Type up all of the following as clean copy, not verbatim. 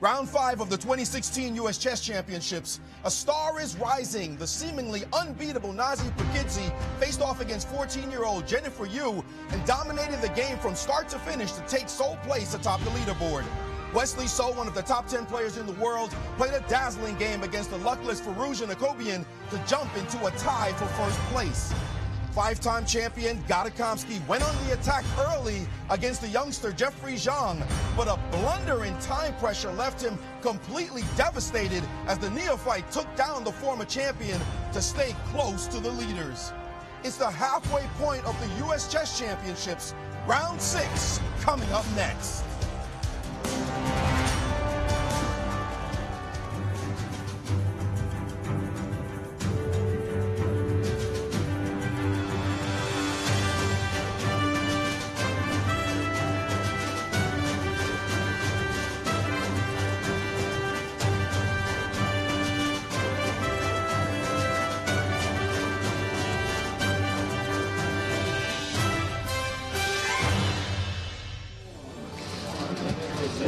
Round 5 of the 2016 U.S. Chess Championships. A star is rising. The seemingly unbeatable Nazi Pakidze faced off against 14-year-old Jennifer Yu and dominated the game from start to finish to take sole place atop the leaderboard. Wesley So, one of the top 10 players in the world, played a dazzling game against the luckless Firouzja Nakobian to jump into a tie for first place. Five-time champion Gata Kamsky went on the attack early against the youngster Jeffrey Zhang, but a blunder in time pressure left him completely devastated as the neophyte took down the former champion to stay close to the leaders. It's the halfway point of the U.S. Chess Championships. Round 6 coming up next.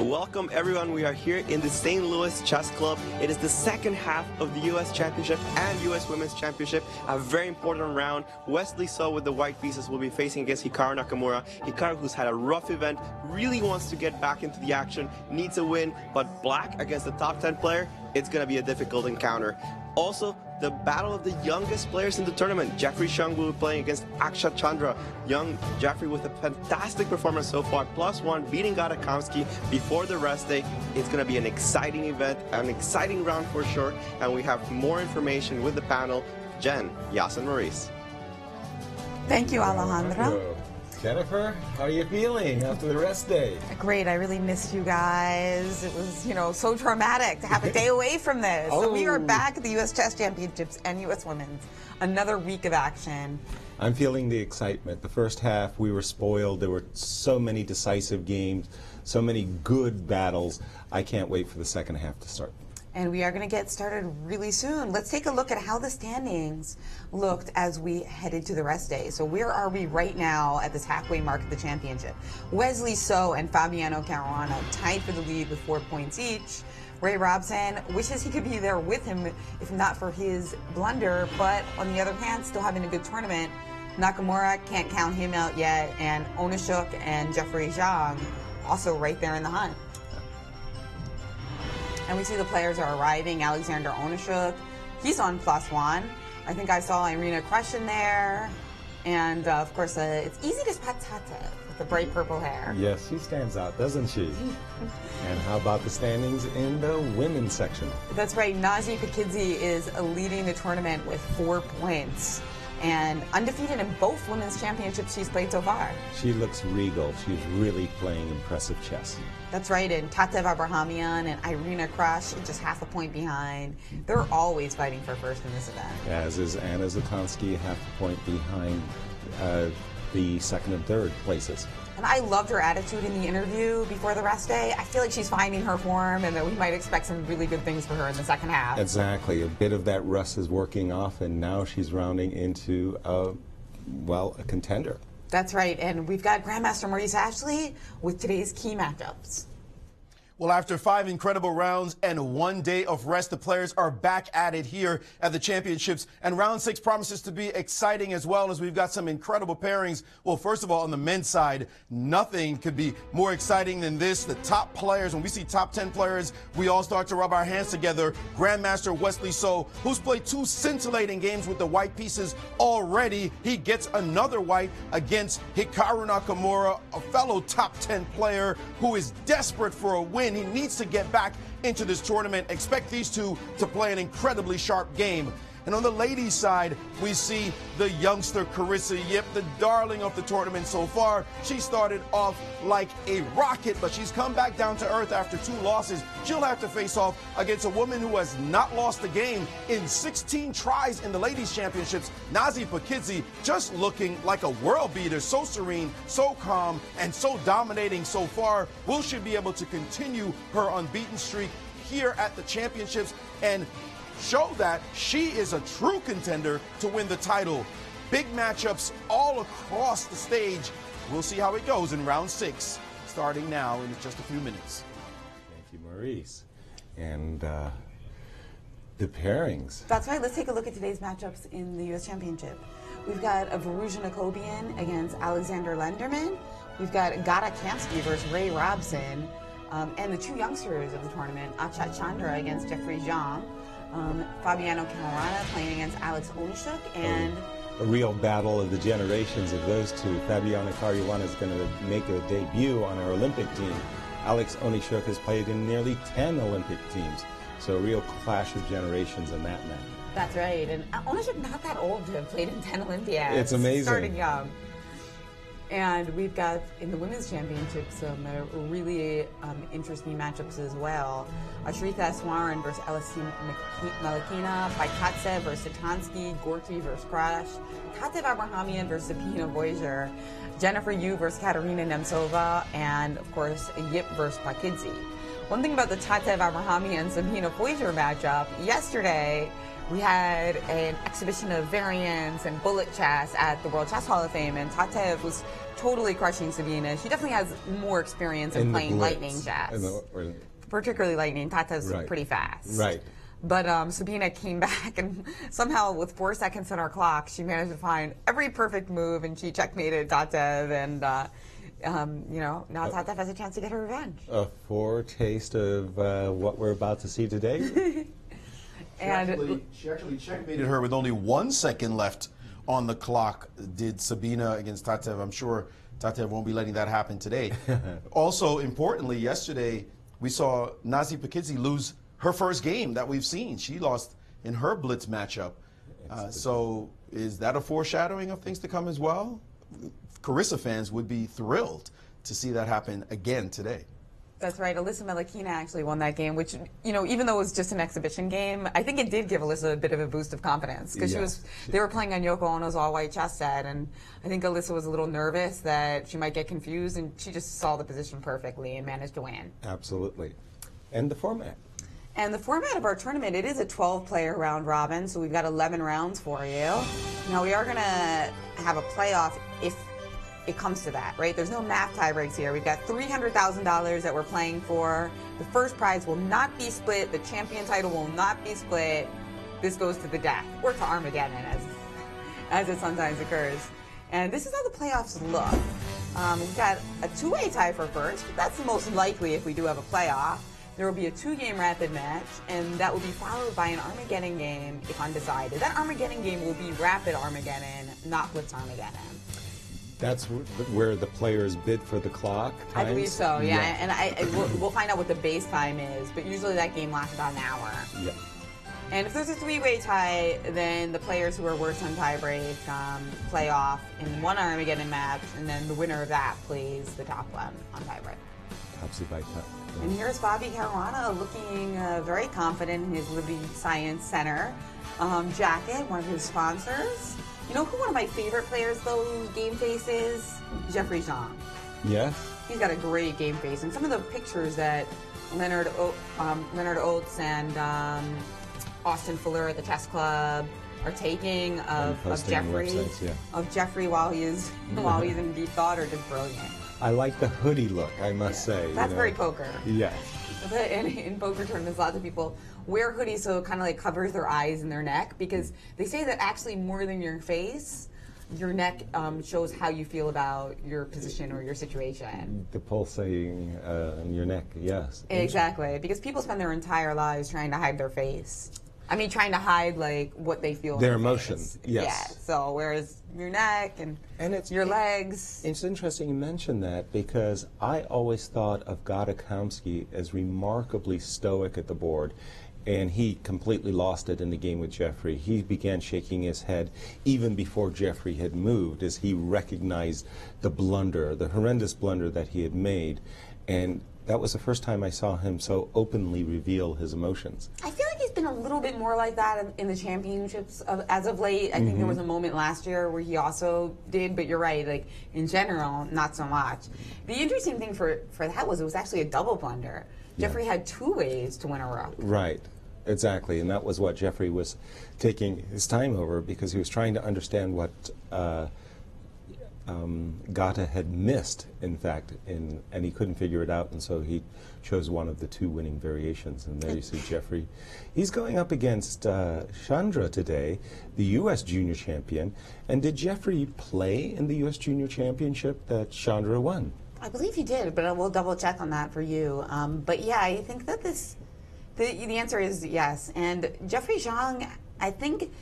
Welcome everyone, we are here in the St. Louis Chess Club. It is the second half of the U.S. Championship and U.S. Women's Championship. A very important round. Wesley So with the white pieces will be facing against Hikaru Nakamura. Hikaru, who's had a rough event, really wants to get back into the action, needs a win, but black against the top 10 player, it's going to be a difficult encounter. Also, the battle of the youngest players in the tournament. Jeffrey Zhang will be playing against Akshat Chandra. Young Jeffrey with a fantastic performance so far, +1, beating Gata Kamsky before the rest day. It's going to be an exciting event, an exciting round for sure, and we have more information with the panel. Jen, Yasser, and Maurice. Thank you, Alejandro. Jennifer, how are you feeling after the rest day? Great. I really missed you guys. It was, so traumatic to have a day away from this. So we are back at the U.S. Chess Championships and U.S. Women's. Another week of action. I'm feeling the excitement. The first half, we were spoiled. There were so many decisive games, so many good battles. I can't wait for the second half to start. And we are going to get started really soon. Let's take a look at how the standings looked as we headed to the rest day. So where are we right now at this halfway mark of the championship? Wesley So and Fabiano Caruana tied for the lead with 4 points each. Ray Robson wishes he could be there with him if not for his blunder, but on the other hand, still having a good tournament. Nakamura, can't count him out yet, and Onischuk and Jeffrey Zhang also right there in the hunt. And we see the players are arriving. Alexander Onischuk, he's on +1. I think I saw Irina Krush in there. And of course, it's easy to spot Tata with the bright purple hair. Yes, she stands out, doesn't she? And how about the standings in the women's section? That's right. Nazi Pakidze is leading the tournament with 4 points. And undefeated in both women's championships she's played so far. She looks regal. She's really playing impressive chess. That's right, and Tatev Abrahamian and Irina Krush just half a point behind. They're always fighting for first in this event. As is Anna Zatonskih, half a point behind the second and third places. And I loved her attitude in the interview before the rest day. I feel like she's finding her form and that we might expect some really good things for her in the second half. Exactly. A bit of that rust is working off, and now she's rounding into, a contender. That's right. And we've got Grandmaster Maurice Ashley with today's key matchups. Well, after 5 incredible rounds and 1 day of rest, the players are back at it here at the championships. And round 6 promises to be exciting as well, as we've got some incredible pairings. Well, first of all, on the men's side, nothing could be more exciting than this. The top players, when we see top 10 players, we all start to rub our hands together. Grandmaster Wesley So, who's played 2 scintillating games with the white pieces already. He gets another white against Hikaru Nakamura, a fellow top 10 player who is desperate for a win. He needs to get back into this tournament. Expect these two to play an incredibly sharp game. And on the ladies' side, we see the youngster Carissa, the darling of the tournament so far. She started off like a rocket, but she's come back down to earth after 2 losses. She'll have to face off against a woman who has not lost a game in 16 tries in the ladies' championships. Nazi Pakidze just looking like a world beater, so serene, so calm, and so dominating so far. Will she be able to continue her unbeaten streak here at the championships and show that she is a true contender to win the title? Big matchups all across the stage. We'll see how it goes in round 6, starting now in just a few minutes. Thank you, Maurice. Maurice. And the pairings. That's right. Let's take a look at today's matchups in the U.S. Championship. We've got a Veruja Nakobian against Alexander Lenderman. We've got Gata Kamsky versus Ray Robson. And the two youngsters of the tournament, Achat Chandra against Jeffrey Zhang. Fabiano Caruana playing against Alex Onischuk. And a real battle of the generations of those two. Fabiano Caruana is going to make a debut on our Olympic team. Alex Onischuk has played in nearly 10 Olympic teams. So a real clash of generations in that match. That's right. And Onischuk not that old to have played in 10 Olympiads. It's amazing. Starting young. And we've got, in the women's championship, some really interesting matchups as well. Ashrita Swaran versus Elsie Malakina, Baikatsev versus Zatonskih, Gorky versus Krush, Tatev Abrahamian versus Sabina Voiger, Jennifer Yu versus Katerina Nemtsova, and, of course, Yip versus Pakidze. One thing about the Tatev Abrahamian Sabina Voiger matchup, yesterday, we had an exhibition of variants and bullet chess at the World Chess Hall of Fame, and Tatev was totally crushing Sabina. She definitely has more experience in playing lightning chess. Particularly lightning. Tatev's pretty fast. Right. But Sabina came back, and somehow with 4 seconds on our clock, she managed to find every perfect move, and she checkmated Tatev, and you know, now Tatev has a chance to get her revenge. A foretaste of what we're about to see today. She actually checkmated her with only 1 second left on the clock. Did Sabina against Tatev. I'm sure Tatev won't be letting that happen today. Also, importantly, yesterday we saw Nazi Pakidze lose her first game that we've seen. She lost in her blitz matchup. So is that a foreshadowing of things to come as well? Carissa fans would be thrilled to see that happen again today. That's right. Alyssa Melakina actually won that game, which, you know, even though it was just an exhibition game, I think it did give Alyssa a bit of a boost of confidence because they were playing on Yoko Ono's all-white chess set, and I think Alyssa was a little nervous that she might get confused, and she just saw the position perfectly and managed to win. Absolutely. And the format. And the format of our tournament, it is a 12-player round robin, so we've got 11 rounds for you. Now, we are going to have a playoff if it comes to that, right? There's no math tie breaks here. We've got $300,000 that we're playing for. The first prize will not be split. The champion title will not be split. This goes to the death, or to Armageddon, as it sometimes occurs. And this is how the playoffs look. We've got a two-way tie for first, but that's the most likely if we do have a playoff. There will be a 2-game rapid match, and that will be followed by an Armageddon game if undecided. That Armageddon game will be rapid Armageddon, not Blitz Armageddon. That's where the players bid for the clock times? I believe so, yeah. And we'll find out what the base time is, but usually that game lasts about an hour. Yeah. And if there's a 3-way tie, then the players who are worse on tiebreak play off in one Armageddon match, and then the winner of that plays the top one on tiebreak. And here's Bobby Caruana looking very confident in his Liberty Science Center jacket, one of his sponsors. You know who one of my favorite players, though, game face is? Jeffrey Zhang. Yes. He's got a great game face. And some of the pictures that Leonard Oates and Austin Fuller at the chess club are taking of Jeffrey while he's in deep thought are just brilliant. I like the hoodie look, I must say. That's very poker. Yes. In poker tournaments, lots of people wear hoodies so it kind of like covers their eyes and their neck, because they say that actually more than your face, your neck shows how you feel about your position or your situation. The pulsating in your neck, yes. Exactly, because people spend their entire lives trying to hide their face. I mean, trying to hide like what they feel. Their in emotion, face. yes. Yeah. So whereas your neck and your legs. It's interesting you mention that, because I always thought of Gata Kamsky as remarkably stoic at the board, and he completely lost it in the game with Jeffrey. He began shaking his head even before Jeffrey had moved, as he recognized the blunder, the horrendous blunder that he had made, and that was the first time I saw him so openly reveal his emotions. I feel like he's been a little bit more like that in the championships as of late. I think there was a moment last year where he also did, but you're right, like in general, not so much. The interesting thing for that was it was actually a double blunder. Yeah. Jeffrey had 2 ways to win a rook. Right, exactly, and that was what Jeffrey was taking his time over, because he was trying to understand what Gata had missed, in fact, and he couldn't figure it out, and so he chose one of the two winning variations. And there you see Jeffrey. He's going up against Chandra today, the U.S. Junior Champion. And did Jeffrey play in the U.S. Junior Championship that Chandra won? I believe he did, but we'll double check on that for you. But yeah, I think that the answer is yes. And Jeffrey Zhang, I think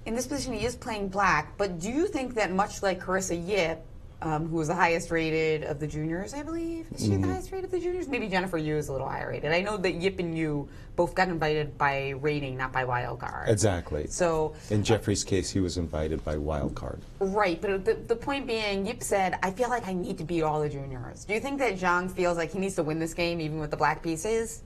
in this position he is playing black, but do you think that much like Carissa Yip, who was the highest rated of the juniors, I believe, is she the highest rated of the juniors? Maybe Jennifer Yu is a little higher rated. I know that Yip and Yu both got invited by rating, not by wild card. Exactly. So in Jeffrey's case, he was invited by wild card. Right, but the point being, Yip said, I feel like I need to beat all the juniors. Do you think that Zhang feels like he needs to win this game even with the black pieces?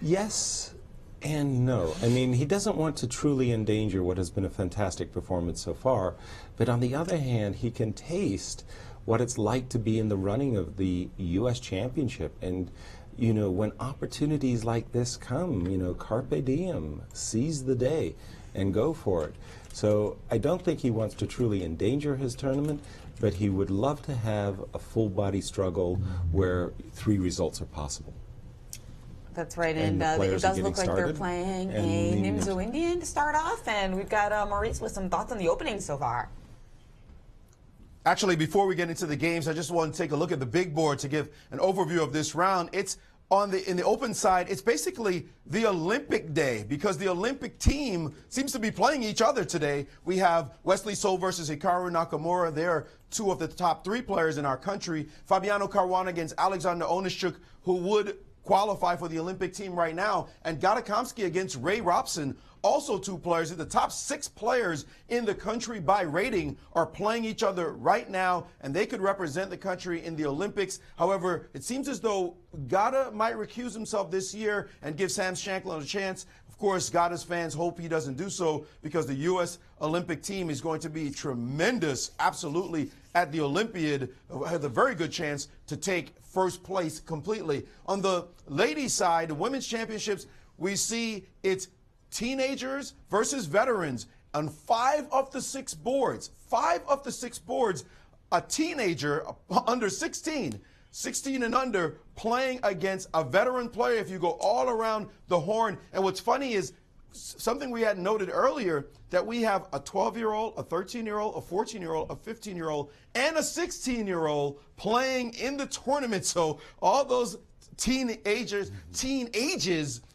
Yes and no. I mean, he doesn't want to truly endanger what has been a fantastic performance so far, but on the other hand, he can taste what it's like to be in the running of the U.S. Championship. And, you know, when opportunities like this come, you know, carpe diem, seize the day and go for it. So I don't think he wants to truly endanger his tournament, but he would love to have a full body struggle where 3 results are possible. That's right, and it does look like they're playing a Nimzo Indian to start off, and we've got Maurice with some thoughts on the opening so far. Actually, before we get into the games, I just want to take a look at the big board to give an overview of this round. It's in the open side, it's basically the Olympic day because the Olympic team seems to be playing each other today. We have Wesley So versus Hikaru Nakamura. They're 2 of the top 3 players in our country. Fabiano Caruana against Alexander Onischuk, who would qualify for the Olympic team right now, and Gata Kamsky against Ray Robson. Also 2 players. The top 6 players in the country by rating are playing each other right now, and they could represent the country in the Olympics. However, it seems as though Gata might recuse himself this year and give Sam Shankland a chance. Of course, Gata's fans hope he doesn't do so because the U.S. Olympic team is going to be tremendous, absolutely, at the Olympiad. Has a very good chance to take first place completely. On the ladies' side, the women's championships, we see it's teenagers versus veterans. On 5 of the 6 boards, a teenager under 16 and under playing against a veteran player if you go all around the horn. And what's funny is something we had noted earlier, that we have a 12-year-old, a 13-year-old, a 14-year-old, a 15-year-old, and a 16-year-old playing in the tournament. So all those teen ages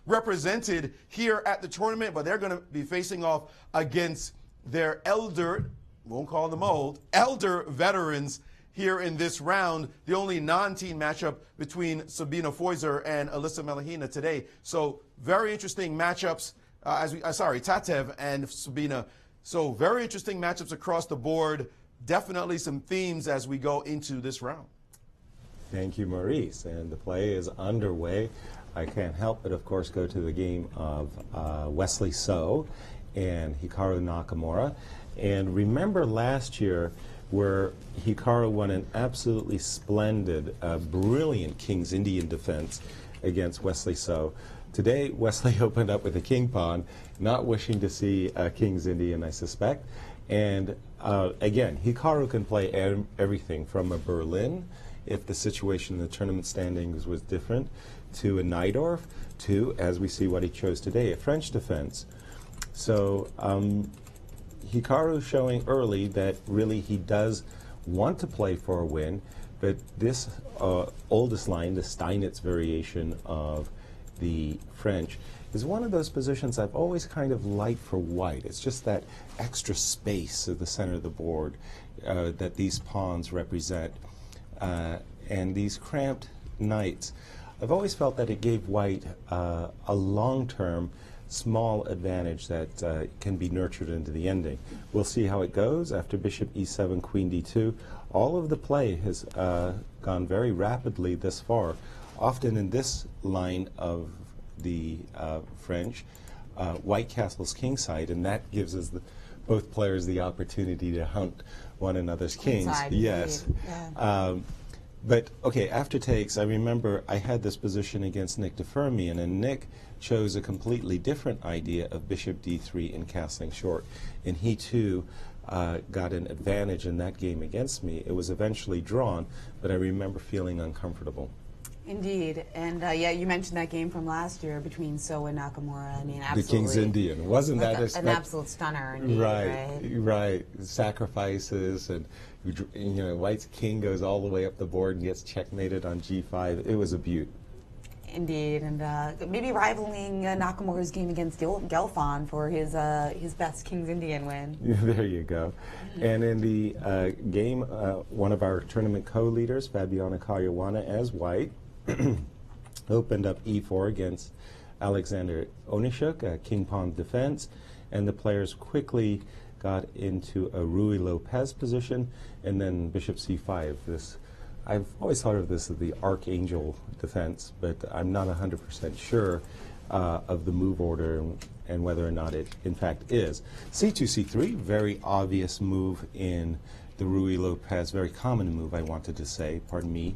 represented here at the tournament, but they're going to be facing off against their elder, won't call them old, elder veterans here in this round. The only non-teen matchup between Sabina Foiser and Alyssa Melahina today. So very interesting matchups. Tatev and Sabina. So very interesting matchups across the board. Definitely some themes as we go into this round. Thank you, Maurice. And the play is underway. I can't help but, of course, go to the game of Wesley So and Hikaru Nakamura. And remember last year where Hikaru won an absolutely splendid, brilliant King's Indian defense against Wesley So. Today, Wesley opened up with a king pawn, not wishing to see King's Indian, I suspect. And again, Hikaru can play everything from a Berlin, if the situation in the tournament standings was different, to a Najdorf, to, as we see what he chose today, a French defense. So Hikaru showing early that really he does want to play for a win, but this oldest line, the Steinitz variation of the French, is one of those positions I've always kind of liked for white. It's just that extra space at the center of the board that these pawns represent. And these cramped knights, I've always felt that it gave white a long-term small advantage that can be nurtured into the ending. We'll see how it goes after bishop e7, queen d2. All of the play has gone very rapidly this far. Often in this line of the French, white castles kingside, and that gives us both players the opportunity to hunt one another's kings. Inside, yes. Yeah. But, okay, after takes, I remember I had this position against Nick DeFermian, and Nick chose a completely different idea of bishop d3 and castling short. And he, too, got an advantage in that game against me. It was eventually drawn, but I remember feeling uncomfortable. Indeed, and yeah, you mentioned that game from last year between So and Nakamura. I mean, absolutely. The King's Indian, wasn't like that an absolute stunner? Indeed, right. Sacrifices, and White's king goes all the way up the board and gets checkmated on G5. It was a beaut. Indeed, and maybe rivaling Nakamura's game against Gelfand for his best King's Indian win. There you go. And in the game, one of our tournament co-leaders, Caruana as White, opened up E4 against Alexander Onischuk, King Pawn defense, and the players quickly got into a Rui Lopez position, and then Bishop C5. I've always thought of this as the Archangel defense, but I'm not 100% sure of the move order and whether or not it in fact is. C2, C3, very obvious move in the Rui Lopez, very common move, I wanted to say, pardon me,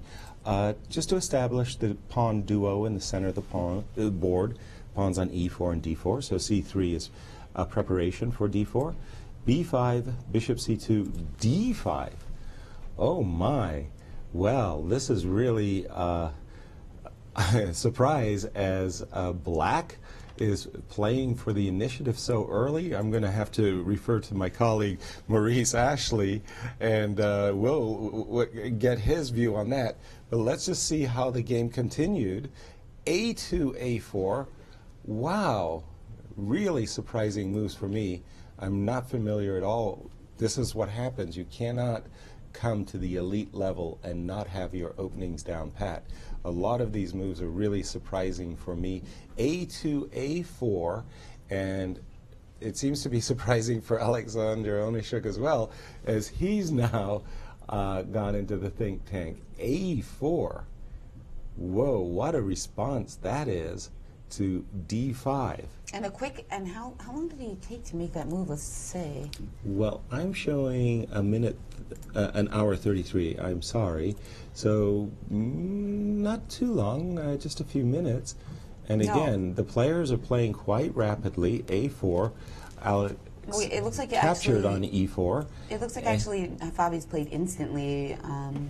just to establish the pawn duo in the center of the board, pawns on E4 and D4, so C3 is preparation for D4. B5, Bishop C2, D5. Oh my. Well, this is really a surprise as Black is playing for the initiative so early. I'm going to have to refer to my colleague Maurice Ashley, and we'll get his view on that. But let's just see how the game continued. A2, A4. Wow, really surprising moves for me. I'm not familiar at all. This is what happens. You cannot come to the elite level and not have your openings down pat. A lot of these moves are really surprising for me. A2, A4, and it seems to be surprising for Alexander Onischuk as well, as he's now gone into the think tank. A4. Whoa, what a response that is to D5. And how long did he take to make that move, let's say? Well, I'm showing a minute, an hour 33, I'm sorry. So, not too long, just a few minutes. And again, the players are playing quite rapidly. A4, it looks like captured on E4. It looks like actually Fabi's played instantly.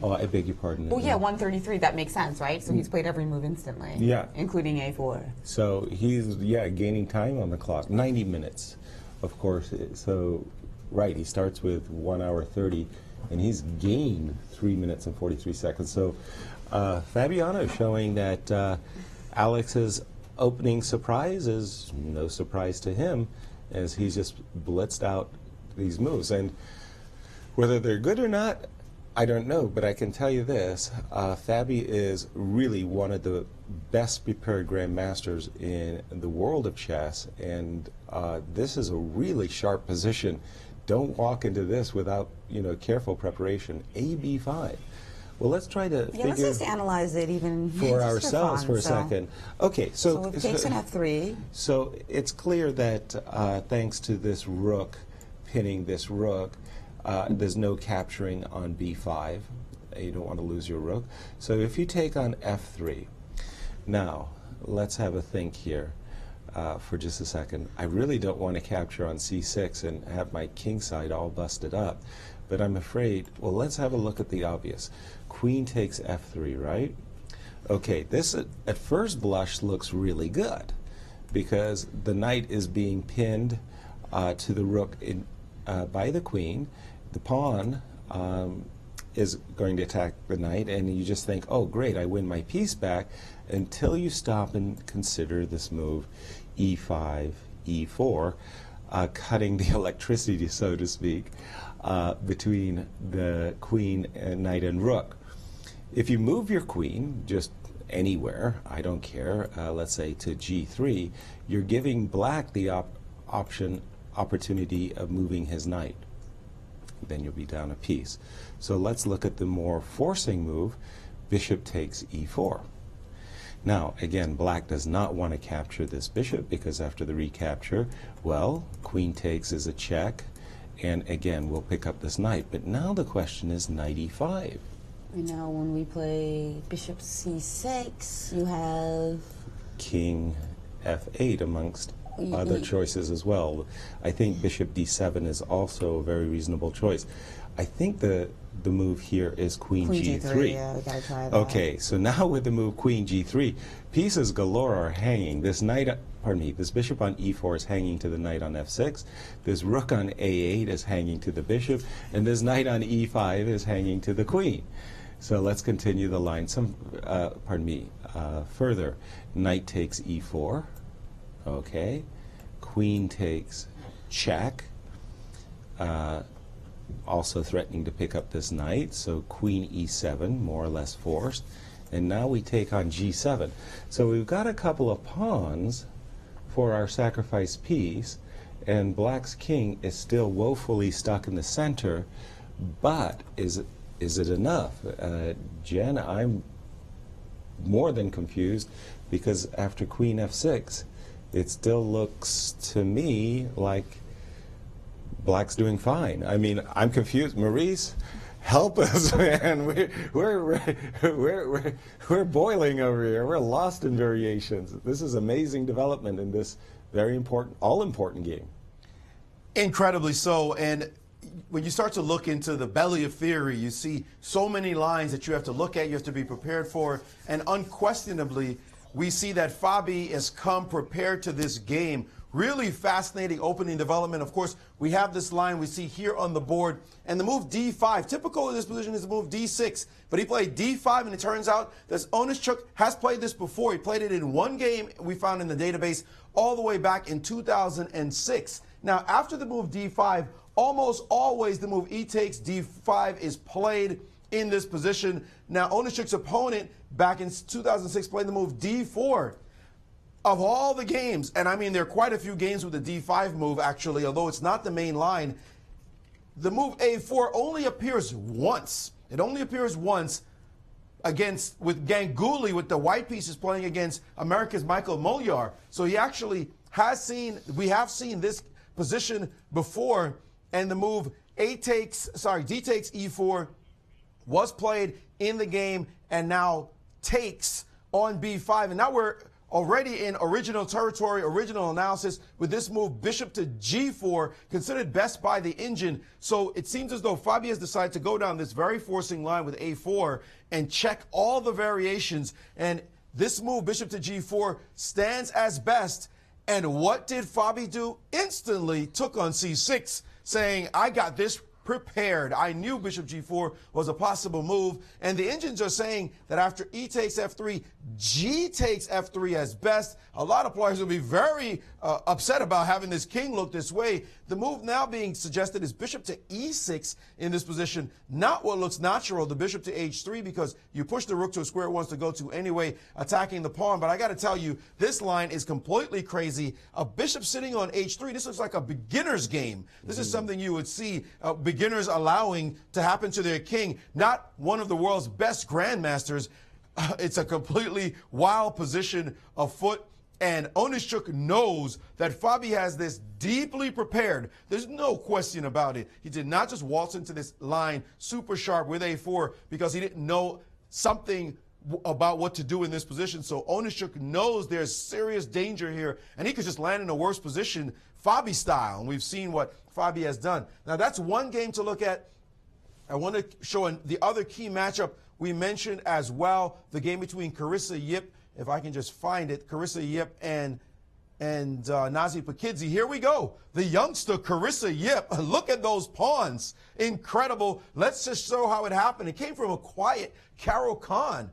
Oh, I beg your pardon. Well, yeah, 133, that makes sense, right? So he's played every move instantly. Yeah. Including A4. So he's, gaining time on the clock. 90 minutes, of course. So, right, he starts with 1 hour 30, and he's gained 3 minutes and 43 seconds. So Fabiano is showing that Alex's opening surprise is no surprise to him, as he's just blitzed out these moves. And whether they're good or not, I don't know, but I can tell you this, Fabi is really one of the best prepared grandmasters in the world of chess, and this is a really sharp position. Don't walk into this without, careful preparation. AB5. Well, let's try to figure let's just analyze it even for ourselves for a second. Okay, so it takes an F3. So it's clear that thanks to this rook pinning this rook, there's no capturing on B5. You don't want to lose your rook. So if you take on F3, now let's have a think here for just a second. I really don't want to capture on C6 and have my king side all busted up, but I'm afraid, well, let's have a look at the obvious. Queen takes F3, right? Okay, this at first blush looks really good because the knight is being pinned to the rook by the queen. The pawn is going to attack the knight, and you just think, oh, great, I win my piece back, until you stop and consider this move, E5, E4, cutting the electricity, so to speak, between the queen, and knight, and rook. If you move your queen just anywhere, I don't care, let's say to G3, you're giving Black the opportunity of moving his knight. Then you'll be down a piece. So let's look at the more forcing move. Bishop takes E4. Now, again, Black does not want to capture this bishop because after the recapture, well, queen takes is a check, and again, we'll pick up this knight. But now the question is knight E5. Now, when we play bishop C6, you have king F8 amongst other choices as well. I think bishop d7 is also a very reasonable choice. I think the move here is queen g3. Yeah, we gotta try that. Okay, so now with the move queen g3, pieces galore are hanging. This knight, pardon me, this bishop on e4 is hanging to the knight on f6. This rook on a8 is hanging to the bishop, and this knight on e5 is hanging to the queen. So let's continue the line. Further. Knight takes e4. Okay. Queen takes check. Also threatening to pick up this knight. So queen e7, more or less forced. And now we take on g7. So we've got a couple of pawns for our sacrifice piece, and black's king is still woefully stuck in the center. But is it enough? Jen, I'm more than confused, because after queen f6, it still looks to me like black's doing fine. I mean, I'm confused. Maurice, help us, man. We're boiling over here. We're lost in variations. This is amazing development in this very important, all-important game. Incredibly so. And when you start to look into the belly of theory, you see so many lines that you have to look at, you have to be prepared for. And unquestionably, we see that Fabi has come prepared to this game. Really fascinating opening development. Of course, we have this line we see here on the board. And the move d5, typical of this position is the move d6. But he played d5, and it turns out that Onischuk has played this before. He played it in one game we found in the database all the way back in 2006. Now, after the move d5, almost always the move e takes d5 is played in this position. Now, Onischuk's opponent back in 2006 played the move d4. Of all the games, and I mean there are quite a few games with the d5 move actually, although it's not the main line, the move a4 only appears once. It only appears once against with Ganguly, with the white pieces playing against America's Michael Molyar. So he actually has seen, we have seen this position before, and the move d takes e4 was played in the game, and now takes on b5, and now we're already in original territory, original analysis with this move, bishop to g4, considered best by the engine. So it seems as though Fabi has decided to go down this very forcing line with a4 and check all the variations. And this move, bishop to g4, stands as best. And what did Fabi do? Instantly took on c6, saying, I got this prepared. I knew bishop g4 was a possible move, and the engines are saying that after e takes f3, g takes f3 as best. A lot of players will be very upset about having this king look this way. The move now being suggested is bishop to e6 in this position, not what looks natural, the bishop to h3, because you push the rook to a square it wants to go to anyway, attacking the pawn. But I got to tell you, this line is completely crazy. A bishop sitting on h3, this looks like a beginner's game. This is something you would see beginners allowing to happen to their king, not one of the world's best grandmasters. It's a completely wild position afoot, and Onischuk knows that Fabi has this deeply prepared. There's no question about it. He did not just waltz into this line super sharp with a4 because he didn't know something about what to do in this position. So Onischuk knows there's serious danger here, and he could just land in a worse position, Fabi style, and we've seen what Fabi has done. Now, that's one game to look at. I want to show the other key matchup we mentioned as well, the game between Carissa Yip, if I can just find it, Carissa Yip and Nazi Pakidze. Here we go. The youngster Carissa Yip. Look at those pawns. Incredible. Let's just show how it happened. It came from a quiet Carol Khan.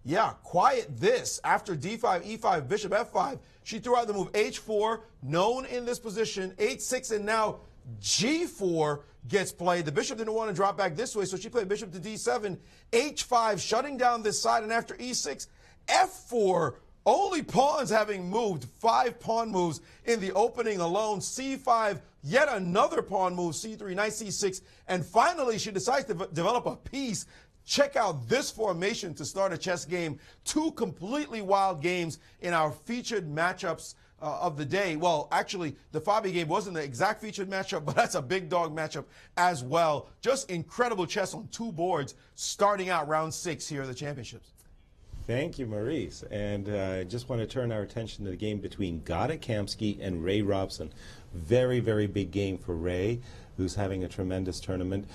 Yeah, quiet this. After d5, e5, bishop f5, she threw out the move h4, known in this position, h6, and now g4 gets played. The bishop didn't want to drop back this way, so she played bishop to d7, h5, shutting down this side, and after e6, f4, only pawns having moved, 5 pawn moves in the opening alone, c5, yet another pawn move, c3, knight c6, and finally she decides to develop a piece. Check out this formation to start a chess game. 2 completely wild games in our featured matchups of the day. Well, actually, the Fabi game wasn't the exact featured matchup, but that's a big dog matchup as well. Just incredible chess on 2 boards starting out round 6 here at the championships. Thank you, Maurice. And I just want to turn our attention to the game between Gata Kamsky and Ray Robson. Very, very big game for Ray, who's having a tremendous tournament.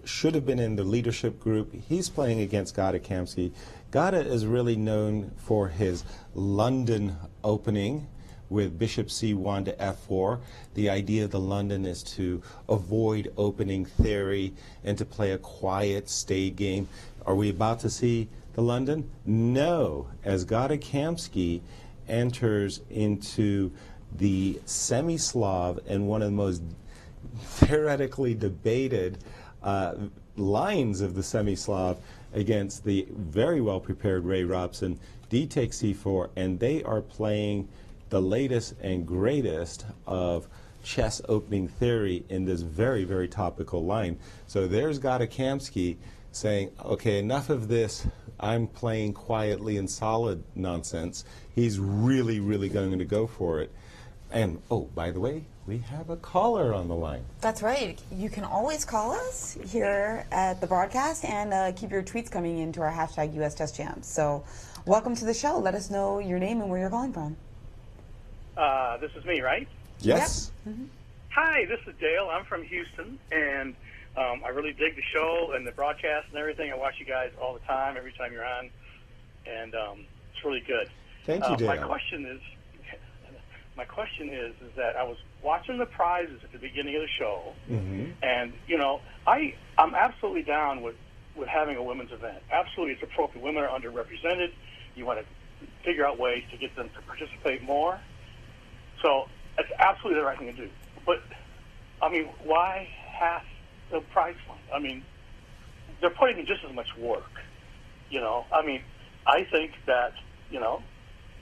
Should have been in the leadership group. He's playing against Gata Kamsky. Gata is really known for his London opening with bishop c1 to f4. The idea of the London is to avoid opening theory and to play a quiet, staid game. Are we about to see the London? No, as Gata Kamsky enters into the semi-Slav and one of the most theoretically debated lines of the semi-Slav against the very well-prepared Ray Robson. D takes c4, and they are playing the latest and greatest of chess opening theory in this very, very topical line. So there's Gata Kamsky saying, okay, enough of this I'm playing quietly and solid nonsense. He's really, really going to go for it. And, oh, by the way, we have a caller on the line. That's right. You can always call us here at the broadcast and keep your tweets coming into our hashtag US Chess Champs. So welcome to the show. Let us know your name and where you're calling from. This is me, right? Yes. Yep. Mm-hmm. Hi, this is Dale. I'm from Houston, and I really dig the show and the broadcast and everything. I watch you guys all the time, every time you're on, and it's really good. Thank you, Dale. My question is that I was watching the prizes at the beginning of the show, and you know, I'm absolutely down with having a women's event. Absolutely, it's appropriate. Women are underrepresented. You want to figure out ways to get them to participate more. So it's absolutely the right thing to do. But I mean, why half the prize fund? I mean, they're putting in just as much work. You know, I mean, I think that, you know,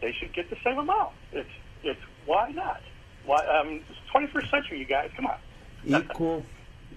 they should get the same amount. It's why not? Why? I mean, it's 21st century, you guys. Come on. Equal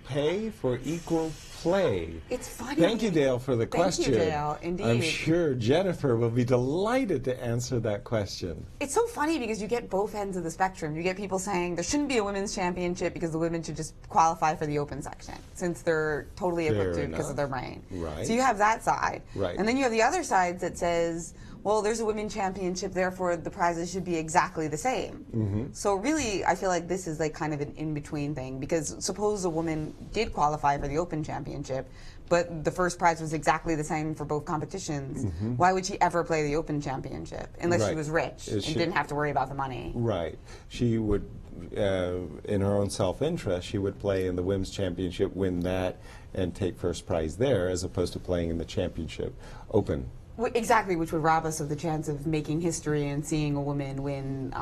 pay for equal play. It's funny. Thank you, Dale, for the question. Thank you, Dale. Indeed. I'm sure Jennifer will be delighted to answer that question. It's so funny because you get both ends of the spectrum. You get people saying there shouldn't be a women's championship because the women should just qualify for the open section since they're totally equipped to because of their brain. Right. So you have that side. Right. And then you have the other side that says, well, there's a women's championship, therefore the prizes should be exactly the same. So really, I feel like this is like kind of an in-between thing, because suppose a woman did qualify for the Open Championship, but the first prize was exactly the same for both competitions. Why would she ever play the Open Championship unless she was rich and didn't have to worry about the money? Right. She would, in her own self-interest, she would play in the Women's Championship, win that, and take first prize there, as opposed to playing in the Championship Open. Exactly, which would rob us of the chance of making history and seeing a woman win,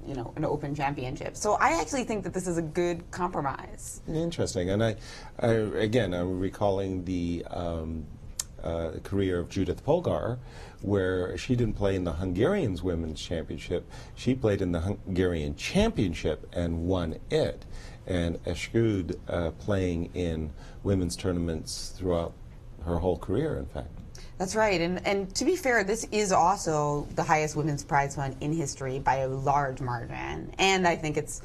you know, an Open Championship. So I actually think that this is a good compromise. Interesting, and again, I'm recalling the career of Judith Polgar, where she didn't play in the Hungarian Women's Championship. She played in the Hungarian Championship and won it, and eschewed playing in women's tournaments throughout her whole career, in fact. That's right, and to be fair, this is also the highest women's prize fund in history by a large margin, and I think it's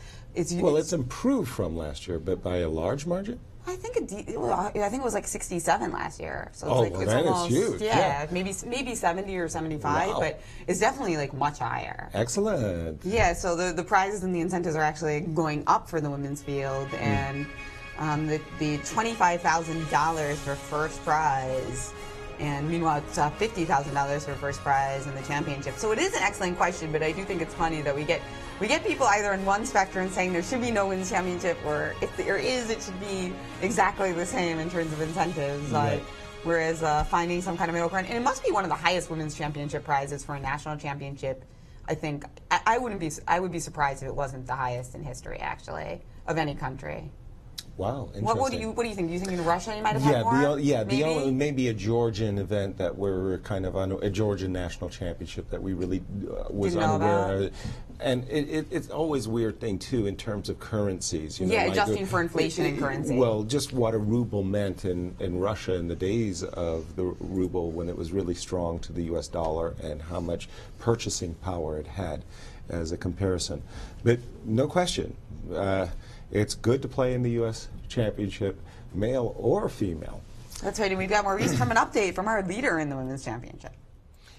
well, it's improved from last year, but by a large margin. I think it was like 67 last year, so it's well, it's that almost is huge. Yeah, maybe 70 or 75, Wow. but it's definitely like much higher. Excellent. Yeah, so the prizes and the incentives are actually going up for the women's field, and the $25,000 for first prize. And meanwhile, it's $50,000 for first prize in the championship. So it is an excellent question, but I do think it's funny that we get people either in one spectrum saying there should be no women's championship, or if there is, it should be exactly the same in terms of incentives. Right. Whereas finding some kind of middle ground, and it must be one of the highest women's championship prizes for a national championship. I think I would be surprised if it wasn't the highest in history, actually, of any country. Wow, interesting. What do you think? Do you think in Russia you might have had more? Maybe a Georgian event that we're kind of on, a Georgian national championship that we really was unaware of. And it's always a weird thing too in terms of currencies. You know, like adjusting for inflation and currency. Well, just what a ruble meant in Russia in the days of the ruble when it was really strong to the U.S. dollar, and how much purchasing power it had as a comparison. But no question. It's good to play in the U.S. Championship, male or female. That's right, and we've got Maurice from an update from our leader in the Women's Championship.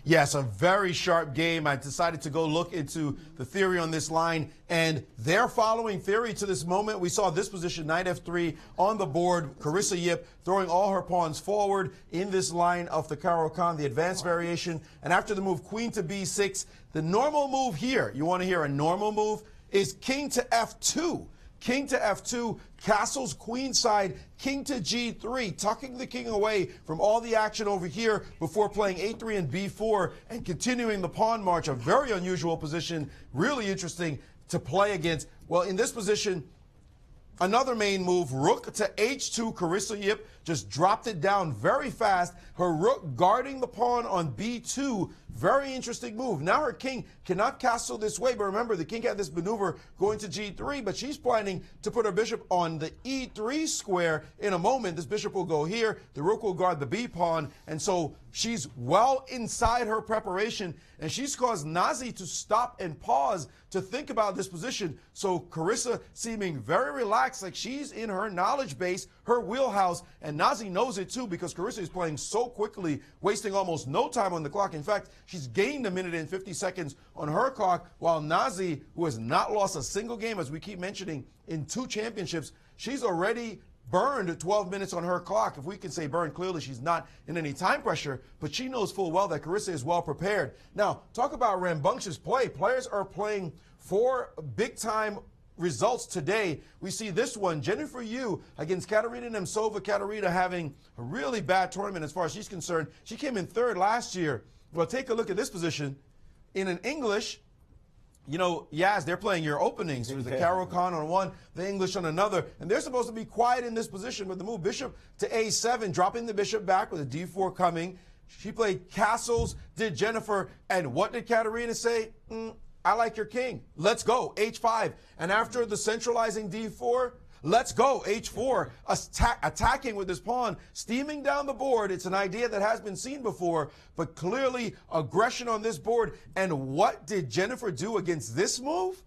Yes, a very sharp game. I decided to go look into the theory on this line, and they're following theory to this moment. We saw this position, knight f3 on the board. Carissa Yip throwing all her pawns forward in this line of the Caruana, the advanced variation. And after the move queen to b6, the normal move here, you want to hear a normal move, is king to f2. King to f2, castles queenside, king to g3, tucking the king away from all the action over here before playing a3 and b4 and continuing the pawn march, a very unusual position, really interesting to play against. Well, in this position, another main move, rook to h2, Carissa Yip just dropped it down very fast. Her rook guarding the pawn on b2. Very interesting move. Now her king cannot castle this way, but remember, the king had this maneuver going to g3, but she's planning to put her bishop on the e3 square in a moment. This bishop will go here, the rook will guard the b pawn, and so she's well inside her preparation, and she's caused Nazi to stop and pause to think about this position. So Carissa seeming very relaxed, like she's in her knowledge base, her wheelhouse, and Nazi knows it too because Carissa is playing so quickly, wasting almost no time on the clock. In fact, she's gained a minute and 50 seconds on her clock, while Nazi, who has not lost a single game, as we keep mentioning, in 2 championships, she's already burned 12 minutes on her clock. If we can say burned, clearly she's not in any time pressure, but she knows full well that Carissa is well prepared. Now, talk about rambunctious play. Players are playing for big-time results today. We see this one, Jennifer Yu against Katerina Nemtsova. Katerina having a really bad tournament as far as she's concerned. She came in 3rd last year. Well, take a look at this position. In an English, you know, Yaz, they're playing your openings. There's the Caruana on one, the English on another. And they're supposed to be quiet in this position with the move bishop to a7, dropping the bishop back with a d4 coming. She played castles, did Jennifer, and what did Katerina say? I like your king. Let's go, h5. And after the centralizing d4, let's go, h4, attacking with this pawn, steaming down the board. It's an idea that has been seen before, but clearly aggression on this board. And what did Jennifer do against this move?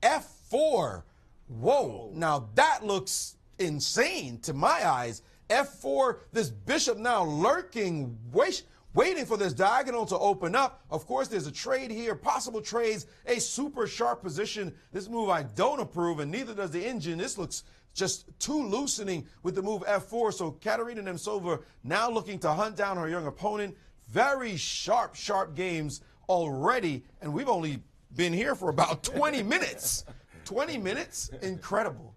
f4. Whoa, now that looks insane to my eyes. f4, this bishop now lurking, waiting for this diagonal to open up. Of course, there's a trade here, possible trades, a super sharp position. This move I don't approve, and neither does the engine. This looks just too loosening with the move f4. So Katerina Nemtsova now looking to hunt down her young opponent. Very sharp, sharp games already, and we've only been here for about 20 minutes. 20 minutes? Incredible.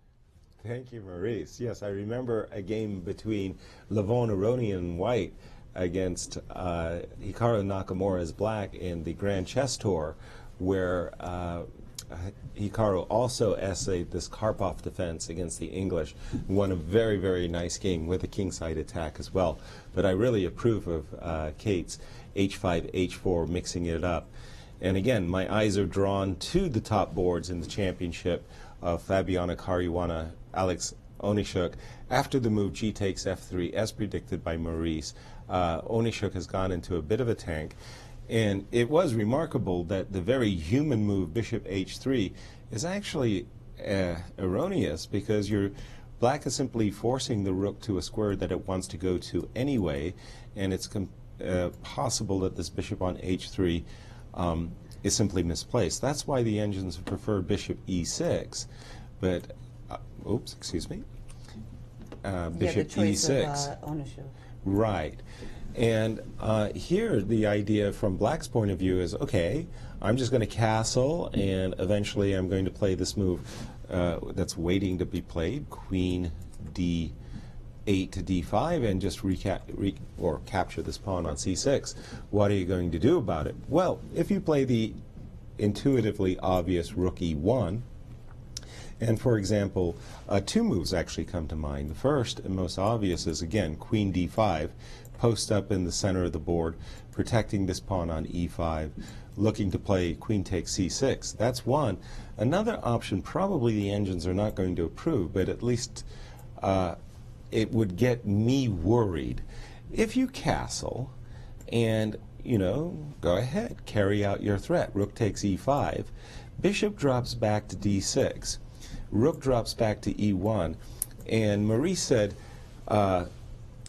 Thank you, Maurice. Yes, I remember a game between Levon Aronian and White against Hikaru Nakamura's black in the Grand Chess Tour, where Hikaru also essayed this Karpov defense against the English. Won a very, very nice game with a kingside attack as well. But I really approve of Kate's h5, h4, mixing it up. And again, my eyes are drawn to the top boards in the championship of Fabiana Caruana, Alex Onischuk. After the move g takes f3, as predicted by Maurice, Onischuk has gone into a bit of a tank. And it was remarkable that the very human move, bishop h3, is actually erroneous, because black is simply forcing the rook to a square that it wants to go to anyway, and it's possible that this bishop on h3 is simply misplaced. That's why the engines prefer bishop e6, but, oops, excuse me, bishop e6. Right. And here the idea from black's point of view is, okay, I'm just going to castle, and eventually I'm going to play this move that's waiting to be played, queen d8 to d5, and just capture this pawn on c6. What are you going to do about it? Well, if you play the intuitively obvious rook e1, and for example, 2 moves actually come to mind. The first and most obvious is, again, queen d5, post up in the center of the board, protecting this pawn on e5, looking to play queen takes c6. That's one. Another option, probably the engines are not going to approve, but at least it would get me worried. If you castle and, you know, go ahead, carry out your threat, rook takes e5, bishop drops back to d6, rook drops back to e1, and Maurice said,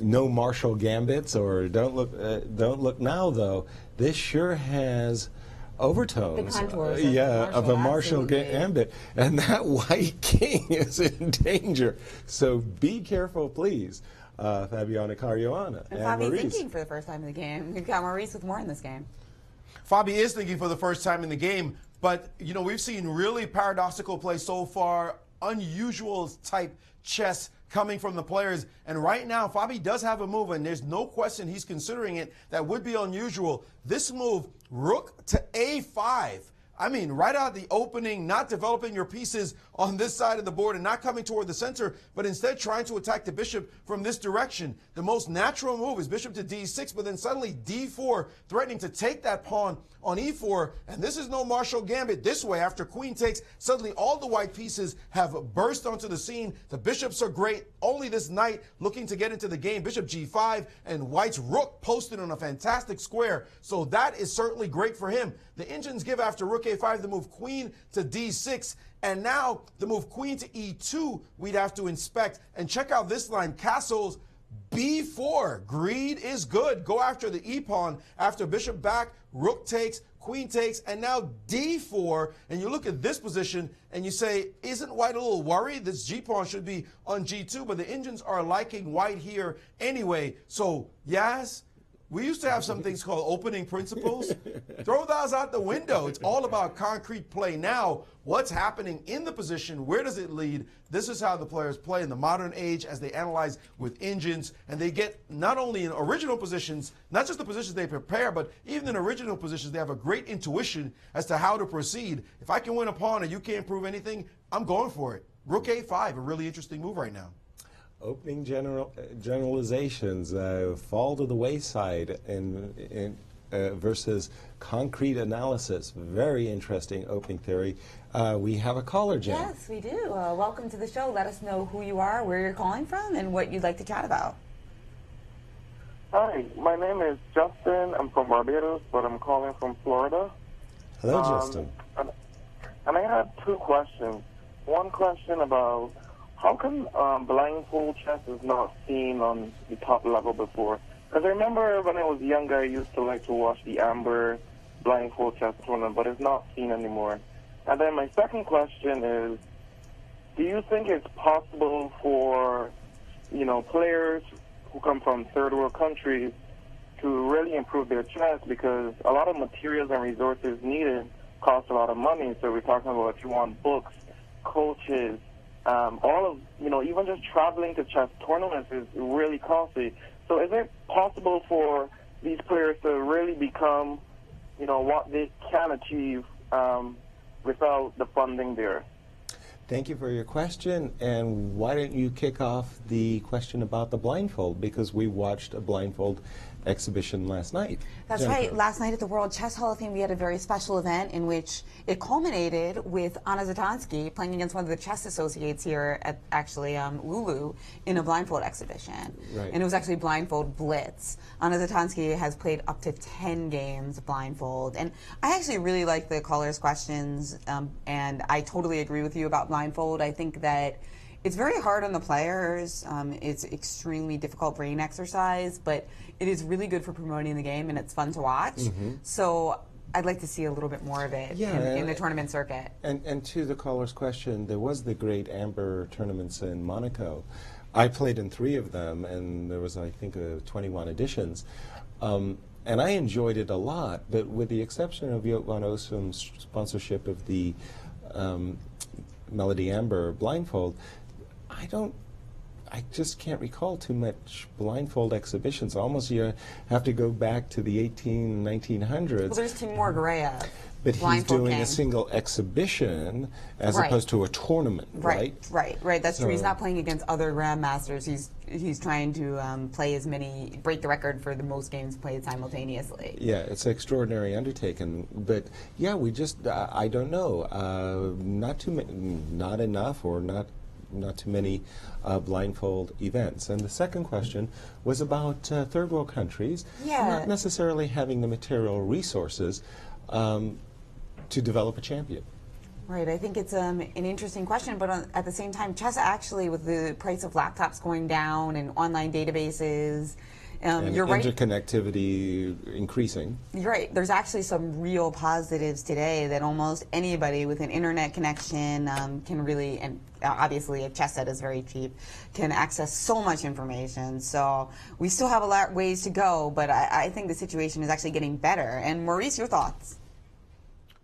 no Marshall gambits or don't look now, though. This sure has overtones, The contours of a Marshall absolutely. gambit, and that white king is in danger. So be careful, please, Fabiana Caruana And and Fabi's Maurice. thinking for the first time in the game. We've got Maurice with more in this game. Fabi is thinking for the first time in the game, but you know, we've seen really paradoxical play so far, unusual type chess coming from the players. And right now, Fabi does have a move, and there's no question he's considering it that would be unusual. This move, rook to a5. I mean, right out of the opening, not developing your pieces on this side of the board and not coming toward the center, but instead trying to attack the bishop from this direction. The most natural move is bishop to d6, but then suddenly d4, threatening to take that pawn on e4. And this is no Marshall gambit this way. After queen takes, suddenly all the white pieces have burst onto the scene. The bishops are great. Only this knight looking to get into the game. Bishop g5 and white's rook posted on a fantastic square. So that is certainly great for him. The engines give after rook a5 the move queen to d6. And now the move queen to e2 we'd have to inspect. And check out this line, castles b4. Greed is good. Go after the e-pawn. After bishop back, rook takes, queen takes, and now d4. And you look at this position and you say, isn't white a little worried? This g-pawn should be on g2, but the engines are liking white here anyway. So, yes, we used to have some things called opening principles. Throw those out the window. It's all about concrete play. Now, what's happening in the position? Where does it lead? This is how the players play in the modern age as they analyze with engines. And they get not only in original positions, not just the positions they prepare, but even in original positions, they have a great intuition as to how to proceed. If I can win a pawn and you can't prove anything, I'm going for it. Rook a5, a really interesting move right now. Opening generalizations fall to the wayside versus concrete analysis. Very interesting opening theory. We have a caller, Jen. Yes, we do. Welcome to the show. Let us know who you are, where you're calling from, and what you'd like to chat about. Hi, my name is Justin. I'm from Barbados, but I'm calling from Florida. Hello, Justin. And I had two questions. One question about how come blindfold chess is not seen on the top level before? Because I remember when I was younger, I used to like to watch the Amber blindfold chess tournament, but it's not seen anymore. And then my second question is, do you think it's possible for, you know, players who come from third world countries to really improve their chess? Because a lot of materials and resources needed cost a lot of money. So we're talking about if you want books, coaches, all of, you know, even just traveling to chess tournaments is really costly. So is it possible for these players to really become, you know, what they can achieve without the funding there? Thank you for your question. And why don't you kick off the question about the blindfold? Because we watched a blindfold exhibition last night. That's Jennifer. right. Last night at the World Chess Hall of Fame, we had a very special event in which it culminated with Anna Zatonskih playing against one of the chess associates here at actually Lulu in a blindfold exhibition. Right. And it was actually blindfold blitz. Anna Zatonskih has played up to 10 games blindfold. And I actually really like the caller's questions, and I totally agree with you about blindfold. I think that it's very hard on the players. It's extremely difficult brain exercise, but it is really good for promoting the game, and it's fun to watch. So I'd like to see a little bit more of it in the tournament circuit. And to the caller's question, there was the great Amber tournaments in Monaco. I played in 3 of them, and there was, I think, 21 editions. And I enjoyed it a lot, but with the exception of Joop van Oosum's sponsorship of the Melody Amber blindfold, I just can't recall too much blindfold exhibitions. Almost you have to go back to the 1900s. Well, there's Timur Grayev. But he's doing a single exhibition as opposed to a tournament, right? Right. That's true. He's not playing against other grandmasters. He's trying to break the record for the most games played simultaneously. Yeah, it's an extraordinary undertaking. But yeah, we just I don't know, not enough or not too many blindfold events. And the second question was about third world countries not necessarily having the material resources to develop a champion. Right, I think it's an interesting question, but at the same time, chess actually, with the price of laptops going down and online databases, and you're right. Interconnectivity increasing. You're right. There's actually some real positives today that almost anybody with an internet connection can really, and obviously a chess set is very cheap, can access so much information. So we still have a lot ways to go, but I think the situation is actually getting better. And Maurice, your thoughts?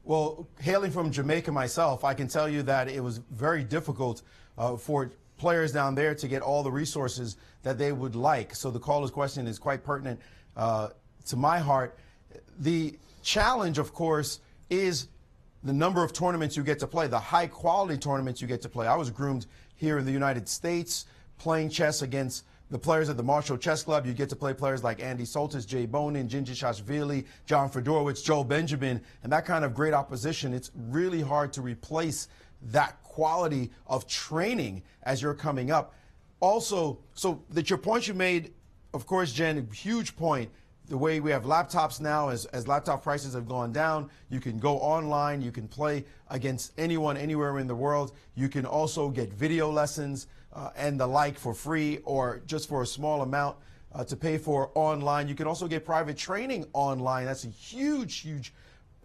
Well, hailing from Jamaica myself, I can tell you that it was very difficult for players down there to get all the resources that they would like. So the caller's question is quite pertinent to my heart. The challenge, of course, is the number of tournaments you get to play, the high quality tournaments you get to play. I was groomed here in the United States playing chess against the players at the Marshall Chess Club. You get to play players like Andy Soltis, Jay Bonin, Gingy Shashvili, John Fedorowicz, Joel Benjamin, and that kind of great opposition. It's really hard to replace that quality of training as you're coming up. Also, so that your point you made, of course, Jen, huge point. The way we have laptops now, as laptop prices have gone down, you can go online, you can play against anyone, anywhere in the world. You can also get video lessons and the like for free or just for a small amount to pay for online. You can also get private training online. That's a huge, huge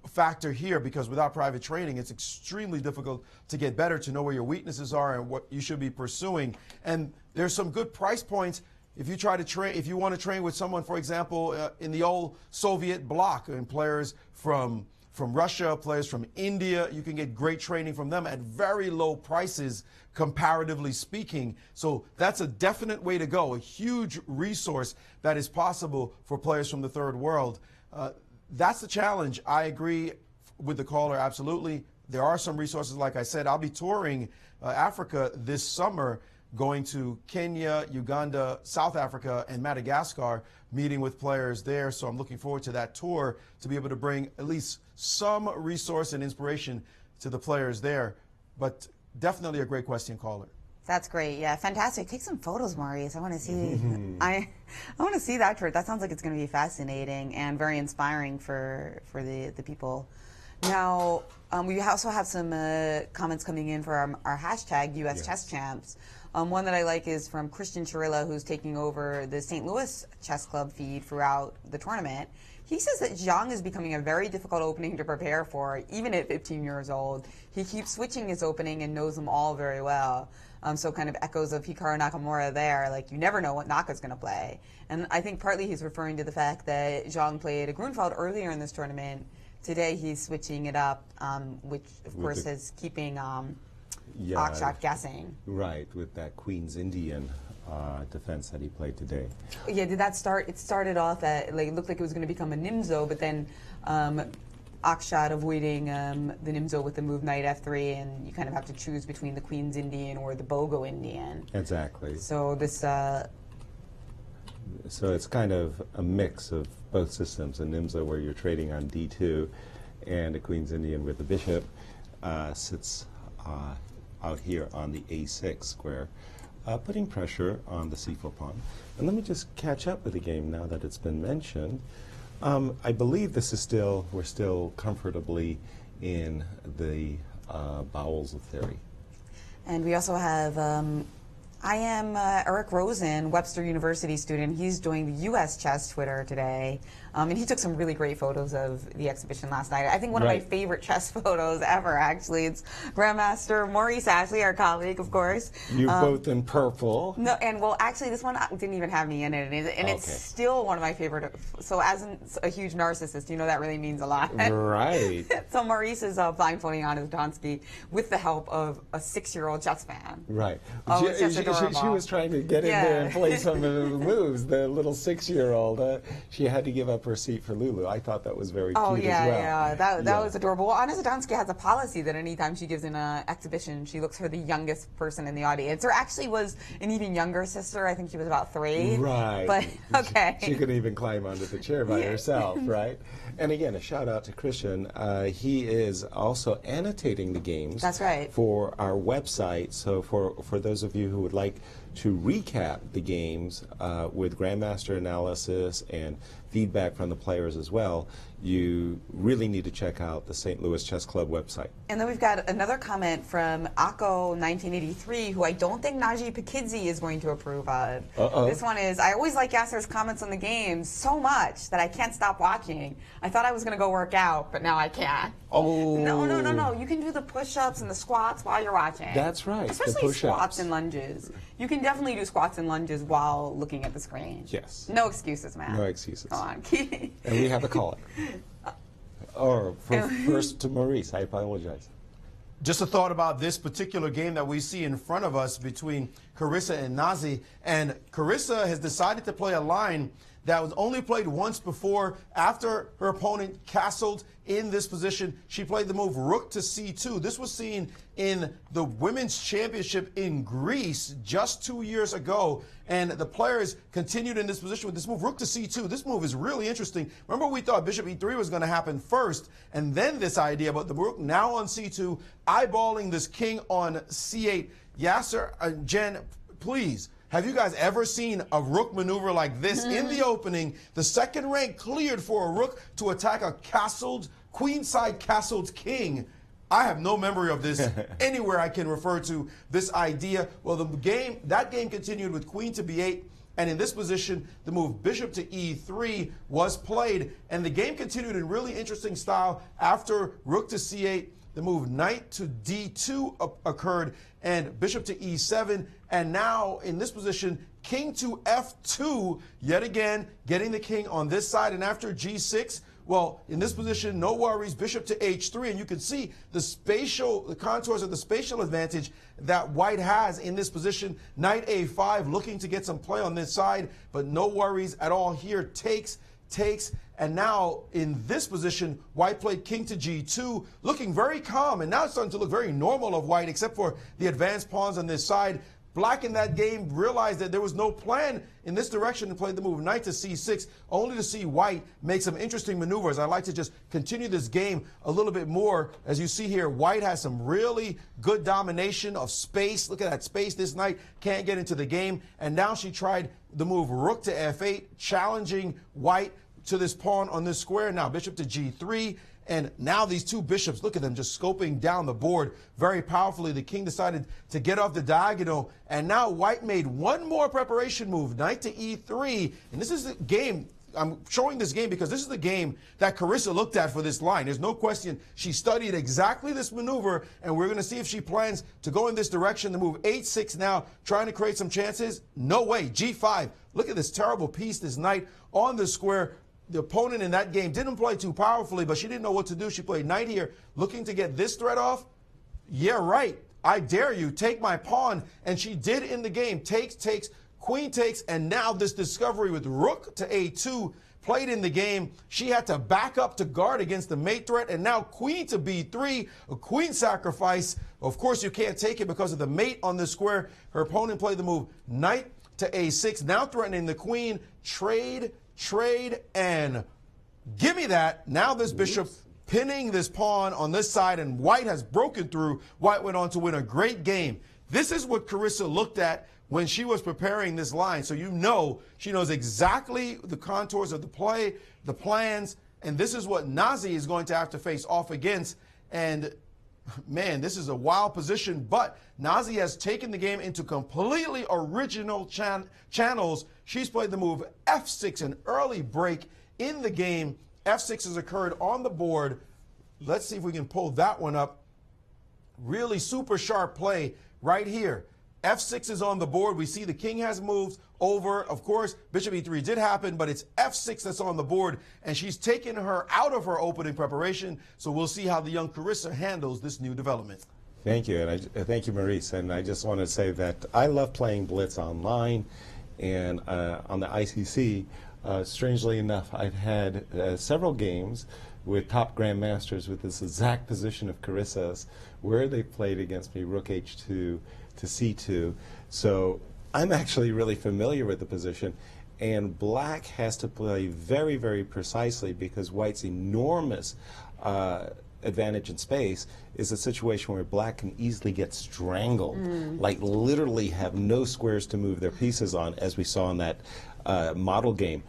factor here, because without private training, it's extremely difficult to get better, to know where your weaknesses are and what you should be pursuing. And there's some good price points if you try to train, if you want to train with someone, for example, in the old Soviet bloc, and players from Russia, players from India, you can get great training from them at very low prices, comparatively speaking. So that's a definite way to go, a huge resource that is possible for players from the third world. That's the challenge. I agree with the caller, absolutely. There are some resources, like I said. I'll be touring Africa this summer, going to Kenya, Uganda, South Africa, and Madagascar, meeting with players there. So I'm looking forward to that tour, to be able to bring at least some resource and inspiration to the players there. But definitely a great question, caller. That's great. Yeah, fantastic. Take some photos, Maurice. I want to see. I want to see that trip. That sounds like it's going to be fascinating and very inspiring for the people. Now, we also have some comments coming in for our hashtag US Chess Champs. One that I like is from Christian Chirilla, who's taking over the St. Louis Chess Club feed throughout the tournament. He says that Zhang is becoming a very difficult opening to prepare for, even at 15 years old. He keeps switching his opening and knows them all very well. So kind of echoes of Hikaru Nakamura there, like you never know what Naka's going to play. And I think partly he's referring to the fact that Zhang played a Grunfeld earlier in this tournament. Today he's switching it up, which of course is keeping Akshat guessing. Right, with that Queen's Indian defense that he played today. Yeah, did that start? It started off at, like, it looked like it was going to become a Nimzo, but then Akshat avoiding the Nimzo with the move Knight F3, and you kind of have to choose between the Queen's Indian or the Bogo Indian. Exactly. So this. So it's kind of a mix of both systems, a Nimzo where you're trading on D2, and a Queen's Indian with the bishop sits out here on the A6 square, putting pressure on the C4 pawn. And let me just catch up with the game now that it's been mentioned. I believe this is still, we're still comfortably in the bowels of theory. And we also have, I am Eric Rosen, Webster University student. He's doing the U.S. Chess Twitter today. And he took some really great photos of the exhibition last night. I think one of my favorite chess photos ever, actually. It's Grandmaster Maurice Ashley, our colleague, of course. You both in purple. No, and well, actually, this one didn't even have me in it. And it's still one of my favorite. So as a huge narcissist, you know that really means a lot. Right. So Maurice is blindfolding on his Zatonskih with the help of a 6-year-old chess fan. Right. Oh, it's just adorable. She was trying to get in there and play some of the moves. The little 6-year-old, she had to give up her seat for Lulu. I thought that was very cute as well. Yeah, that was adorable. Well, Anna Zatonskih has a policy that anytime she gives an exhibition, she looks for the youngest person in the audience. There actually was an even younger sister. I think she was about 3. Right. But, okay. She couldn't even climb onto the chair by herself, right? And again, a shout out to Christian. He is also annotating the games. That's right. For our website. So for those of you who would like to recap the games with Grandmaster analysis and feedback from the players as well, you really need to check out the St. Louis Chess Club website. And then we've got another comment from Akko1983, who I don't think Naji Pakidze is going to approve of. This one is, I always like Yasser's comments on the game so much that I can't stop watching. I thought I was going to go work out, but now I can't. Oh. No. You can do the push-ups and the squats while you're watching. That's right. Especially squats and lunges. You can definitely do squats and lunges while looking at the screen. Yes. No excuses, man. No excuses. Come on. And we have a caller. Or first to Maurice, I apologize. Just a thought about this particular game that we see in front of us between Carissa and Nazi. And Carissa has decided to play a line that was only played once before. After her opponent castled in this position, she played the move rook to c2. This was seen in the Women's Championship in Greece just 2 years ago. And the players continued in this position with this move, rook to c2. This move is really interesting. Remember, we thought bishop e3 was going to happen first, and then this idea about the rook now on c2, eyeballing this king on c8. Yasser, Jen, please. Have you guys ever seen a rook maneuver like this in the opening? The second rank cleared for a rook to attack a castled, queenside castled king. I have no memory of this anywhere I can refer to this idea. Well, that game continued with queen to b8. And in this position, the move bishop to e3 was played. And the game continued in really interesting style after rook to c8. The move knight to d2 occurred, and bishop to e7. And now in this position, king to f2, yet again getting the king on this side. And after g6, well, in this position, no worries, bishop to h3. And you can see the contours of the spatial advantage that white has in this position. Knight a5, looking to get some play on this side, but no worries at all here. Takes. And now in this position, white played king to g2, looking very calm. And now it's starting to look very normal of white, except for the advanced pawns on this side. Black in that game realized that there was no plan in this direction to play the move knight to c6, only to see white make some interesting maneuvers. I'd like to just continue this game a little bit more. As you see here, white has some really good domination of space. Look at that space. This knight can't get into the game. And now she tried the move rook to f8, challenging white to this pawn on this square. Now bishop to g3. And now these two bishops, look at them just scoping down the board very powerfully. The king decided to get off the diagonal. And now white made one more preparation move, knight to e3. And this is the game. I'm showing this game because this is the game that Carissa looked at for this line. There's no question. She studied exactly this maneuver, and we're going to see if she plans to go in this direction. The move h6 now, trying to create some chances. No way. g5. Look at this terrible piece, this knight on the square. The opponent in that game didn't play too powerfully, but she didn't know what to do. She played knight here, looking to get this threat off. Yeah, right. I dare you. Take my pawn. And she did in the game. Takes, queen takes, and now this discovery with rook to a2 played in the game. She had to back up to guard against the mate threat, and now queen to b3, a queen sacrifice. Of course, you can't take it because of the mate on the square. Her opponent played the move knight to a6, now threatening the queen. Trade, and give me that. Now this bishop pinning this pawn on this side, and white has broken through. White went on to win a great game. This is what Carissa looked at when she was preparing this line. So you know she knows exactly the contours of the play, the plans, and this is what Nazi is going to have to face off against. And man, this is a wild position, but Nazi has taken the game into completely original channels. She's played the move f6, an early break in the game. f6 has occurred on the board. Let's see if we can pull that one up. Really super sharp play right here. f6 is on the board. We see the king has moved over. Of course, bishop e3 did happen, but it's f6 that's on the board, and she's taken her out of her opening preparation. So we'll see how the young Carissa handles this new development. Thank you, and thank you, Maurice. And I just want to say that I love playing Blitz online, and on the ICC. Strangely enough, I've had several games with top grandmasters with this exact position of Carissa's, where they played against me rook h2 to c2. So I'm actually really familiar with the position, and black has to play very, very precisely because white's enormous advantage in space is a situation where black can easily get strangled, like literally have no squares to move their pieces on, as we saw in that model game.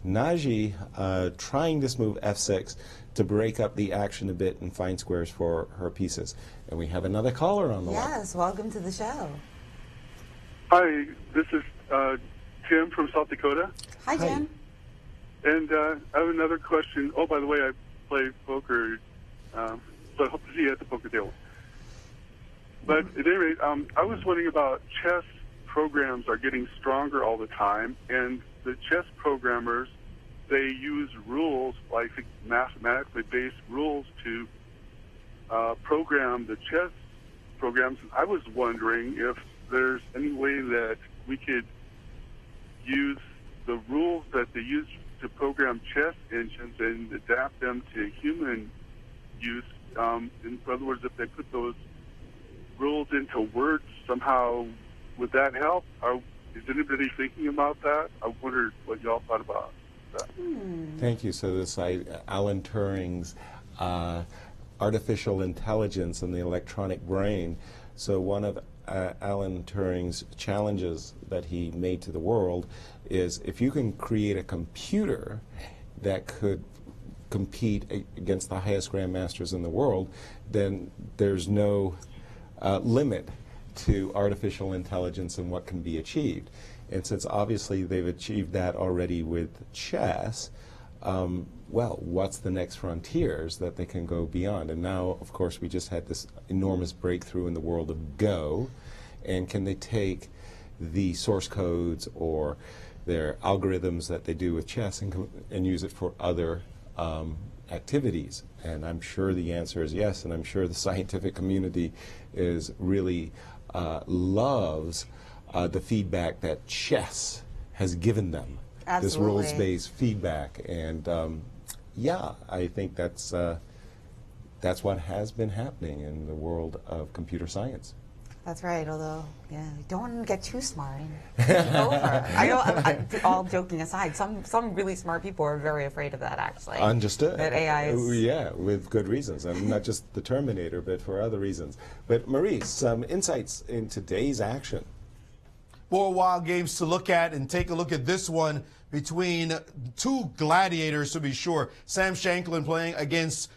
Naji trying this move f6 to break up the action a bit and find squares for her pieces. And we have another caller on the line. Yes, welcome to the show. Hi, this is Tim from South Dakota. Hi, Jim. And I have another question. Oh, by the way, I play poker, so I hope to see you at the poker table. But at any rate, I was wondering about chess programs are getting stronger all the time, and the chess programmers, they use rules, like mathematically based rules, to program the chess programs. I was wondering if there's any way that we could use the rules that they use to program chess engines and adapt them to human use. In other words, if they put those rules into words somehow, would that help? Is anybody thinking about that? I wondered what y'all thought about that. Thank you. So this Alan Turing's artificial intelligence and the electronic brain. So one of Alan Turing's challenges that he made to the world is if you can create a computer that could compete against the highest grandmasters in the world, then there's no limit to artificial intelligence and what can be achieved. And since obviously they've achieved that already with chess, well, what's the next frontiers that they can go beyond? And now, of course, we just had this enormous breakthrough in the world of Go. And can they take the source codes or their algorithms that they do with chess and use it for other activities? And I'm sure the answer is yes, and I'm sure the scientific community is really loves the feedback that chess has given them. Absolutely. This rules-based feedback. And yeah, I think that's what has been happening in the world of computer science. That's right, although, yeah, don't want to get too smart. I know, all joking aside, some really smart people are very afraid of that, actually. Understood. That AI is... Yeah, with good reasons. I mean, not just the Terminator, but for other reasons. But Maurice, some insights in today's action. More wild games to look at, and take a look at this one between two gladiators, to be sure. Sam Shankland playing against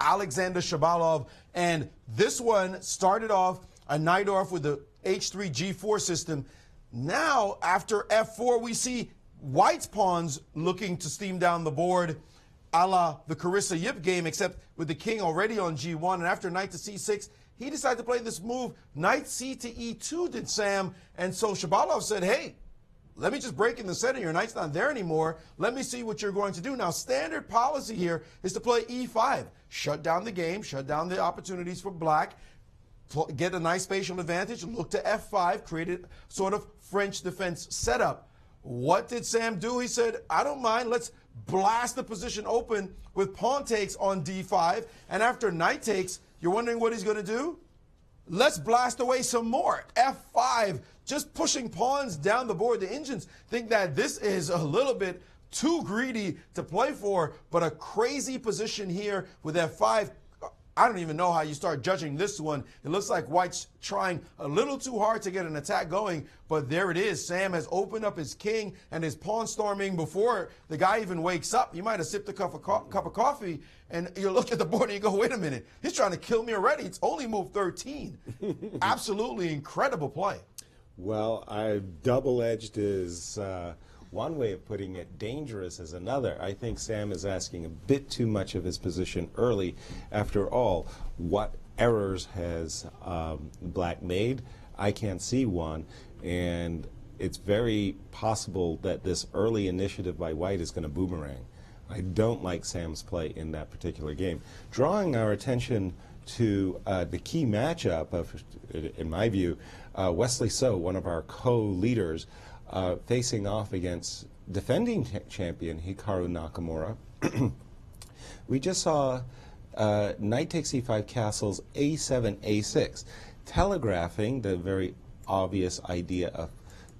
Alexander Shabalov. And this one started off a knight off with the H3 G4 system. Now, after F4, we see White's pawns looking to steam down the board, a la the Carissa Yip game, except with the king already on G1. And after knight to C6, he decided to play this move, knight C to E2, did Sam. And so Shabalov said, hey, let me just break in the center. Your knight's not there anymore. Let me see what you're going to do. Now, standard policy here is to play E5. Shut down the game, shut down the opportunities for black, get a nice spatial advantage, look to F5, create a sort of French defense setup. What did Sam do? He said, I don't mind. Let's blast the position open with pawn takes on D5. And after knight takes, you're wondering what he's going to do? Let's blast away some more. F5, just pushing pawns down the board. The Indians think that this is a little bit too greedy to play for, but a crazy position here with F5. I don't even know how you start judging this one. It looks like White's trying a little too hard to get an attack going, but there it is. Sam has opened up his king and his pawn storming before the guy even wakes up. You might have sipped a cup of coffee, and you look at the board and you go, wait a minute, he's trying to kill me already. It's only move 13. Absolutely incredible play. Well, double-edged is one way of putting it. Dangerous is another. I think Sam is asking a bit too much of his position early. After all, what errors has black made? I can't see one, and it's very possible that this early initiative by white is going to boomerang. I don't like Sam's play in that particular game. Drawing our attention to the key matchup of, in my view, Wesley So, one of our co-leaders, facing off against defending champion Hikaru Nakamura. We just saw knight takes e5 castles, a7, a6, telegraphing the very obvious idea of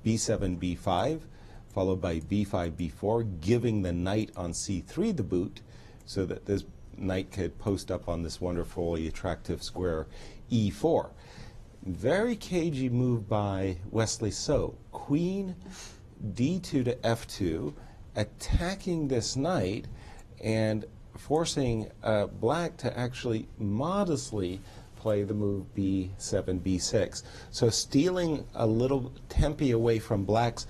b7, b5, followed by b5, b4, giving the knight on c3 the boot. so that this knight could post up on this wonderfully attractive square e4. Very cagey move by Wesley So. Queen d2 to f2, attacking this knight and forcing black to actually modestly play the move b7, b6. So stealing a little tempi away from black's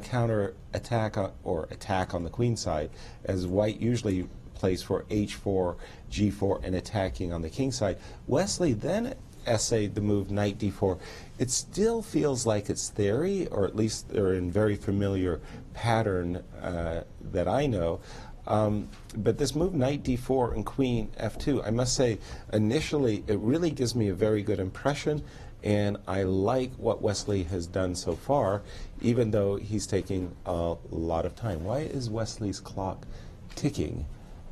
counter attack or attack on the queen side, as white usually plays for h4, g4, and attacking on the king side. Wesley then essayed the move knight d4. It still feels like it's theory, or at least they're in very familiar pattern that I know. But this move knight d4 and queen f2, I must say, initially it really gives me a very good impression, and I like what Wesley has done so far, even though he's taking a lot of time. Why is Wesley's clock ticking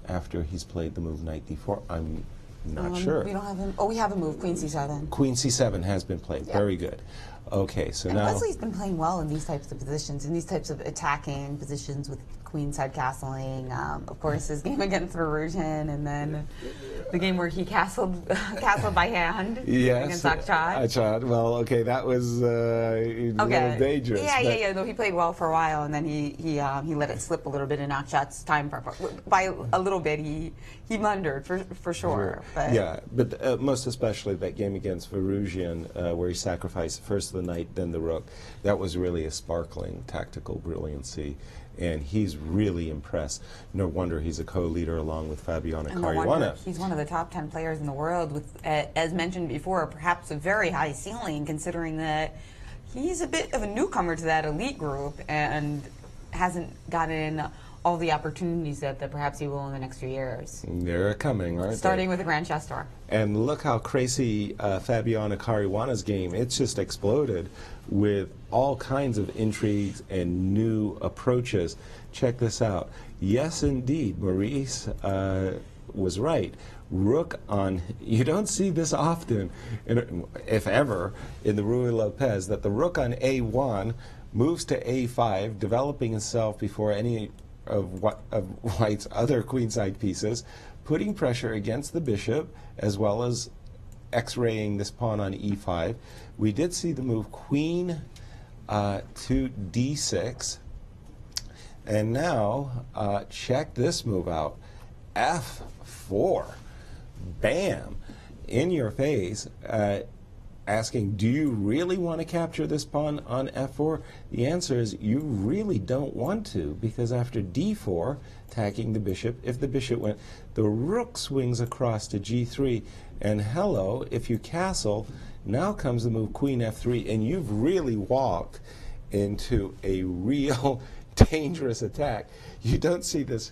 after he's played the move knight d4? I'm not sure. We don't have him. Oh, we have a move, queen c7. Queen c7 has been played. Yeah. Very good. Okay, so and now Wesley's been playing well in these types of positions, in these types of attacking positions with queenside castling. Of course, his game against Verusian, and then the game where he castled by hand against Akchad. Well, okay, that was a little dangerous. Yeah. Though he played well for a while, and then he let it slip a little bit in Akchad's time. By a little bit, he blundered for sure. But yeah, but most especially that game against Verusian, where he sacrificed first the knight, then the rook. That was really a sparkling tactical brilliancy. And he's really impressed. No wonder he's a co-leader along with Fabiano Caruana. He's one of the top 10 players in the world with, as mentioned before, perhaps a very high ceiling, considering that he's a bit of a newcomer to that elite group and hasn't gotten all the opportunities that perhaps he will in the next few years. They're coming, aren't they? Starting with the Grand Chess Tour. And look how crazy Fabiano Caruana's game, it's just exploded with all kinds of intrigues and new approaches. Check this out. Yes, indeed, Maurice was right. Rook on, you don't see this often, if ever, in the Ruy Lopez, that the rook on a1 moves to a5, developing itself before any of White's other queenside pieces, putting pressure against the bishop, as well as x-raying this pawn on e5. We did see the move queen to d6. And now, check this move out. f4. Bam. In your face. Asking, do you really want to capture this pawn on f4? The answer is you really don't want to, because after d4, attacking the bishop, if the bishop went, the rook swings across to g3, and hello, if you castle, now comes the move queen f3, and you've really walked into a real dangerous attack. You don't see this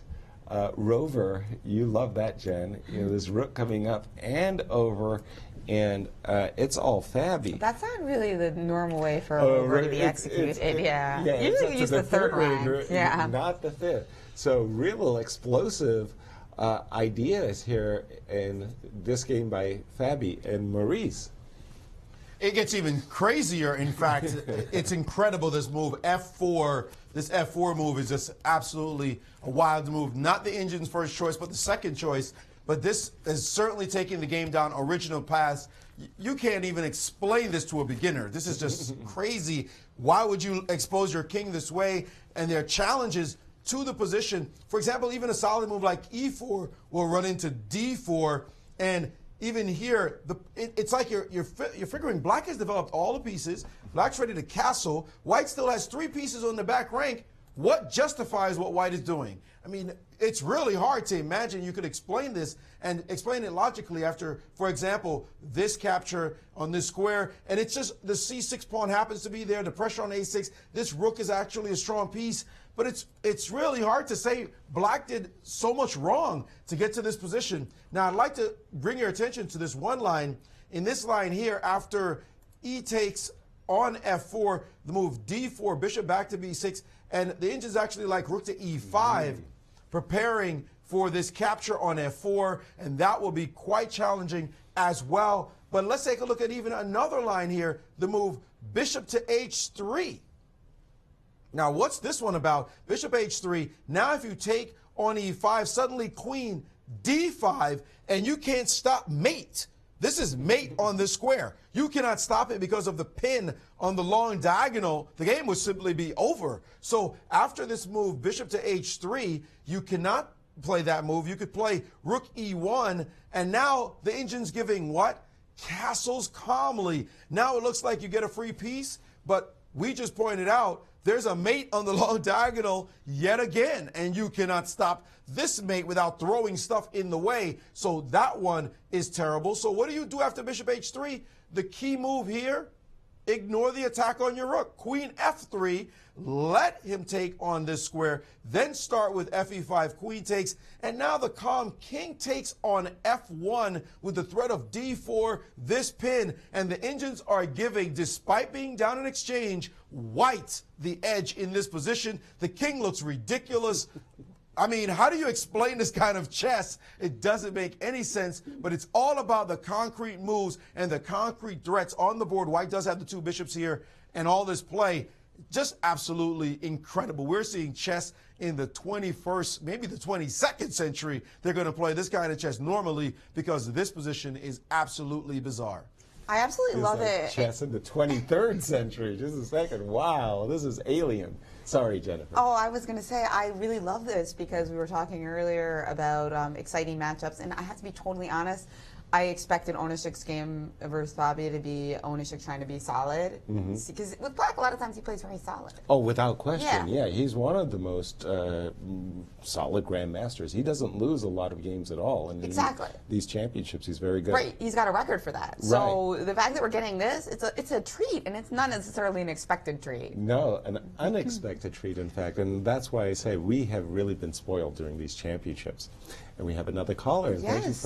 rover, you love that, Jen, you know, this rook coming up and over, and it's all fabby. That's not really the normal way for a rover to be executed. Usually use the third rank. Yeah. Not the fifth. So real explosive ideas here in this game by Fabi and Maurice. It gets even crazier, in fact. It's incredible, this move, f4. This f4 move is just absolutely a wild move. Not the engine's first choice, but the second choice. But this is certainly taking the game down original paths. You can't even explain this to a beginner. This is just crazy. Why would you expose your king this way? And there are challenges to the position. For example, even a solid move like e4 will run into d4, and even here, it's like you're figuring black has developed all the pieces. Black's ready to castle. White still has 3 pieces on the back rank. What justifies what white is doing? I mean, it's really hard to imagine you could explain this and explain it logically after, for example, this capture on this square, and it's just the c6 pawn happens to be there, the pressure on a6. This rook is actually a strong piece, but it's really hard to say black did so much wrong to get to this position. Now, I'd like to bring your attention to this one line. In this line here, after e takes on f4, the move d4, bishop back to b6, and the engine's actually like rook to e5, preparing for this capture on f4, and that will be quite challenging as well. But let's take a look at even another line here, the move bishop to h3. Now, what's this one about? Bishop h3. Now, if you take on e5, suddenly queen d5, and you can't stop mate. This is mate on this square. You cannot stop it because of the pin on the long diagonal. The game would simply be over. So after this move, bishop to h3, you cannot play that move. You could play rook e1, and now the engine's giving what? Castles calmly. Now it looks like you get a free piece, but we just pointed out there's a mate on the long diagonal yet again, and you cannot stop this mate without throwing stuff in the way. So that one is terrible. So what do you do after bishop h3? The key move here, ignore the attack on your rook. Queen f3, let him take on this square, then start with fe5, queen takes, and now the calm king takes on f1 with the threat of d4, this pin, and the engines are giving, despite being down in exchange, white the edge in this position. The king looks ridiculous. I mean, how do you explain this kind of chess? It doesn't make any sense, but it's all about the concrete moves and the concrete threats on the board. White does have the two bishops here, and all this play, just absolutely incredible. We're seeing chess in the 21st, maybe the 22nd century. They're going to play this kind of chess normally because this position is absolutely bizarre. I absolutely love like it. Chess in the 23rd century. Just a second. Wow, this is alien. Sorry, Jennifer. Oh, I was going to say, I really love this because we were talking earlier about exciting matchups, and I have to be totally honest. I expected Onischuk's game versus Fabio to be Onischuk trying to be solid. Because with Black, a lot of times he plays very solid. Oh, without question. Yeah. Yeah, he's one of the most solid grandmasters. He doesn't lose a lot of games at all. And Exactly. these championships, he's very good. Right, he's got a record for that. So the fact that we're getting this, it's a treat, and it's not necessarily an expected treat. No, an unexpected treat, in fact. And that's why I say we have really been spoiled during these championships. And we have another caller. And Yes.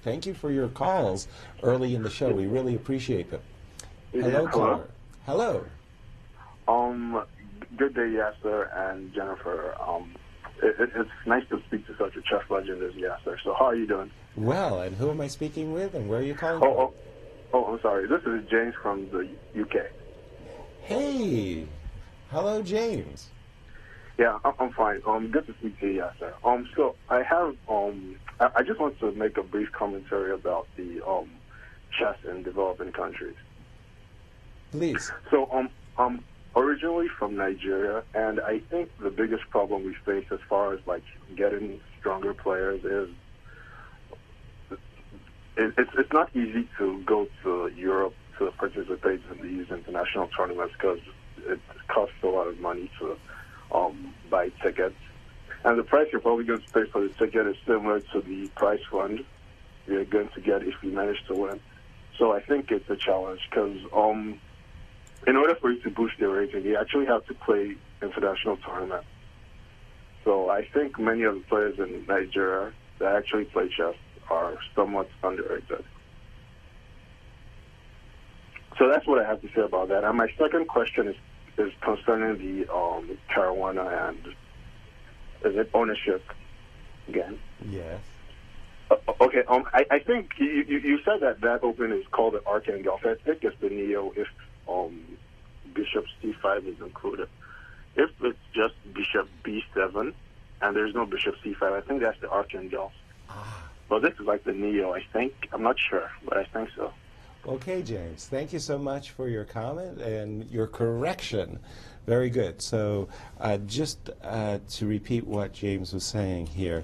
thank you for your calls early in the show. We really appreciate them. Hello, caller. Hello. Good day, Yasser and Jennifer. It's nice to speak to such a chess legend as Yasser. So how are you doing? Well, and who am I speaking with, and where are you calling from? I'm sorry. This is James from the UK. Hey. Hello, James. Yeah, I'm fine. Good to speak to you, Yasser. So I have I just want to make a brief commentary about the chess in developing countries. Please. So I'm originally from Nigeria, and I think the biggest problem we face as far as like getting stronger players is it's not easy to go to Europe to participate in these international tournaments because it costs a lot of money to buy tickets. And the price you're probably going to pay for the ticket is similar to the prize fund you're going to get if you manage to win. So I think it's a challenge because in order for you to boost your rating, you actually have to play international tournaments. So I think many of the players in Nigeria that actually play chess are somewhat underrated. So that's what I have to say about that. And my second question is concerning the Caruana and is it Onischuk again? Yes. Okay. I think you said that open is called the Archangel. I think it's the Neo if Bishop C5 is included. If it's just Bishop B7 and there's no Bishop C5, I think that's the Archangel. Well, this is like the Neo, I think. I'm not sure, but I think so. Okay, James. Thank you so much for your comment and your correction. Very good. So just to repeat what James was saying here,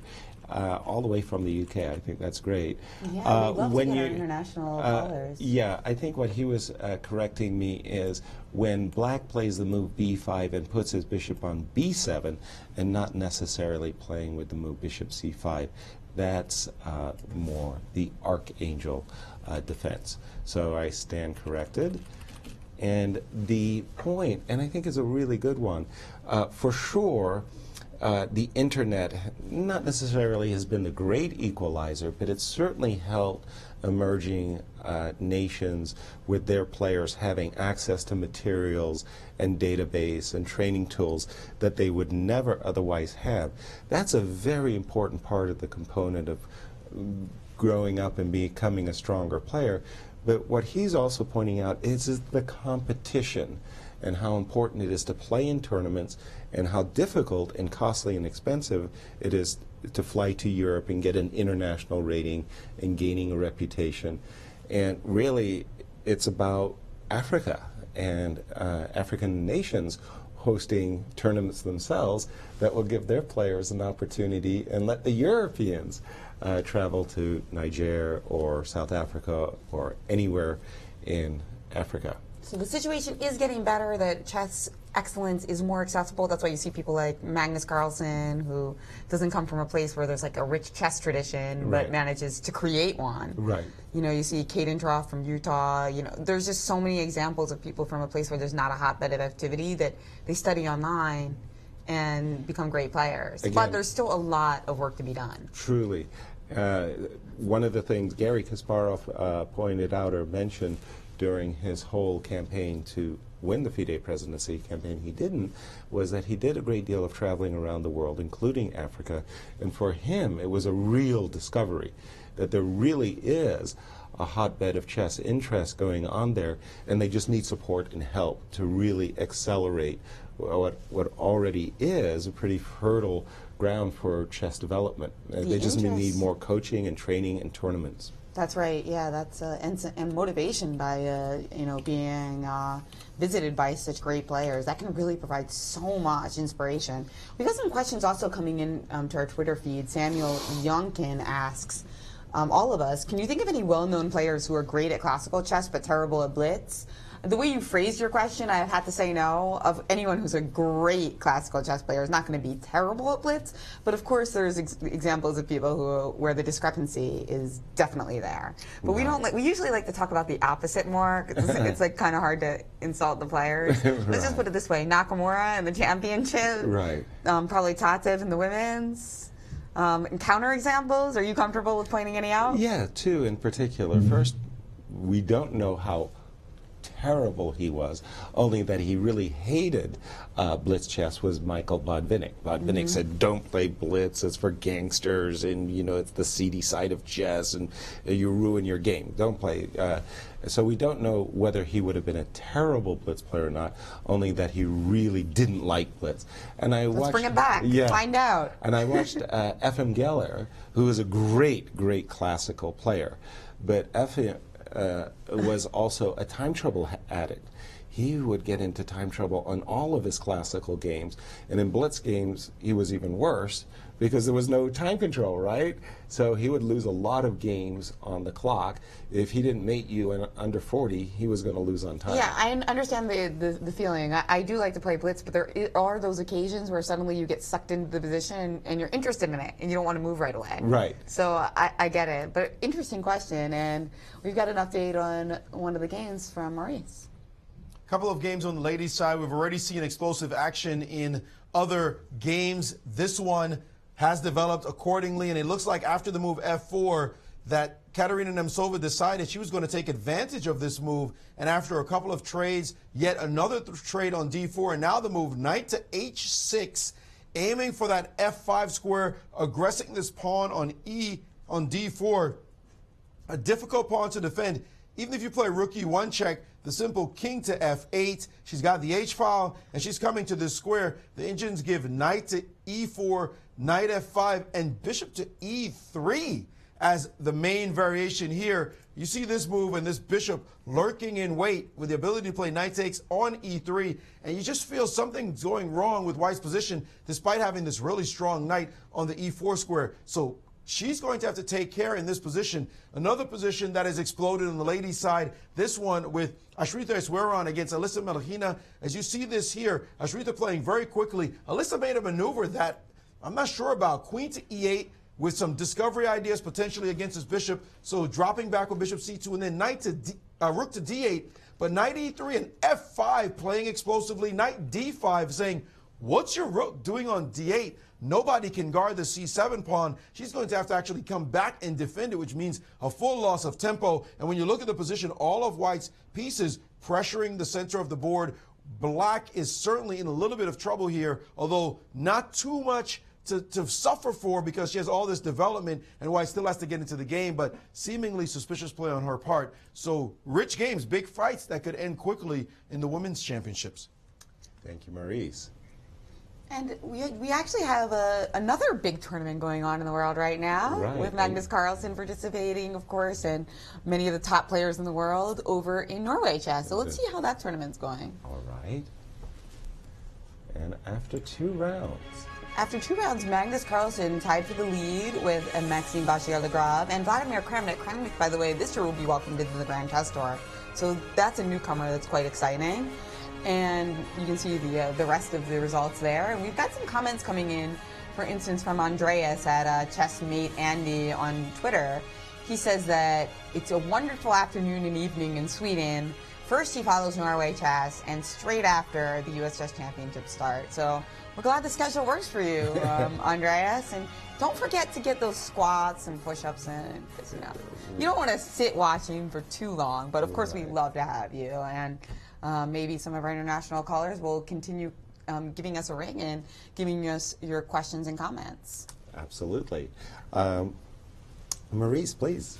all the way from the UK, I think that's great. Yeah, we'd love to get our international callers. Yeah, I think what he was correcting me is when Black plays the move B5 and puts his bishop on B7 and not necessarily playing with the move bishop C5, that's more the Archangel defense. So I stand corrected. And the point, and I think is a really good one, for sure, the internet not necessarily has been the great equalizer, but it's certainly helped emerging nations with their players having access to materials and database and training tools that they would never otherwise have. That's a very important part of the component of growing up and becoming a stronger player. But what he's also pointing out is the competition. and how important it is to play in tournaments and how difficult and costly and expensive it is to fly to Europe and get an international rating and gaining a reputation. And really, it's about Africa and African nations hosting tournaments themselves that will give their players an opportunity and let the Europeans travel to Niger or South Africa or anywhere in Africa. So the situation is getting better, that chess excellence is more accessible. That's why you see people like Magnus Carlsen, who doesn't come from a place where there's like a rich chess tradition, Right. but manages to create one. Right. You know, you see Kadendroff from Utah. You know, there's just so many examples of people from a place where there's not a hotbed of activity that they study online and become great players. Again, but there's still a lot of work to be done. Truly. One of the things Garry Kasparov pointed out or mentioned during his whole campaign to win the FIDE presidency, campaign he didn't, was that he did a great deal of traveling around the world, including Africa, and for him it was a real discovery that there really is a hotbed of chess interest going on there, and they just need support and help to really accelerate what already is a pretty fertile ground for chess development. They just need more coaching and training and tournaments. That's right. Yeah, that's and motivation by you know, being visited by such great players. That can really provide so much inspiration. We got some questions also coming in to our Twitter feed. Samuel Youngkin asks all of us, can you think of any well-known players who are great at classical chess but terrible at blitz? The way you phrased your question, I had to say no. Of anyone who's a great classical chess player is not going to be terrible at blitz, but of course there's examples of people where the discrepancy is definitely there. But we don't. We usually like to talk about the opposite more. It's like kind of hard to insult the players. Let's just put it this way: Nakamura in the championship, right? Probably Tatev in the women's. And counter examples. Are you comfortable with pointing any out? Yeah, two in particular. First, we don't know how terrible he was, only that he really hated blitz chess was Michael Bodvinnik. Bodvinnik said, don't play blitz, it's for gangsters, and you know, it's the seedy side of chess, and you ruin your game. Don't play. So we don't know whether he would have been a terrible blitz player or not, only that he really didn't like blitz. And Let's bring him back. Yeah, find out. And I watched Efim Geller, who is a great, great classical player, but Efim was also a time trouble addict. He would get into time trouble on all of his classical games, and in blitz games he was even worse because there was no time control, right? So he would lose a lot of games on the clock. If he didn't mate you in under 40, he was going to lose on time. Yeah, I understand the feeling. I do like to play blitz, but there are those occasions where suddenly you get sucked into the position and you're interested in it and you don't want to move right away. Right. So I get it. But interesting question, and we've got an update on one of the games from Maurice. Couple of games on the ladies' side. We've already seen explosive action in other games. This one has developed accordingly, and it looks like after the move F4 that Katerina Nemtsova decided she was going to take advantage of this move, and after a couple of trades, yet another trade on D4, and now the move knight to H6, aiming for that F5 square, aggressing this pawn on D4. A difficult pawn to defend. Even if you play rook E1 check, the simple king to F8, she's got the H file, and she's coming to this square. The Indians give knight to E4, knight F5, and bishop to E3 as the main variation here. You see this move and this bishop lurking in wait with the ability to play knight takes on E3, and you just feel something's going wrong with White's position despite having this really strong knight on the E4 square. So she's going to have to take care in this position. Another position that has exploded on the ladies' side, this one with Ashrita Esweran against Alyssa Melchina. As you see this here, Ashrita playing very quickly. Alyssa made a maneuver that I'm not sure about. Queen to E8 with some discovery ideas potentially against his bishop. So dropping back with bishop C2 and then knight to rook to D8. But knight E3 and F5 playing explosively. Knight D5 saying, what's your rook doing on D8? Nobody can guard the C7 pawn. She's going to have to actually come back and defend it, which means a full loss of tempo. And when you look at the position, all of White's pieces pressuring the center of the board. Black is certainly in a little bit of trouble here, although not too much to suffer for because she has all this development and White still has to get into the game, but seemingly suspicious play on her part. So rich games, big fights that could end quickly in the women's championships. Thank you, Maurice. And we actually have another big tournament going on in the world right now, with Magnus Carlsen participating, of course, and many of the top players in the world over in Norway chess. So let's see how that tournament's going. All right. And after 2 rounds. After 2 rounds, Magnus Carlsen tied for the lead with Maxime Bachir-Legrave and Vladimir Kramnik. Kramnik, by the way, this year will be welcomed into the Grand Chess Tour. So that's a newcomer that's quite exciting. And you can see the rest of the results there. And we've got some comments coming in, for instance, from Andreas at Chessmate Andy on Twitter. He says that it's a wonderful afternoon and evening in Sweden. First he follows Norway chess, and straight after the U.S. Chess Championship start. So we're glad the schedule works for you, Andreas. And don't forget to get those squats and push-ups in, because you don't want to sit watching for too long. But of course, we'd love to have you. And maybe some of our international callers will continue giving us a ring and giving us your questions and comments. Absolutely. Maurice, please.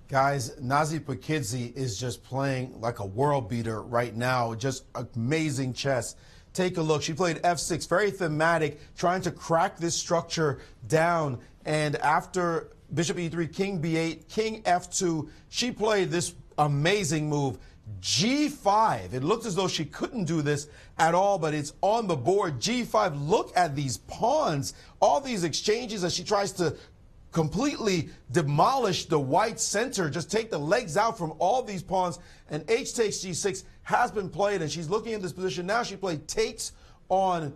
Guys, Nazi Pakidze is just playing like a world beater right now. Just amazing chess. Take a look. She played f6, very thematic, trying to crack this structure down. And after bishop e3, king b8, king f2, she played this amazing move, g5. It looked as though she couldn't do this at all, but it's on the board. g5, look at these pawns, all these exchanges as she tries to completely demolish the white center, just take the legs out from all these pawns. And h takes g6 has been played, and she's looking at this position now. She played takes on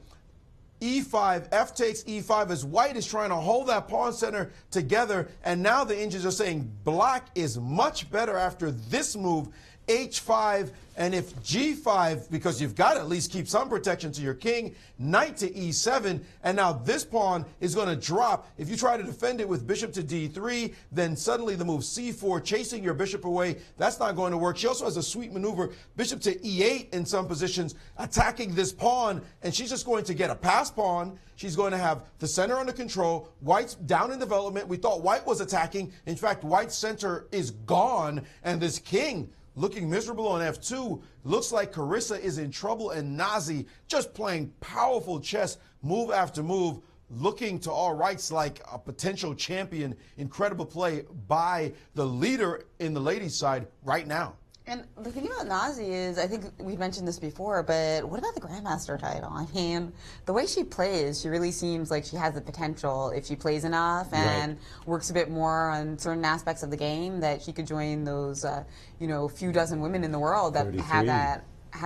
e5, f takes e5, as white is trying to hold that pawn center together. And now the engines are saying black is much better after this move, h5, and if g5, because you've got to at least keep some protection to your king, knight to e7, and now this pawn is going to drop. If you try to defend it with bishop to d3, then suddenly the move c4, chasing your bishop away, that's not going to work. She also has a sweet maneuver, bishop to e8 in some positions, attacking this pawn, and she's just going to get a pass pawn. She's going to have the center under control. White's down in development. We thought white was attacking. In fact, white's center is gone, and this king looking miserable on f2. Looks like Carissa is in trouble, and Nazi just playing powerful chess, move after move, looking to all rights like a potential champion. Incredible play by the leader in the ladies' side right now. And the thing about Nazi is, I think we've mentioned this before, but what about the Grandmaster title? I mean, the way she plays, she really seems like she has the potential, if she plays enough and works a bit more on certain aspects of the game, that she could join those, few dozen women in the world that have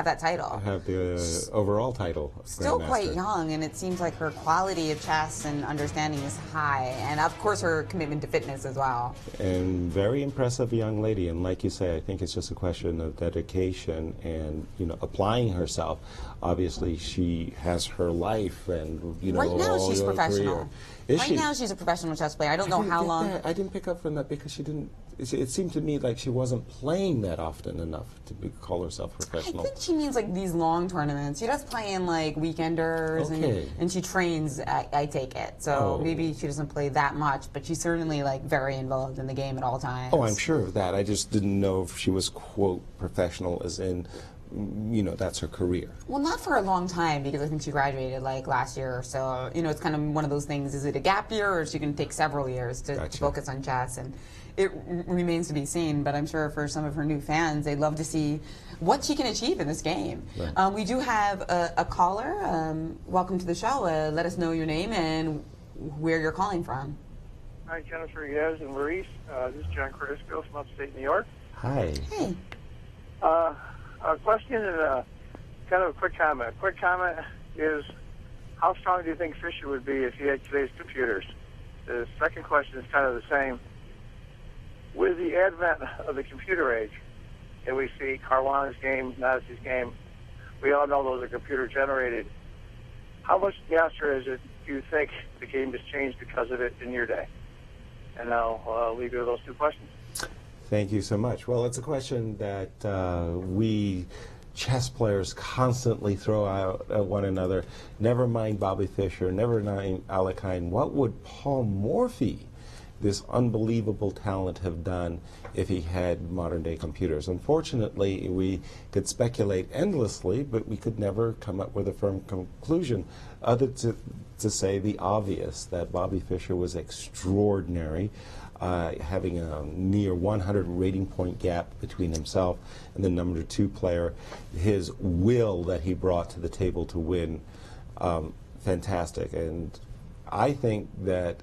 that title. Have the overall title. Still quite young, and it seems like her quality of chess and understanding is high, and of course her commitment to fitness as well. And very impressive young lady, and like you say, I think it's just a question of dedication and applying herself. Obviously, she has her life, and right now she's professional. Right now she's a professional chess player. I don't know how long. I didn't pick up from that because she didn't. It seemed to me like she wasn't playing that often enough to call herself professional. I think she means like these long tournaments. She does play in like weekenders, and she trains. I take it. So maybe she doesn't play that much, but she's certainly like very involved in the game at all times. Oh, I'm sure of that. I just didn't know if she was quote professional, as in, that's her career. Well, not for a long time, because I think she graduated like last year or so. It's kind of one of those things. Is it a gap year, or is she going to take several years to focus on chess? And it remains to be seen, but I'm sure for some of her new fans, they'd love to see what she can achieve in this game. Right. We do have a caller. Welcome to the show. Let us know your name and where you're calling from. Hi, Jennifer Shahade and Maurice. This is John Crisco from upstate New York. Hi. Hey. A question and kind of a quick comment. A quick comment is, how strong do you think Fischer would be if he had today's computers? The second question is kind of the same. With the advent of the computer age, and we see Caruana's game, Nazi's game, we all know those are computer generated. How much Yasser is it, do you think the game has changed because of it in your day? And I'll leave you with those two questions. Thank you so much. Well, it's a question that we chess players constantly throw out at one another. Never mind Bobby Fischer, never mind Alekhine. What would Paul Morphy this unbelievable talent have done if he had modern-day computers. Unfortunately, we could speculate endlessly, but we could never come up with a firm conclusion other to say the obvious, that Bobby Fischer was extraordinary, having a near 100 rating point gap between himself and the number 2 player. His will that he brought to the table to win, fantastic. And I think that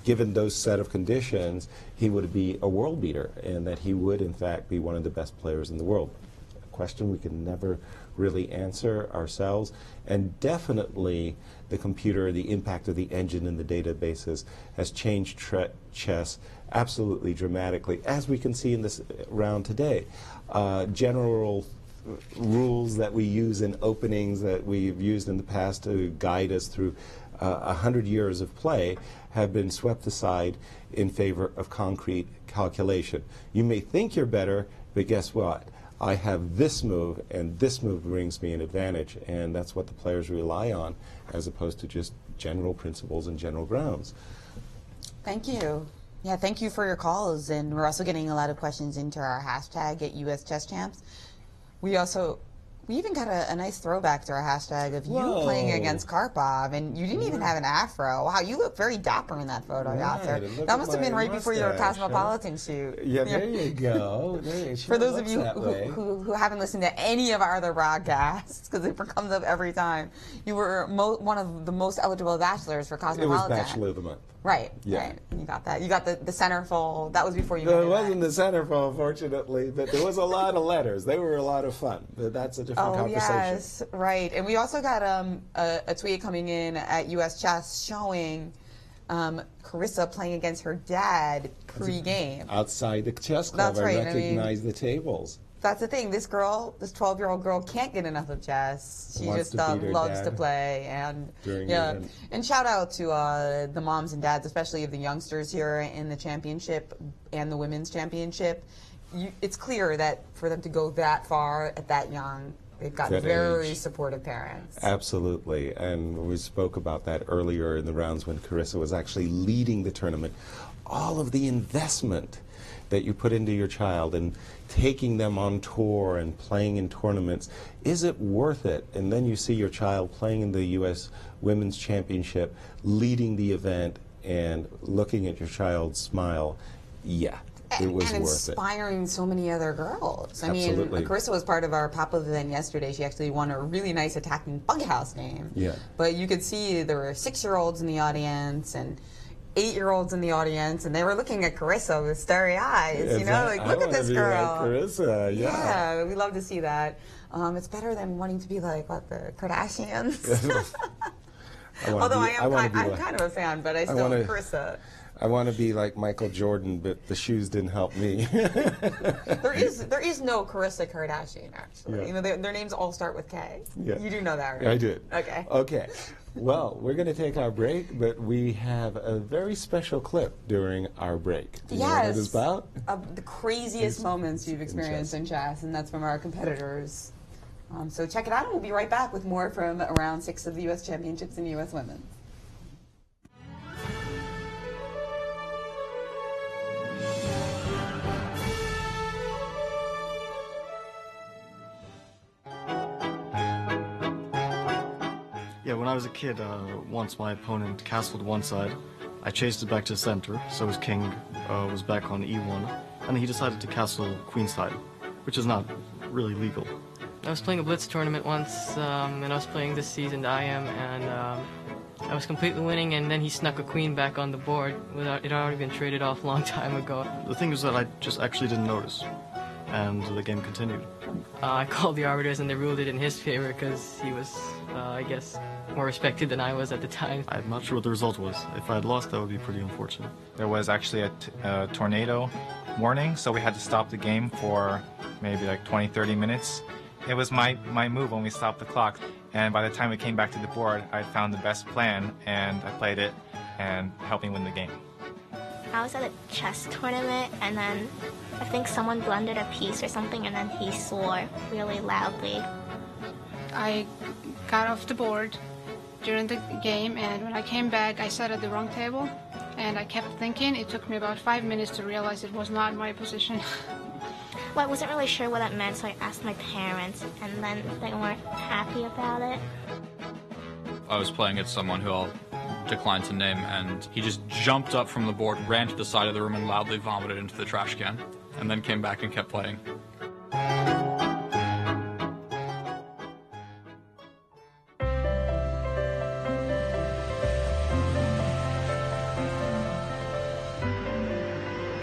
given those set of conditions, he would be a world beater, and that he would, in fact, be one of the best players in the world. A question we can never really answer ourselves, and definitely the computer, the impact of the engine in the databases has changed chess absolutely dramatically, as we can see in this round today. General rules that we use in openings that we've used in the past to guide us through 100 years of play have been swept aside in favor of concrete calculation. You may think you're better, but guess what? I have this move, and this move brings me an advantage, and that's what the players rely on, as opposed to just general principles and general grounds. Thank you. Yeah, thank you for your calls, and we're also getting a lot of questions into our hashtag at US Chess Champs. We even got a nice throwback to our hashtag of you playing against Karpov, and you didn't even have an afro. Wow, you look very dapper in that photo, Yasser. That must have been right before your Cosmopolitan shoot. Yeah, there you go. For those of you who haven't listened to any of our other broadcasts, because it comes up every time, you were one of the most eligible bachelors for Cosmopolitan. It was Bachelor of the Month. Right, yeah. Right. You got that. You got the centerfold. That was before you. No, it wasn't the centerfold, unfortunately, but there was a lot of letters. They were a lot of fun, but that's a different conversation. Yes, right. And we also got a tweet coming in at US Chess showing Carissa playing against her dad pre-game. Outside the chess club, That's right. I recognize the tables. That's the thing. This girl, this 12-year-old girl, can't get enough of chess. She just loves to play, and And shout out to the moms and dads, especially of the youngsters here in the championship and the women's championship. It's clear that for them to go that far at that young, they've got very supportive parents. Absolutely, and we spoke about that earlier in the rounds when Carissa was actually leading the tournament. All of the investment that you put into your child and taking them on tour and playing in tournaments, is it worth it? And then you see your child playing in the U.S. Women's Championship, leading the event, and looking at your child smile. Yeah, it was worth it. And inspiring so many other girls. Absolutely. I mean, Carissa was part of our pop-up event yesterday. She actually won a really nice attacking bunkhouse game. Yeah. But you could see there were 6-year-olds in the audience and 8-year-olds in the audience, and they were looking at Carissa with starry eyes. You know, like, look at this girl. Like Carissa, yeah, we love to see that. It's better than wanting to be like the Kardashians. Although I'm kind of a fan, but I still Carissa. I want to be like Michael Jordan, but the shoes didn't help me. There is no Carissa Kardashian, actually. Yeah. You know, their names all start with K. Yeah. You do know that, right? I did. Okay. Okay. Well, we're going to take our break, but we have a very special clip during our break. Do you know what it is about? The craziest moments you've experienced in chess, and that's from our competitors. So check it out, and we'll be right back with more from round 6 of the U.S. Championships in U.S. Women. Yeah, when I was a kid, once my opponent castled one side, I chased it back to the center, so his king was back on e1, and he decided to castle queenside, which is not really legal. I was playing a blitz tournament once, and I was playing this seasoned IM, and I was completely winning, and then he snuck a queen back on the board without it had already been traded off a long time ago. The thing is that I just actually didn't notice, and the game continued. I called the arbiters, and they ruled it in his favor because he was, I guess, more respected than I was at the time. I'm not sure what the result was. If I had lost, that would be pretty unfortunate. There was actually a tornado warning, so we had to stop the game for maybe like 20-30 minutes. It was my move when we stopped the clock, and by the time we came back to the board, I found the best plan, and I played it, and helped me win the game. I was at a chess tournament, and then I think someone blundered a piece or something, and then he swore really loudly. I got off the board during the game, and when I came back, I sat at the wrong table, and I kept thinking. It took me about 5 minutes to realize it was not my position. Well, I wasn't really sure what that meant, so I asked my parents, and then they weren't happy about it. I was playing against someone who I'll decline to name, and he just jumped up from the board, ran to the side of the room, and loudly vomited into the trash can, and then came back and kept playing.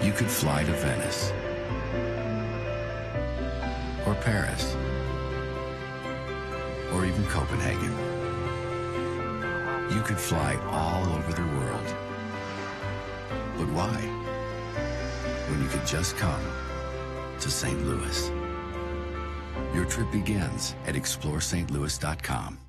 You could fly to Venice, or Paris, or even Copenhagen. You could fly all over the world. But why? When you could just come to St. Louis. Your trip begins at ExploreSt.Louis.com.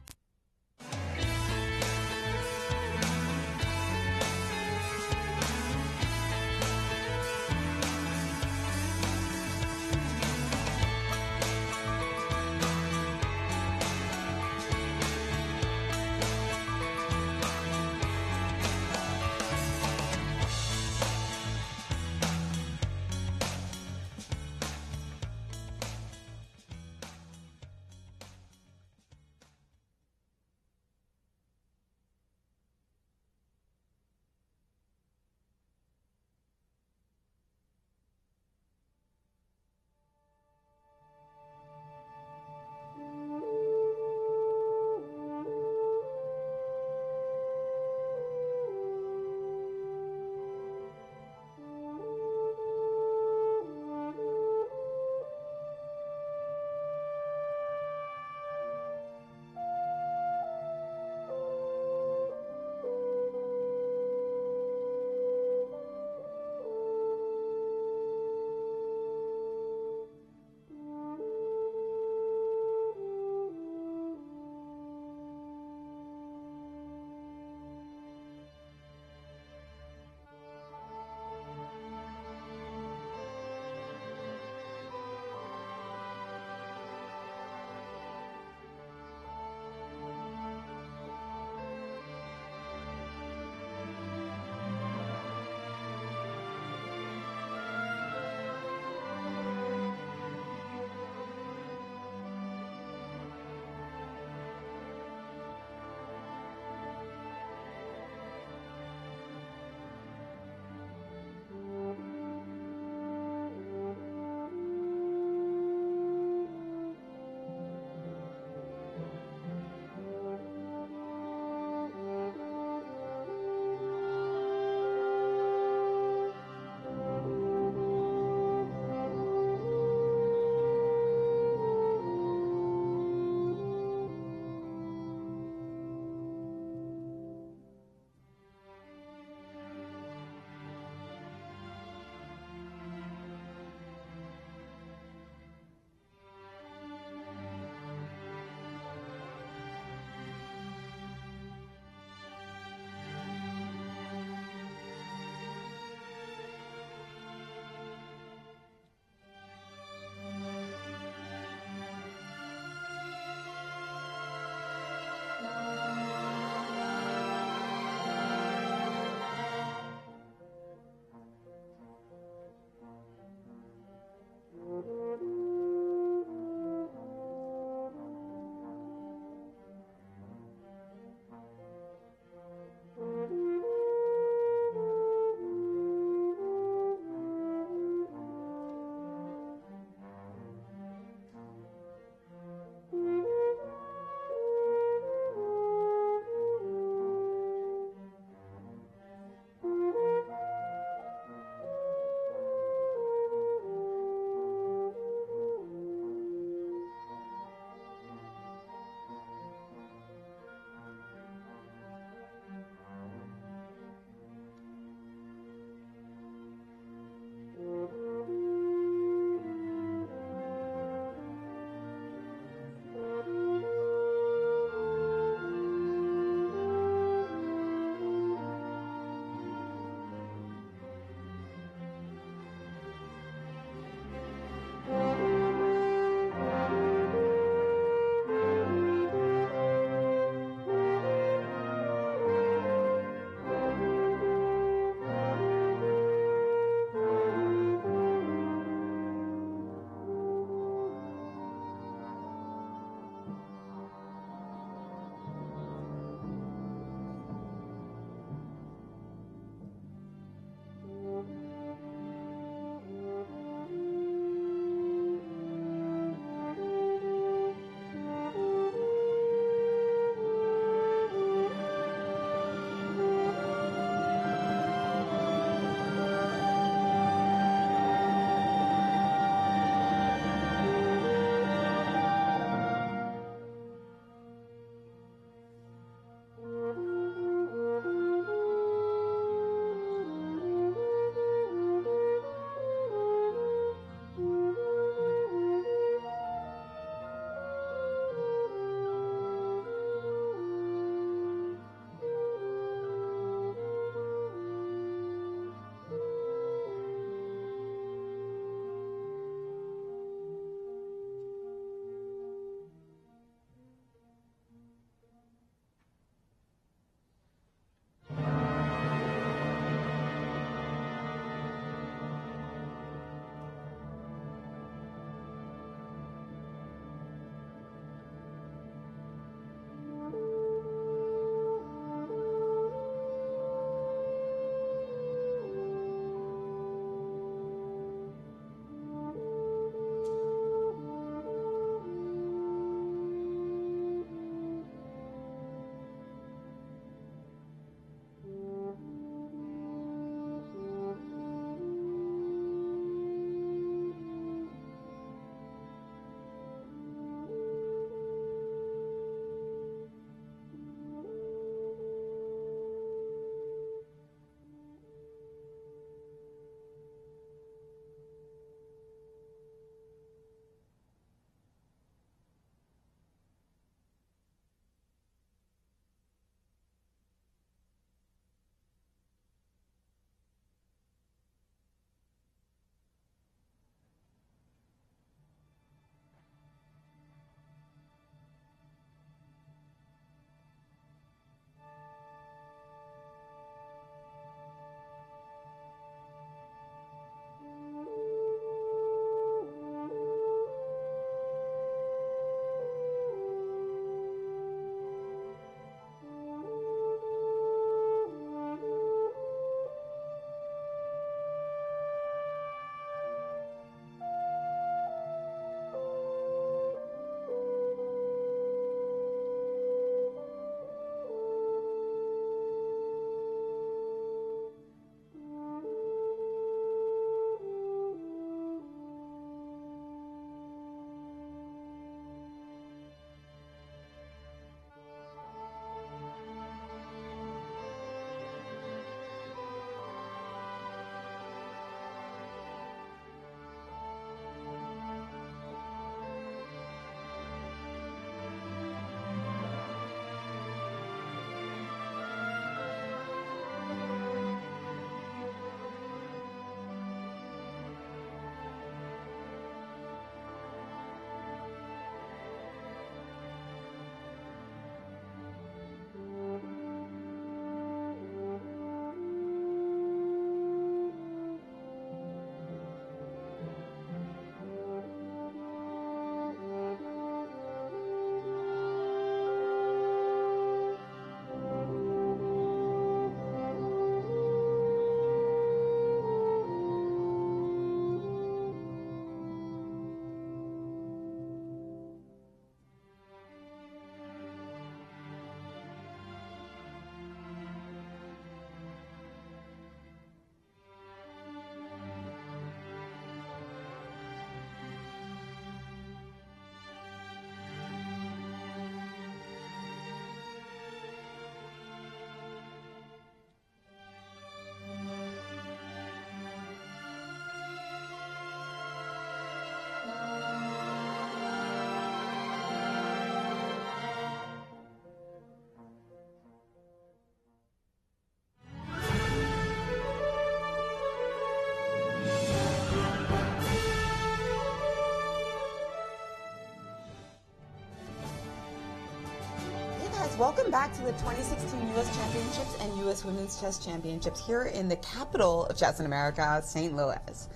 Welcome back to the 2016 U.S. Championships and U.S. Women's Chess Championships here in the capital of chess in America, St. Louis.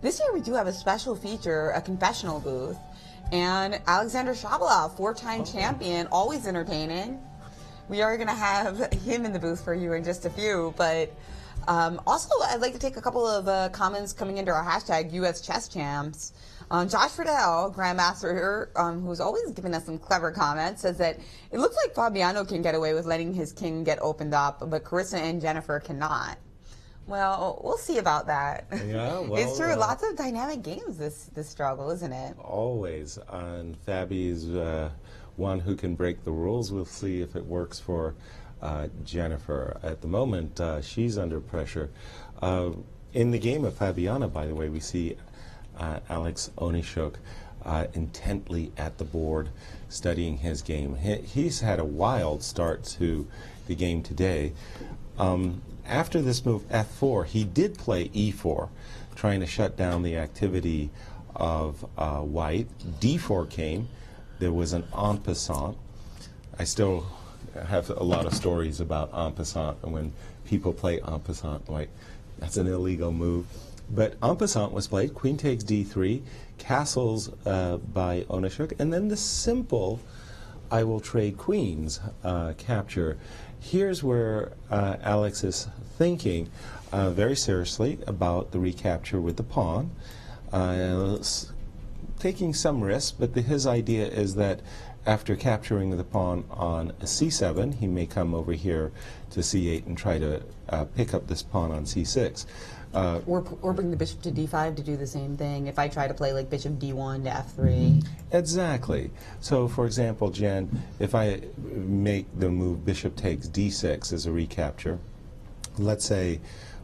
This year we do have a special feature, a confessional booth, and Alexander Shabalov, four-time champion, always entertaining. We are going to have him in the booth for you in just a few, but also I'd like to take a couple of comments coming into our hashtag U.S. Chess Champs. Josh Friedel, Grandmaster, who's always giving us some clever comments, says that it looks like Fabiano can get away with letting his king get opened up, but Carissa and Jennifer cannot. Well, we'll see about that. Yeah, well, it's true. Lots of dynamic games, this struggle, isn't it? Always. And Fabi's one who can break the rules. We'll see if it works for Jennifer. At the moment, she's under pressure. In the game of Fabiana, by the way, we see Alex Onischuk intently at the board, studying his game. He's had a wild start to the game today. After this move, f4, he did play e4, trying to shut down the activity of white. d4 came. There was an en passant. I still have a lot of stories about en passant, and when people play en passant, like, that's an illegal move. But en passant was played. Queen takes d3, castles by Onischuk, and then the simple I will trade queens capture. Here's where Alex is thinking very seriously about the recapture with the pawn, taking some risks, but his idea is that after capturing the pawn on c7, he may come over here to c8 and try to pick up this pawn on c6. Or bring the bishop to d5 to do the same thing. If I try to play like bishop d1 to f3. Exactly. So, for example, Jen, if I make the move bishop takes d6 as a recapture, let's say,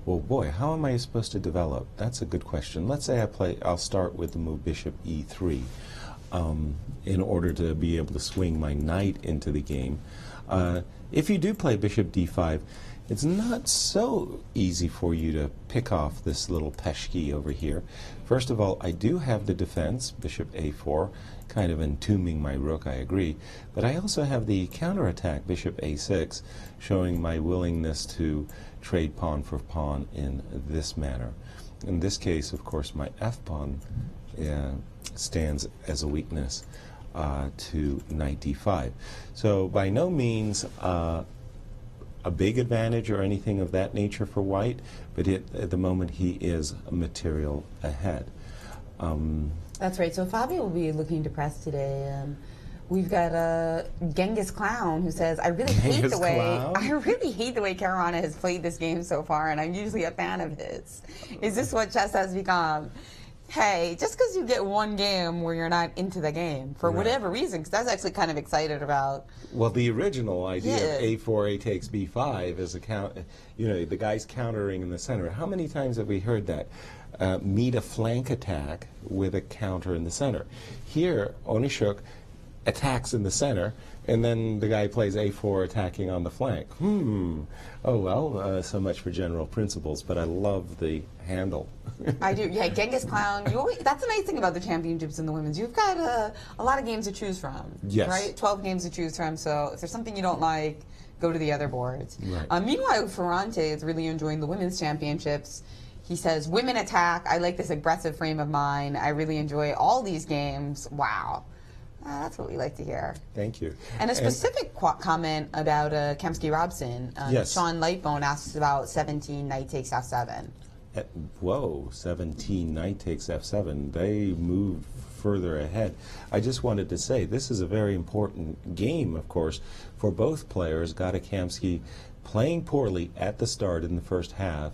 well, boy, how am I supposed to develop? That's a good question. Let's say I'll start with the move bishop e3 in order to be able to swing my knight into the game. If you do play bishop d5, it's not so easy for you to pick off this little peshki over here. First of all, I do have the defense, bishop a4, kind of entombing my rook, I agree. But I also have the counterattack, bishop a6, showing my willingness to trade pawn for pawn in this manner. In this case, of course, my f-pawn stands as a weakness to knight d5. So by no means a big advantage or anything of that nature for white, but at the moment he is a material ahead. That's right. So Fabio will be looking depressed today. We've got Genghis Clown who says, I really hate the way Caruana has played this game so far, and I'm usually a fan of his. Is this what chess has become? Hey, just because you get one game where you're not into the game, for whatever reason, because that's actually kind of excited about. Well, the original idea of a4, a takes b5 is a count, the guy's countering in the center. How many times have we heard that? Meet a flank attack with a counter in the center. Here, Onischuk attacks in the center, and then the guy plays a4 attacking on the flank. Oh, well, so much for general principles, but I love the handle. I do. Yeah, Genghis Clown. That's the nice thing about the championships in the women's. You've got a lot of games to choose from. Yes. Right? 12 games to choose from, so if there's something you don't like, go to the other boards. Right. Meanwhile, Ferrante is really enjoying the women's championships. He says, women attack. I like this aggressive frame of mind. I really enjoy all these games. Wow. That's what we like to hear. Thank you. And a specific comment about Kamsky Robson. Yes. Sean Lightbone asks about 17 knight takes f7. Whoa, 17 knight takes f7. They move further ahead. I just wanted to say this is a very important game, of course, for both players. Gata Kamsky playing poorly at the start in the first half.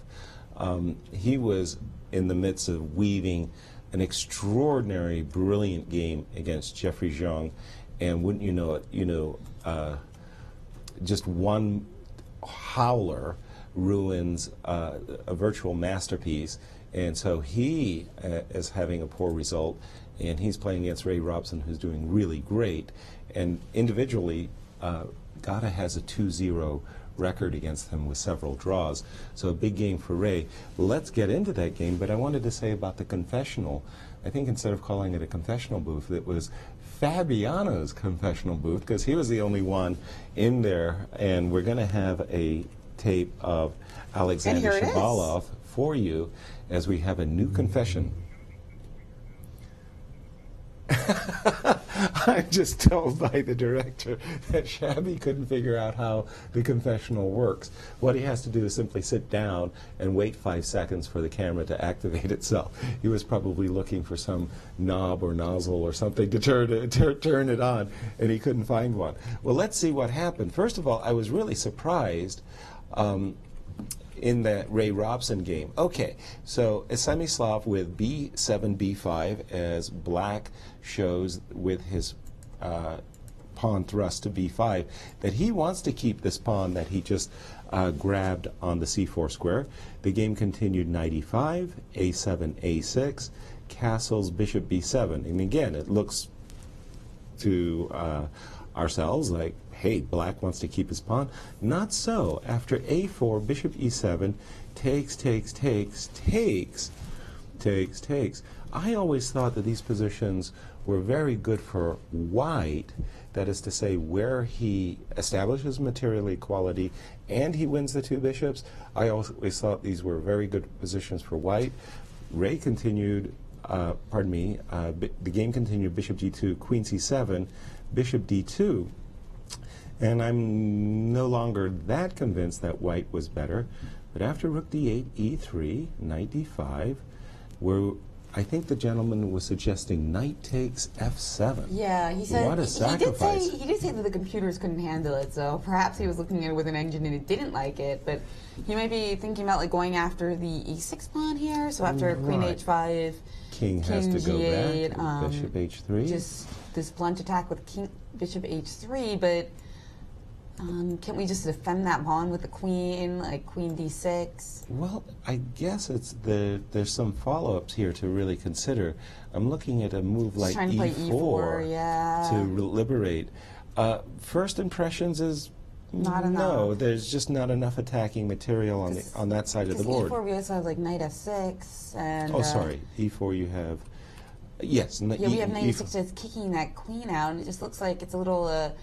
He was in the midst of weaving an extraordinary, brilliant game against Jeffrey Zhang, and wouldn't you know it, just one howler ruins a virtual masterpiece, and so he is having a poor result, and he's playing against Ray Robson, who's doing really great, and individually, Gata has a 2-0 record against him with several draws. So a big game for Ray. Let's get into that game, but I wanted to say about the confessional. I think instead of calling it a confessional booth, it was Fabiano's confessional booth, because he was the only one in there, and we're going to have a tape of Alexander Shabalov for you as we have a new confession. I'm just told by the director that Shabby couldn't figure out how the confessional works. What he has to do is simply sit down and wait 5 seconds for the camera to activate itself. He was probably looking for some knob or nozzle or something to turn it on, and he couldn't find one. Well, let's see what happened. First of all, I was really surprised in that Ray Robson game. Okay, so a Semislav with b7, b5 as black shows with his pawn thrust to b5 that he wants to keep this pawn that he just grabbed on the c4 square. The game continued knight e5, a7, a6, castles, bishop b7. And again, it looks to ourselves like, hey, black wants to keep his pawn. Not so. After a4, bishop e7, takes, takes, takes, takes, takes, takes. I always thought that these positions were very good for white, that is to say, where he establishes material equality and he wins the two bishops. I always thought these were very good positions for white. Ray continued, the game continued bishop d2, queen c7, bishop d2. And I'm no longer that convinced that white was better. But after rook d8, e3, knight d5, where I think the gentleman was suggesting knight takes f7. Yeah, he said what a sacrifice. He did say that the computers couldn't handle it, so perhaps he was looking at it with an engine and it didn't like it. But he might be thinking about like going after the e6 pawn here. So after queen h5, king has to g8, go back. Bishop h3. Just this blunt attack with king bishop h3, but. Can't we just defend that pawn with the queen, like queen d6? Well, I guess there's some follow-ups here to really consider. I'm looking at a move like trying to play e4, yeah. to liberate. First impressions is not enough. No, there's just not enough attacking material on that side of the board. e4 we also have like knight f6 and. Oh, sorry, e4 you have. Yes, yeah, we have knight e6 that's kicking that queen out, and it just looks like it's a little.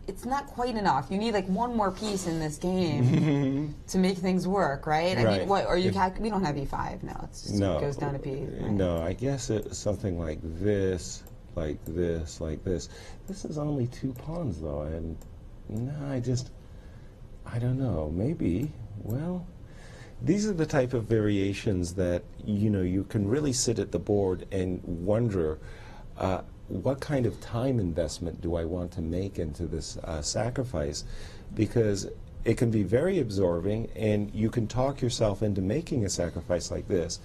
It's not quite enough. You need like one more piece in this game to make things work, right? I mean, what are you? We don't have e5. No, it's just, it goes down to p. Right? No, I guess it's something like this, like this, like this. This is only 2 pawns though, and no, I don't know. Maybe. Well, these are the type of variations that you can really sit at the board and wonder. What kind of time investment do I want to make into this sacrifice? Because it can be very absorbing, and you can talk yourself into making a sacrifice like this.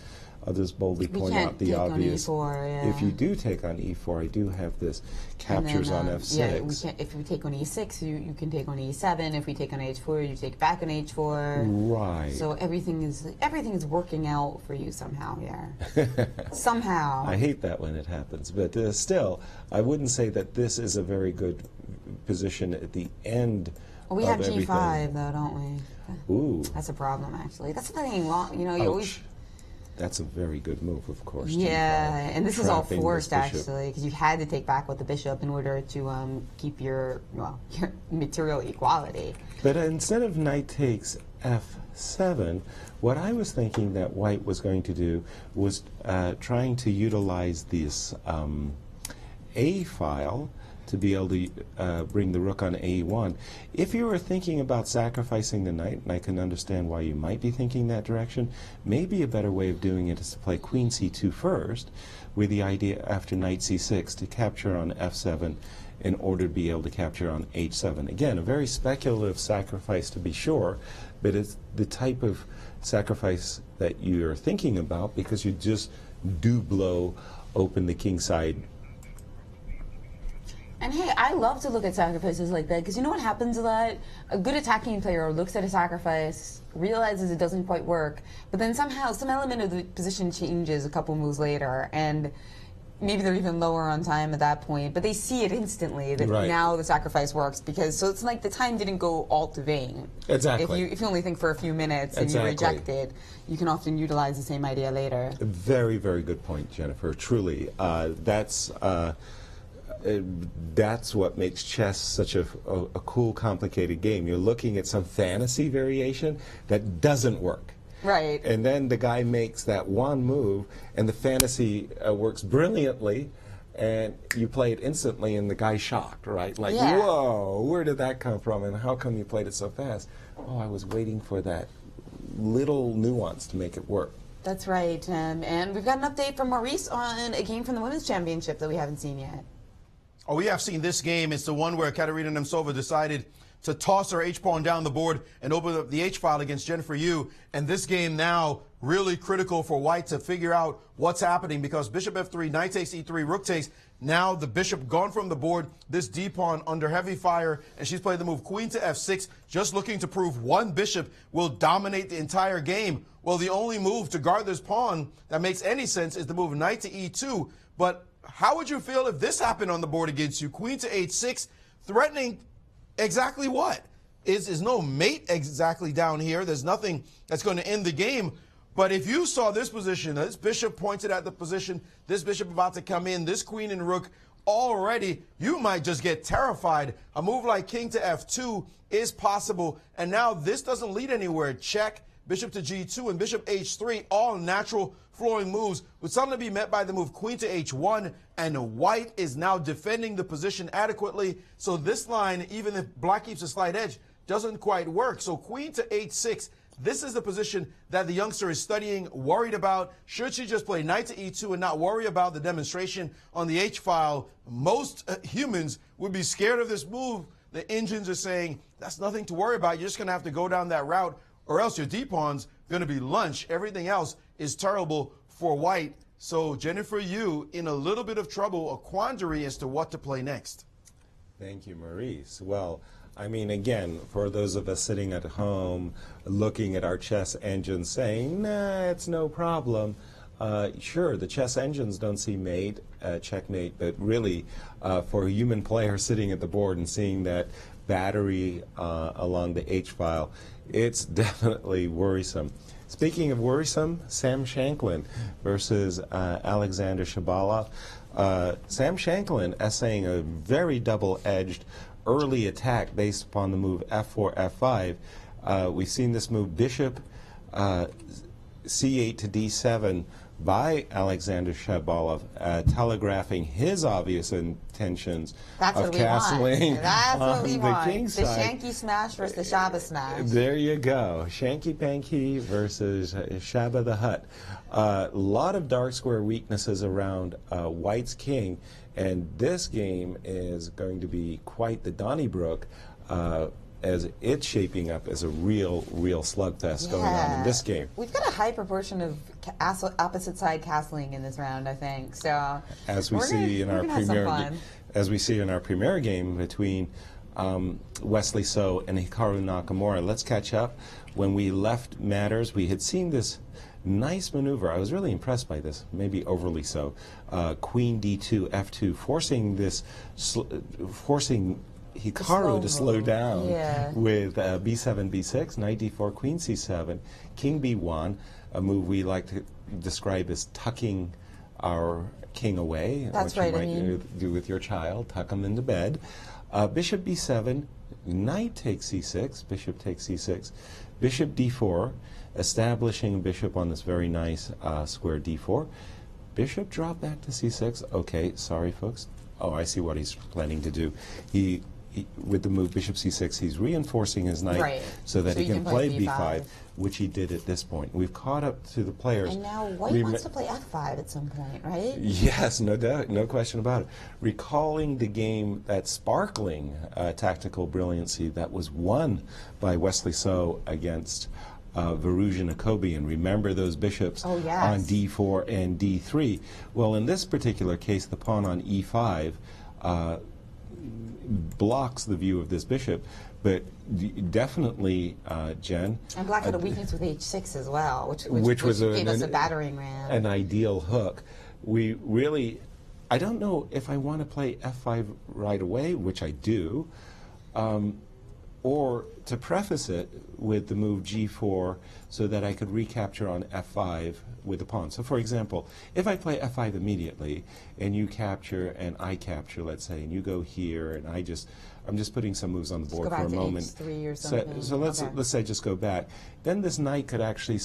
I'll just boldly point out the obvious. On E4, yeah. If you do take on e4, I do have this captures on f6. Yeah, if we take on e6, you can take on e7. If we take on h4, you take back on h4. Right. So everything is working out for you somehow here. Somehow. I hate that when it happens, but still, I wouldn't say that this is a very good position at the end. Well, we have g5 though, don't we? Ooh. That's a problem actually. That's something long. You always. That's a very good move, of course. Yeah, and this is all forced actually, because you had to take back with the bishop in order to keep your material equality. But instead of knight takes f7, what I was thinking that white was going to do was trying to utilize this a file to be able to bring the rook on a1. If you were thinking about sacrificing the knight, and I can understand why you might be thinking that direction, maybe a better way of doing it is to play queen c2 first, with the idea after knight c6 to capture on f7 in order to be able to capture on h7. Again, a very speculative sacrifice to be sure, but it's the type of sacrifice that you're thinking about because you just do blow open the king side. And hey, I love to look at sacrifices like that because you know what happens a lot? A good attacking player looks at a sacrifice, realizes it doesn't quite work, but then somehow some element of the position changes a couple moves later, and maybe they're even lower on time at that point, but they see it instantly that now the sacrifice works so it's like the time didn't go all to vain. Exactly. If you only think for a few minutes and you reject it, you can often utilize the same idea later. A very, very good point, Jennifer. Truly, that's that's what makes chess such a cool, complicated game. You're looking at some fantasy variation that doesn't work. Right. And then the guy makes that one move, and the fantasy works brilliantly, and you play it instantly, and the guy's shocked, right? Like, yeah. Whoa, where did that come from, and how come you played it so fast? Oh, I was waiting for that little nuance to make it work. That's right. And we've got an update from Maurice on a game from the Women's Championship that we haven't seen yet. Oh, we have seen this game. It's the one where Katerina Nemtsova decided to toss her H-pawn down the board and open up the H-file against Jennifer Yu. And this game now really critical for White to figure out what's happening, because bishop f3, knight takes e3, rook takes. Now the bishop gone from the board, this d-pawn under heavy fire, and she's played the move queen to f6, just looking to prove one bishop will dominate the entire game. Well, the only move to guard this pawn that makes any sense is the move knight to e2. But how would you feel if this happened on the board against you? Queen to h6, threatening exactly what? Is no mate exactly down here. There's nothing that's going to end the game. But if you saw this position, this bishop pointed at the position, this bishop about to come in, this queen and rook already, you might just get terrified. A move like king to f2 is possible. And now this doesn't lead anywhere. Check, bishop to g2, and bishop h3, all natural flowing moves, would suddenly be met by the move queen to h1, and White is now defending the position adequately. So this line, even if black keeps a slight edge, doesn't quite work. So queen to h6, this is the position that the youngster is studying, worried about. Should she just play knight to e2 and not worry about the demonstration on the h-file? Most humans would be scared of this move. The engines are saying, that's nothing to worry about. You're just going to have to go down that route, or else your d-pawn's going to be lunch. Everything else is terrible for White. So Jennifer Yu in a little bit of trouble, a quandary as to what to play next. Thank you, Maurice. Well, I mean, again, for those of us sitting at home looking at our chess engines saying, nah, it's no problem. Sure, the chess engines don't see mate, checkmate, but really for a human player sitting at the board and seeing that battery along the H-file, it's definitely worrisome. Speaking of worrisome, Sam Shankland versus Alexander Shabalov. Sam Shankland essaying a very double-edged early attack based upon the move f4, f5. We've seen this move bishop c8 to d7 by Alexander Shabalov, telegraphing his obvious intentions of castling on the king side. The Shanky smash versus the Shaba smash. There you go. Shanky Panky versus Shaba the Hutt. A lot of dark square weaknesses around White's king, and this game is going to be quite the Donnybrook as it's shaping up as a real slugfest going on in this game. We've got a high proportion of opposite side castling in this round, I think. So as we see in our premier game between Wesley So and Hikaru Nakamura. Let's catch up. When we left Matters, we had seen this nice maneuver. I was really impressed by this, maybe overly so. Queen d2, f2, forcing Hikaru to slow down with b7, b6, knight d4, queen c7, king b1, a move we like to describe as tucking our king away. That's what right. you might do with your child, tuck him into bed. Bishop b7, knight takes c6, bishop takes c6, bishop d4, establishing a bishop on this very nice square d4. Bishop drop back to c6. Okay, sorry folks. Oh, I see what he's planning to do. He with the move bishop c6, he's reinforcing his knight so that he can play b5, which he did at this point. We've caught up to the players. And now White wants to play f5 at some point, right? Yes, no doubt, no question about it. Recalling the game, that sparkling tactical brilliancy that was won by Wesley So against Varuzhin Akobian. Remember those bishops on d4 and d3? Well, in this particular case, the pawn on e5 blocks the view of this bishop, but definitely, Jen. And black had a weakness with h6 as well, which gave us a battering ram. An ideal hook. We really, I don't know if I want to play f5 right away, which I do. or to preface it with the move g4 so that I could recapture on f5 with the pawn. So for example, if I play f5 immediately and you capture and I capture, let's say, and you go here and I'm just putting some moves on the board for a moment. H3 or something. So let's say just go back. Then this knight could actually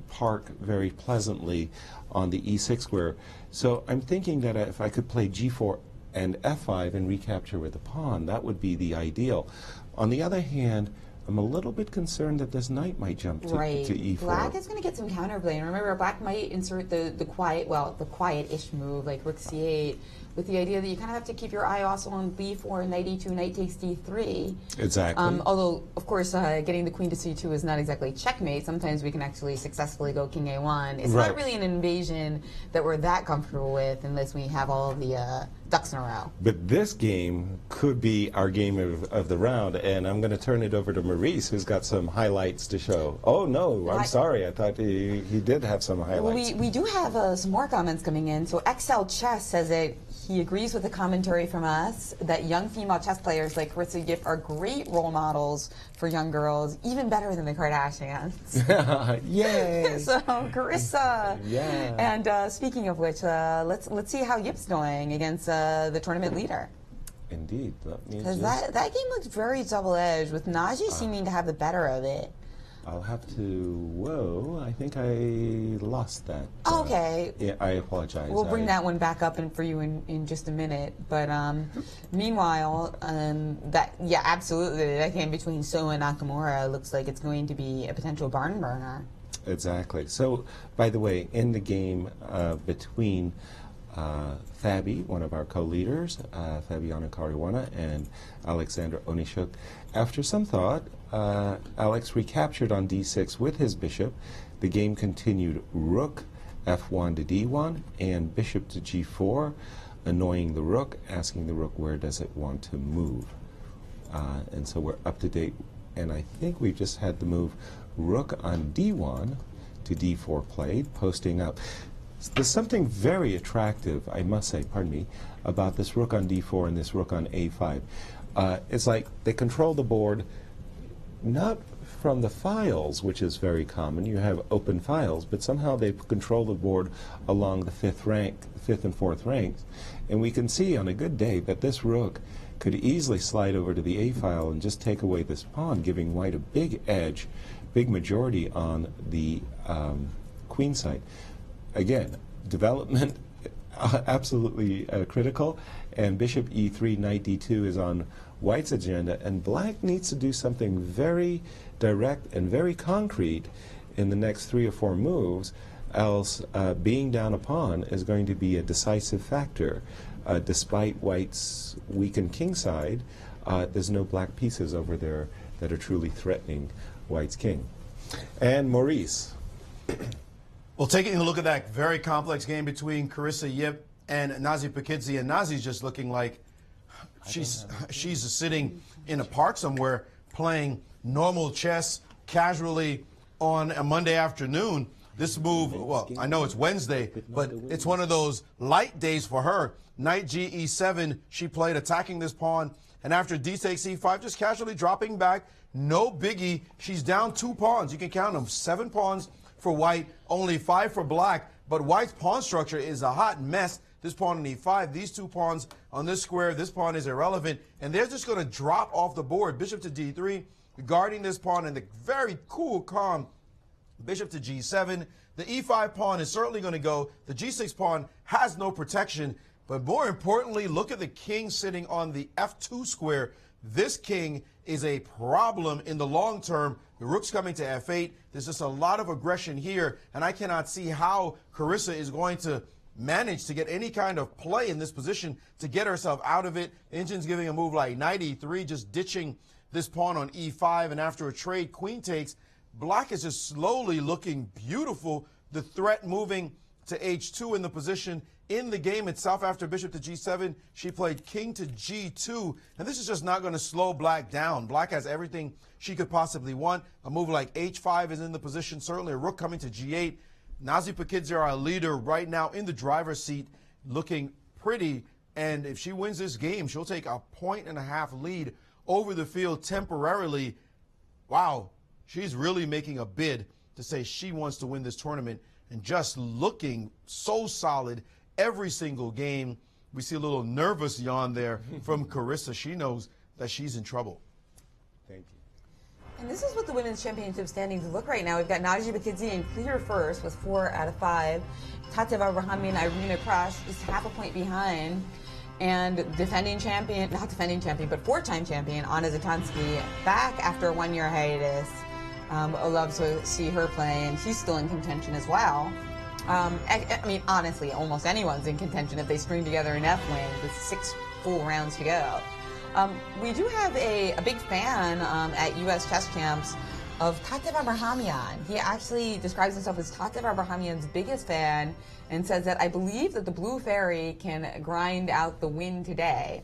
park very pleasantly on the e6 square. So I'm thinking that if I could play g4 and f5 and recapture with the pawn, that would be the ideal. On the other hand, I'm a little bit concerned that this knight might jump to e4. Black is going to get some counterplay. And remember, Black might insert the quiet-ish move, like rook c8, with the idea that you kind of have to keep your eye also on b4, knight e2, knight takes d3. Exactly. Although, of course, getting the queen to c2 is not exactly checkmate. Sometimes we can actually successfully go king a1. It's not really an invasion that we're that comfortable with unless we have all of the ducks in a row. But this game could be our game of the round, and I'm going to turn it over to Maurice, who's got some highlights to show. Oh, no, I'm sorry. I thought he did have some highlights. Well, we do have some more comments coming in. So XL Chess says that he agrees with the commentary from us that young female chess players like Carissa Gift are great role models for young girls, even better than the Kardashians. Yay! So, Carissa. Yeah. And speaking of which, let's see how Yip's doing against the tournament leader. Indeed. Because that game looks very double-edged, with Naji seeming to have the better of it. I'll have to, whoa, I think I lost that. Okay. Yeah, I apologize. We'll bring that one back up for you in just a minute. But meanwhile, absolutely, that game between So and Nakamura looks like it's going to be a potential barn burner. Exactly. So, by the way, in the game between Fabi, one of our co-leaders, Fabiana Caruana, and Alexander Onischuk, after some thought, Alex recaptured on d6 with his bishop. The game continued rook f1 to d1 and bishop to g4, annoying the rook, asking the rook where does it want to move. And so we're up to date, and I think we've just had the move rook on d1 to d4 played, posting up. There's something very attractive, I must say, pardon me, about this rook on d4 and this rook on a5. It's like they control the board not from the files, which is very common. You have open files, but somehow they control the board along the fifth and fourth ranks. And we can see on a good day that this rook could easily slide over to the a file and just take away this pawn, giving white a big edge, big majority on the queen side. Again, development absolutely critical, and bishop e3, knight d2 is on white's agenda, and black needs to do something very direct and very concrete in the next 3 or 4 moves, else being down a pawn is going to be a decisive factor. Despite white's weakened king side, there's no black pieces over there that are truly threatening white's king. And Maurice. Well, taking a look at that very complex game between Carissa Yip and Nazi Pakidze, and Nazi's just looking like she's sitting in a park somewhere playing normal chess casually on a Monday afternoon. This move, well, I know it's Wednesday, but it's one of those light days for her. Knight g e7, she played attacking this pawn, and after d takes e5, just casually dropping back. No biggie. She's down 2 pawns. You can count them. 7 pawns for white, only 5 for black, but white's pawn structure is a hot mess. This pawn on e5, these 2 pawns on this square, this pawn is irrelevant, and they're just going to drop off the board. Bishop to d3, guarding this pawn, and the very cool, calm bishop to g7. The e5 pawn is certainly going to go. The g6 pawn has no protection, but more importantly, look at the king sitting on the f2 square. This king is a problem in the long term. The rook's coming to f8. There's just a lot of aggression here, and I cannot see how Carissa is going to manage to get any kind of play in this position to get herself out of it. Engine's giving a move like knight e3, just ditching this pawn on e5, and after a trade, queen takes. Black is just slowly looking beautiful. The threat moving to h2 in the position. In the game itself, after bishop to g7, she played king to g2, and this is just not going to slow black down. Black has everything she could possibly want. A move like h5 is in the position, certainly a rook coming to g8. Nazi Pakidze, our leader, right now in the driver's seat, looking pretty, and if she wins this game, she'll take a 1.5 point lead over the field temporarily. Wow, she's really making a bid to say she wants to win this tournament and just looking so solid every single game. We see a little nervous yawn there from Carissa. She knows that she's in trouble. Thank you. And this is what the women's championship standings look right now. We've got Nadia Bakidze in clear first with 4 out of 5. Tatev Abrahami and Irina Krush just half a point behind. And defending champion, not defending champion, but 4-time champion, Anna Zatonskih, back after a 1-year hiatus. I love to see her play, and she's still in contention as well. I mean, honestly, almost anyone's in contention if they string together enough wins with 6 full rounds to go. We do have a big fan at U.S. Chess Champs of Tatev Abrahamian. He actually describes himself as Tatev Abrahamian's biggest fan and says that I believe that the Blue Fairy can grind out the win today.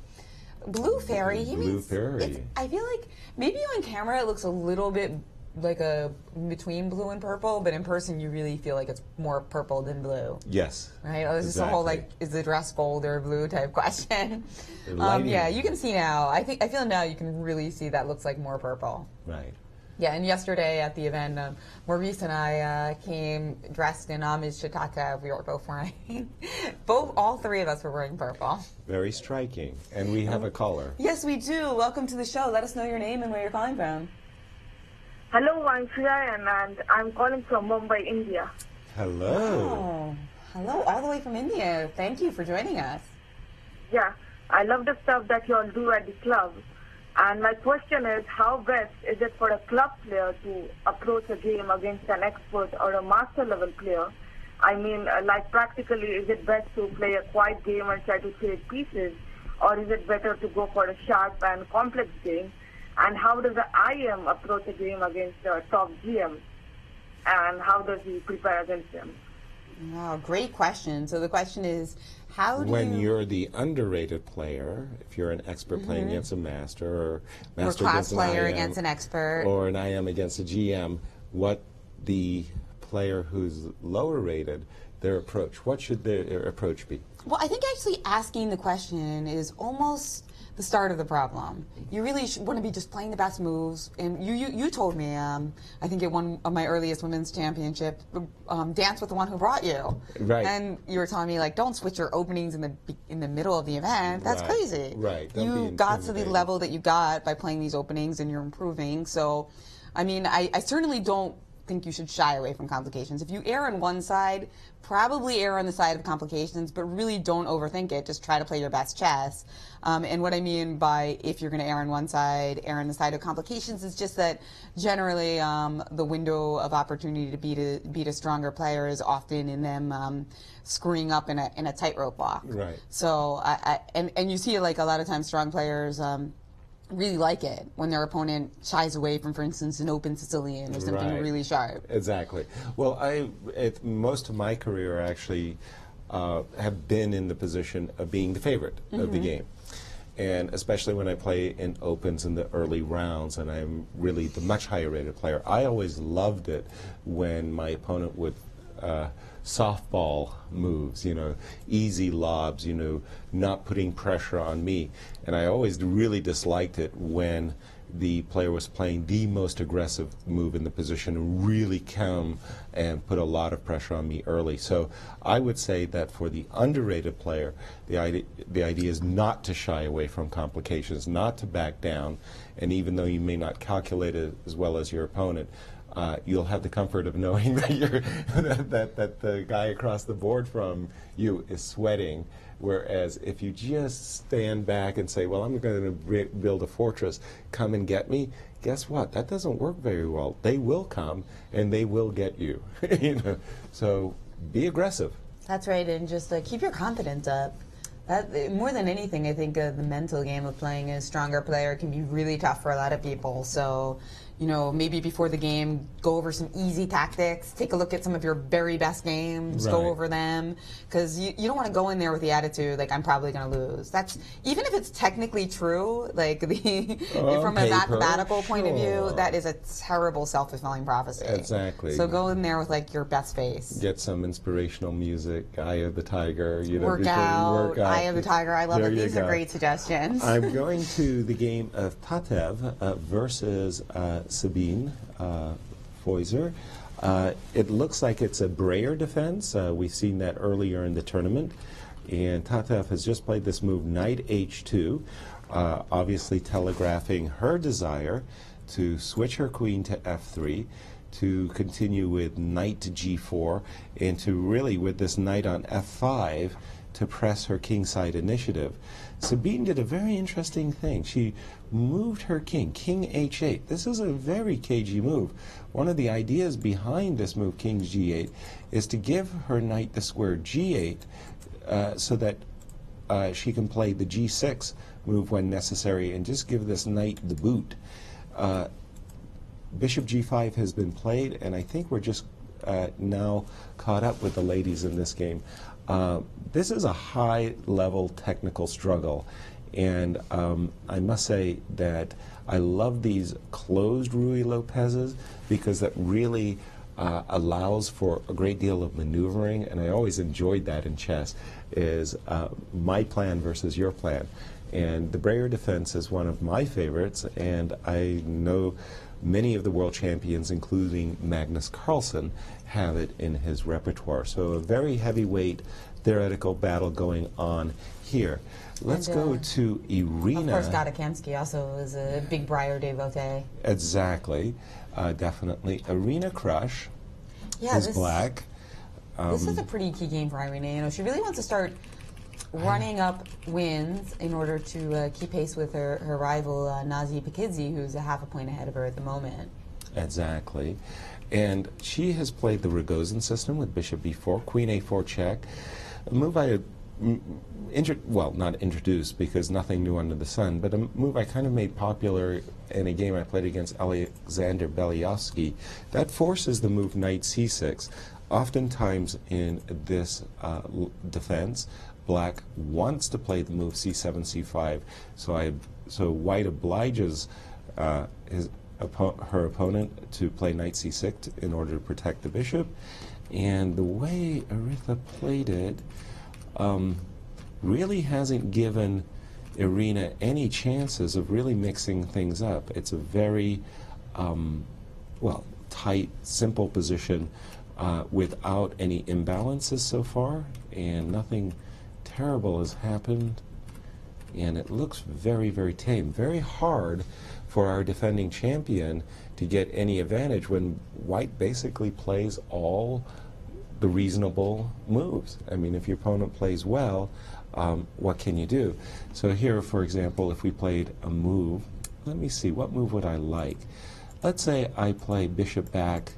Blue Fairy, he Blue means, Fairy. I feel like maybe on camera it looks a little bit like a between blue and purple, but in person you really feel like it's more purple than blue. Yes. Right? Oh, this is a whole like, is the dress gold or blue type question. Lighting. Yeah, you can see now. I feel now you can really see that looks like more purple. Right. Yeah, and yesterday at the event, Maurice and I came dressed in homage to Tatev. We were both wearing, all 3 of us were wearing purple. Very striking. And we have a caller. Yes, we do. Welcome to the show. Let us know your name and where you're calling from. Hello, I'm Shayan, and I'm calling from Mumbai, India. Hello. Oh, hello, all the way from India. Thank you for joining us. Yeah, I love the stuff that you all do at the club. And my question is, how best is it for a club player to approach a game against an expert or a master level player? I mean, like practically, is it best to play a quiet game and try to save pieces? Or is it better to go for a sharp and complex game? And how does the IM approach a game against a top GM? And how does he prepare against him? Wow, great question. So the question is, how do when you're the underrated player, if you're an expert playing against a master, or master class against player an IM, against an expert, or an IM against a GM, what the player who's lower rated, their approach, what should their approach be? Well, I think actually asking the question is almost the start of the problem. You really want to be just playing the best moves. And you told me, I think at one of my earliest women's championship, dance with the one who brought you. Right. And you were telling me, like, don't switch your openings in the middle of the event. That's Right. crazy. Right. Don't You be got to the intimidated. level that you got by playing these openings, and you're improving. So, I mean, I certainly don't think you should shy away from complications. If you err on one side, probably err on the side of complications, but really don't overthink it. Just try to play your best chess. And what I mean by if you're going to err on one side, err on the side of complications is just that generally the window of opportunity to beat a stronger player is often in them screwing up in a tightrope walk. Right. So and you see like a lot of times strong players really like it when their opponent shies away from, for instance, an open Sicilian or something Right. really sharp. Exactly. Well, most of my career actually have been in the position of being the favorite of the game. And especially when I play in opens in the early rounds and I'm really the much higher rated player. I always loved it when my opponent would softball moves, easy lobs, not putting pressure on me. And I always really disliked it when the player was playing the most aggressive move in the position and really come and put a lot of pressure on me early. So I would say that for the underrated player, the idea is not to shy away from complications, not to back down, and even though you may not calculate it as well as your opponent, you'll have the comfort of knowing that that the guy across the board from you is sweating. Whereas if you just stand back and say, well, I'm going to build a fortress, come and get me, guess what? That doesn't work very well. They will come and they will get you. So be aggressive. That's right, and just keep your confidence up. More than anything, I think the mental game of playing a stronger player can be really tough for a lot of people. So, you know, maybe before the game, go over some easy tactics, take a look at some of your very best games, go over them, because you don't want to go in there with the attitude like I'm probably going to lose. That's even if it's technically true, like from a mathematical point of view, that is a terrible self-fulfilling prophecy. Exactly. So go in there with like your best face. Get some inspirational music, Eye of the Tiger. You know, work out, Eye of the Tiger. I love it. These are great suggestions. I'm going to the game of Tatev versus Sabine Feuser. It looks like it's a Breyer defense. We've seen that earlier in the tournament. And Tatev has just played this move, Knight H2, obviously telegraphing her desire to switch her queen to F3, to continue with Knight to G4, and to really, with this knight on F5, to press her kingside initiative. Sabine did a very interesting thing. She moved her king, King H8. This is a very cagey move. One of the ideas behind this move, King G8, is to give her knight the square G8 so that she can play the G6 move when necessary and just give this knight the boot. Bishop G5 has been played, and I think we're just now caught up with the ladies in this game. This is a high-level technical struggle, and I must say that I love these closed Ruy Lopez's because that really allows for a great deal of maneuvering, and I always enjoyed that in chess, is my plan versus your plan. And the Breyer defense is one of my favorites, and I know many of the world champions, including Magnus Carlsen, have it in his repertoire. So a very heavyweight theoretical battle going on here. Let's go to Irina. Of course, Gata Kamsky also is a big Breyer devotee. Exactly, definitely. Irina Krush is black. This is a pretty key game for Irina. You know, she really wants to start running up wins in order to keep pace with her rival Nazi Pikidze, who's a half a point ahead of her at the moment. Exactly. And she has played the Rogozin system with bishop b4, queen a4 check, a move I well, not introduced because nothing new under the sun, but a move I kind of made popular in a game I played against Alexander Belyavsky. That forces the move knight c6. Oftentimes in this defense, black wants to play the move c7, c5, so white obliges her opponent to play knight c6 in order to protect the bishop. And the way Irina played it really hasn't given Irina any chances of really mixing things up. It's a very well, tight, simple position without any imbalances so far, and nothing terrible has happened, and it looks very, very tame. Very hard for our defending champion to get any advantage when white basically plays all the reasonable moves. I mean, if your opponent plays well, what can you do? So here, for example, if we played a move, let me see, what move would I like? Let's say I play bishop back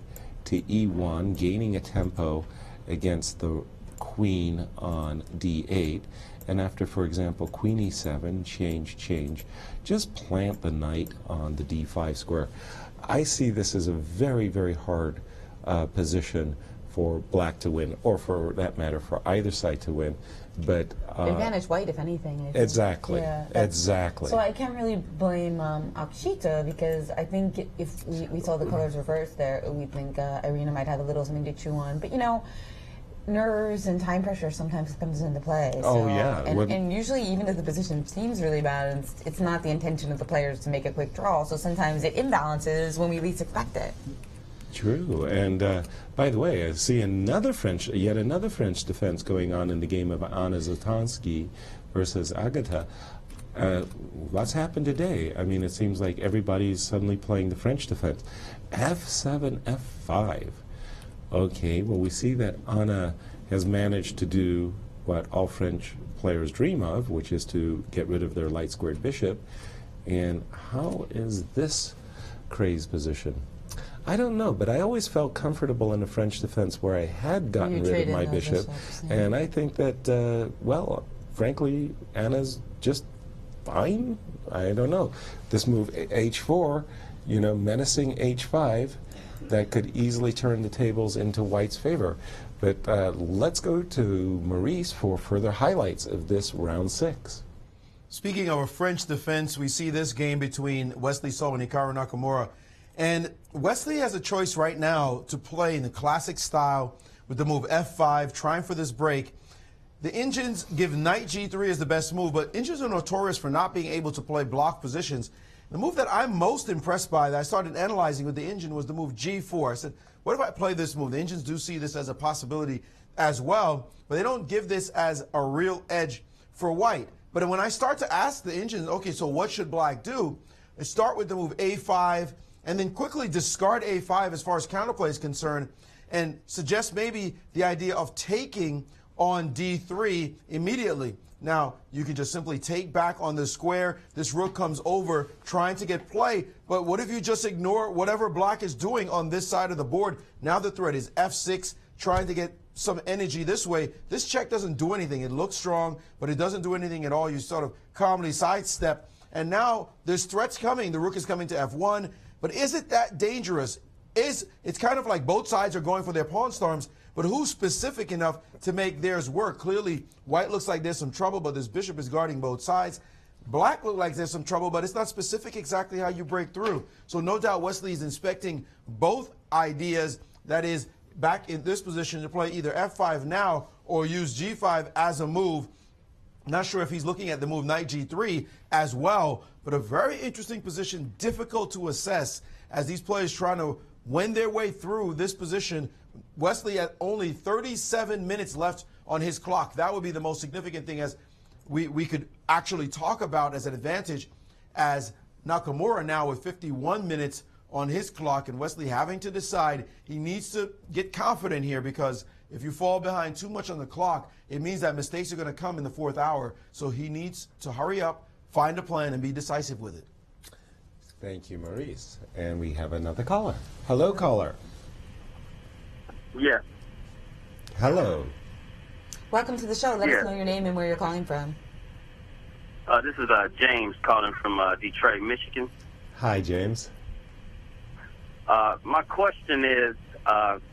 to e1, gaining a tempo against the queen on d8, and after, for example, queen e7, change, just plant the knight on the d5 square. I see this as a very, very hard position for black to win, or for that matter, for either side to win. But advantage white, if anything. I think. Exactly. Yeah, exactly. So I can't really blame Akshita, because I think if we saw the colors reversed there, we think Irina might have a little something to chew on. But you know, nerves and time pressure sometimes comes into play. So, oh yeah. And usually, even if the position seems really balanced, it's not the intention of the players to make a quick draw. So sometimes it imbalances when we least expect it. True. And by the way, I see yet another French defense going on in the game of Anna Zatonskih versus Agata. What's happened today? I mean, it seems like everybody's suddenly playing the French defense. F7, F5. Okay, well, we see that Anna has managed to do what all French players dream of, which is to get rid of their light squared bishop. And how is this crazed position? I don't know, but I always felt comfortable in a French defense where I had gotten rid of my bishop. And I think that, well, frankly, Anna's just fine. I don't know. This move, h4, you know, menacing h5 that could easily turn the tables into white's favor. But let's go to Maurice for further highlights of this round 6. Speaking of a French defense, we see this game between Wesley So and Hikaru Nakamura. And Wesley has a choice right now to play in the classic style with the move f5, trying for this break. The Indians give knight g3 as the best move, but Indians are notorious for not being able to play block positions. The move that I'm most impressed by that I started analyzing with the Indian was the move g4. I said, what if I play this move? The Indians do see this as a possibility as well, but they don't give this as a real edge for white. But when I start to ask the Indians, okay, so what should black do? I start with the move a5 and then quickly discard a5 as far as counterplay is concerned and suggest maybe the idea of taking on d3 immediately. Now, you can just simply take back on the square. This rook comes over trying to get play. But what if you just ignore whatever black is doing on this side of the board? Now the threat is f6, trying to get some energy this way. This check doesn't do anything. It looks strong, but it doesn't do anything at all. You sort of calmly sidestep. And now there's threats coming. The rook is coming to f1. But is it that dangerous? It's kind of like both sides are going for their pawn storms, but who's specific enough to make theirs work? Clearly, white looks like there's some trouble, but this bishop is guarding both sides. Black looks like there's some trouble, but it's not specific exactly how you break through. So no doubt Wesley is inspecting both ideas, that is, back in this position to play either f5 now or use g5 as a move. Not sure if he's looking at the move knight g3 as well, but a very interesting position, difficult to assess as these players trying to win their way through this position. Wesley at only 37 minutes left on his clock. That would be the most significant thing as we could actually talk about as an advantage, as Nakamura now with 51 minutes on his clock and Wesley having to decide. He needs to get confident here because if you fall behind too much on the clock, it means that mistakes are going to come in the 4th hour. So he needs to hurry up, find a plan, and be decisive with it. Thank you, Maurice. And we have another caller. Hello, caller. Yeah. Hello. Welcome to the show. Let us know your name and where you're calling from. This is James calling from Detroit, Michigan. Hi, James. My question is,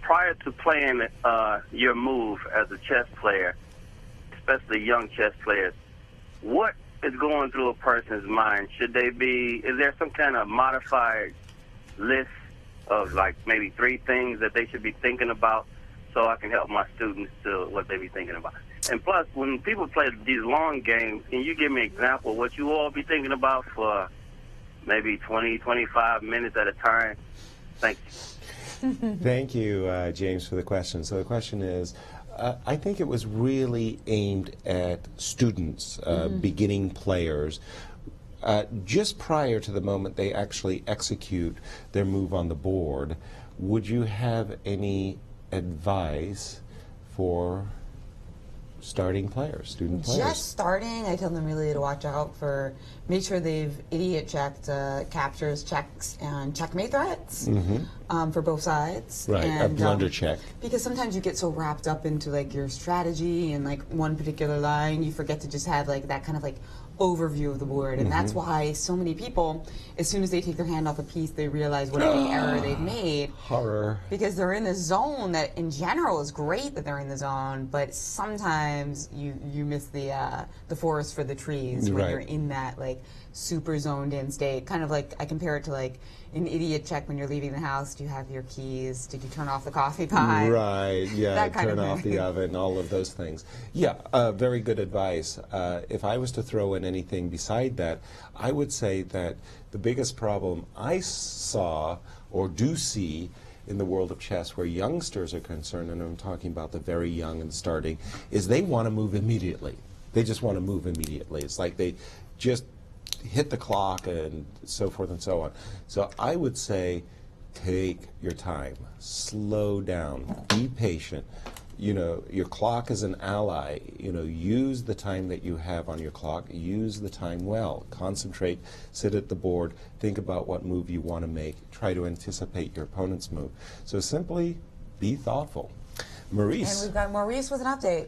prior to playing your move as a chess player, especially young chess players, what is going through a person's mind? Is there some kind of modified list of like maybe 3 things that they should be thinking about so I can help my students to what they be thinking about? And plus, when people play these long games, can you give me an example of what you all be thinking about for maybe 20, 25 minutes at a time? Thank you. Thank you, James, for the question. So the question is, I think it was really aimed at students, beginning players, just prior to the moment they actually execute their move on the board. Would you have any advice for starting players, student players? Just starting, I tell them really to watch out for, make sure they've idiot checked captures, checks, and checkmate threats for both sides. Right, and, a blunder check. Because sometimes you get so wrapped up into like your strategy and like one particular line, you forget to just have like that kind of like overview of the board, and that's why so many people, as soon as they take their hand off a piece, they realize what any error they've made. Horror. Because they're in this zone that, in general, is great that they're in the zone, but sometimes you miss the forest for the trees when you're in that like super zoned in state. Kind of like I compare it to like an idiot check when you're leaving the house. Do you have your keys? Did you turn off the coffee pot? Right, yeah, that kind turn of off the oven, all of those things. Yeah, very good advice. If I was to throw in anything beside that, I would say that the biggest problem I saw or do see in the world of chess where youngsters are concerned, and I'm talking about the very young and starting, is they want to move immediately. They just want to move immediately. It's like they just hit the clock and so forth and so on. So I would say take your time, slow down, be patient. You know, your clock is an ally. You know, use the time that you have on your clock. Use the time well. Concentrate, sit at the board, think about what move you want to make. Try to anticipate your opponent's move. So simply be thoughtful. Maurice. And we've got Maurice with an update.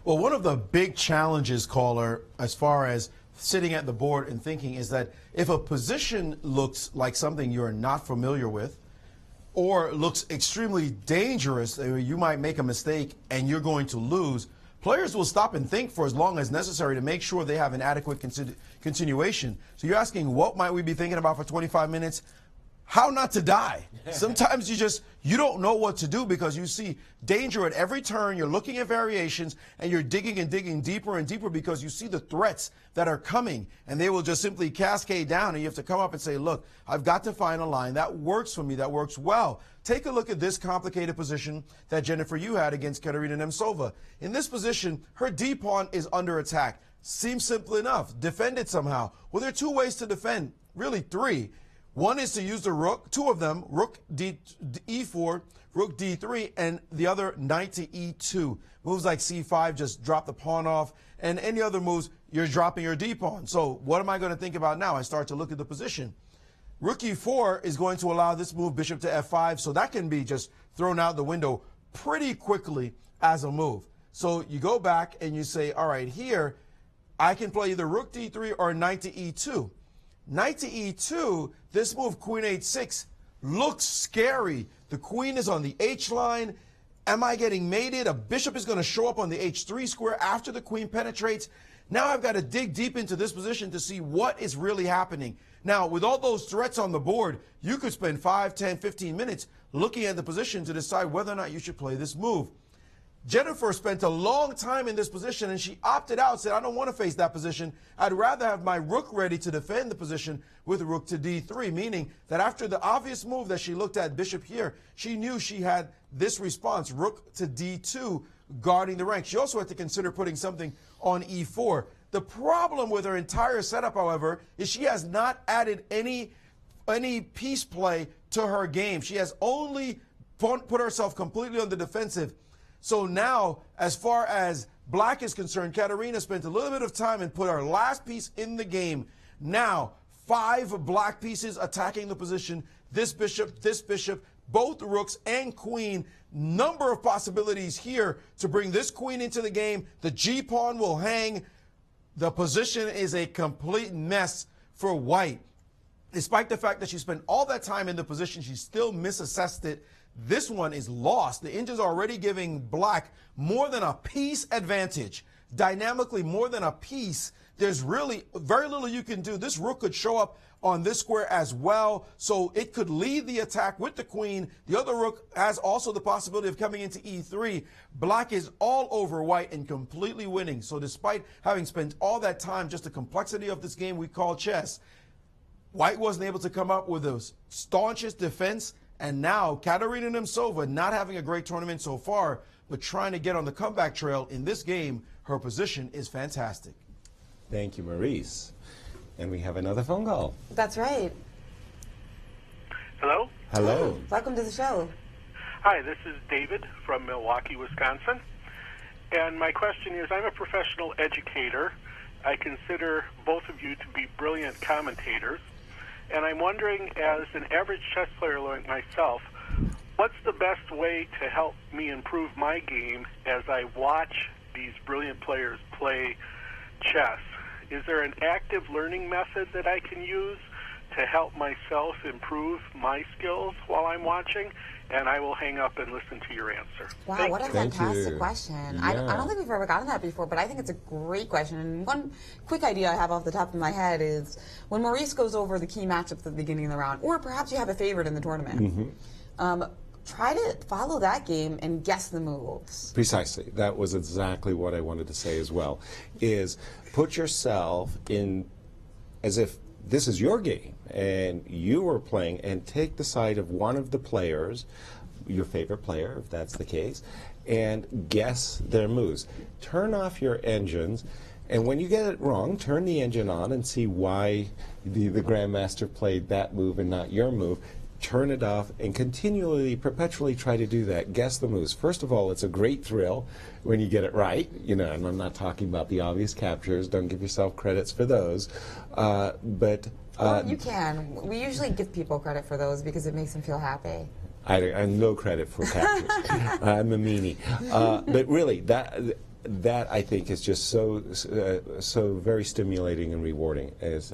Well, one of the big challenges, caller, as far as sitting at the board and thinking is that if a position looks like something you're not familiar with or looks extremely dangerous, you might make a mistake and you're going to lose, players will stop and think for as long as necessary to make sure they have an adequate continuation. So you're asking, what might we be thinking about for 25 minutes? How not to die. Sometimes you don't know what to do because you see danger at every turn. You're looking at variations and you're digging and digging deeper and deeper because you see the threats that are coming, and they will just simply cascade down, and you have to come up and say, look, I've got to find a line that works for me, that works well. Take a look at this complicated position that Jennifer, you had against Katerina Nemtsova. In this position, her D-pawn is under attack. Seems simple enough. Defend it somehow. Well, there are two ways to defend, really three. One is to use the rook, two of them, rook e4, rook d3, and the other knight to e2. Moves like c5, just drop the pawn off, and any other moves, you're dropping your d-pawn. So what am I going to think about now? I start to look at the position. Rook e4 is going to allow this move, bishop to f5, so that can be just thrown out the window pretty quickly as a move. So you go back and you say, all right, here, I can play either rook d3 or knight to e2. Knight to e2, this move, queen h6, looks scary. The queen is on the h line. Am I getting mated? A bishop is going to show up on the h3 square after the queen penetrates. Now I've got to dig deep into this position to see what is really happening. Now, with all those threats on the board, you could spend 5, 10, 15 minutes looking at the position to decide whether or not you should play this move. Jennifer spent a long time in this position, and she opted out, said, I don't want to face that position. I'd rather have my rook ready to defend the position with rook to d3, meaning that after the obvious move that she looked at, bishop here, she knew she had this response, rook to d2, guarding the rank. She also had to consider putting something on e4. The problem with her entire setup, however, is she has not added any piece play to her game. She has only put herself completely on the defensive. So now, as far as black is concerned, Katerina spent a little bit of time and put her last piece in the game. Now, 5 black pieces attacking the position. This bishop, both rooks and queen. Number of possibilities here to bring this queen into the game. The G-pawn will hang. The position is a complete mess for white. Despite the fact that she spent all that time in the position, she still misassessed it. This one is lost. The Indians are already giving black more than a piece advantage. Dynamically, more than a piece. There's really very little you can do. This rook could show up on this square as well, so it could lead the attack with the queen. The other rook has also the possibility of coming into e3. Black is all over white and completely winning. So despite having spent all that time, just the complexity of this game we call chess, white wasn't able to come up with the staunchest defense. And now, Katerina Nemtsova, not having a great tournament so far, but trying to get on the comeback trail in this game, her position is fantastic. Thank you, Maurice. And we have another phone call. That's right. Hello? Hello. Welcome to the show. Hi, this is David from Milwaukee, Wisconsin. And my question is, I'm a professional educator. I consider both of you to be brilliant commentators. And I'm wondering, as an average chess player like myself, what's the best way to help me improve my game as I watch these brilliant players play chess? Is there an active learning method that I can use to help myself improve my skills while I'm watching? And I will hang up and listen to your answer. Wow, what a fantastic question. Yeah. I don't think we've ever gotten that before, but I think it's a great question. And one quick idea I have off the top of my head is when Maurice goes over the key matchups at the beginning of the round, or perhaps you have a favorite in the tournament, try to follow that game and guess the moves. Precisely. That was exactly what I wanted to say as well, is put yourself in as if this is your game and you are playing, and take the side of one of the players, your favorite player, if that's the case, and guess their moves. Turn off your engines, and when you get it wrong, turn the engine on and see why the grandmaster played that move and not your move. Turn it off and continually, perpetually try to do that. Guess the moves. First of all, it's a great thrill when you get it right. You know, and I'm not talking about the obvious captures. Don't give yourself credits for those. Well, you can. We usually give people credit for those because it makes them feel happy. I have no credit for captures. I'm a meanie. But really, that I think is just so very stimulating and rewarding, is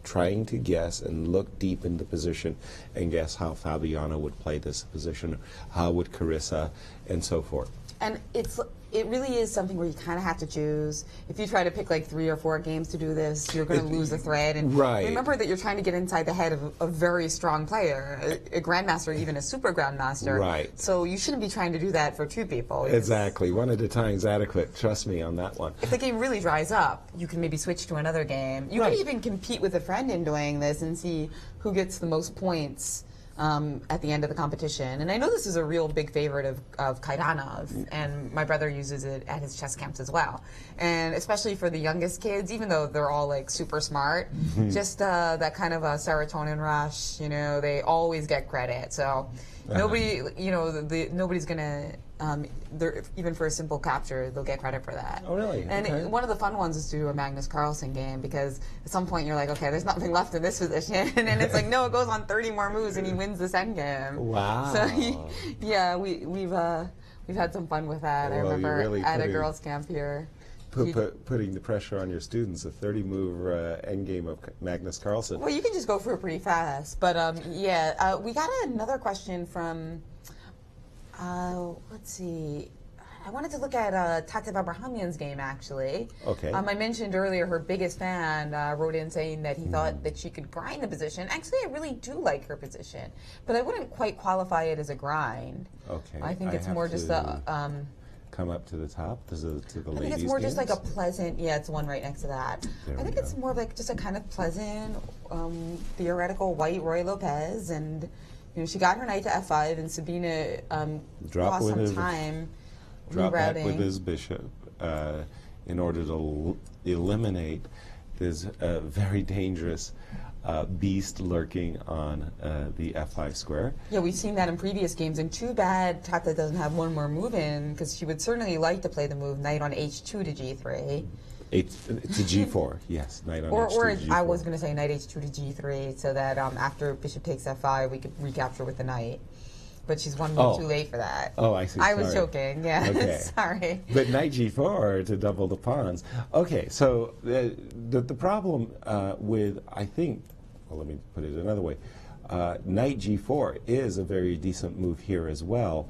trying to guess and look deep into position and guess how Fabiano would play this position, how would Carissa, and so forth. And it really is something where you kind of have to choose. If you try to pick like 3 or 4 games to do this, you're going to lose the thread. And remember that you're trying to get inside the head of a very strong player, a grandmaster, even a super grandmaster. Right. So you shouldn't be trying to do that for 2 people. Exactly. One at a time is adequate. Trust me on that one. If the game really dries up, you can maybe switch to another game. You can even compete with a friend in doing this and see who gets the most points at the end of the competition. And I know this is a real big favorite of Caruana, and my brother uses it at his chess camps as well. And especially for the youngest kids, even though they're all like super smart, just that kind of a serotonin rush, you know, they always get credit. So nobody, you know, nobody's gonna, even for a simple capture, they'll get credit for that. Oh, really? And one of the fun ones is to do a Magnus Carlsen game, because at some point you're like, okay, there's nothing left in this position, and then it's like, no, it goes on 30 more moves, and he wins the second game. Wow. So, yeah, we've had some fun with that. I remember really at a girls' camp here. Putting the pressure on your students, a 30-move endgame of Magnus Carlsen. Well, you can just go through it pretty fast. But, yeah, we got another question from... let's see. I wanted to look at Tatev Abrahamyan's game, actually. Okay. I mentioned earlier her biggest fan wrote in saying that he thought that she could grind the position. Actually, I really do like her position, but I wouldn't quite qualify it as a grind. Okay. I think it's more just a... come up to the top, to the ladies' I think it's more just like a pleasant, yeah, it's one right next to that. I think it's more like just a kind of pleasant, theoretical white Roy Lopez, and you know, she got her knight to f5, and Sabina lost some time drop back rerouting. with his bishop in order to eliminate this very dangerous beast lurking on the f5 square. Yeah, we've seen that in previous games, and too bad Tata doesn't have one more move in, because she would certainly like to play the move knight on h2 to g3. To g4, yes, knight on h2 or to g4. I was going to say knight h2 to g3, so that after bishop takes f5, we could recapture with the knight. But she's one move too late for that. Oh, I see. I was joking, yeah. Okay. Sorry. But knight g4 to double the pawns. Okay, so the problem with, I think, well, let me put it another way. Knight g4 is a very decent move here as well,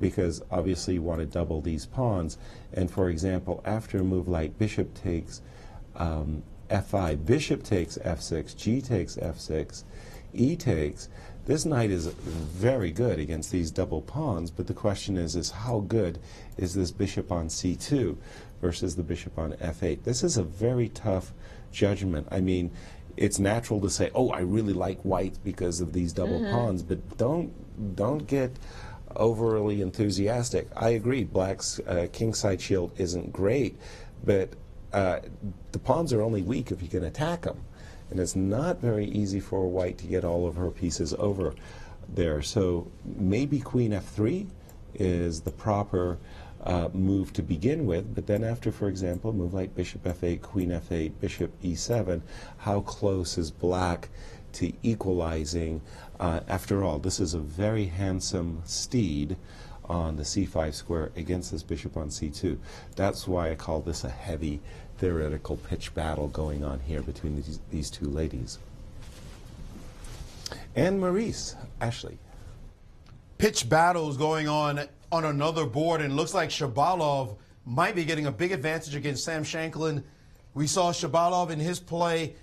because obviously you want to double these pawns. And for example, after a move like bishop takes f5, bishop takes f6, g takes f6, e takes, this knight is very good against these double pawns, but the question is how good is this bishop on c2 versus the bishop on f8? This is a very tough judgment. I mean, it's natural to say, oh, I really like white because of these double pawns, but don't get overly enthusiastic. I agree, black's kingside shield isn't great, but the pawns are only weak if you can attack them. And it's not very easy for white to get all of her pieces over there. So maybe queen f3 is the proper move to begin with, but then after, for example, a move like bishop f8, queen f8, bishop e7, how close is black to equalizing? After all, this is a very handsome steed on the c5 square against this bishop on c2. That's why I call this a heavy theoretical pitch battle going on here between these two ladies. And Maurice Ashley. Pitch battles going on another board, and looks like Shabalov might be getting a big advantage against Sam Shankland. We saw Shabalov in his play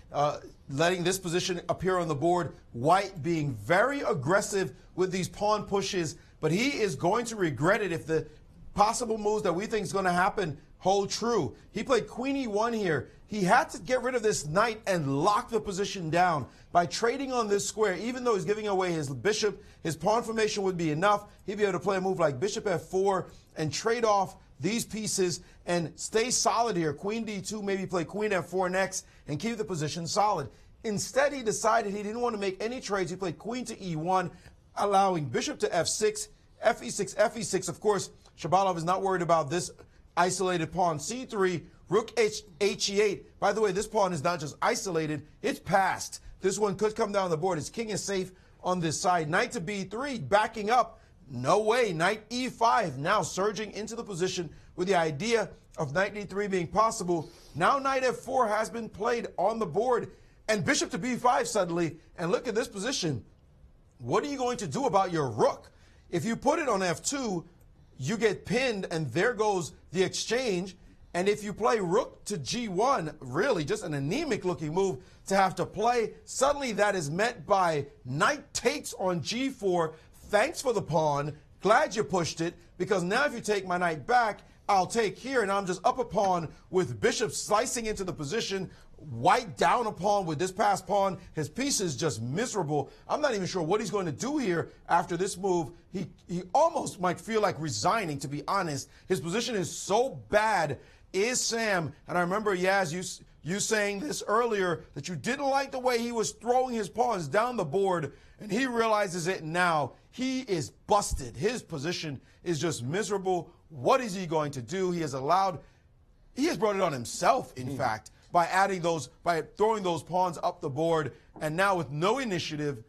letting this position appear on the board, white being very aggressive with these pawn pushes, but he is going to regret it if the possible moves that we think is going to happen hold true. He played queen e1 here. He had to get rid of this knight and lock the position down by trading on this square. Even though he's giving away his bishop, his pawn formation would be enough. He'd be able to play a move like bishop f4 and trade off these pieces and stay solid here. Queen d2, maybe play queen f4 next and keep the position solid. Instead, he decided he didn't want to make any trades. He played queen to e1, allowing bishop to f6, fe6, fe6. Of course, Shabalov is not worried about this isolated pawn. c3, rook he8. By the way, this pawn is not just isolated, it's passed. This one could come down the board. His king is safe on this side. Knight to b3, backing up No way. Knight e5 now surging into the position with the idea of knight d3 being possible. Now knight f4 has been played on the board, and bishop to b5 suddenly. And look at this position. What are you going to do about your rook? If you put it on f2, you get pinned, and there goes the exchange. And if you play rook to g1, really just an anemic looking move to have to play, suddenly that is met by knight takes on g4. Thanks for the pawn. Glad you pushed it, because now if you take my knight back, I'll take here, and I'm just up a pawn with bishop slicing into the position. White down a pawn with this passed pawn. His piece is just miserable. I'm not even sure what he's going to do here after this move. He almost might feel like resigning, to be honest. His position is so bad, is Sam. And I remember, Yaz, you saying this earlier, that you didn't like the way he was throwing his pawns down the board, and he realizes it now. He is busted. His position is just miserable. What is he going to do? He has brought it on himself, in fact, by throwing those pawns up the board. And now with no initiative,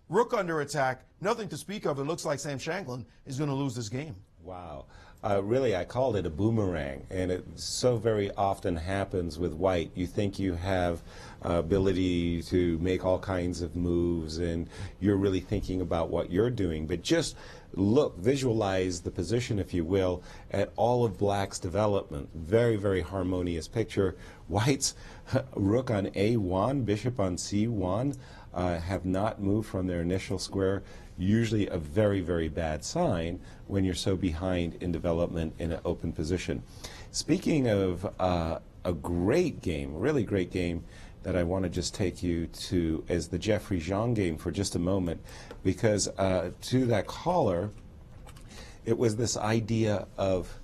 rook under attack, nothing to speak of. It looks like Sam Shankland is going to lose this game. Wow. Really, I called it a boomerang, and it so very often happens with white. You think you have ability to make all kinds of moves, and you're really thinking about what you're doing, but just visualize the position, if you will, at all of black's development. Very, very harmonious picture. White's rook on a1, bishop on c1 have not moved from their initial square. Usually a very, very bad sign when you're so behind in development in an open position. Speaking of a great game, really great game, that I want to just take you to is the Jeffrey Zhang game for just a moment, because to that caller, it was this idea of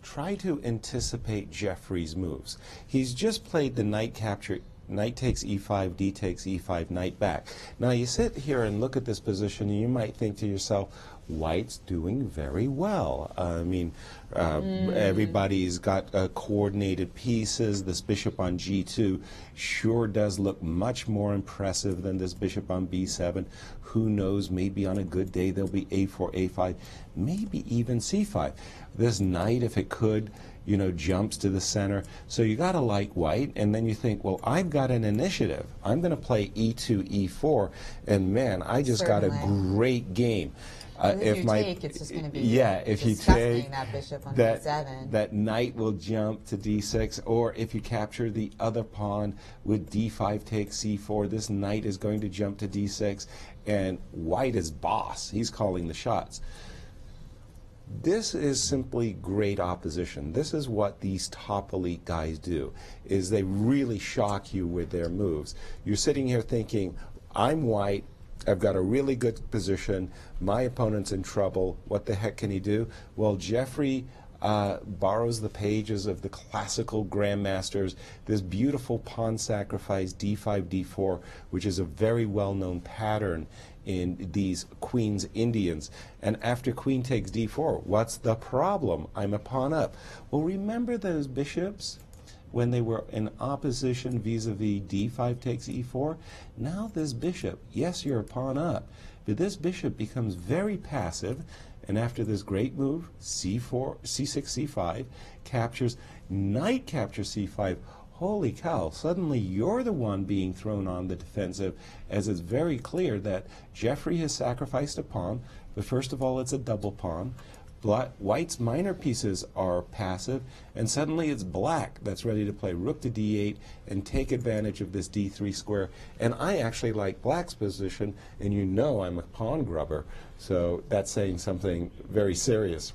try to anticipate Jeffrey's moves. He's just played the knight capture, knight takes e5, d takes e5, knight back. Now you sit here and look at this position, and you might think to yourself, white's doing very well. I mean, everybody's got coordinated pieces. This bishop on g2 sure does look much more impressive than this bishop on b7. Who knows, maybe on a good day there'll be a4, a5, maybe even c5. This knight, if it could, you know, jumps to the center. So you got to like white, and then you think, well, I've got an initiative. I'm going to play e2, e4, and man, I just got a great game. If you take, it's just going to be if you take that bishop on d7, that knight will jump to d6, or if you capture the other pawn with d5 takes c4, this knight is going to jump to d6, and white is boss. He's calling the shots. This is simply great opposition. This is what these top elite guys do, is they really shock you with their moves. You're sitting here thinking, I'm white, I've got a really good position, my opponent's in trouble, what the heck can he do? Well, Jeffrey borrows the pages of the classical grandmasters, this beautiful pawn sacrifice d5, d4, which is a very well-known pattern in these Queen's Indians. And after queen takes d4, what's the problem? I'm a pawn up. Well, remember those bishops when they were in opposition vis-a-vis d5 takes e4? Now this bishop, yes, you're a pawn up, but this bishop becomes very passive, and after this great move, c4, c6, c5, captures, knight captures c5, holy cow, suddenly you're the one being thrown on the defensive, as it's very clear that Jeffrey has sacrificed a pawn, but first of all, it's a double pawn. White's minor pieces are passive, and suddenly it's black that's ready to play rook to d8 and take advantage of this d3 square. And I actually like black's position, and you know I'm a pawn grubber, so that's saying something very serious.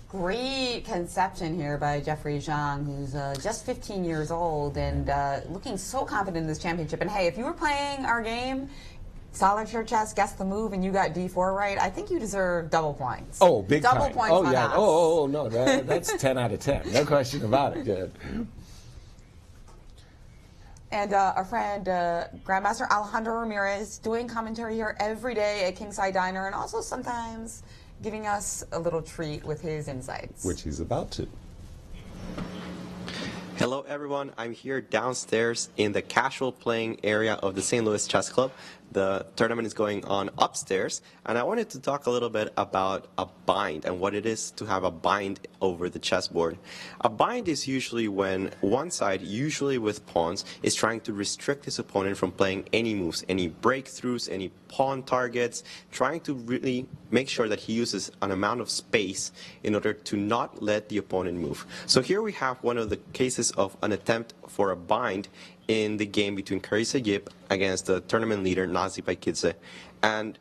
Great conception here by Jeffrey Zhang, who's just 15 years old and looking so confident in this championship. And hey, if you were playing our game, solitaire chess, guess the move, and you got d4 right, I think you deserve double points. Oh, big double time. points Oh, on yeah. us. Oh, no, that's 10 out of 10. No question about it. Good. And our friend Grandmaster Alejandro Ramirez doing commentary here every day at Kingside Diner, and also sometimes giving us a little treat with his insights. Which he's about to. Hello everyone, I'm here downstairs in the casual playing area of the St. Louis Chess Club. The tournament is going on upstairs, and I wanted to talk a little bit about a bind and what it is to have a bind over the chessboard. A bind is usually when one side, usually with pawns, is trying to restrict his opponent from playing any moves, any breakthroughs, any pawn targets, trying to really make sure that he uses an amount of space in order to not let the opponent move. So here we have one of the cases of an attempt for a bind in the game between Carissa against the tournament leader Nazi Paikidze. And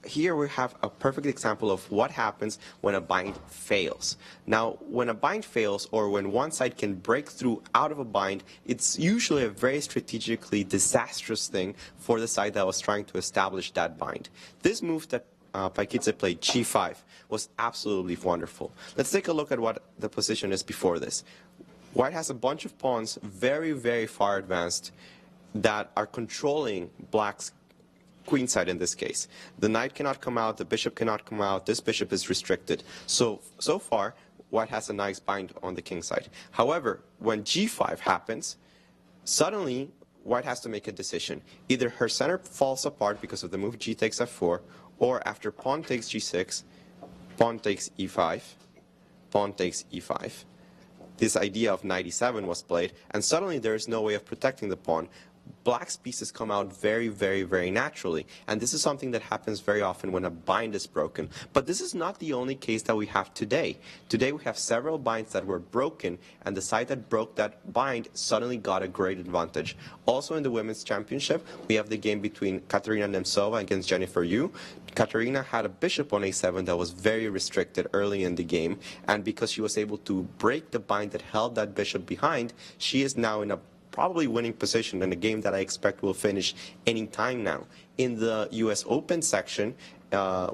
here we have a perfect example of what happens when a bind fails. Now, when a bind fails, or when one side can break through out of a bind, it's usually a very strategically disastrous thing for the side that was trying to establish that bind. This move that Paikidze played, g5, was absolutely wonderful. Let's take a look at what the position is before this. White has a bunch of pawns very, very far advanced that are controlling Black's queen side in this case. The knight cannot come out, the bishop cannot come out, this bishop is restricted. So far, White has a nice bind on the king side. However, when g5 happens, suddenly White has to make a decision. Either her center falls apart because of the move g takes f4, or after pawn takes g6, pawn takes e5, pawn takes e5. This idea of knight e7 was played, and suddenly there is no way of protecting the pawn. Black's pieces come out very, very, very naturally, and this is something that happens very often when a bind is broken. But this is not the only case that we have today. Today we have several binds that were broken, and the side that broke that bind suddenly got a great advantage. Also in the Women's Championship, we have the game between Katerina Nemtsova against Jennifer Yu. Katerina had a bishop on a7 that was very restricted early in the game, and because she was able to break the bind that held that bishop behind, she is now in a probably winning position in a game that I expect will finish any time now. In the US Open section,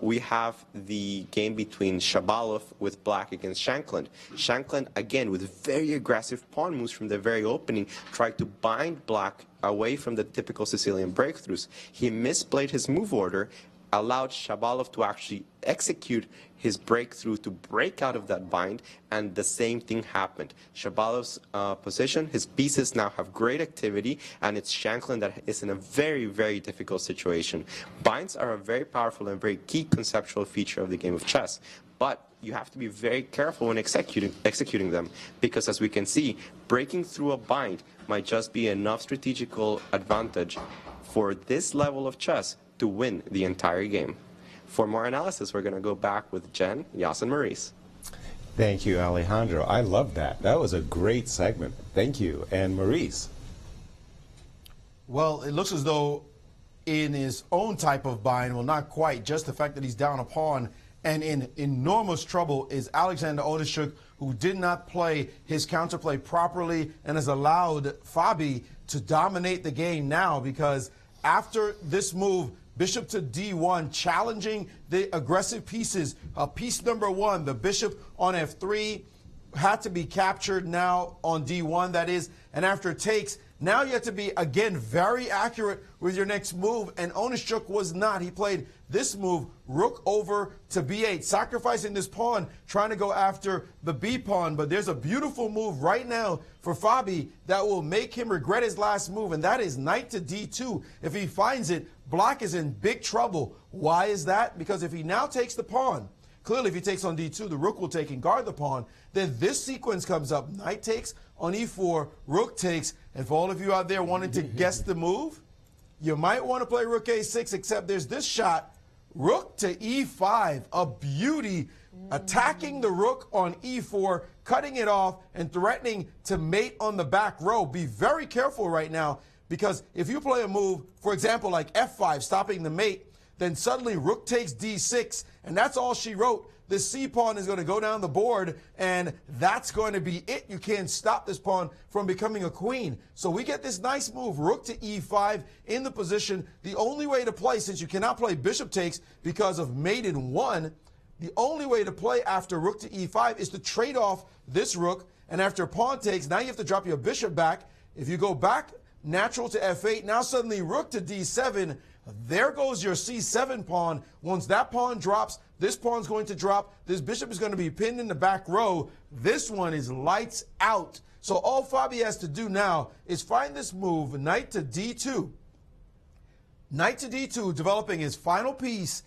we have the game between Shabalov with Black against Shankland. Shankland, again, with very aggressive pawn moves from the very opening, tried to bind Black away from the typical Sicilian breakthroughs. He misplayed his move order, allowed Shabalov to actually execute his breakthrough to break out of that bind, and the same thing happened. Shabalov's position, his pieces now have great activity, and it's Shankland that is in a very, very difficult situation. Binds are a very powerful and very key conceptual feature of the game of chess, but you have to be very careful when executing them, because as we can see, breaking through a bind might just be enough strategical advantage for this level of chess to win the entire game. For more analysis, we're going to go back with Jen, Yas, and Maurice. Thank you, Alejandro. I love that. That was a great segment. Thank you. And Maurice? Well, it looks as though in his own type of bind, well, not quite, just the fact that he's down a pawn and in enormous trouble is Alexander Onischuk, who did not play his counterplay properly and has allowed Fabi to dominate the game now, because after this move, bishop to d1, challenging the aggressive pieces. Piece number one, the bishop on f3, had to be captured now on d1, that is, and after it takes, now you have to be, again, very accurate with your next move, and Onischuk was not. He played this move, rook over to b8, sacrificing this pawn, trying to go after the b pawn, but there's a beautiful move right now for Fabi that will make him regret his last move, and that is knight to d2. If he finds it, Black is in big trouble. Why is that? Because if he now takes the pawn, clearly if he takes on d2, the rook will take and guard the pawn. Then this sequence comes up. Knight takes on e4, rook takes. And for all of you out there wanting to guess the move, you might want to play rook a6, except there's this shot, rook to e5, a beauty, attacking the rook on e4, cutting it off, and threatening to mate on the back row. Be very careful right now, because if you play a move, for example, like f5, stopping the mate, then suddenly rook takes d6, and that's all she wrote. The c pawn is going to go down the board, and that's going to be it. You can't stop this pawn from becoming a queen. So we get this nice move, rook to e5 in the position. The only way to play, since you cannot play bishop takes because of mate in 1, the only way to play after rook to e5 is to trade off this rook, and after pawn takes, now you have to drop your bishop back. If you go back natural to f8, now suddenly rook to d7, there goes your c7 pawn. Once that pawn drops, This pawn's going to drop. This bishop is going to be pinned in the back row. This one is lights out. So all Fabi has to do now is find this move, knight to d2. Knight to d2, developing his final piece.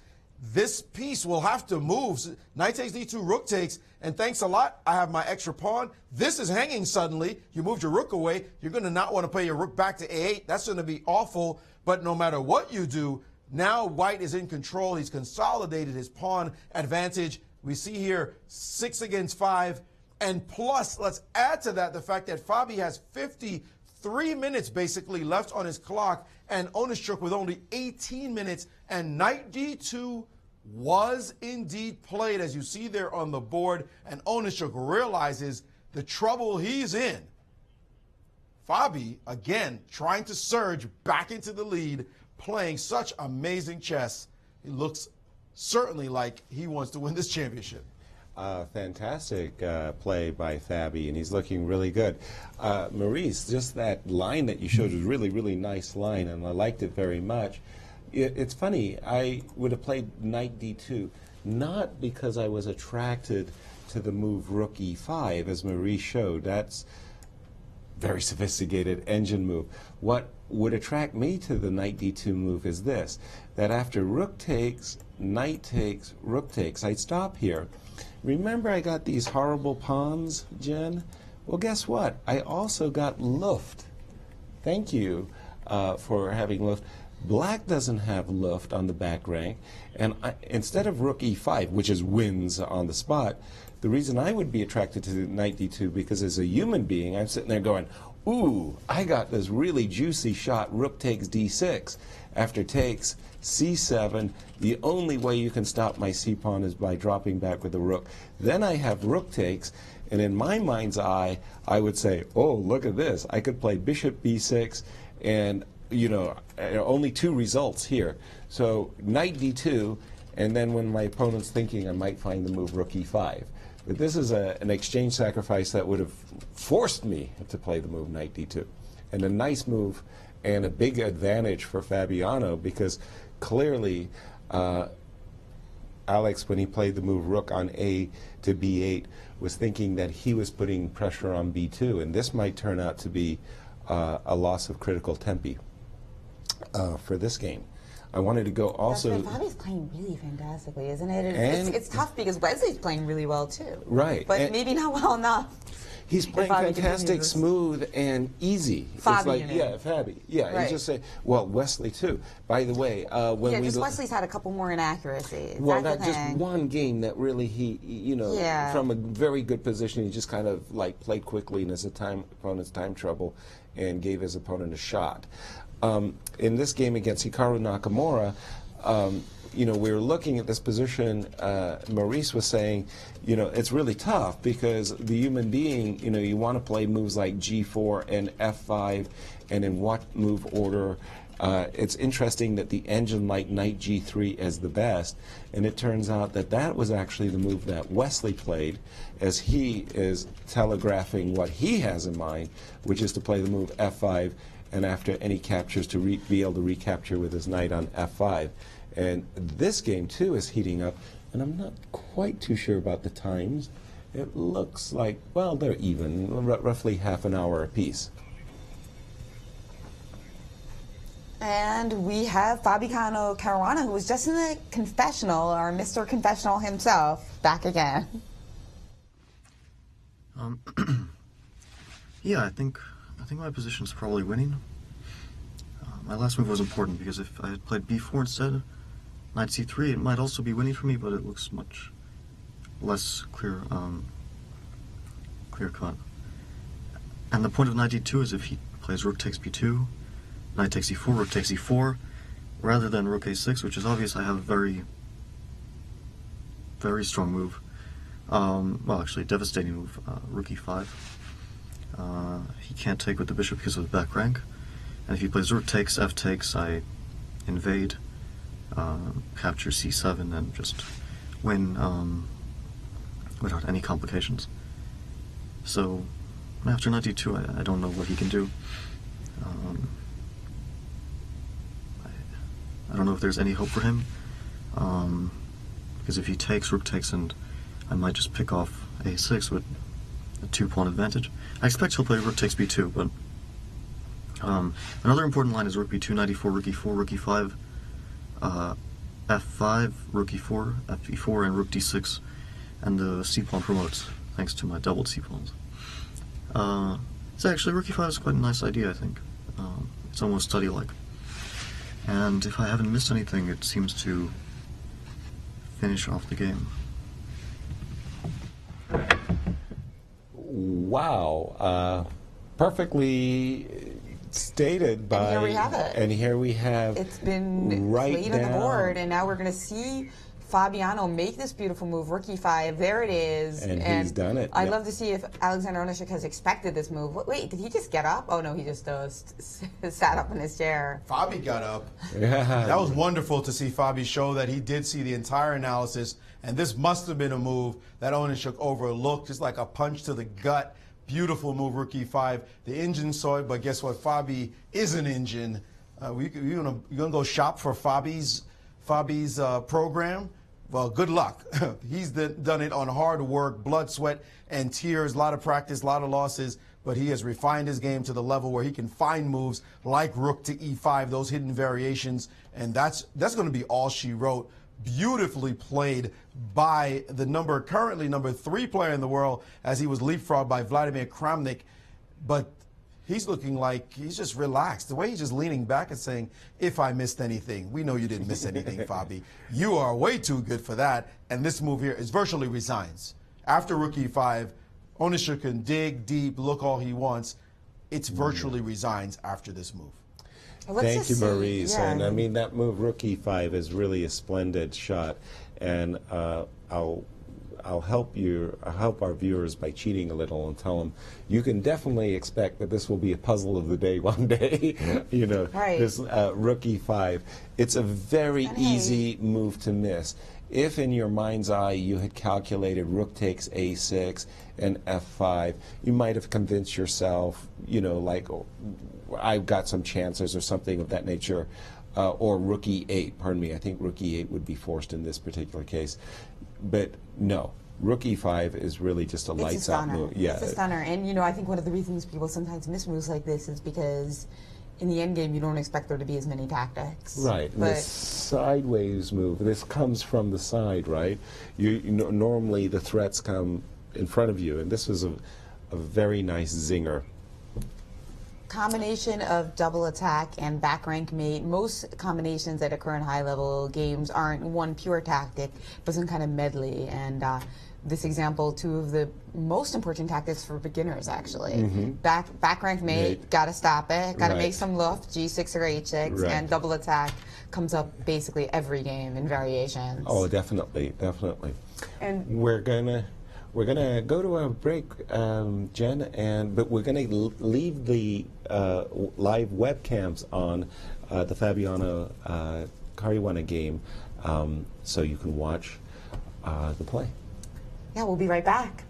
This piece will have to move. Knight takes d2, rook takes, and thanks a lot, I have my extra pawn. This is hanging suddenly. You moved your rook away. You're going to not want to play your rook back to a8. That's going to be awful. But no matter what you do, now white is in control. He's consolidated his pawn advantage. We see here 6 against 5. And plus, let's add to that the fact that Fabi has 53 minutes basically left on his clock, and Onischuk with only 18 minutes. And knight d2 was indeed played, as you see there on the board. And Onischuk realizes the trouble he's in. Fabi, again, trying to surge back into the lead, playing such amazing chess. It looks certainly like he wants to win this championship. Fantastic play by Fabi, and he's looking really good. Maurice, just that line that you showed was really, really nice line, and I liked it very much. It's funny, I would have played knight d2, not because I was attracted to the move rook e5, as Maurice showed. That's very sophisticated engine move. What would attract me to the knight d2 move is this, that after rook takes, knight takes, rook takes, I'd stop here. Remember I got these horrible pawns, Jen? Well, guess what? I also got Luft. Thank you for having Luft. Black doesn't have Luft on the back rank, and instead of rook e5, which is wins on the spot, the reason I would be attracted to knight d2, because as a human being, I'm sitting there going, ooh, I got this really juicy shot, rook takes d6. After takes, c7, the only way you can stop my c-pawn is by dropping back with the rook. Then I have rook takes, and in my mind's eye, I would say, oh, look at this. I could play bishop b6, and, you know, only 2 results here. So knight d2, and then when my opponent's thinking, I might find the move rook e5. But this is an exchange sacrifice that would have forced me to play the move knight d2. And a nice move and a big advantage for Fabiano, because clearly Alex, when he played the move rook on a to b8, was thinking that he was putting pressure on b2, and this might turn out to be a loss of critical tempi for this game. I wanted to go also. Fabi's playing really fantastically, isn't it? It's tough because Wesley's playing really well too. Right. But maybe not well enough. He's playing fantastic, smooth, and easy. Fabi, it's like, yeah, Fabi. Yeah, right. He's just saying, well, Wesley too. By the way, when we Wesley's had a couple more inaccuracies. Well, that's just one game that really he, you know, from a very good position, he just kind of like played quickly in his opponent's time trouble and gave his opponent a shot. In this game against Hikaru Nakamura, you know, we were looking at this position. Maurice was saying, you know, it's really tough because the human being, you know, you want to play moves like G4 and F5, and in what move order. It's interesting that the engine liked knight G3 as the best, and it turns out that that was actually the move that Wesley played, as he is telegraphing what he has in mind, which is to play the move F5, and after any captures to be able to recapture with his knight on F5. And this game, too, is heating up, and I'm not quite too sure about the times. It looks like, well, they're even, roughly half an hour apiece. And we have Fabiano Caruana, who was just in the confessional, or Mr. Confessional himself, back again. Yeah, I think my position is probably winning. My last move was important because if I had played b4 instead, knight c3, it might also be winning for me, but it looks much less clear cut. And the point of knight d2 is if he plays rook takes b2, knight takes e4, rook takes e4, rather than rook a6, which is obvious. I have a very, very strong move. Well, actually, devastating move, rook e5. He can't take with the bishop because of the back rank. And if he plays rook takes, f takes, I invade, capture c7, and just win without any complications. So after knight d2, I don't know what he can do. I don't know if there's any hope for him. because if he takes, rook takes, and I might just pick off a6 with a 2-pawn advantage. I expect he'll play rook takes b2, but another important line is rook b2, knight e4, rook e4, rook e5, f5, rook e4, fe4, and rook d6, and the c-pawn promotes, thanks to my doubled c-pawns. So actually, rook e5 is quite a nice idea, I think. It's almost study-like. And if I haven't missed anything, it seems to finish off the game. Wow. Perfectly stated by... And here we have it. And here we have... It's been played on the board, and now we're going to see Fabiano make this beautiful move, rook e5. There it is. And he's done it. I'd love to see if Alexander Onischuk has expected this move. Wait, did he just get up? Oh, no, he just sat up in his chair. Fabi got up. Yeah. That was wonderful to see Fabi show that he did see the entire analysis, and this must have been a move that Onischuk overlooked, just like a punch to the gut. Beautiful move, rook e5. The engine saw it, but guess what? Fabi is an engine. You gonna go shop for Fabi's program? Well, good luck. He's done it on hard work, blood, sweat, and tears, a lot of practice, a lot of losses, but he has refined his game to the level where he can find moves like rook to e5, those hidden variations, and that's going to be all she wrote. Beautifully played by the currently number 3 player in the world, as he was leapfrogged by Vladimir Kramnik, but he's looking like he's just relaxed. The way he's just leaning back and saying, if I missed anything, we know you didn't miss anything, Fabi. You are way too good for that. And this move here is virtually resigns. After rook e5, Onischuk can dig deep, look all he wants. It's virtually resigns after this move. Thank you, Maurice. Yeah. And I mean, that move, rook e5, is really a splendid shot. And I'll help our viewers by cheating a little and tell them you can definitely expect that this will be a puzzle of the day one day. You know, right. This rook e5. It's a very easy move to miss. If in your mind's eye you had calculated rook takes a6 and f5, you might have convinced yourself, you know, like, oh, I've got some chances or something of that nature. Or rook e8, pardon me. I think rook e8 would be forced in this particular case. But no, rook e5 is really just a lights-out move. Yeah. It's a stunner. And, you know, I think one of the reasons people sometimes miss moves like this is because in the endgame you don't expect there to be as many tactics. Right. But this sideways move, this comes from the side, right? Normally the threats come in front of you, and this was a very nice zinger. Combination of double attack and back rank mate. Most combinations that occur in high level games aren't one pure tactic, but some kind of medley. And this example, 2 of the most important tactics for beginners, actually. Mm-hmm. Back rank mate, gotta stop it, gotta Right. make some luft, g6 or h6, Right. and double attack comes up basically every game in variations. Oh, definitely, definitely. And we're gonna go to a break, Jen, but we're gonna leave the live webcams on the Fabiano Caruana game, so you can watch the play. yeah, we'll be right back.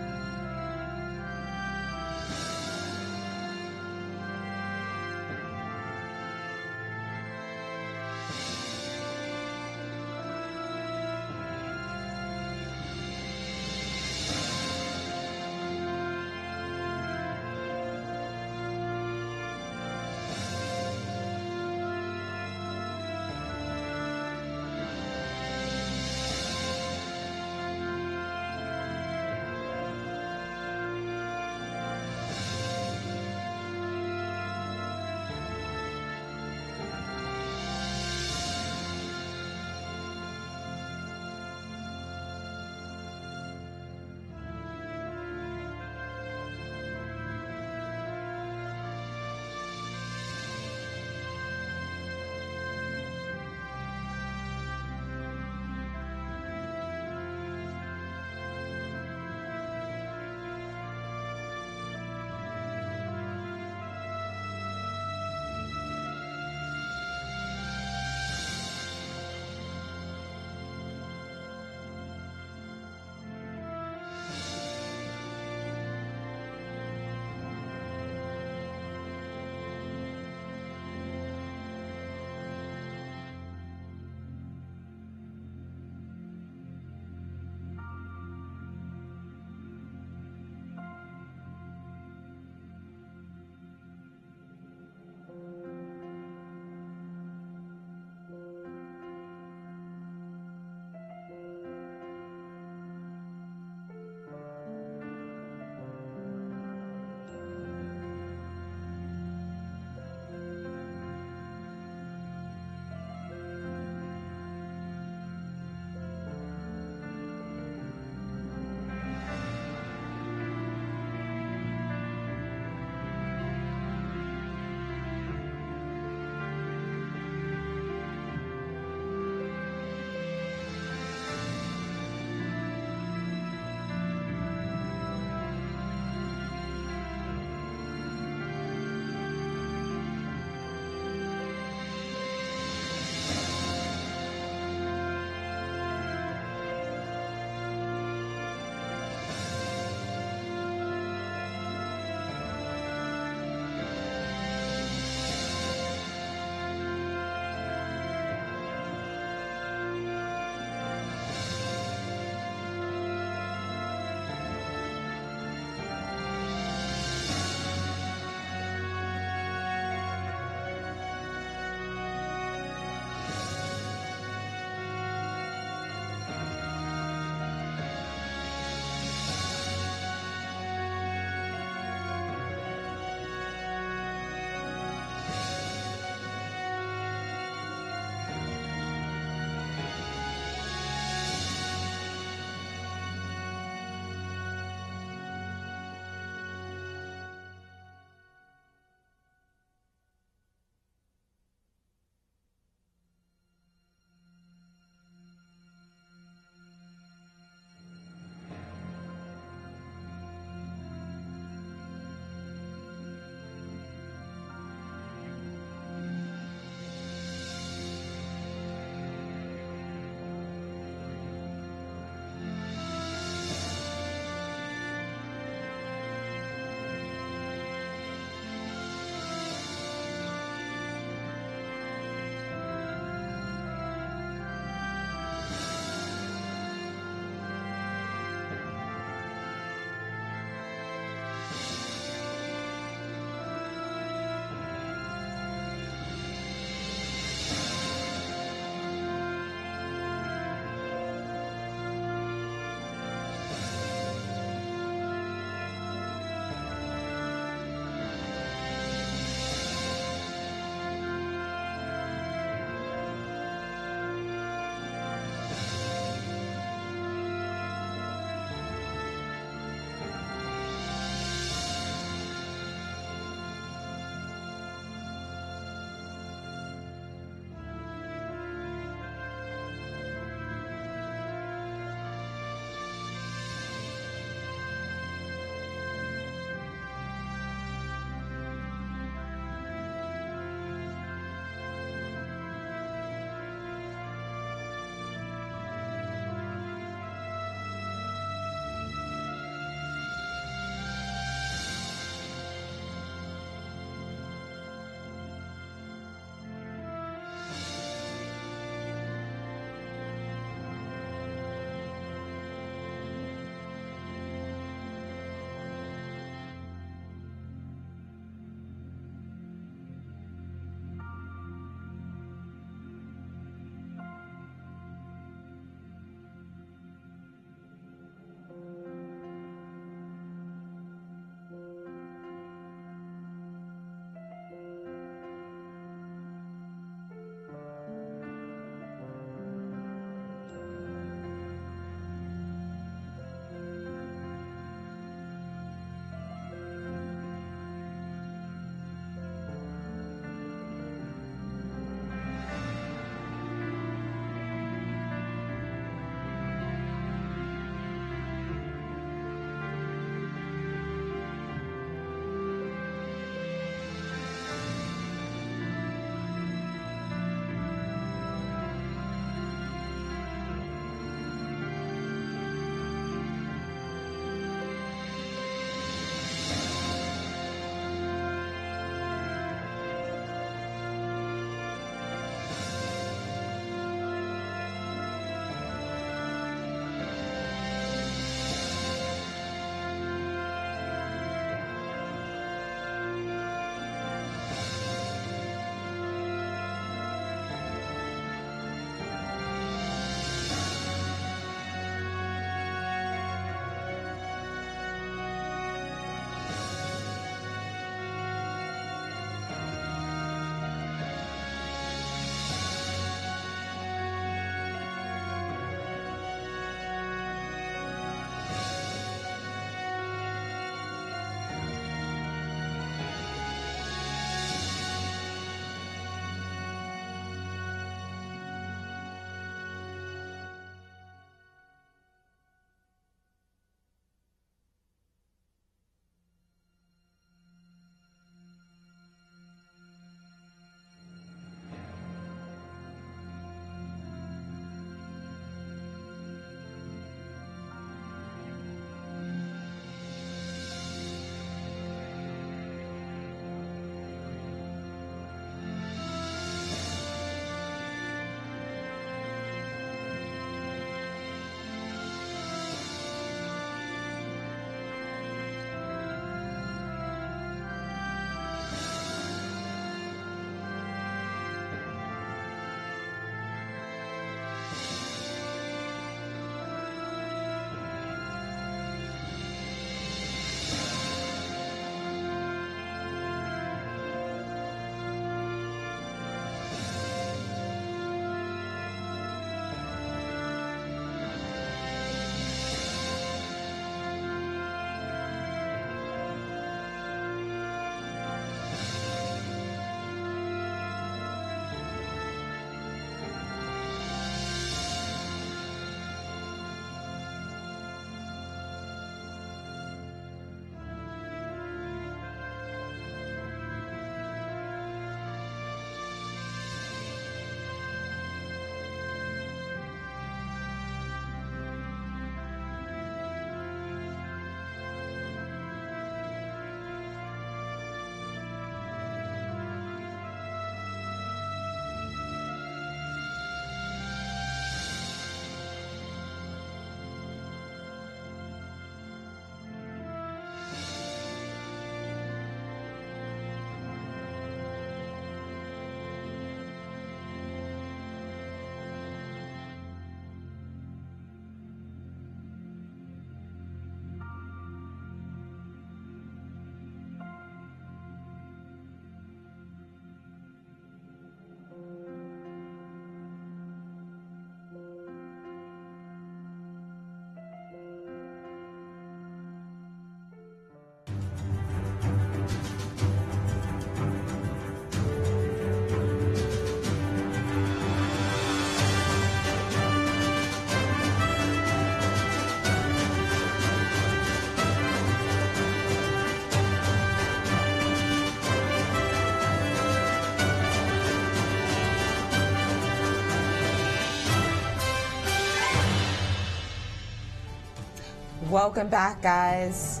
Welcome back, guys.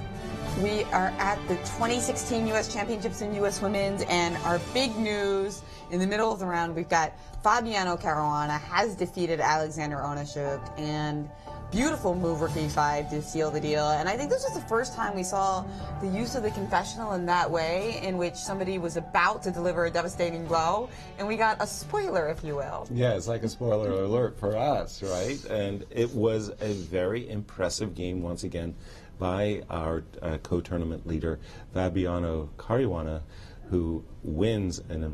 We are at the 2016 U.S. Championships in U.S. Women's, and our big news in the middle of the round, we've got Fabiano Caruana has defeated Alexander Onischuk, and beautiful move, rook e5 to seal the deal. And I think this was the first time we saw the use of the confessional in that way, in which somebody was about to deliver a devastating blow, and we got a spoiler, if you will. Yeah, it's like a spoiler alert for us, right? And it was a very impressive game once again by our co-tournament leader, Fabiano Caruana, who wins in a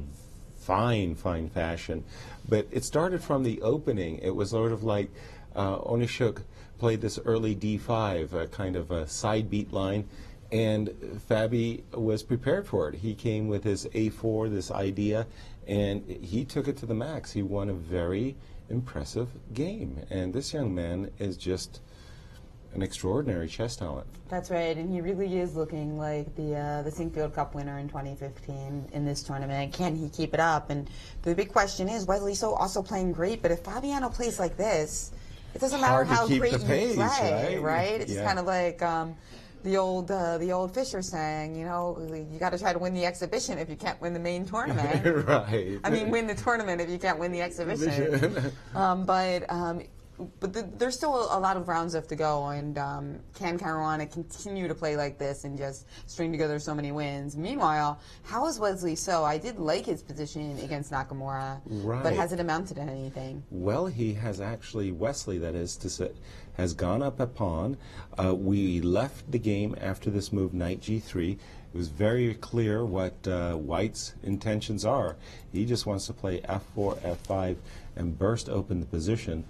fine fashion. But it started from the opening. It was sort of like Onischuk played this early d5, a kind of a side beat line, and Fabi was prepared for it. He came with his a4, this idea, and he took it to the max. He won a very impressive game, and this young man is just an extraordinary chess talent. That's right, and he really is looking like the Sinkfield Cup winner in 2015 in this tournament. Can he keep it up? And the big question is, Wesley So also playing great, but if Fabiano plays like this, it doesn't matter how great you play, right? It's kind of like the old Fisher saying, you know, you got to try to win the exhibition if you can't win the main tournament. Right. I mean, win the tournament if you can't win the exhibition. But there's still a lot of rounds left to go, and can Caruana continue to play like this and just string together so many wins? Meanwhile, how is Wesley So? I did like his position against Nakamura, but has it amounted to anything? Well, he has actually, Wesley, that is to say, has gone up a pawn. We left the game after this move, knight g3. It was very clear what White's intentions are. He just wants to play f4, f5, and burst open the position.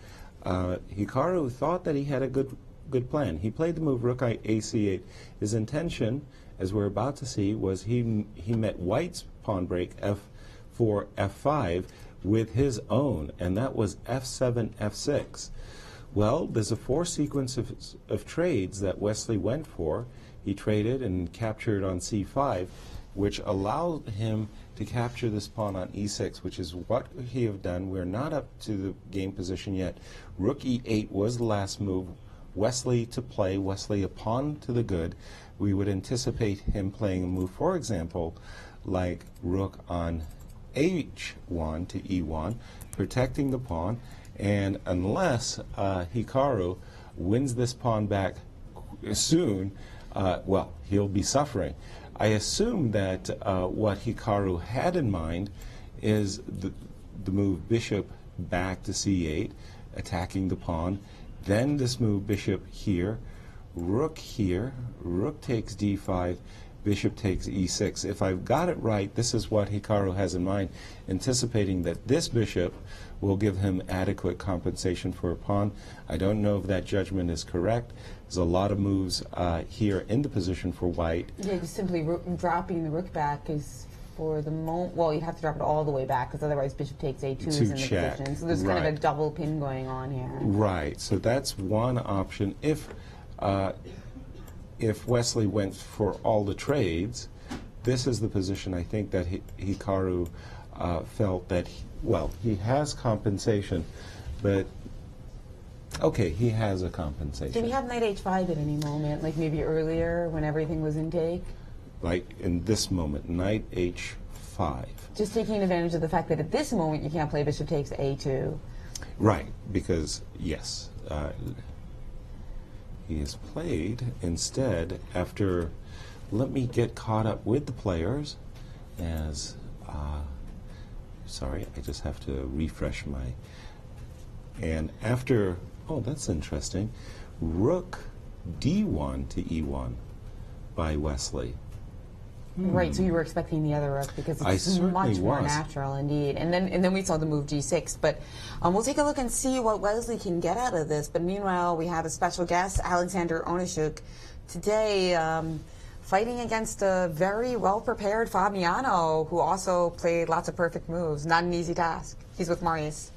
Hikaru thought that he had a good plan. He played the move rook ac8. His intention, as we're about to see, was he met White's pawn break f4, f5 with his own, and that was f7, f6. Well, there's a 4 sequence of trades that Wesley went for. He traded and captured on c5, which allowed him to capture this pawn on e6, which is what he have done. We're not up to the game position yet. Rook e8 was the last move. Wesley to play, Wesley a pawn to the good. We would anticipate him playing a move, for example, like rook on h1 to e1, protecting the pawn, and unless Hikaru wins this pawn back soon, well, he'll be suffering. I assume that what Hikaru had in mind is the move bishop back to c8, attacking the pawn, then this move bishop here, rook takes d5, bishop takes e6. If I've got it right, this is what Hikaru has in mind, anticipating that this bishop will give him adequate compensation for a pawn. I don't know if that judgment is correct. There's a lot of moves here in the position for White. Yeah, just simply dropping the rook back is for the moment. Well, you have to drop it all the way back, because otherwise bishop takes a2 is in the position. So there's kind of a double pin going on here. Right. So that's one option. If Wesley went for all the trades, this is the position I think that Hikaru felt that, well, he has compensation, but okay, he has a compensation. Did we have knight h5 at any moment, like maybe earlier when everything was in take? Like in this moment, knight h5. Just taking advantage of the fact that at this moment you can't play bishop takes a2. Right, because, yes, he has played instead after, let me get caught up with the players as, sorry, I just have to refresh my, and after, oh, that's interesting, rook d1 to e1 by Wesley. Right, so you were expecting the other rook because it's much more natural indeed. And then we saw the move g6. But we'll take a look and see what Wesley can get out of this. But meanwhile, we have a special guest, Alexander Onischuk, today fighting against a very well-prepared Fabiano, who also played lots of perfect moves. Not an easy task. He's with Maurice.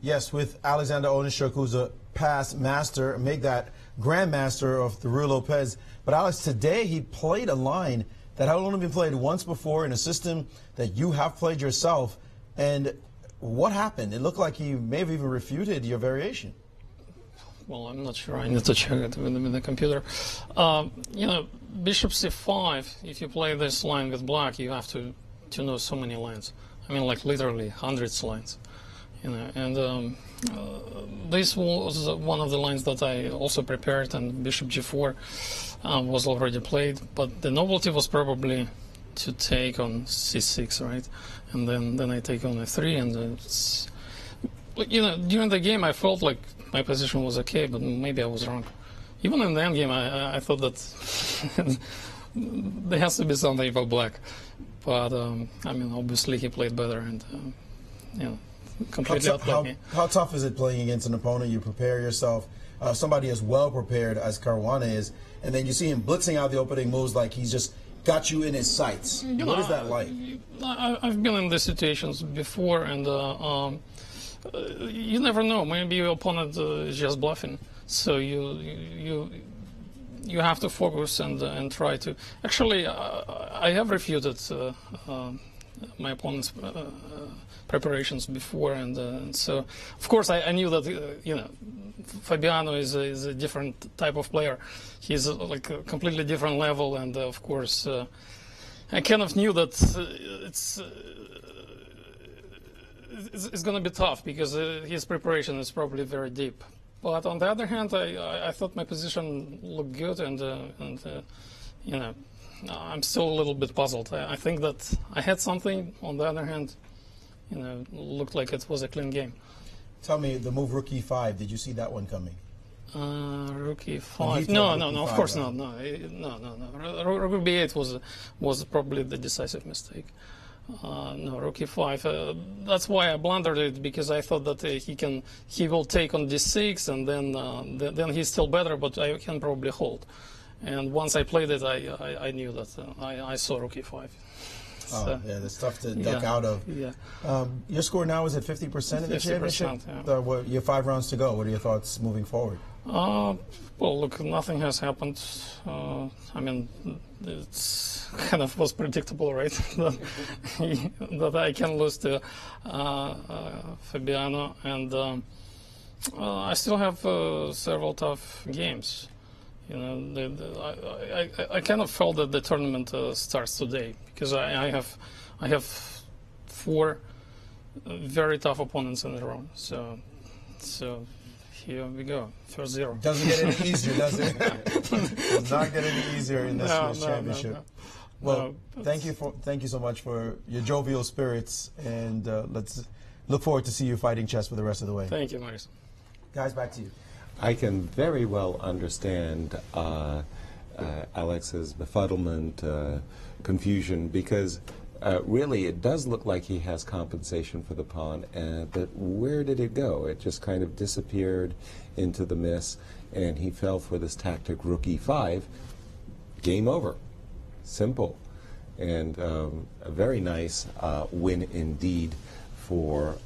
Yes, with Alexander Onischuk, who's a past master, make that grandmaster of the Rue Lopez. But Alex, today he played a line that had only been played once before in a system that you have played yourself. And what happened? It looked like he may have even refuted your variation. well, I'm not sure. I need to check it with the computer. You know, bishop c5, if you play this line with black, you have to know so many lines. I mean, like literally hundreds lines. You know, and this was one of the lines that I also prepared, and bishop g4 was already played. But the novelty was probably to take on c6, right? And then I take on f3, and it's, you know, during the game I felt like my position was okay, but maybe I was wrong. Even in the end game, I thought that there has to be something for black. But I mean, obviously he played better, and you know, completely outplayed me. How tough is it playing against an opponent? You prepare yourself, somebody as well prepared as Caruana is, and then you see him blitzing out the opening moves like he's just got you in his sights. What is that like? I've been in these situations before, and you never know. Maybe your opponent is just bluffing, so you have to focus and try to. Actually, I have refuted my opponent's preparations before, and so of course I knew that you know, Fabiano is a different type of player. He's like a completely different level, and of course I kind of knew that it's going to be tough because his preparation is probably very deep. But on the other hand, I thought my position looked good, and you know, I'm still a little bit puzzled. I think that I had something. On the other hand, you know, looked like it was a clean game. Tell me, the move rook e5, did you see that one coming? Rook e5. No, of course not. No. Rook b8 was probably the decisive mistake. No, rook e5. That's why I blundered it, because I thought that he will take on d6, and then he's still better, but I can probably hold. And once I played it, I knew that I saw rook e5. So, yeah, that's tough to duck out of. Yeah. Your score now is at 50% in the championship. Yeah. You have 5 rounds to go. What are your thoughts moving forward? Well, look, nothing has happened. I mean, it's kind of was predictable, right? that I can lose to Fabiano, and I still have several tough games. You know, I kind of felt that the tournament starts today, because I have 4 very tough opponents in a row. So here we go. First 0. Doesn't get any easier, does it? Does not get any easier in this championship. No. Well, thank you so much for your jovial spirits, and let's look forward to see you fighting chess for the rest of the way. Thank you, Maurice. Guys, back to you. I can very well understand Alex's befuddlement, confusion, because really it does look like he has compensation for the pawn, but where did it go? It just kind of disappeared into the miss, and he fell for this tactic rook e5. Game over. Simple. And a very nice win indeed for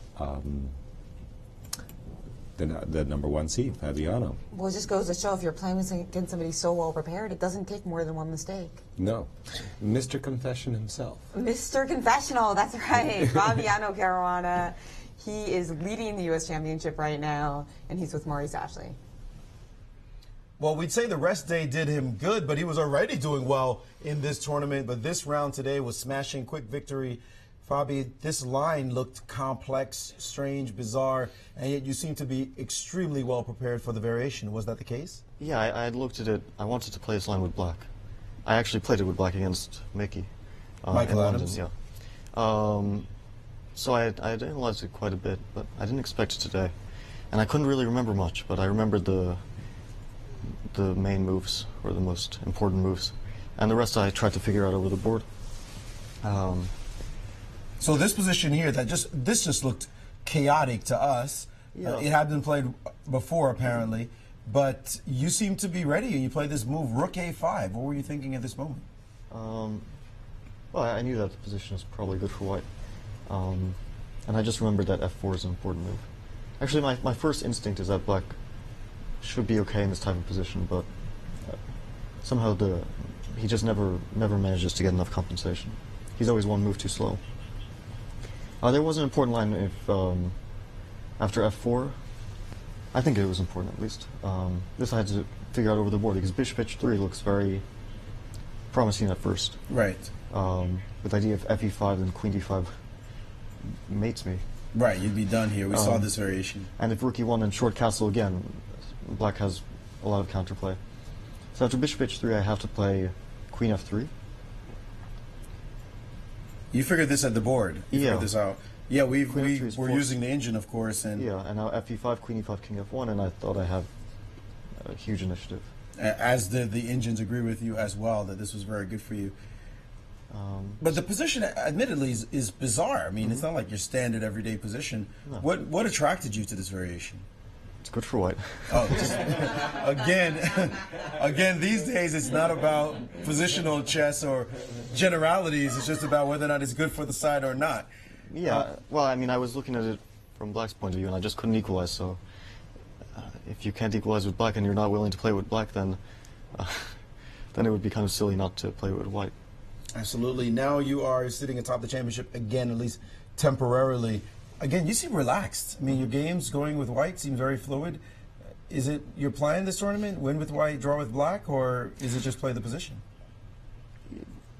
the number 1 seed, Fabiano. Well, it just goes to show, if you're playing against somebody so well prepared, it doesn't take more than one mistake. No. Mr. Confession himself. Mr. Confessional, that's right. Fabiano Caruana. He is leading the U.S. Championship right now, and he's with Maurice Ashley. Well, we'd say the rest day did him good, but he was already doing well in this tournament. But this round today was smashing, quick victory. Fabi, this line looked complex, strange, bizarre, and yet you seem to be extremely well prepared for the variation. Was that the case? Yeah, I had looked at it. I wanted to play this line with black. I actually played it with black against Mickey Michael in Adams. London. Yeah. So I had analyzed it quite a bit, but I didn't expect it today. And I couldn't really remember much, but I remembered the main moves, or the most important moves. And the rest I tried to figure out over the board. So this position here, this just looked chaotic to us. Yeah. It had been played before, apparently. But you seem to be ready, and you played this move, rook a5. What were you thinking at this moment? Well, I knew that the position is probably good for white. And I just remembered that f4 is an important move. Actually, my first instinct is that black should be okay in this type of position, but somehow he just never manages to get enough compensation. He's always one move too slow. There was an important line if after f4, I think it was important, at least. This I had to figure out over the board, because bishop h3 looks very promising at first. Right. With the idea of fe5 and queen d5 mates me. Right, you'd be done here. We saw this variation. And if rook e1 and short castle again, black has a lot of counterplay. So after bishop h3, I have to play queen f3. You figured this at the board. You figured this out. Yeah, we're using the engine, of course. And yeah, and now fe5, queen e5, king f1, and I thought I had a huge initiative. As did the engines agree with you as well, that this was very good for you. But the position, admittedly, is bizarre. I mean, it's not like your standard everyday position. No. What attracted you to this variation? It's good for white. Oh, again, these days it's not about positional chess or generalities. It's just about whether or not it's good for the side or not. Yeah, well, I mean, I was looking at it from black's point of view, and I just couldn't equalize, so if you can't equalize with black and you're not willing to play with black, then it would be kind of silly not to play with white. Absolutely. Now you are sitting atop the championship again, at least temporarily. Again, you seem relaxed. I mean, your games going with white seem very fluid. Is it your plan this tournament, win with white, draw with black, or is it just play the position?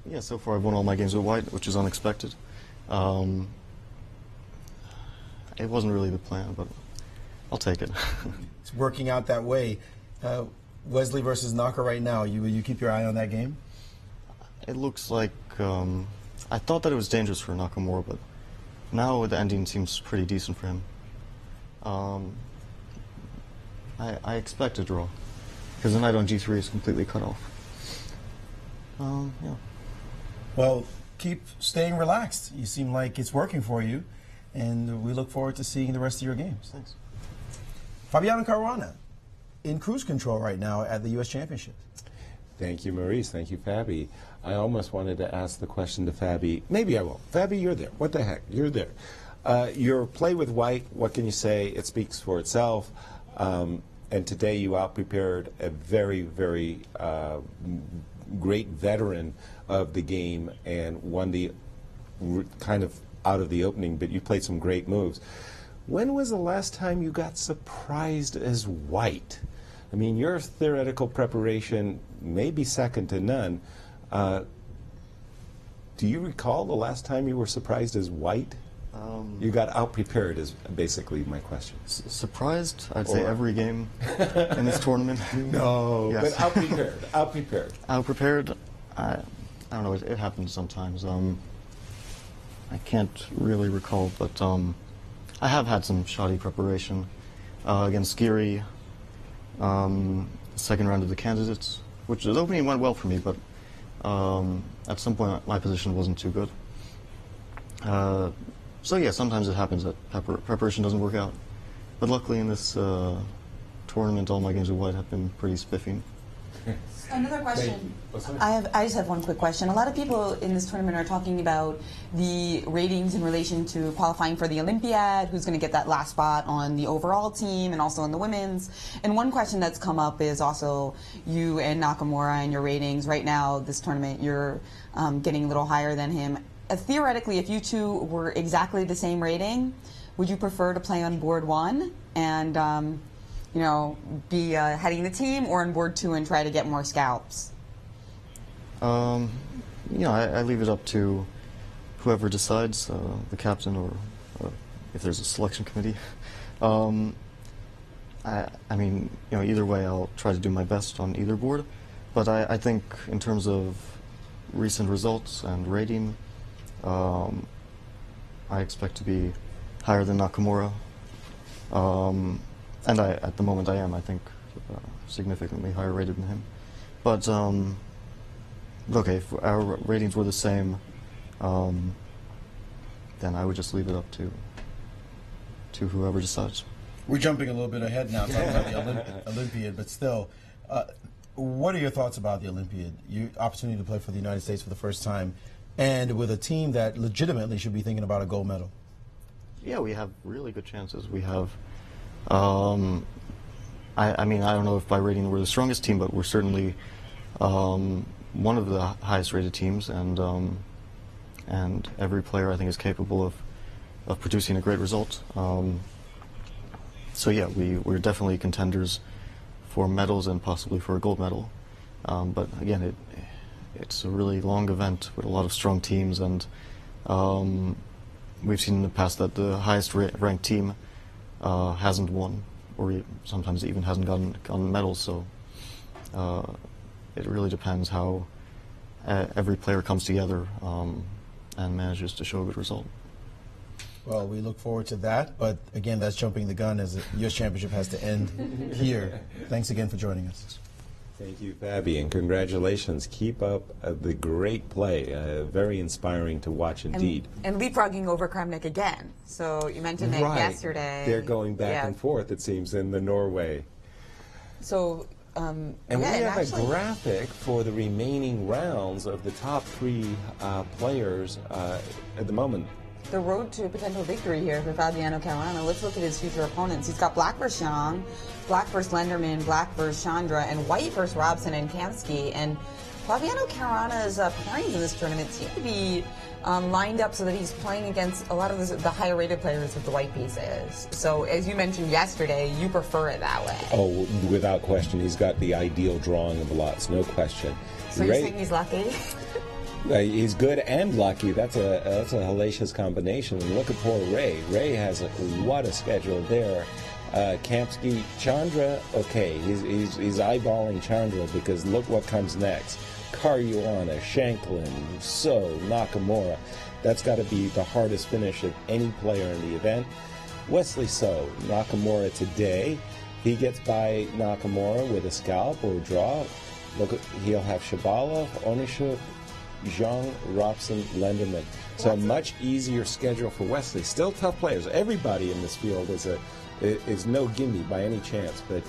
Yeah, so far I've won all my games with white, which is unexpected. It wasn't really the plan, but I'll take it. It's working out that way. Wesley versus Naka right now, you keep your eye on that game? It looks like, I thought that it was dangerous for Nakamura, but now the ending seems pretty decent for him. I expect a draw, because the knight on g3 is completely cut off. Yeah. Well, keep staying relaxed. You seem like it's working for you, and we look forward to seeing the rest of your games. Thanks. Fabiano Caruana, in cruise control right now at the U.S. Championships. Thank you, Maurice. Thank you, Fabi. I almost wanted to ask the question to Fabi. Maybe I won't. Fabi, you're there. What the heck? You're there. Your play with white, what can you say? It speaks for itself. And today you out-prepared a very, very great veteran of the game and won the kind of out of the opening, but you played some great moves. When was the last time you got surprised as white? I mean, your theoretical preparation may be second to none. Do you recall the last time you were surprised as white? You got out-prepared is basically my question. Surprised? I'd say every game in this tournament. No, yes. But out-prepared. Out-prepared. Out-prepared? I don't know. It happens sometimes. I can't really recall, but I have had some shoddy preparation against Skiri. Second round of the candidates, which the opening went well for me, but at some point my position wasn't too good. So yeah, sometimes it happens that preparation doesn't work out. But luckily in this tournament, all my games with white have been pretty spiffy. Another question. I just have one quick question. A lot of people in this tournament are talking about the ratings in relation to qualifying for the Olympiad, who's going to get that last spot on the overall team and also on the women's. And one question that's come up is also you and Nakamura and your ratings. Right now, this tournament, you're getting a little higher than him. Theoretically, if you two were exactly the same rating, would you prefer to play on board one and you know, be heading the team, or on board two and try to get more scalps? You know, I leave it up to whoever decides, the captain, or if there's a selection committee. I mean, you know, either way, I'll try to do my best on either board. But I think in terms of recent results and rating, I expect to be higher than Nakamura. And at the moment I am, I think, significantly higher rated than him. But, okay, if our ratings were the same, then I would just leave it up to whoever decides. We're jumping a little bit ahead now, talking about the Olympiad, but still, what are your thoughts about the Olympiad? Your opportunity to play for the United States for the first time, and with a team that legitimately should be thinking about a gold medal. Yeah, we have really good chances. We have... I mean, I don't know if by rating we're the strongest team, but we're certainly one of the highest rated teams, and every player I think is capable of producing a great result. So yeah, we're definitely contenders for medals and possibly for a gold medal. But again, it's a really long event with a lot of strong teams, and we've seen in the past that the highest ranked team hasn't won, or sometimes even hasn't gotten medals. So it really depends how every player comes together and manages to show a good result. Well, we look forward to that, but again, that's jumping the gun as the U.S. Championship has to end here. Thanks again for joining us. Thank you, Fabi, and congratulations. Keep up the great play. Very inspiring to watch indeed. And leapfrogging over Kramnik again. So you mentioned it yesterday. They're going back and forth, it seems, in the Norway. So, and we have a graphic for the remaining rounds of the top 3 players at the moment. The road to potential victory here for Fabiano Caruana. Let's look at his future opponents. He's got black versus Yang, black versus Lenderman, black versus Chandra, and white versus Robson and Kamsky. And Fabiano Caruana's pairings in this tournament seem to be lined up so that he's playing against a lot of the higher rated players with the white pieces. So as you mentioned yesterday, you prefer it that way. Oh, without question. He's got the ideal drawing of the lots, no question. So you're saying he's lucky? He's good and lucky. That's a hellacious combination. And look at poor Ray. Ray has what a schedule there. Kamsky, Chandra, okay, he's eyeballing Chandra because look what comes next. Caruana, Shankland, So, Nakamura. That's got to be the hardest finish of any player in the event. Wesley So, Nakamura today. He gets by Nakamura with a scalp or a draw. Look, he'll have Shabalov, Onischuk, Zhang, Robson, Lenderman. So a much easier schedule for Wesley. Still tough players. Everybody in this field is no gimme by any chance, but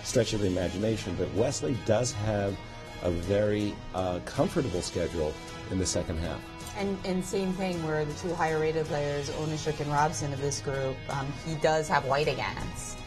stretch of the imagination. But Wesley does have a very comfortable schedule in the second half. And same thing where the 2 higher rated players, Onischuk and Robson of this group, he does have white against.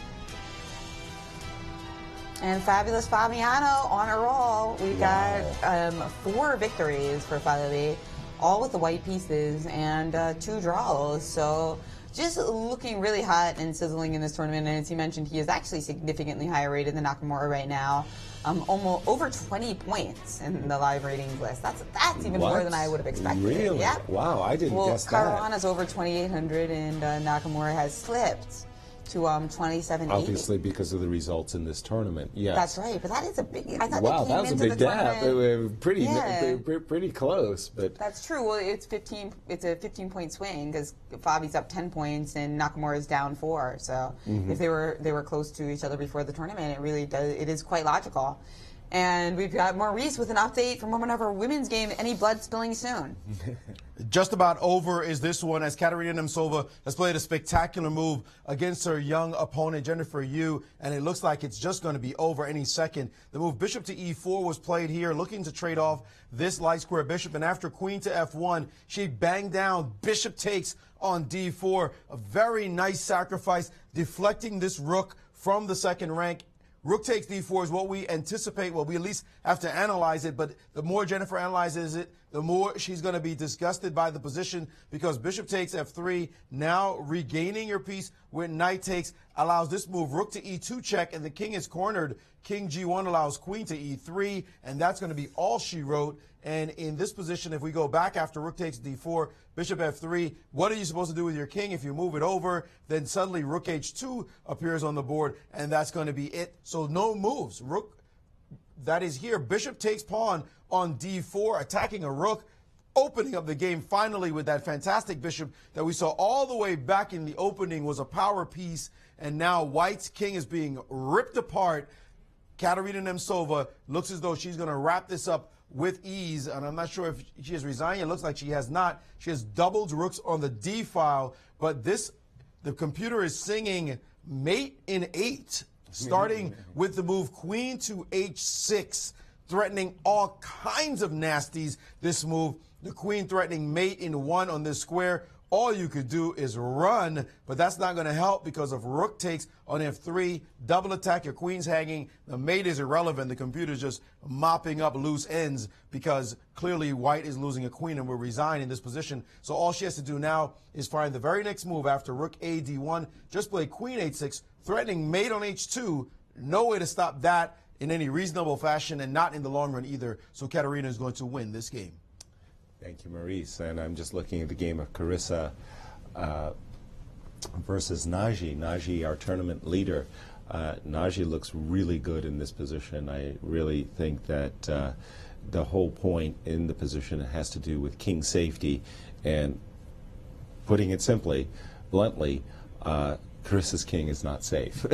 And fabulous Fabiano on a roll. We got 4 victories for Fabi, all with the white pieces, and 2 draws. So just looking really hot and sizzling in this tournament. And as you mentioned, he is actually significantly higher rated than Nakamura right now. Almost over 20 points in the live ratings list. That's even more than I would have expected. Really? Yeah. Wow, I didn't guess that. Caruana's over 2,800, and Nakamura has slipped to 2780. Obviously because of the results in this tournament. Yes. That's right, but that is a big. I thought wow, that was a big gap. Pretty close, but that's true. Well, it's 15. It's a 15-point swing because Fabi's up 10 points and Nakamura's down 4. So if they were close to each other before the tournament, it really does. It is quite logical. And we've got Maurice with an update from one of our women's game. Any blood spilling soon? Just about over is this one, as Katerina Nemcova has played a spectacular move against her young opponent, Jennifer Yu, and it looks like it's just going to be over any second. The move bishop to e4 was played here, looking to trade off this light square bishop, and after queen to f1, she banged down bishop takes on d4. A very nice sacrifice, deflecting this rook from the second rank. Rook takes d4 is what we anticipate. Well, we at least have to analyze it, but the more Jennifer analyzes it, the more she's going to be disgusted by the position, because bishop takes f3, now regaining your piece with knight takes, allows this move, rook to e2 check, and the king is cornered. King g1 allows queen to e3, and that's going to be all she wrote. And in this position, if we go back after rook takes d4, bishop f3, what are you supposed to do with your king? If you move it over, then suddenly rook h2 appears on the board, and that's going to be it. So no moves. Rook, that is here. Bishop takes pawn on d4, attacking a rook, opening up the game finally with that fantastic bishop that we saw all the way back in the opening was a power piece, and now white's king is being ripped apart. Katerina Nemcova looks as though she's going to wrap this up with ease, and I'm not sure if she has resigned. It looks like she has not. She has doubled rooks on the D file, but the computer is singing mate in 8, starting with the move queen to h6, threatening all kinds of nasties. This move, the queen threatening mate in 1 on this square, all you could do is run, but that's not going to help because of rook takes on f3, double attack, your queen's hanging, the mate is irrelevant, the computer's just mopping up loose ends because clearly white is losing a queen and will resign in this position. So all she has to do now is find the very next move after rook a d1, just play queen h6, threatening mate on h2, no way to stop that in any reasonable fashion and not in the long run either. So Katerina is going to win this game. Thank you, Maurice. And I'm just looking at the game of Carissa versus Naji. Naji, our tournament leader. Naji looks really good in this position. I really think that the whole point in the position has to do with king safety. And putting it simply, bluntly, Carissa's king is not safe.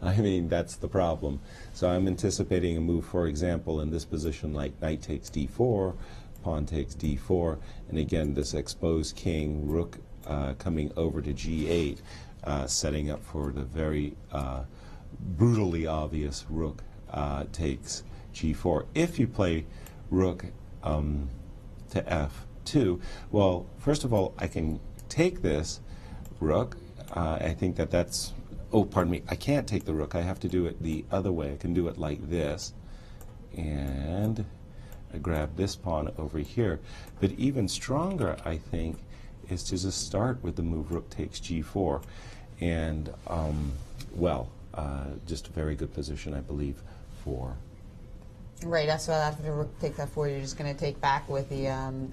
I mean, that's the problem. So I'm anticipating a move, for example, in this position like knight takes d4, pawn takes d4, and again this exposed king, rook coming over to g8, setting up for the very brutally obvious rook takes g4. If you play rook to f2, well, first of all, I can take this rook. I think that's, oh, pardon me, I can't take the rook. I have to do it the other way. I can do it like this, and I grab this pawn over here. But even stronger, I think, is to just start with the move rook takes g4. And, just a very good position, I believe, for... Right, that's why after the rook takes f4, you're just going to take back with the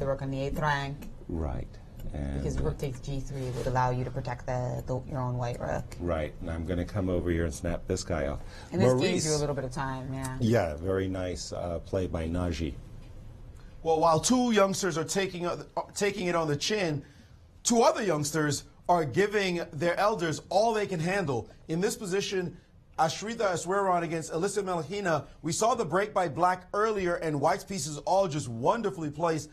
rook on the 8th rank. Right. And because rook takes g3 would allow you to protect your own white rook. Right, and I'm going to come over here and snap this guy off. And this gives you a little bit of time, yeah. Yeah, very nice play by Naji. Well, while two youngsters are taking it on the chin, two other youngsters are giving their elders all they can handle. In this position, Ashrita Seirawan against Alyssa Melhina, we saw the break by black earlier, and white's pieces all just wonderfully placed.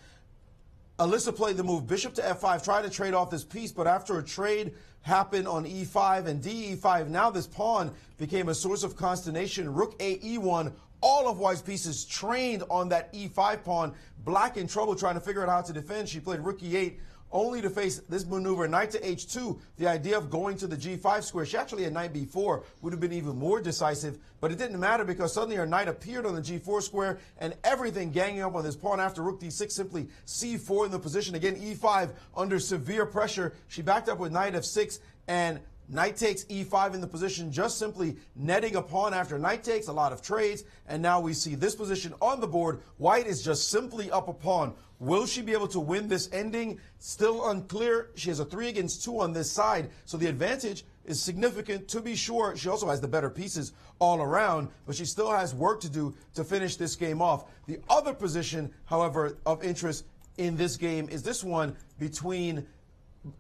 Alyssa played the move bishop to f5, tried to trade off this piece, but after a trade happened on e5 and de5, now this pawn became a source of consternation. Rook a e1, all of white's pieces trained on that e5 pawn. Black in trouble trying to figure out how to defend. She played rook e8, only to face this maneuver, knight to h2, the idea of going to the g5 square. She actually had knight b4, would have been even more decisive, but it didn't matter because suddenly her knight appeared on the g4 square and everything ganging up on this pawn after rook d6, simply c4 in the position. Again, e5 under severe pressure. She backed up with knight f6 and knight takes e5 in the position, just simply netting a pawn after knight takes, a lot of trades, and now we see this position on the board. White is just simply up a pawn. Will she be able to win this ending? Still unclear. She has a 3 against 2 on this side, so the advantage is significant to be sure. She also has the better pieces all around, but she still has work to do to finish this game off. The other position, however, of interest in this game is this one between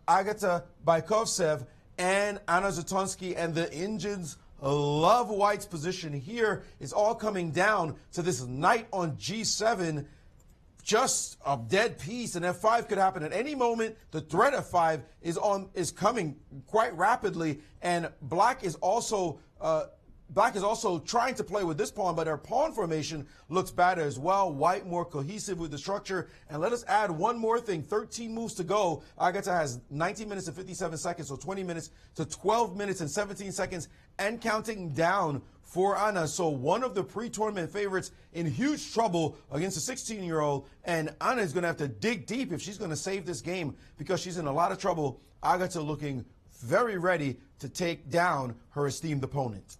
Agata Bykovtsev and Anna Zatonskih, and the Indians love white's position here. It's all coming down to this knight on g7, just a dead piece, and f5 could happen at any moment. The threat of 5 is coming quite rapidly, and black is also trying to play with this pawn, but her pawn formation looks better as well. White more cohesive with the structure. And let us add one more thing. 13 moves to go. Agata has 19 minutes and 57 seconds, so 20 minutes to 12 minutes and 17 seconds, and counting down for Anna. So one of the pre-tournament favorites in huge trouble against a 16-year-old, and Anna is going to have to dig deep if she's going to save this game because she's in a lot of trouble. Agata looking very ready to take down her esteemed opponent.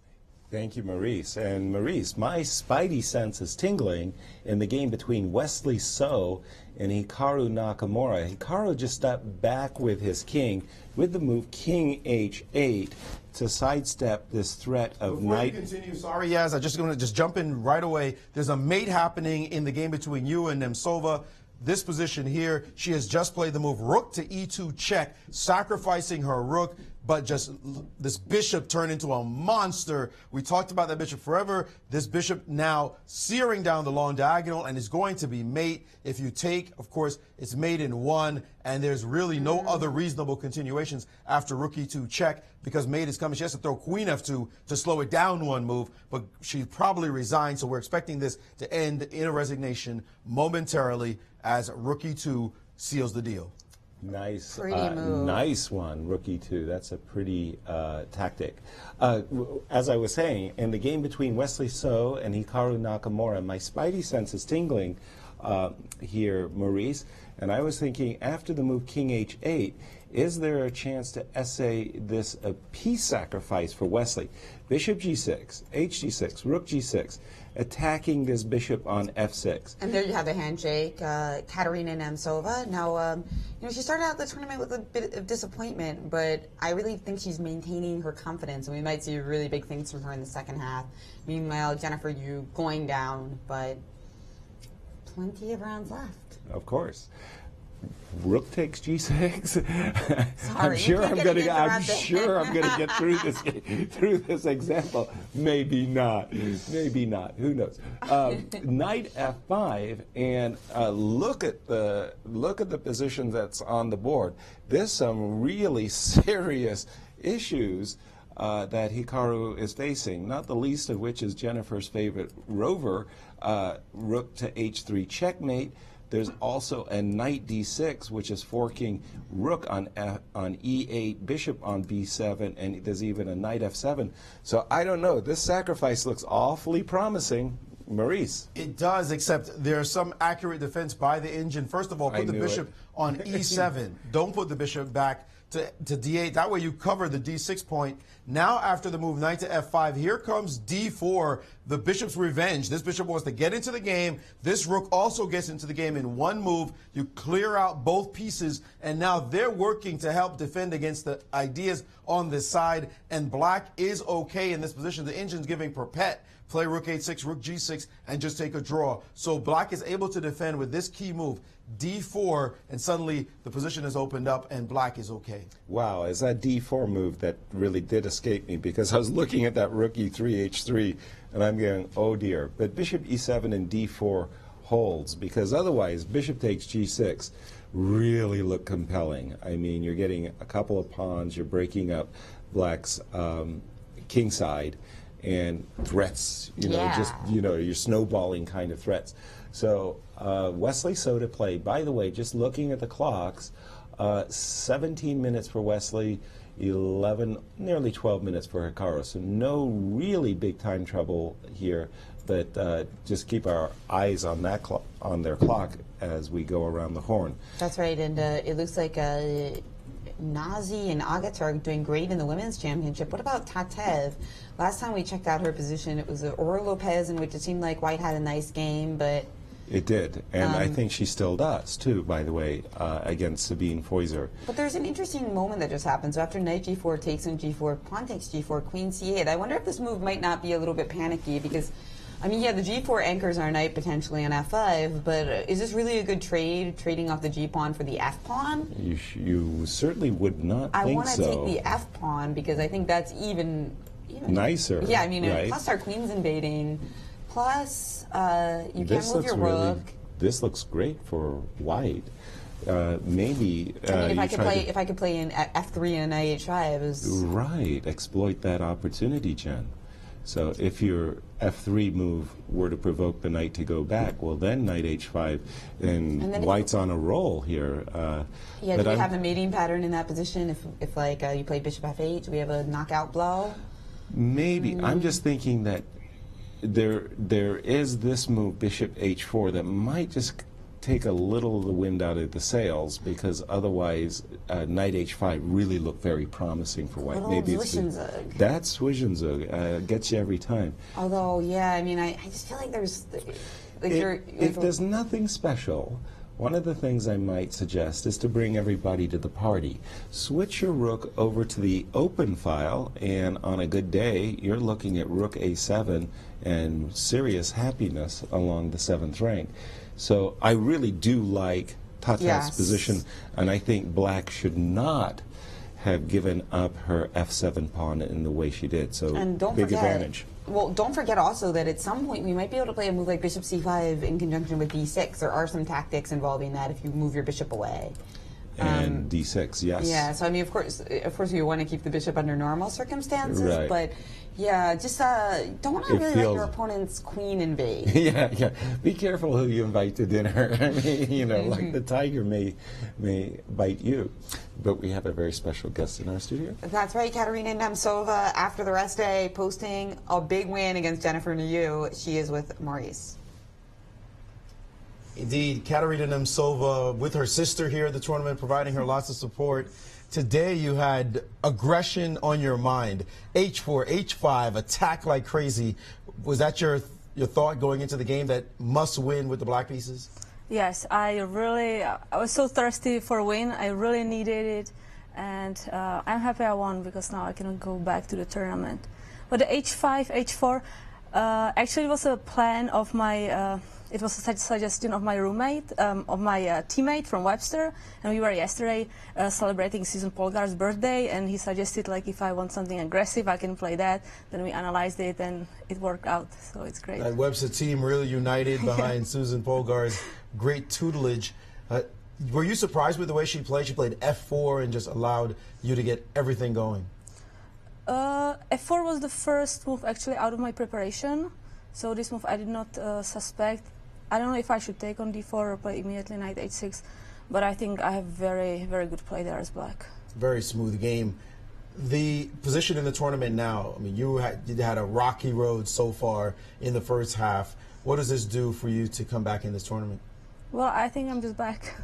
Thank you, Maurice. And Maurice, my spidey sense is tingling in the game between Wesley So and Hikaru Nakamura. Hikaru just stepped back with his king with the move king h8 to sidestep this threat of knight. Before you continue, sorry, Yaz, I'm just going to jump in right away. There's a mate happening in the game between you and Nemtsova. This position here, she has just played the move rook to e2 check, sacrificing her rook, but just this bishop turned into a monster. We talked about that bishop forever. This bishop now searing down the long diagonal and is going to be mate. If you take, of course, it's mate in 1, and there's really no other reasonable continuations after rook e2 check because mate is coming. She has to throw queen f2 to slow it down one move, but she probably resigned, so we're expecting this to end in a resignation momentarily as rook e2 seals the deal. Nice, Pretty move. nice one, rook e2. That's a pretty tactic. As I was saying, in the game between Wesley So and Hikaru Nakamura, my spidey sense is tingling here, Maurice. And I was thinking, after the move king h8, is there a chance to essay this a piece sacrifice for Wesley? Bishop g6, hg6, rook g6, attacking this bishop on f6. And there you have the handshake, Katerina Nemtsova. Now, she started out the tournament with a bit of disappointment, but I really think she's maintaining her confidence, and we might see really big things from her in the second half. Meanwhile, Jennifer, you going down, but plenty of rounds left. Of course. Rook takes g6. Sorry, I'm sure I'm going to get through this example. Maybe not. Maybe not. Who knows? Knight f5, and look at the position that's on the board. There's some really serious issues that Hikaru is facing, not the least of which is Jennifer's favorite rover, rook to h3 checkmate. There's also a knight d6, which is forking rook on e8, bishop on b7, and there's even a knight f7. So I don't know. This sacrifice looks awfully promising. Maurice. It does, except there's some accurate defense by the engine. First of all, put the bishop on e7. Don't put the bishop back to d8. That way you cover the d6 point. Now after the move knight to f5, here comes d4, the bishop's revenge. This bishop wants to get into the game. This rook also gets into the game in one move. You clear out both pieces, and now they're working to help defend against the ideas on this side, and black is okay in this position. The engine's giving perpet. Play rook h6, rook g6, and just take a draw. So black is able to defend with this key move, d4, and suddenly the position is opened up and black is okay. Wow, it's that d4 move that really did escape me, because I was looking at that rook e3, h3, and I'm going, oh dear. But bishop e7 and d4 holds, because otherwise bishop takes g6 really look compelling. I mean, you're getting a couple of pawns, you're breaking up black's king side, and threats, you're snowballing kind of threats. So Wesley So to play. By the way, just looking at the clocks, 17 minutes for Wesley, 11, nearly 12 minutes for Hikaru. So no really big time trouble here, but just keep our eyes on that on their clock as we go around the horn. That's right, and it looks like Nazi and Agata are doing great in the women's championship. What about Tatev? Last time we checked out her position, it was Aurora Lopez, in which it seemed like White had a nice game, but... It did, and I think she still does, too, by the way, against Sabine Feuser. But there's an interesting moment that just happened. So after knight g4 takes on g4, pawn takes g4, queen c8. I wonder if this move might not be a little bit panicky, because... I mean, yeah, the g4 anchors our knight potentially on f5, but is this really a good trade, trading off the g-pawn for the f-pawn? You certainly would not think so. I want to take the f-pawn because I think that's even nicer. Yeah, I mean, right? plus our queen's invading, plus you can't move your rook. This looks great for white. Maybe I mean, if I could play in f3 and knight h5 is right. Exploit that opportunity, Jen. So if your f3 move were to provoke the knight to go back, well then knight h5, and white's on a roll here. Yeah, do we have a mating pattern in that position? If like you play bishop f8, do we have a knockout blow? Maybe. I'm just thinking that there is this move, bishop h4, that might just take a little of the wind out of the sails, because otherwise knight h5 really looked very promising for white. Maybe it's that's Zwischenzug. Gets you every time. Although, yeah, I mean, I just feel like there's if there's nothing special, one of the things I might suggest is to bring everybody to the party. Switch your rook over to the open file, and on a good day, you're looking at rook a7 and serious happiness along the 7th rank. So I really do like Tatev's position, and I think black should not have given up her f7 pawn in the way she did. So big advantage. Well, don't forget also that at some point we might be able to play a move like bishop c5 in conjunction with d6. There are some tactics involving that if you move your bishop away. And d6, yes. Yeah, so I mean, of course, you want to keep the bishop under normal circumstances, Right. but yeah, just don't want to really let your opponent's queen invade. Yeah. Be careful who you invite to dinner. I mean, you know, like the tiger may bite you. But we have a very special guest in our studio. That's right, Katerina Nemtsova, after the rest day, posting a big win against Jennifer Niu. She is with Maurice. Indeed, Katerina Nemtsova with her sister here at the tournament, providing her lots of support. Today you had aggression on your mind. H4, H5, attack like crazy. Was that your thought going into the game, that must win with the black pieces? Yes, I was so thirsty for a win. I really needed it, and I'm happy I won because now I can go back to the tournament. But the H5, H4, actually was a plan of my. It was a suggestion of my roommate, of my teammate from Webster, and we were yesterday celebrating Susan Polgar's birthday, and he suggested, like, if I want something aggressive, I can play that. Then we analyzed it, and it worked out, so it's great. That Webster team really united behind Susan Polgar's great tutelage. Were you surprised with the way she played? She played F4 and just allowed you to get everything going. F4 was the first move actually out of my preparation, so this move I did not suspect. I don't know if I should take on D4 or play immediately knight H6, but I think I have very, very good play there as black. Very smooth game. The position in the tournament now, I mean, you had a rocky road so far in the first half. What does this do for you to come back in this tournament? Well, I think I'm just back.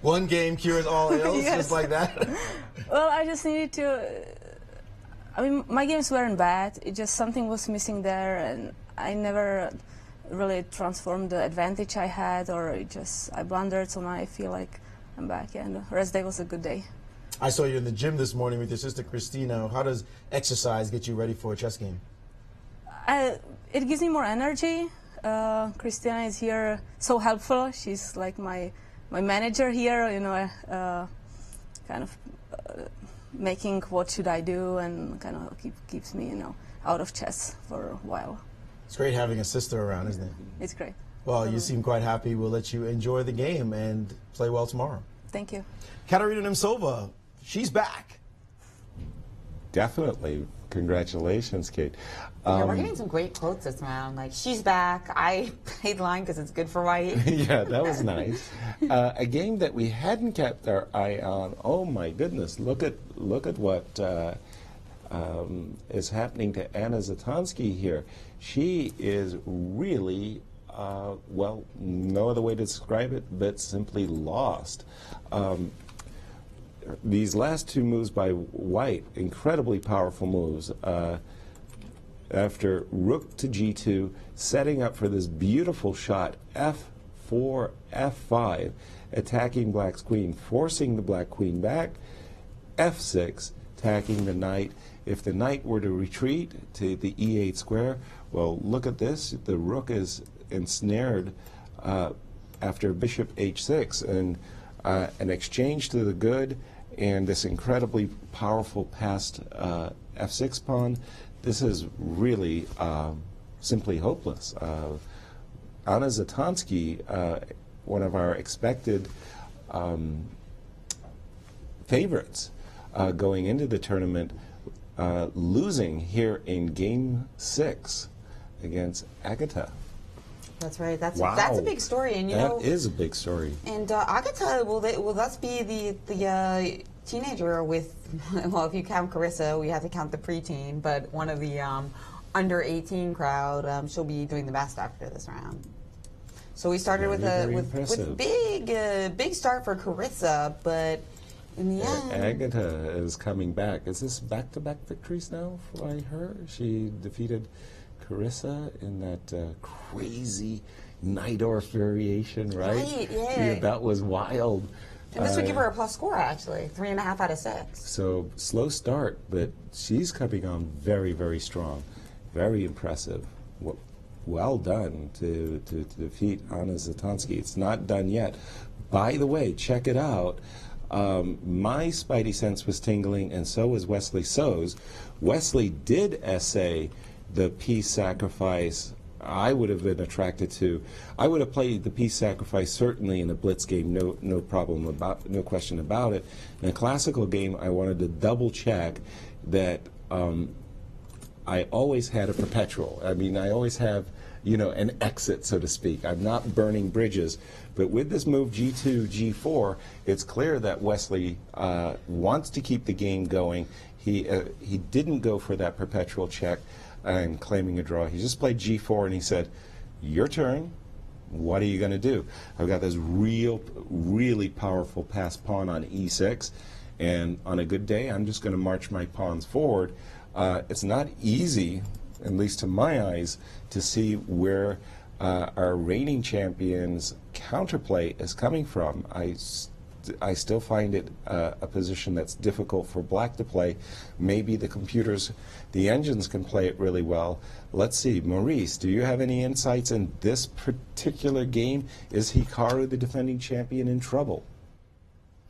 One game cures all else, Yes. just like that? Well, I just needed to... I mean, my games weren't bad. It just something was missing there, and I never really transformed the advantage I had, or I blundered, so now I feel like I'm back, and the rest day was a good day. I saw you in the gym this morning with your sister Christina. How does exercise get you ready for a chess game? It gives me more energy. Christina is here, so helpful. She's like my manager here, you know, kind of making what should I do, and kind of keeps me, you know, out of chess for a while. It's great having a sister around, isn't it? It's great. Well, you seem quite happy. We'll let you enjoy the game and play well tomorrow. Thank you. Katerina Nemtsova, she's back. Definitely. Congratulations, Kate. Yeah, we're getting some great quotes this round. Like, she's back. I played line because it's good for white. Yeah, that was nice. A game that we hadn't kept our eye on. Oh my goodness! Look at what is happening to Anna Zatonskih here. She is really well, no other way to describe it but simply lost. These last two moves by white, incredibly powerful moves. After rook to g2, setting up for this beautiful shot, f4, f5, attacking black's queen, forcing the black queen back, f6, attacking the knight. If the knight were to retreat to the e8 square, well, look at this. The rook is ensnared after bishop h6, and an exchange to the good, and this incredibly powerful passed f6 pawn. This is really simply hopeless. Anna Zatonskih, one of our expected favorites going into the tournament, losing here in Game 6 against Agata. That's right. That's Wow. that's a big story, and you know that is a big story. And Agata will thus be the teenager with, well, if you count Carissa, we have to count the preteen, but one of the under 18 crowd. She'll be doing the best after this round. So we started with big start for Carissa, but in the end, Agata is coming back. Is this back-to-back victories now by her? She defeated Carissa in that crazy Najdorf variation, right? Right, yeah. That was wild. And this would give her a plus score, actually, 3.5 out of 6. So slow start, but she's coming on very, very strong, very impressive. Well done to defeat Anna Zatonskih. It's not done yet. By the way, check it out. My spidey sense was tingling, and so was Wesley So's. Wesley did essay the piece sacrifice I would have been attracted to. I would have played the piece sacrifice certainly in a blitz game, no problem about, no question about it. In a classical game, I wanted to double check that I always had a perpetual. I mean, I always have, you know, an exit, so to speak. I'm not burning bridges. But with this move G2, G4, it's clear that Wesley wants to keep the game going. He didn't go for that perpetual check and claiming a draw. He just played G4 and he said, your turn. What are you going to do? I've got this really powerful pass pawn on E6. And on a good day, I'm just going to march my pawns forward. It's not easy, at least to my eyes, to see where our reigning champion's counterplay is coming from. I still find it a position that's difficult for black to play. Maybe the computers, the engines can play it really well. Let's see. Maurice, do you have any insights in this particular game? Is Hikaru, the defending champion, in trouble?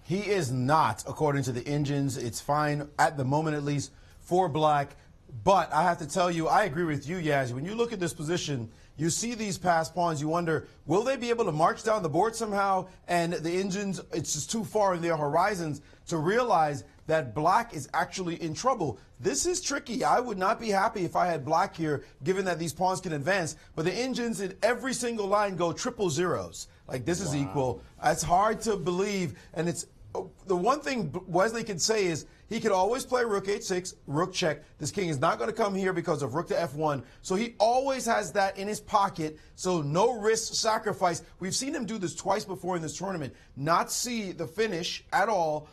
He is not, according to the engines. It's fine, at the moment at least, for black. But I have to tell you, I agree with you, Yaz. When you look at this position, you see these passed pawns, you wonder, will they be able to march down the board somehow? And the engines, it's just too far in their horizons to realize that black is actually in trouble. This is tricky. I would not be happy if I had black here, given that these pawns can advance. But the engines in every single line go triple zeros. Like, this is equal. It's hard to believe. And it's the one thing Wesley can say is he could always play rook h6, rook check. This king is not going to come here because of rook to f1. So he always has that in his pocket. So no risk sacrifice. We've seen him do this twice before in this tournament. Not see the finish at all.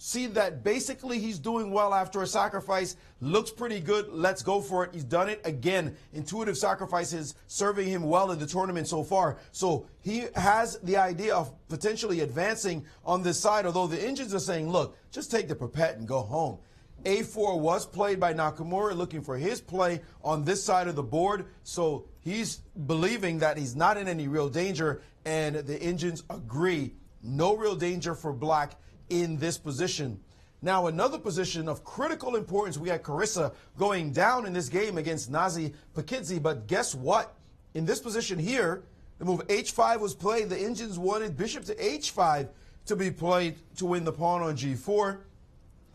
See that basically he's doing well after a sacrifice. Looks pretty good. Let's go for it. He's done it again. Intuitive sacrifices serving him well in the tournament so far. So he has the idea of potentially advancing on this side, although the engines are saying, look, just take the perpet and go home. A4 was played by Nakamura, looking for his play on this side of the board. So he's believing that he's not in any real danger, and the engines agree. No real danger for black in this position. Now, another position of critical importance, we had Carissa going down in this game against Nazi Pakidze, but guess what? In this position here, the move h5 was played. The engines wanted bishop to h5 to be played to win the pawn on g4.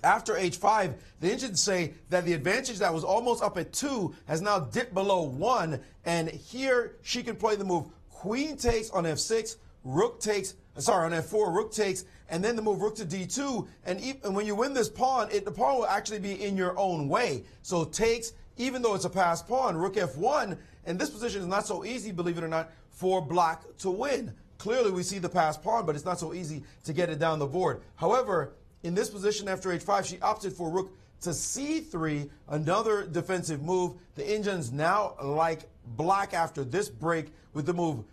After h5, the engines say that the advantage that was almost up at 2 has now dipped below 1, and here she can play the move queen takes on f6, rook takes, on f4, rook takes, and then the move rook to d2. And when you win this pawn, the pawn will actually be in your own way. So takes, even though it's a passed pawn, rook f1, and this position is not so easy, believe it or not, for black to win. Clearly, we see the passed pawn, but it's not so easy to get it down the board. However, in this position after h5, she opted for rook to c3, another defensive move. The engines now like black after this break with the move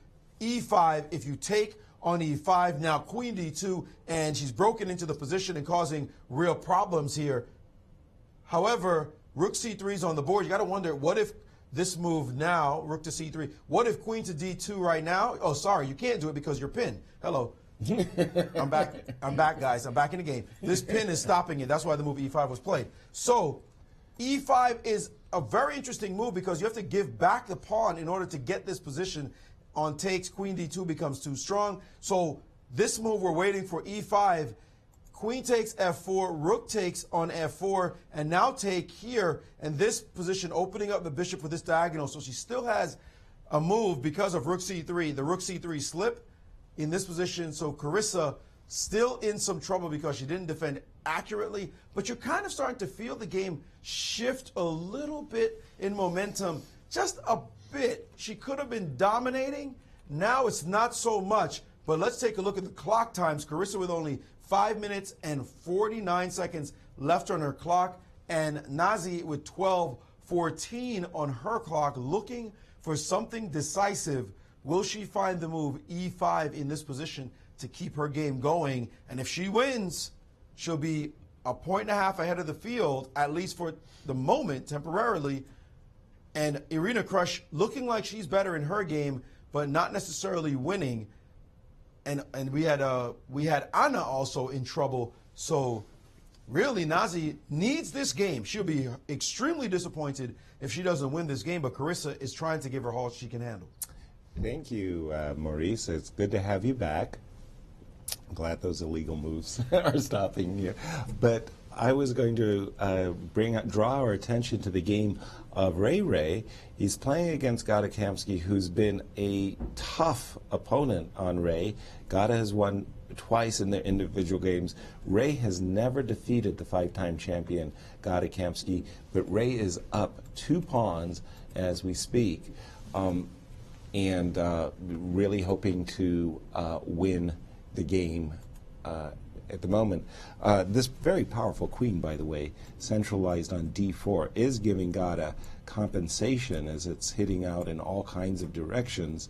e5. If you take on e5, now queen d2, and she's broken into the position and causing real problems here. However, rook c3 is on the board. You got to wonder, what if this move now, rook to c3, what if queen to d2 right now? Oh, sorry, you can't do it because you're pinned. Hello. I'm back, guys. I'm back in the game. This pin is stopping it. That's why the move e5 was played. So e5 is a very interesting move because you have to give back the pawn in order to get this position. On takes, queen d2 becomes too strong. So this move, we're waiting for e5. Queen takes f4, rook takes on f4, and now take here. And this position opening up the bishop with this diagonal. So she still has a move because of rook c3. The rook c3 slip in this position. So Carissa still in some trouble because she didn't defend accurately. But you're kind of starting to feel the game shift a little bit in momentum. Just a bit. She could have been dominating. Now it's not so much. But let's take a look at the clock times. Carissa with only 5 minutes and 49 seconds left on her clock, and Nazi with 12:14 on her clock, looking for something decisive. Will she find the move e5 in this position to keep her game going? And if she wins, she'll be a point and a half ahead of the field, at least for the moment, temporarily. And Irina Krush looking like she's better in her game, but not necessarily winning. And we had Anna also in trouble. So really, Nazi needs this game. She'll be extremely disappointed if she doesn't win this game, but Carissa is trying to give her all she can handle. Thank you, Maurice. It's good to have you back. I'm glad those illegal moves are stopping you. But I was going to draw our attention to the game of Ray. He's playing against Gata Kamsky, who's been a tough opponent on Ray. Gata has won twice in their individual games. Ray has never defeated the 5-time champion Gata Kamsky, but Ray is up 2 pawns as we speak, and really hoping to win the game at the moment. This very powerful queen, by the way, centralized on d4, is giving Gata compensation as it's hitting out in all kinds of directions,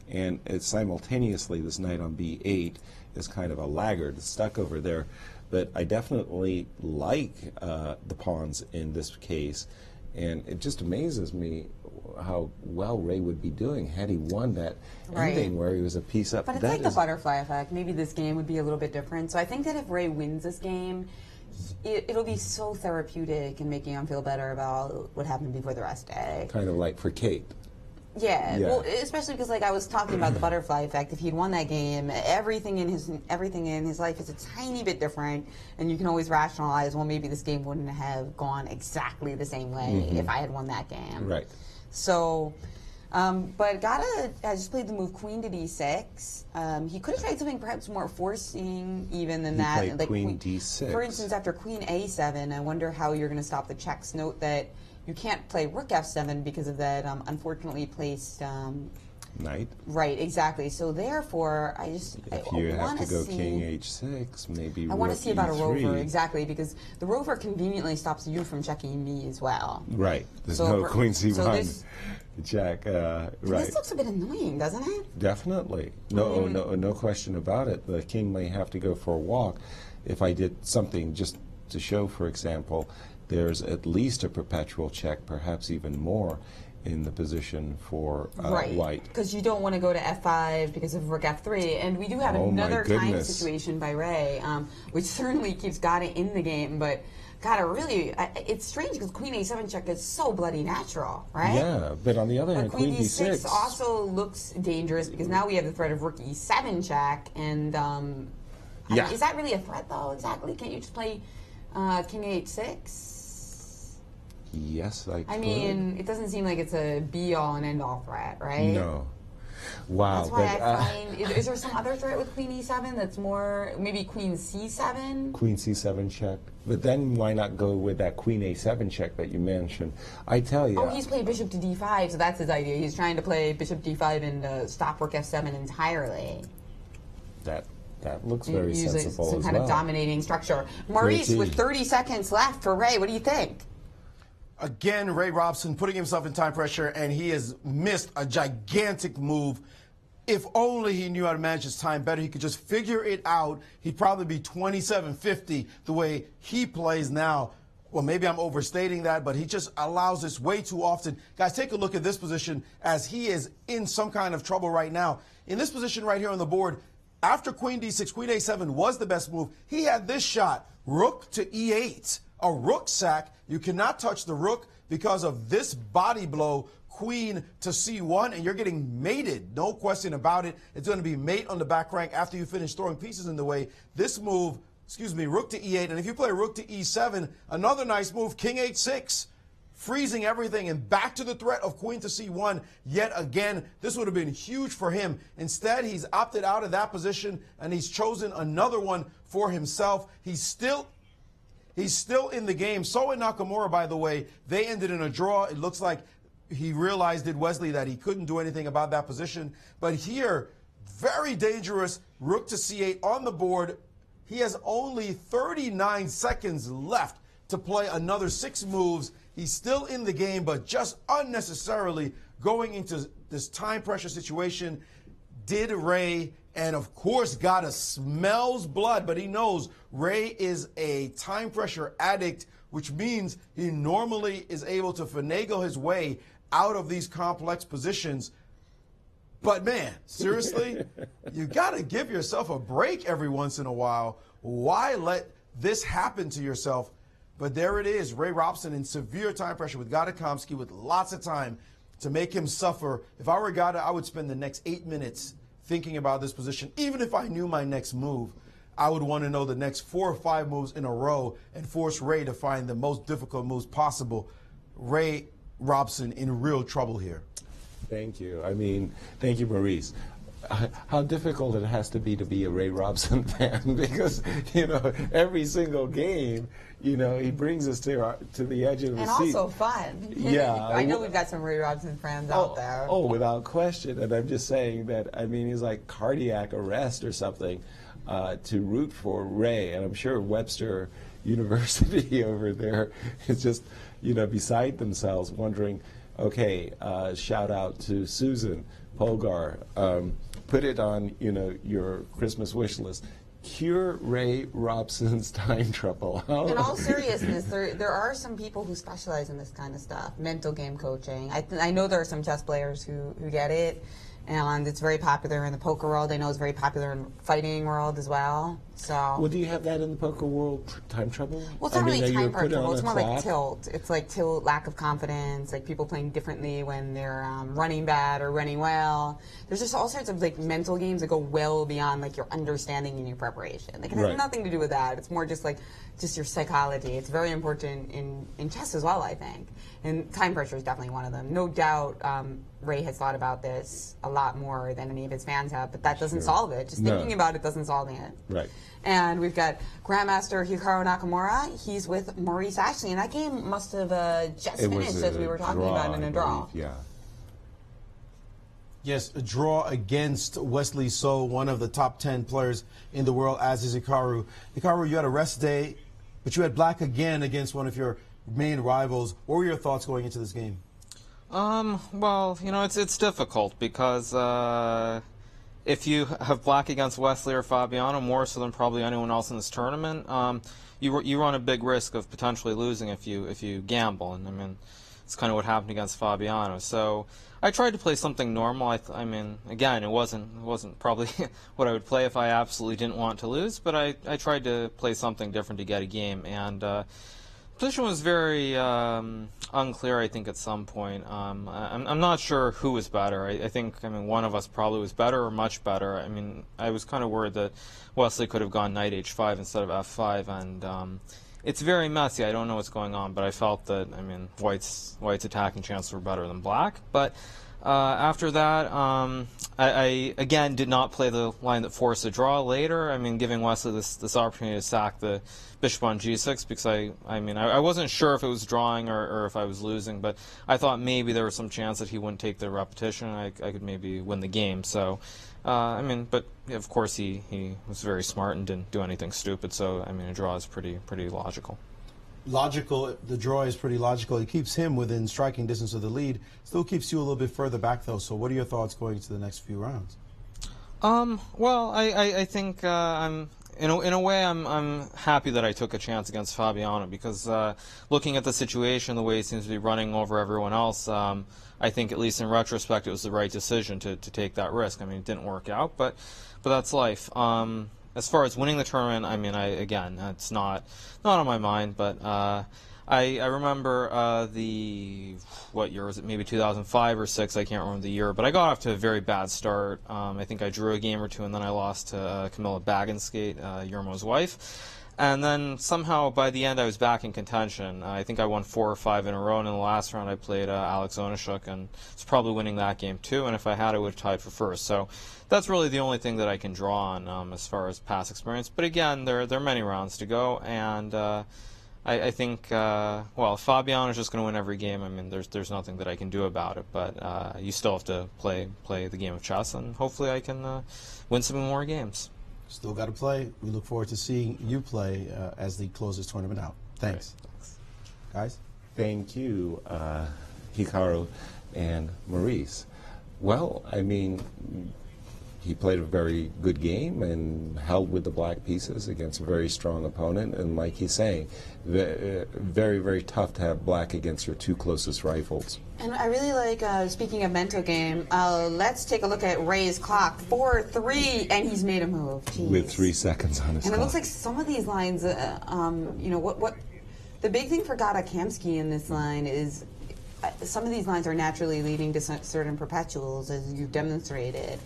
and it's simultaneously this knight on b8 is kind of a laggard, stuck over there. But I definitely like the pawns in this case, and it just amazes me how well Ray would be doing had he won that ending where he was a piece up. But it's like the butterfly effect. Maybe this game would be a little bit different. So I think that if Ray wins this game, it'll be so therapeutic and making him feel better about what happened before the rest day. Kind of like for Kate. Yeah, well, especially because, like I was talking about the butterfly effect. If he'd won that game, everything in his life is a tiny bit different, and you can always rationalize, well, maybe this game wouldn't have gone exactly the same way if I had won that game. Right. So, but Gata has just played the move queen to d6. He could have tried something perhaps more forcing even than that. Played like queen d6. For instance, after queen a7, I wonder how you're going to stop the checks. Note that you can't play rook f7 because of that unfortunately placed knight. Right, exactly. So therefore, I have to go king h6, maybe I want to see about a e3. rover, exactly, because the rover conveniently stops you from checking me as well. Right. There's no queen c1 check. Right. This looks a bit annoying, doesn't it? Definitely. No question about it. The king may have to go for a walk. If I did something just to show, for example, there's at least a perpetual check, perhaps even more, in the position for white. Because you don't want to go to f5 because of rook f3. And we do have another kind of situation by Ray, which certainly keeps Gata in the game. But Gata really, it's strange because queen a7 check is so bloody natural, right? Yeah, but on the other hand, queen d6 also looks dangerous because now we have the threat of rook e7 check. And is that really a threat, though, exactly? Can't you just play king h6? Yes, I could. I mean, it doesn't seem like it's a be-all and end-all threat, right? No. Wow. That's why I find, is there some other threat with queen e7 that's more, maybe queen c7? Queen c7 check. But then why not go with that queen a7 check that you mentioned? I tell you. Oh, he's played bishop to d5, so that's his idea. He's trying to play bishop d5 and stop rook f7 entirely. That looks very sensible some kind of dominating structure. Maurice, with 30 seconds left for Ray, what do you think? Again, Ray Robson putting himself in time pressure, and he has missed a gigantic move. If only he knew how to manage his time better, he could just figure it out. He'd probably be 27-50 the way he plays now. Well, maybe I'm overstating that, but he just allows this way too often. Guys, take a look at this position as he is in some kind of trouble right now. In this position right here on the board, after queen d6, queen a7 was the best move. He had this shot, rook to e8. A rook sack. You cannot touch the rook because of this body blow, queen to c1, and you're getting mated. No question about it. It's going to be mate on the back rank after you finish throwing pieces in the way. This move, rook to e8, and if you play rook to e7, another nice move, king h6, freezing everything and back to the threat of queen to c1 yet again. This would have been huge for him. Instead, he's opted out of that position, and he's chosen another one for himself. He's still in the game. So in Nakamura, by the way, they ended in a draw. It looks like he realized, did Wesley, that he couldn't do anything about that position. But here, very dangerous, rook to c8 on the board. He has only 39 seconds left to play another 6 moves. He's still in the game, but just unnecessarily going into this time pressure situation. Did Ray, and of course Gata smells blood, but he knows Ray is a time pressure addict, which means he normally is able to finagle his way out of these complex positions. But man, seriously, you got to give yourself a break every once in a while. Why let this happen to yourself. But there it is, Ray Robson in severe time pressure with Gata Kamsky with lots of time to make him suffer. If I were Gata, I would spend the next 8 minutes thinking about this position. Even if I knew my next move, I would want to know the next 4 or 5 moves in a row and force Ray to find the most difficult moves possible. Ray Robson in real trouble here. Thank you. I mean, thank you, Maurice. How difficult it has to be a Ray Robson fan, because, you know, every single game, you know, he brings us to the edge of the seat. And also fun. Yeah. I know we've got some Ray Robson fans out there. Oh, without question. And I'm just saying that, I mean, he's like cardiac arrest or something to root for Ray. And I'm sure Webster University over there is just, you know, beside themselves wondering, okay, shout out to Susan Polgar. Put it on, you know, your Christmas wish list. Cure Ray Robson's time trouble. In all seriousness, there are some people who specialize in this kind of stuff, mental game coaching. I know there are some chess players who get it, and it's very popular in the poker world. I know it's very popular in fighting world as well. So. Well, do you have that in the poker world, time trouble? Well, it's not really time trouble. It's more like tilt. It's like tilt, lack of confidence, like people playing differently when they're running bad or running well. There's just all sorts of like mental games that go well beyond like your understanding and your preparation. Like it has nothing to do with that. It's more just like your psychology. It's very important in chess as well, I think. And time pressure is definitely one of them. No doubt Ray has thought about this a lot more than any of his fans have, but that doesn't solve it. Just thinking about it doesn't solve it. Right. And we've got Grandmaster Hikaru Nakamura. He's with Maurice Ashley, and that game must have just finished as we were talking about in a draw. Yeah. Yes, a draw against Wesley So, one of the top 10 players in the world, as is Hikaru. Hikaru, you had a rest day, but you had black again against one of your main rivals. What were your thoughts going into this game? Well, you know, it's difficult because if you have black against Wesley or Fabiano, more so than probably anyone else in this tournament, you run a big risk of potentially losing if you gamble. And I mean, it's kind of what happened against Fabiano. So I tried to play something normal. I mean, again, it wasn't probably what I would play if I absolutely didn't want to lose, but I tried to play something different to get a game. And position was very unclear, I think, at some point. I'm not sure who was better. I think, one of us probably was better or much better. I mean, I was kind of worried that Wesley could have gone knight h5 instead of f5, and it's very messy. I don't know what's going on, but I felt that, White's attacking chances were better than black. But after that, I again did not play the line that forced a draw later. Giving Wesley this opportunity to sack the bishop on g6 because I wasn't sure if it was drawing or if I was losing, but I thought maybe there was some chance that he wouldn't take the repetition and I could maybe win the game. So, but of course he was very smart and didn't do anything stupid. So, a draw is pretty logical. Logical, the draw is pretty logical. It keeps him within striking distance of the lead. Still keeps you a little bit further back, though. So what are your thoughts going into the next few rounds? Well, I think in a way I'm happy that I took a chance against Fabiano because looking at the situation, the way he seems to be running over everyone else, I think at least in retrospect it was the right decision to take that risk. It didn't work out, but that's life. As far as winning the tournament, again, it's not on my mind, but I remember what year was it? Maybe 2005 or 6. I can't remember the year, but I got off to a very bad start. I think I drew a game or two, and then I lost to Camilla Baginskate, Yermo's wife. And then somehow by the end I was back in contention. I think I won 4 or 5 in a row, and in the last round I played Alex Onischuk, and was probably winning that game too. And if I had, I would have tied for first. So that's really the only thing that I can draw on as far as past experience. But again, there are many rounds to go, and I think well, Fabiano is just going to win every game. There's nothing that I can do about it. But you still have to play the game of chess, and hopefully I can win some more games. Still got to play. We look forward to seeing you play as the close this tournament out. Thanks. Thanks. Guys? Thank you, Hikaru and Maurice. Well, he played a very good game and held with the black pieces against a very strong opponent. And like he's saying, very, very tough to have black against your two closest rivals. And I really like, speaking of mental game, let's take a look at Ray's clock. 4-3, and he's made a move. Jeez. With 3 seconds on his And clock. it looks like some of these lines, you know, what the big thing for Gata Kamsky in this line is some of these lines are naturally leading to certain perpetuals, as you've demonstrated.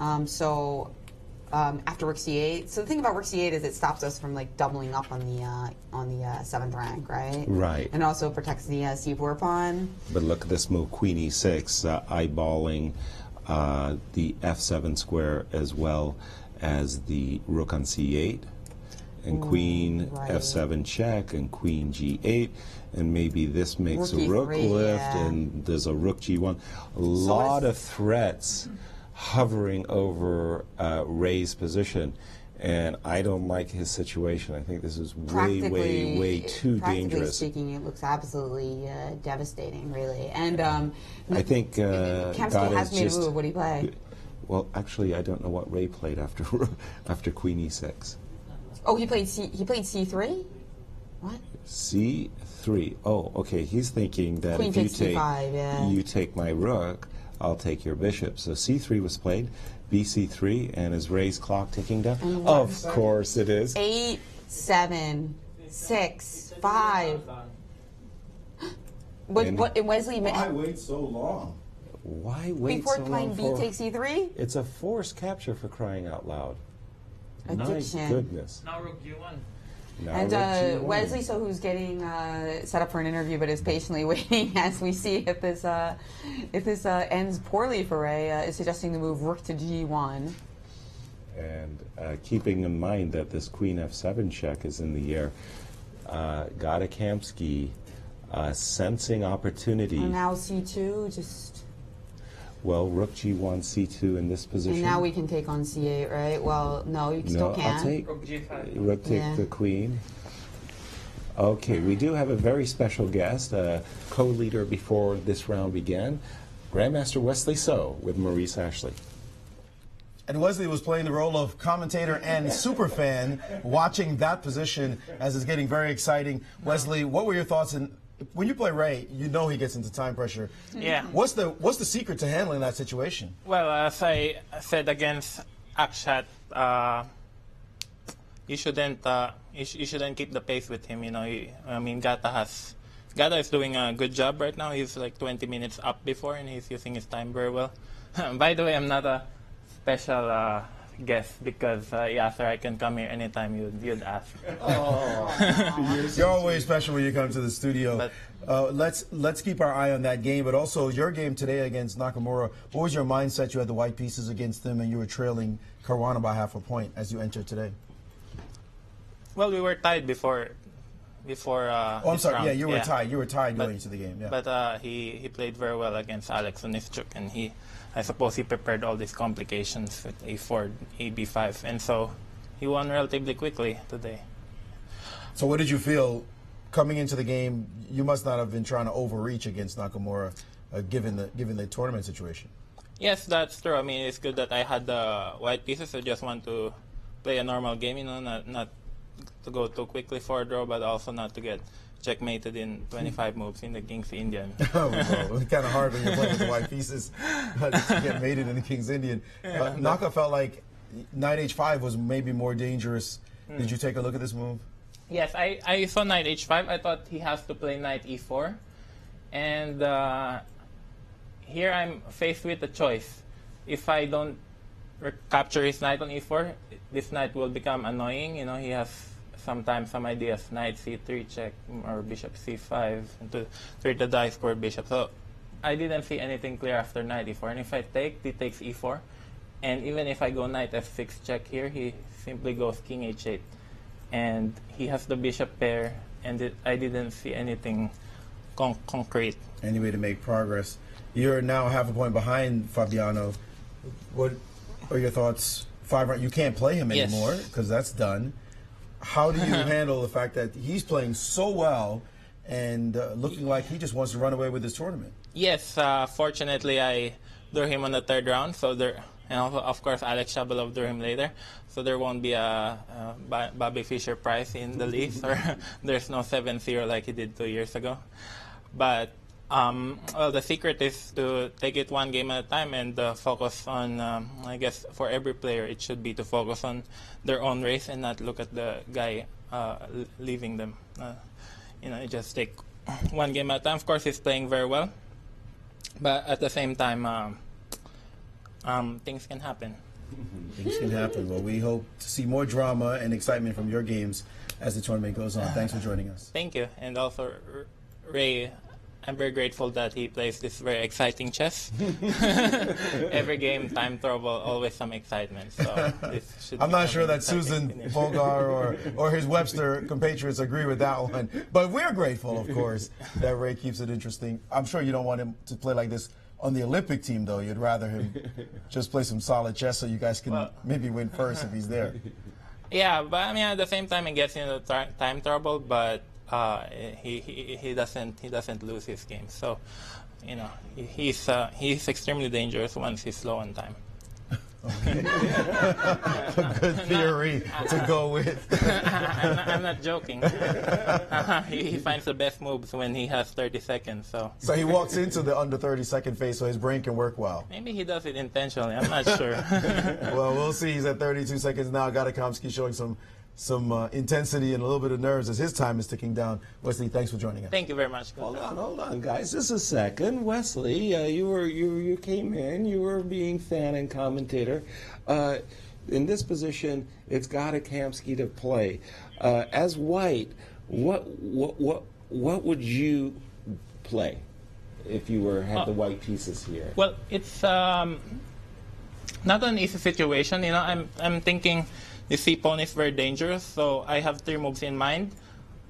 After rook c8, so the thing about rook c8 is it stops us from like doubling up on the 7th rank, right? Right. And also protects the c4 pawn. But look at this move, queen e6, eyeballing the f7 square as well as the rook on c8, and queen f7 check, and queen g8, and maybe this makes a rook lift, and there's a rook g1. A lot of threats hovering over Ray's position, and I don't like his situation. I think this is way too dangerous. Practically speaking, it looks absolutely devastating, really. And I think Kamsky has made a move. What do you play? Well, actually, I don't know what Ray played after after queen e6. Oh, he played c3. What? c3. Oh, okay. He's thinking that Queen if you takes take c5, you take my rook, I'll take your bishop. So c3 was played, bc3, and is Ray's clock ticking down? Of course it is. 8, 7, 6, 5. What Wesley? Why wait so long? Why wait before so playing long? b takes c3? It's a forced capture, for crying out loud. Addiction. My goodness. Now rook g1. And Wesley, who's getting set up for an interview, but is patiently waiting as we see if this ends poorly for Ray, is suggesting the move rook to g1. And keeping in mind that this queen f7 check is in the air, Gata Kamsky sensing opportunity. And now c2, just. Well, rook g1, c2 in this position. And now we can take on c8, right? Well, no, you still can't. I'll take rook g5. Rook take the queen. Okay, we do have a very special guest, co-leader before this round began, Grandmaster Wesley So with Maurice Ashley. And Wesley was playing the role of commentator and super fan, watching that position as it's getting very exciting. Wesley, what were your thoughts? When you play Ray, you know he gets into time pressure. Yeah. What's the secret to handling that situation? Well, as I said against Akshat, you shouldn't keep the pace with him. You know, I mean, Gata is doing a good job right now. He's like 20 minutes up before, and he's using his time very well. By the way, I'm not a special guest because Yasser, I can come here anytime you'd ask. Oh. You're always special when you come to the studio. Let's keep our eye on that game, but also your game today against Nakamura. What was your mindset? You had the white pieces against them, and you were trailing Caruana by half a point as you entered today. Well, we were tied before. Oh, I'm sorry. Round. Yeah, you were tied. You were tied going into the game. Yeah. But he played very well against Alex Onischuk, and I suppose he prepared all these complications with a4, ab5, and so he won relatively quickly today. So what did you feel coming into the game? You must not have been trying to overreach against Nakamura, given the tournament situation. Yes, that's true. I mean, it's good that I had the white pieces. I just want to play a normal game, you know, not to go too quickly for a draw, but also not to get checkmated in 25 moves in the King's Indian. Oh, well, it's kind of hard when you're playing with the white pieces to get mated in the King's Indian. Naka felt like knight h5 was maybe more dangerous. Did you take a look at this move? Yes, I saw knight h5. I thought he has to play knight e4. And here I'm faced with a choice. If I don't capture his knight on e4, this knight will become annoying. You know, he has sometimes some ideas, knight c3 check or bishop c5 to treat the die square bishop. So I didn't see anything clear after knight e4. And if I take, he takes e4. And even if I go knight f6 check here, he simply goes king h8. And he has the bishop pair, and I didn't see anything concrete. Any way to make progress. You're now half a point behind Fabiano. What are your thoughts? You can't play him anymore because that's done. How do you handle the fact that he's playing so well and looking like he just wants to run away with this tournament? Yes, fortunately I drew him on the third round, so and also, of course, Alex Shabalov drew him later. So there won't be a Bobby Fischer prize in the least, or there's no 7-0 like he did 2 years ago. But well, the secret is to take it one game at a time and focus on, I guess, for every player, it should be to focus on their own race and not look at the guy leaving them. You know, you just take one game at a time. Of course, he's playing very well, but at the same time, things can happen. Things can happen. Well, we hope to see more drama and excitement from your games as the tournament goes on. Thanks for joining us. Thank you. And also, Ray, I'm very grateful that he plays this very exciting chess. Every game, time trouble, always some excitement. So this should I'm not sure that Susan Bogar or his Webster compatriots agree with that one. But we're grateful, of course, that Ray keeps it interesting. I'm sure you don't want him to play like this on the Olympic team, though. You'd rather him just play some solid chess so you guys can maybe win first if he's there. Yeah, but I mean, at the same time, he gets into time trouble, but he doesn't lose his game. So, you know, he's extremely dangerous once he's slow on time. Okay. A good theory to go with. I'm not joking. He finds the best moves when he has 30 seconds. So he walks into the under 30-second phase so his brain can work well. Maybe he does it intentionally. I'm not sure. Well, we'll see. He's at 32 seconds now. Gata Kamsky showing some intensity and a little bit of nerves as his time is ticking down. Wesley, thanks for joining us. Thank you very much. Hold on, guys. Just a second. Wesley, you came in. You were being fan and commentator. In this position, it's Gata Kamsky to play. As white, what would you play if you had the white pieces here? Well, it's not an easy situation. You know, I'm thinking. The c-pawn is very dangerous, so I have 3 moves in mind.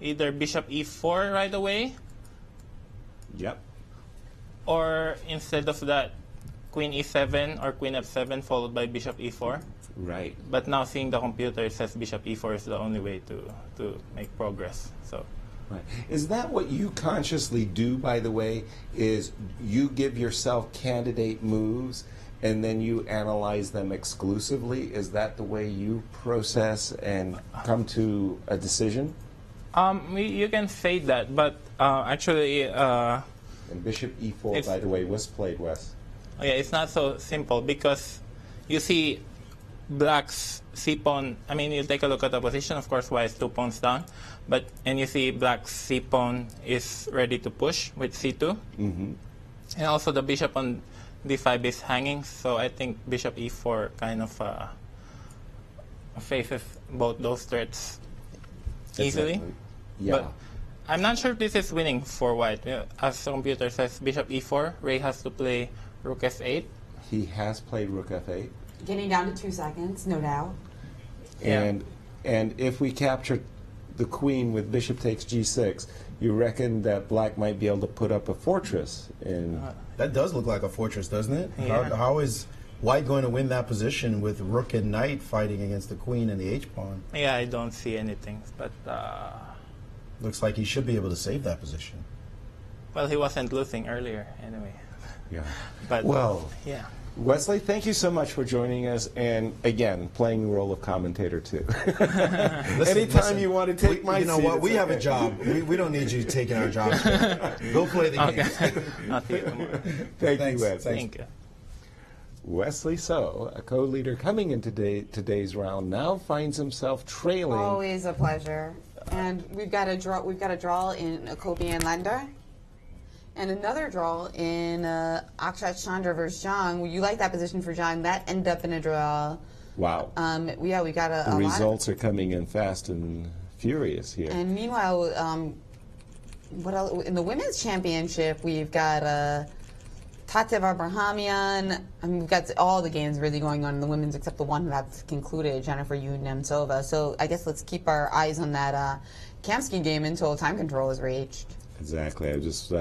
Either bishop e4 right away. Yep. Or instead of that, queen e7 or queen f7 followed by bishop e4. Right. But now seeing the computer, it says bishop e4 is the only way to make progress. So. Right. Is that what you consciously do, by the way, is you give yourself candidate moves and then you analyze them exclusively? Is that the way you process and come to a decision? You can say that, but actually... and bishop e4, by the way, was played, Wes. Yeah, it's not so simple because you see black's c-pawn. I mean, you take a look at the position, of course, white is 2 pawns down. And you see black's c-pawn is ready to push with c2. Mm-hmm. And also the bishop on d5 is hanging, so I think bishop e4 kind of faces both those threats easily. Exactly. Yeah. But I'm not sure if this is winning for white. As the computer says, bishop e4, Ray has to play rook f8. He has played rook f8. Getting down to 2 seconds, no doubt. And if we capture the queen with bishop takes g6, you reckon that black might be able to put up a fortress? That does look like a fortress, doesn't it? Yeah. How is white going to win that position with rook and knight fighting against the queen and the h-pawn? Yeah, I don't see anything, but... looks like he should be able to save that position. Well, he wasn't losing earlier, anyway. Yeah. But, well, yeah. Wesley, thank you so much for joining us, and again, playing the role of commentator too. Anytime you want to take my seat. You know what? We have a job. We don't need you taking our job. Go play the game. I'll see you tomorrow. Thank you, Wesley. Thank you. Wesley So, a co-leader coming in today's round, now finds himself trailing. Always a pleasure. And we've got a draw. We've got a draw in Kobe and Lander. And another draw in Akshat Chandra versus Zhang. You like that position for Zhang. That ended up in a draw. Wow. Yeah, we got a The lot results are coming in fast and furious here. And meanwhile, what else? In the women's championship, we've got Tatev Abrahamian. I mean, we've got all the games really going on in the women's except the one that's concluded, Jennifer Nemtsova. So I guess let's keep our eyes on that Kamsky game until time control is reached. Exactly. I was just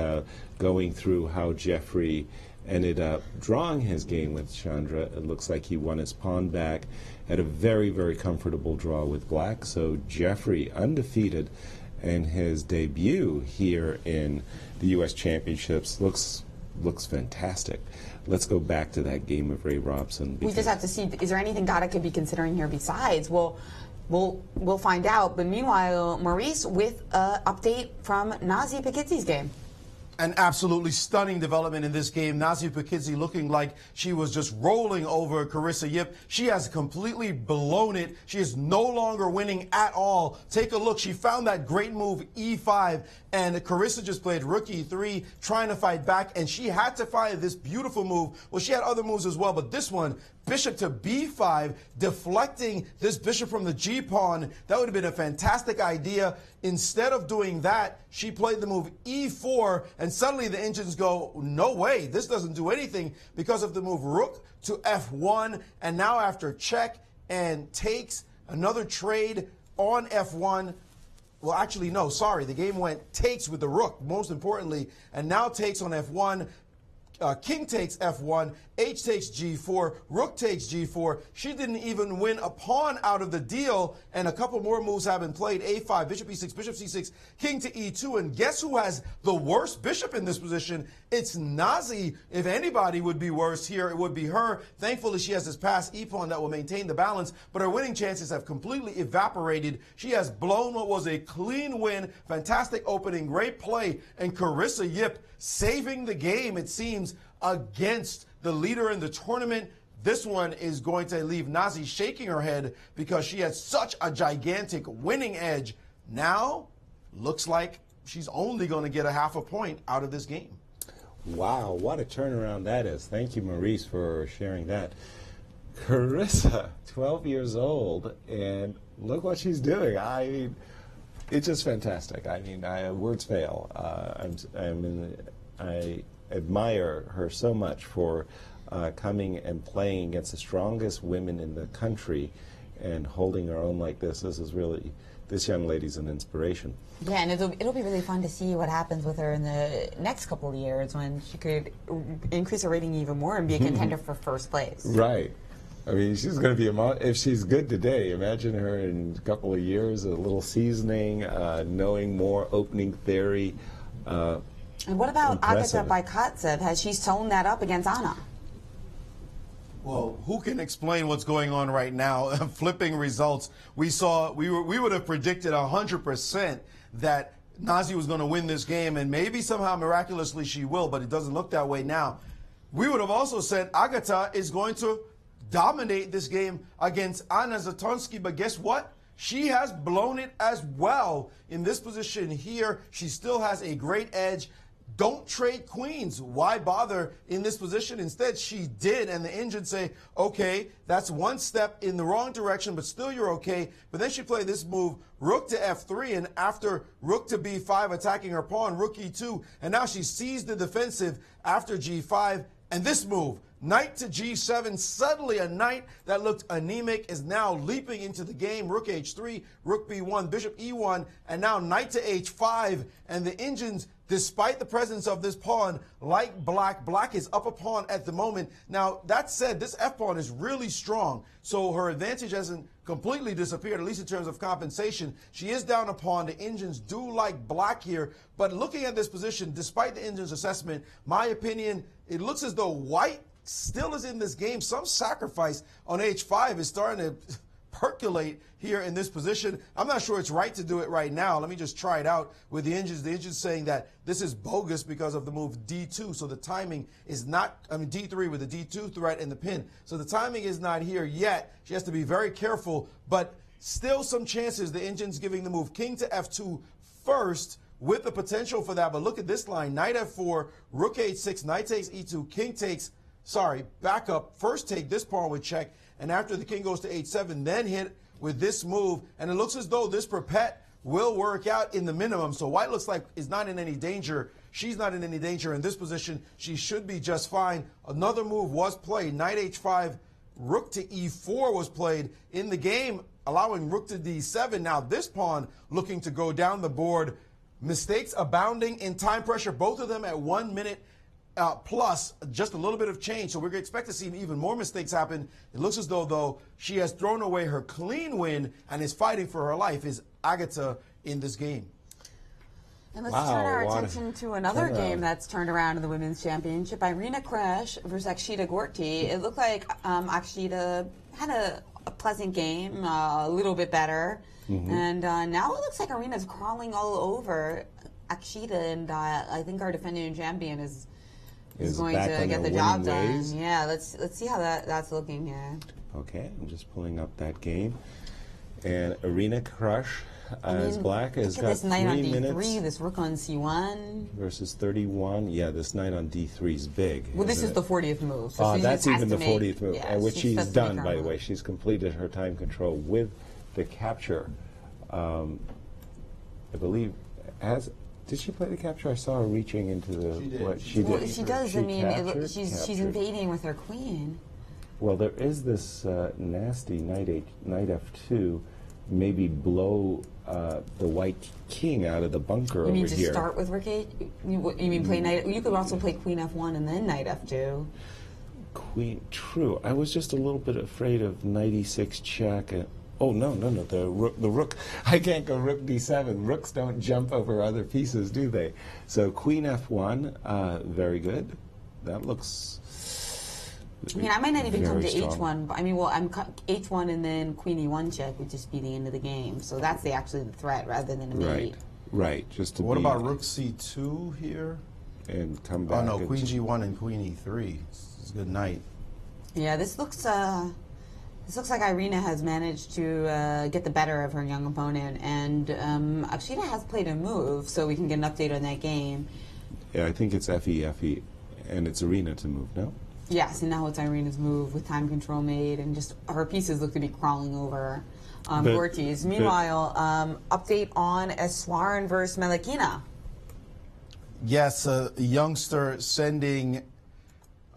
going through how Jeffrey ended up drawing his game with Chandra. It looks like he won his pawn back, had a very, very comfortable draw with black. So Jeffrey, undefeated in his debut here in the U.S. Championships, looks looks fantastic. Let's go back to that game of Ray Robson. We just have to see, is there anything Gata could be considering here besides? We'll find out. But meanwhile, Maurice with an update from Nazi Pakidzi's game. An absolutely stunning development in this game. Nazi Pakidzi looking like she was just rolling over Carissa Yip. She has completely blown it. She is no longer winning at all. Take a look. She found that great move, E5, and Carissa just played rook E3, trying to fight back, and she had to find this beautiful move. Well, she had other moves as well, but this one, bishop to B5, deflecting this bishop from the G pawn, that would have been a fantastic idea. Instead of doing that, she played the move E4, and suddenly the engines go, no way, this doesn't do anything because of the move rook to F1, and now after check and takes another trade on F1. Well, actually, no, sorry. The game went takes with the rook, most importantly, and now takes on F1. King takes F1, H takes G4, Rook takes G4. She didn't even win a pawn out of the deal, and a couple more moves have been played. A5, Bishop E6, Bishop C6, King to E2, and guess who has the worst bishop in this position? It's Nazi. If anybody would be worse here, it would be her. Thankfully, she has this passed E-pawn that will maintain the balance, but her winning chances have completely evaporated. She has blown what was a clean win, fantastic opening, great play, and Carissa Yip saving the game, it seems, against the leader in the tournament. This one is going to leave Nazi shaking her head because she had such a gigantic winning edge. Now, looks like she's only going to get a half a point out of this game. Wow, what a turnaround that is. Thank you, Maurice, for sharing that. Carissa, 12 years old, and look what she's doing. I mean, it's just fantastic. I mean, words fail. I admire her so much for coming and playing against the strongest women in the country and holding her own like this. This is really, this young lady's an inspiration. Yeah, and it'll be really fun to see what happens with her in the next couple of years when she could increase her rating even more and be a contender for first place. Right. I mean, she's going to be if she's good today, imagine her in a couple of years, a little seasoning, knowing more opening theory. And what about Agata Baikatsev? Has she sewn that up against Anna? Well, who can explain what's going on right now? Flipping results. We would have predicted 100% that Nazi was going to win this game, and maybe somehow miraculously she will, but it doesn't look that way now. We would have also said Agata is going to dominate this game against Anna Zatonskih, but guess what? She has blown it as well. In this position here, she still has a great edge. Don't trade queens. Why bother in this position? Instead, she did, and the engines say, okay, that's one step in the wrong direction, but still you're okay. But then she played this move, rook to F3, and after rook to B5, attacking her pawn, rook E2, and now she sees the defensive after G5, and this move, knight to G7, suddenly a knight that looked anemic is now leaping into the game. Rook H3, rook B1, bishop E1, and now knight to H5. And the engines, despite the presence of this pawn, like black, black is up a pawn at the moment. Now, that said, this F-pawn is really strong, so her advantage hasn't completely disappeared, at least in terms of compensation. She is down a pawn. The engines do like black here, but looking at this position, despite the engines assessment, my opinion, it looks as though white still is in this game. Some sacrifice on H5 is starting to percolate here in this position. I'm not sure it's right to do it right now. Let me just try it out with the engines. The engines saying that this is bogus because of the move D2. So the timing is not, I mean, D3 with the D2 threat and the pin. So the timing is not here yet. She has to be very careful, but still some chances. The engine's giving the move king to F2 first, with the potential for that. But look at this line, knight F4, rook H6, knight takes E2, king takes, back up, first take this pawn with check, and after the king goes to H7, then hit with this move, and it looks as though this perpet will work out in the minimum. So white looks like is not in any danger. She's not in any danger in this position. She should be just fine. Another move was played, knight H5, rook to E4 was played in the game, allowing rook to D7. Now this pawn looking to go down the board. Mistakes abounding in time pressure, both of them at 1 minute plus just a little bit of change. So we're going to expect to see even more mistakes happen. It looks as though she has thrown away her clean win and is fighting for her life, is Agata in this game. And let's turn our attention to another game that's turned around in the Women's Championship. Irina Krush versus Akshita Gorty. It looked like Akshita had a pleasant game, a little bit better. And now it looks like Irina's crawling all over Akshita, and I think our defending champion is going to get the job done. Yeah, let's see how that's looking here. Okay, I'm just pulling up that game. And Irina Krush as black has got this knight on 3 D3, minutes. this rook on C1. Versus 31. Yeah, this knight on D3 is big. Well, this is the 40th move. So that's even the 40th move, yeah, which she's done, by the way. She's completed her time control with the capture. I believe, did she play the capture? I saw her reaching into the... She did. What she did. Well, she does. I mean, she's invading with her queen. Well, there is this nasty knight F2, maybe blow the white king out of the bunker over here. You mean to start with rook 8? You mean play knight? You could also play queen F1 and then knight F2. Queen, true. I was just a little bit afraid of knight E6 check. Oh, no, the rook. I can't go rook D7. Rooks don't jump over other pieces, do they? So queen F1, very good. That looks... I mean, I might not even come to strong. H1. But, I mean, well, I'm H1 and then queen E1 check would just be the end of the game. So that's actually the threat rather than a mate. Right. Just to what about rook C2 here? And come back. Oh, no, queen G1 and queen E3. It's a good knight. Yeah, this looks like Irina has managed to get the better of her young opponent, and Akshita has played a move, so we can get an update on that game. Yeah, I think it's FE, and it's Irina to move, no? Yes, and now it's Irina's move with time control made, and just her pieces look to be crawling over Gorty's. Meanwhile, update on Eswaran versus Melekina. Yes, a youngster sending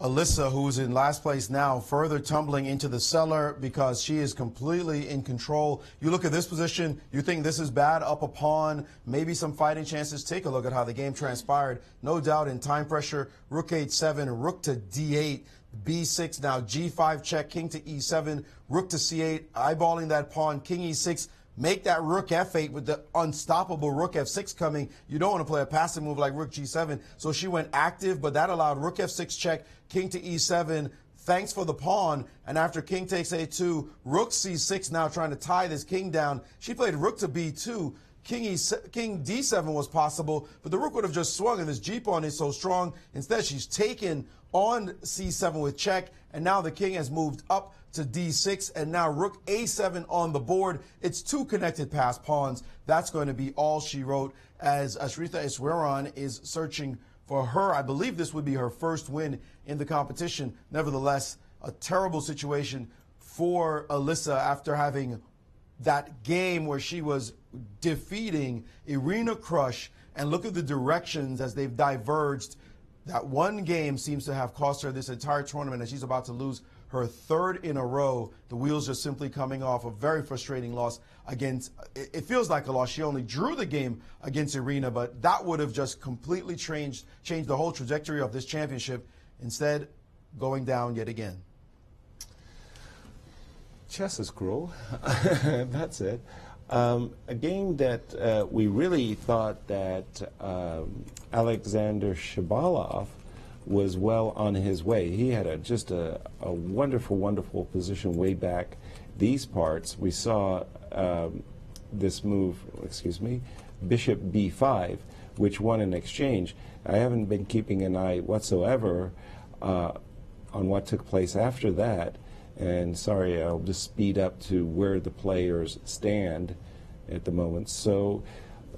Alyssa, who's in last place now, further tumbling into the cellar because she is completely in control. You look at this position, you think this is bad, up a pawn, maybe some fighting chances. Take a look at how the game transpired. No doubt in time pressure, rook H7, rook to D8, B6, now G5 check, king to E7, rook to C8, eyeballing that pawn, king E6, make that rook F8 with the unstoppable rook F6 coming. You don't want to play a passive move like rook G7. So she went active, but that allowed rook F6 check, king to E7. Thanks for the pawn. And after king takes A2, rook C6 now trying to tie this king down. She played rook to B2. King D7 was possible, but the rook would have just swung, and this G pawn is so strong. Instead, she's taken on C7 with check, and now the king has moved up to D6, and now rook A7 on the board. It's two connected pass pawns. That's going to be all she wrote as Ashrita Eswaran is searching for her. I believe this would be her first win in the competition. Nevertheless, a terrible situation for Alyssa after having that game where she was defeating Irina Krush, and look at the directions as they've diverged. That one game seems to have cost her this entire tournament, and she's about to lose her third in a row. The wheels just simply coming off a very frustrating loss against, it feels like a loss. She only drew the game against Irina, but that would have just completely changed the whole trajectory of this championship. Instead, going down yet again. Chess is cruel. That's it. A game that we really thought that Alexander Shabalov was well on his way. He had just a wonderful, wonderful position way back these parts. We saw this move, bishop b5, which won an exchange. I haven't been keeping an eye whatsoever on what took place after that. And sorry, I'll just speed up to where the players stand at the moment. So,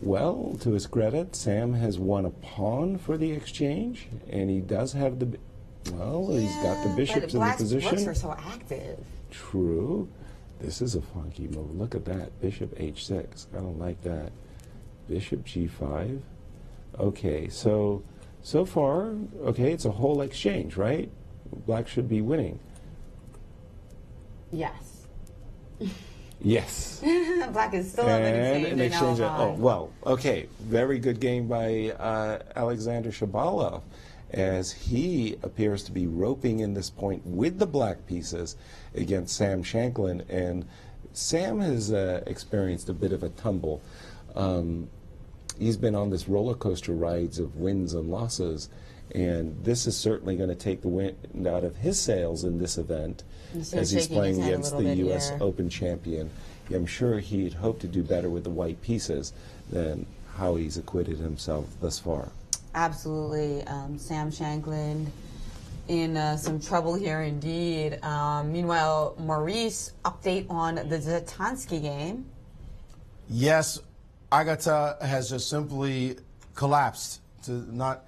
well, to his credit, Sam has won a pawn for the exchange, and he does have the, he's got the bishops in the position. Rooks are so active. True. This is a funky move. Look at that. Bishop h6. I don't like that. Bishop g5. Okay, so far, okay, it's a whole exchange, right? Black should be winning. Yes. Yes. Black is still in an exchange. Oh, well, okay. Very good game by Alexander Shabalov, as he appears to be roping in this point with the black pieces against Sam Shankland. And Sam has experienced a bit of a tumble. he's been on this roller coaster rides of wins and losses, and this is certainly going to take the wind out of his sails in this event as he's playing against the U.S. Open champion. I'm sure he'd hope to do better with the white pieces than how he's acquitted himself thus far. Absolutely. Sam Shankland in some trouble here indeed. Meanwhile, Maurice, update on the Zatonskih game. Yes, Agata has just simply collapsed, to not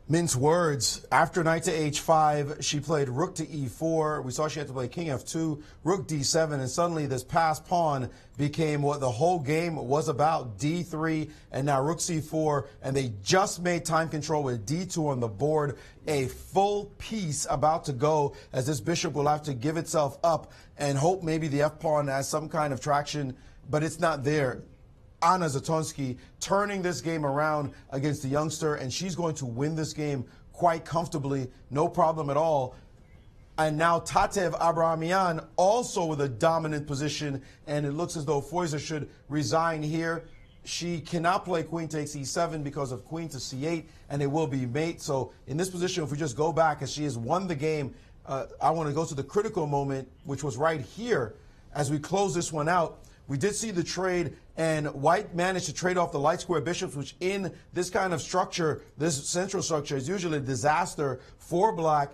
mince words. After knight to h5, she played rook to e4. We saw she had to play king f2, rook d7, and suddenly this passed pawn became what the whole game was about, d3, and now rook c4, and they just made time control with d2 on the board. A full piece about to go, as this bishop will have to give itself up and hope maybe the f-pawn has some kind of traction, but it's not there. Anna Zatonskih turning this game around against the youngster, and she's going to win this game quite comfortably, no problem at all. And now Tatev Abrahamian also with a dominant position, and it looks as though Foyser should resign here. She cannot play queen takes e7 because of queen to c8, and it will be mate. So in this position, if we just go back, as she has won the game, I want to go to the critical moment, which was right here as we close this one out. We did see the trade, and white managed to trade off the light square bishops, which in this kind of structure, this central structure, is usually a disaster for black.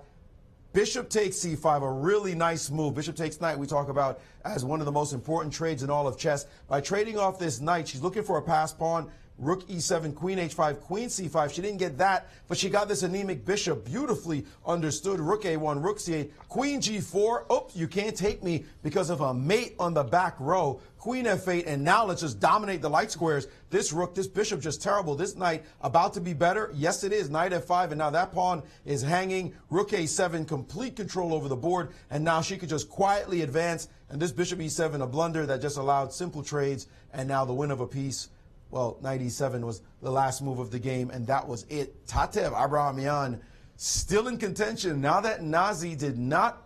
Bishop takes c5, a really nice move. Bishop takes knight, we talk about as one of the most important trades in all of chess. By trading off this knight, she's looking for a passed pawn. Rook e7, queen h5, queen c5. She didn't get that, but she got this anemic bishop. Beautifully understood. Rook a1, rook c8, queen g4. Oops, you can't take me because of a mate on the back row. Queen f8, and now let's just dominate the light squares. This rook, this bishop, just terrible. This knight about to be better. Yes, it is. Knight f5, and now that pawn is hanging. Rook a7, complete control over the board, and now she could just quietly advance. And this bishop e7, a blunder that just allowed simple trades, and now the win of a piece. Well, knight e7 was the last move of the game, and that was it. Tatev Abrahamian still in contention. Now that Nazi did not,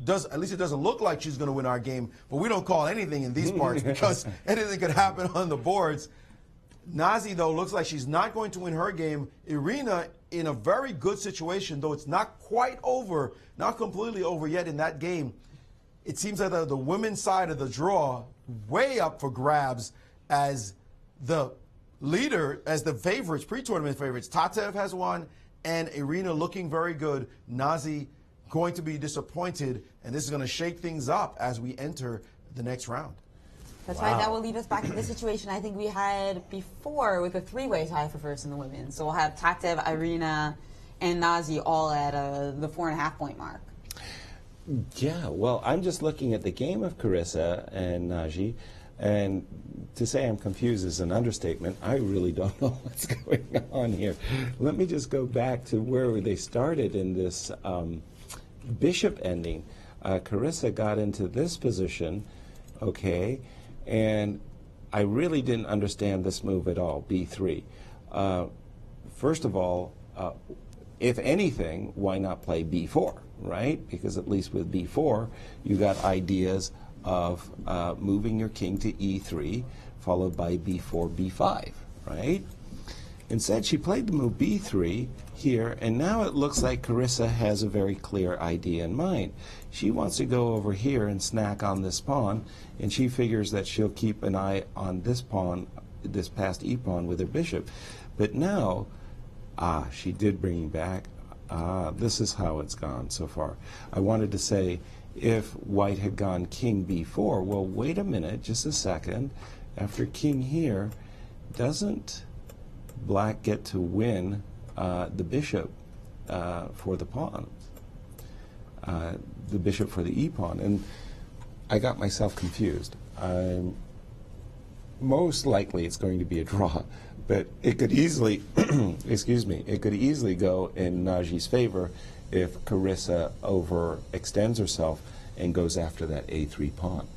at least it doesn't look like she's going to win our game, but we don't call anything in these parts because anything could happen on the boards. Nazi, though, looks like she's not going to win her game. Irina in a very good situation, though it's not quite over, not completely over yet in that game. It seems like the women's side of the draw way up for grabs as the leader, as the favorites, pre-tournament favorites. Tatev has won, and Irina looking very good. Nazi going to be disappointed, and this is going to shake things up as we enter the next round. That's right. That will lead us back to the situation I think we had before with a three-way tie for first in the women. So we'll have Tatev, Irina, and Nazi all at the 4.5 point mark. Yeah, well, I'm just looking at the game of Carissa and Nazi, and to say I'm confused is an understatement. I really don't know what's going on here. Let me just go back to where they started in this bishop ending. Carissa got into this position, okay, and I really didn't understand this move at all, b3. First of all, if anything, why not play b4, right? Because at least with b4, you got ideas of moving your king to e3, followed by b4, b5, right? Instead, she played the move b3 here, and now it looks like Carissa has a very clear idea in mind. She wants to go over here and snack on this pawn, and she figures that she'll keep an eye on this pawn, this passed e-pawn with her bishop. But now, she did bring back, this is how it's gone so far. I wanted to say, if white had gone king b4, well, wait a minute, just a second. After king here, doesn't black get to win the bishop for the pawn? The bishop for the e-pawn. And I got myself confused. Most likely it's going to be a draw, but it could easily, excuse me, it could easily go in Nazi's favor if Carissa overextends herself and goes after that a3 pawn.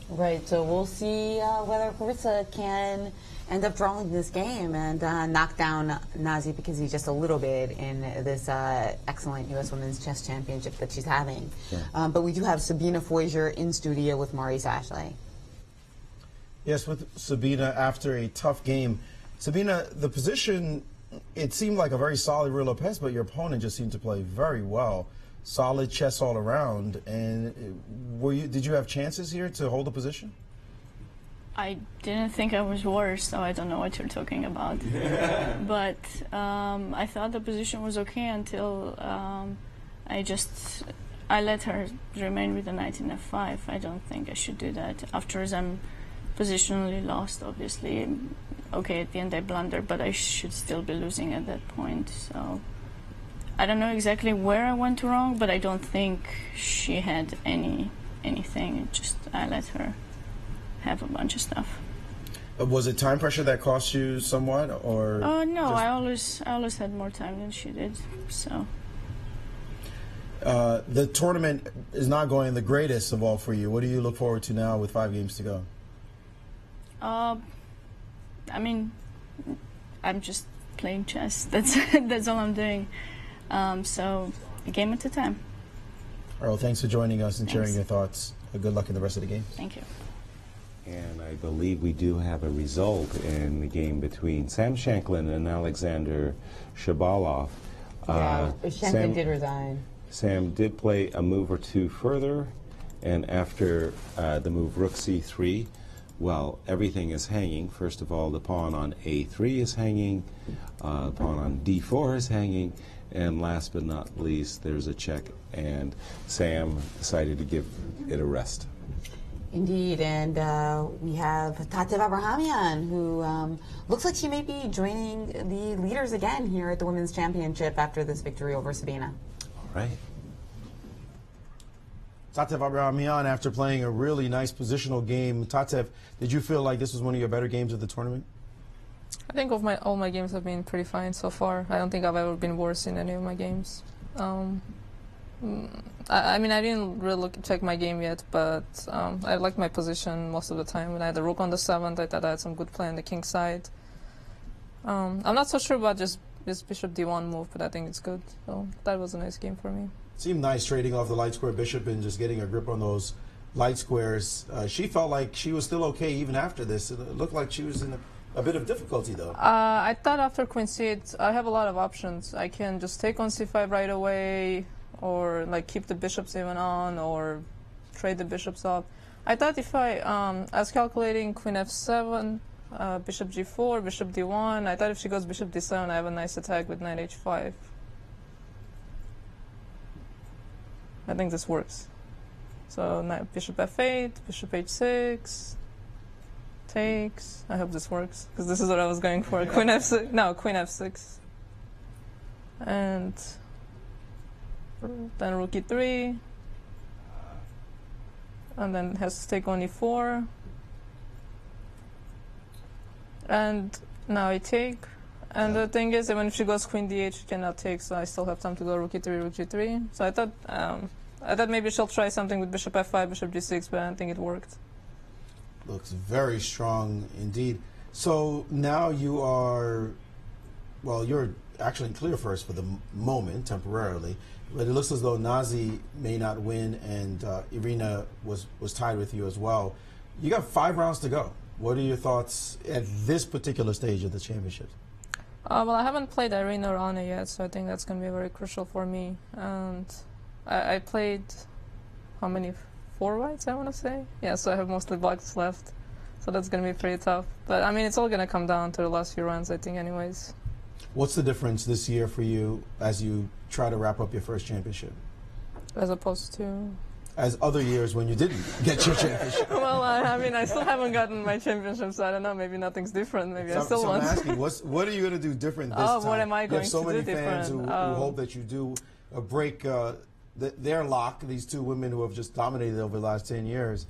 Right, so we'll see whether Carissa can end up drawing this game and knock down Nazi, because he's just a little bit in this excellent U.S. Women's Chess Championship that she's having. Yeah. But we do have Sabina Foyser in studio with Maurice Ashley. Yes, with Sabina after a tough game. Sabina, the position, it seemed like a very solid Real Lopez, but your opponent just seemed to play very well. Solid chess all around. And did you have chances here to hold the position? I didn't think I was worse, so I don't know what you're talking about. But I thought the position was okay until I let her remain with the knight in f5. I don't think I should do that. Afterwards, I'm positionally lost, obviously. Okay, at the end I blunder, but I should still be losing at that point. So I don't know exactly where I went wrong, but I don't think she had anything. Just I let her have a bunch of stuff. Was it time pressure that cost you somewhat, or? No, I always had more time than she did. So. The tournament is not going the greatest of all for you. What do you look forward to now with 5 games to go? I mean, I'm just playing chess. That's all I'm doing. So a game at a time. All right, well, thanks for joining us and sharing your thoughts. Good luck in the rest of the game. Thank you. And I believe we do have a result in the game between Sam Shankland and Alexander Shabalov. Shankland did resign. Sam did play a move or two further, and after the move rook c3, well, everything is hanging. First of all, the pawn on a3 is hanging, the pawn on d4 is hanging, and last but not least, there's a check, and Sam decided to give it a rest. Indeed, and we have Tatev Abrahamian, who looks like she may be joining the leaders again here at the Women's Championship after this victory over Sabina. Right. Tatev Abrahamian, after playing a really nice positional game. Tatev, did you feel like this was one of your better games of the tournament? I think all my games have been pretty fine so far. I don't think I've ever been worse in any of my games. I mean, I didn't really check my game yet, but I liked my position most of the time. When I had the rook on the 7th, I thought I had some good play on the king side. I'm not so sure about just this bishop d1 move, but I think it's good. So that was a nice game for me. Seemed nice trading off the light square bishop and just getting a grip on those light squares. She felt like she was still okay even after this. It looked like she was in a bit of difficulty, though. I thought after queen c8, I have a lot of options. I can just take on c5 right away, or like keep the bishops even on, or trade the bishops off. I thought if I was calculating queen f7, bishop g4, bishop d1. I thought if she goes bishop d7, I have a nice attack with knight h5. I think this works. So bishop f8, bishop h6, takes. I hope this works, because this is what I was going for. Queen f6. No, queen f6. And then rook e3. And then has to take on e4. And now I take. And the thing is, even if she goes queen d8, she cannot take, so I still have time to go rook e3, rook g3. So I thought maybe she'll try something with bishop f5, bishop g6, but I don't think it worked. Looks very strong indeed. So now you are, well, you're actually in clear first for the moment, temporarily. But it looks as though Nazi may not win, and Irina was tied with you as well. You got 5 rounds to go. What are your thoughts at this particular stage of the championship? Well, I haven't played Irina or Anna yet, so I think that's going to be very crucial for me. And I played, how many? 4 whites, I want to say? Yeah, so I have mostly blacks left. So that's going to be pretty tough. But, I mean, it's all going to come down to the last few rounds, I think, anyways. What's the difference this year for you as you try to wrap up your first championship? As opposed to? As other years when you didn't get your championship. Well, I mean, I still haven't gotten my championship, so I don't know. Maybe nothing's different. Maybe I still want. I'm asking, what are you going to do different this time? What am I going to do different? You have so many fans who hope that you do break their lock, these 2 women who have just dominated over the last 10 years.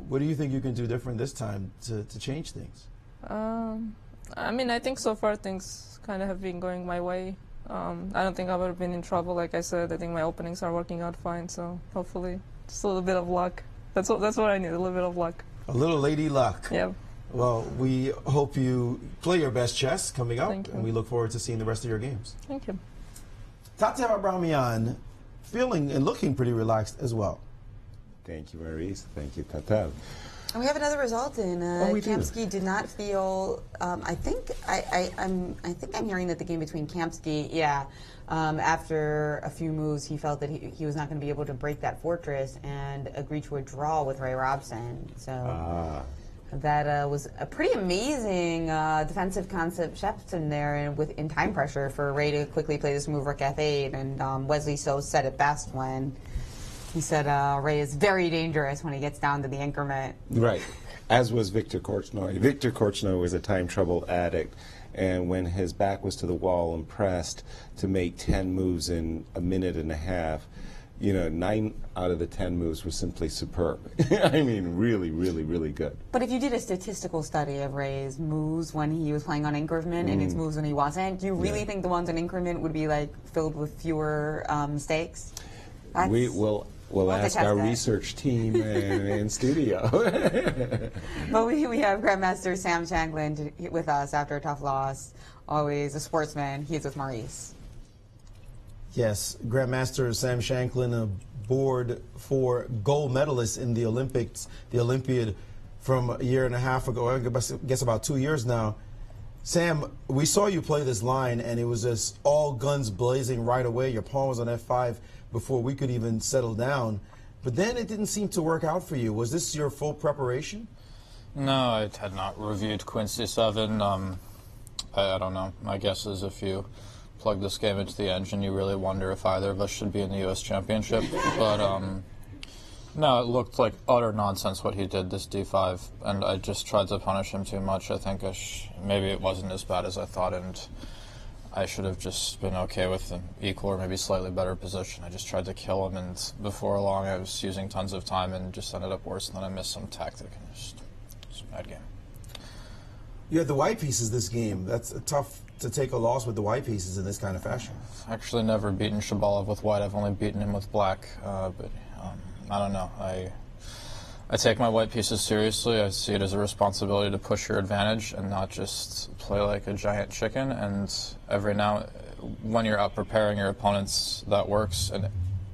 What do you think you can do different this time to change things? I mean, I think so far things kind of have been going my way. I don't think I've ever been in trouble, like I said. I think my openings are working out fine, so hopefully just a little bit of luck. That's what I need, a little bit of luck. A little lady luck. Yeah. Well, we hope you play your best chess coming up, Thank you. And we look forward to seeing the rest of your games. Thank you. Tatev Abrahamian feeling and looking pretty relaxed as well. Thank you, Maurice. Thank you, Tatev. And we have another result in. Kamsky did not feel. I think I'm hearing that the game between Kamsky, after a few moves, he felt that he was not going to be able to break that fortress and agreed to a draw with Ray Robson. So that was a pretty amazing defensive conception there, and in time pressure for Ray to quickly play this move Rook F8. And Wesley So said it best when he said Ray is very dangerous when he gets down to the increment. Right, as was Viktor Korchnoi. Viktor Korchnoi was a time trouble addict, and when his back was to the wall and pressed to make 10 moves in a minute and a half, 9 out of the 10 moves were simply superb. I mean, really, really, really good. But if you did a statistical study of Ray's moves when he was playing on increment and his moves when he wasn't, do you really think the ones on increment would be like filled with fewer mistakes? We'll ask our research team in studio. But we have Grandmaster Sam Shankland with us after a tough loss. Always a sportsman. He's with Maurice. Yes, Grandmaster Sam Shankland aboard for gold medalists in the Olympics, the Olympiad from a year and a half ago, I guess about 2 years now. Sam, we saw you play this line, and it was just all guns blazing right away. Your pawn was on F5 before we could even settle down. But then it didn't seem to work out for you. Was this your full preparation? No, I had not reviewed Queen C7. I don't know. My guess is if you plug this game into the engine, you really wonder if either of us should be in the U.S. Championship. But no, it looked like utter nonsense what he did, this D5, and I just tried to punish him too much. I think maybe it wasn't as bad as I thought, and I should have just been okay with an equal or maybe slightly better position. I just tried to kill him, and before long I was using tons of time and just ended up worse, and then I missed some tactic, and it was a bad game. You had the white pieces this game. That's tough to take a loss with the white pieces in this kind of fashion. I've actually never beaten Shabalov with white. I've only beaten him with black, but I don't know. I take my white pieces seriously. I see it as a responsibility to push your advantage and not just play like a giant chicken. And every now, when you're out preparing your opponents, that works. And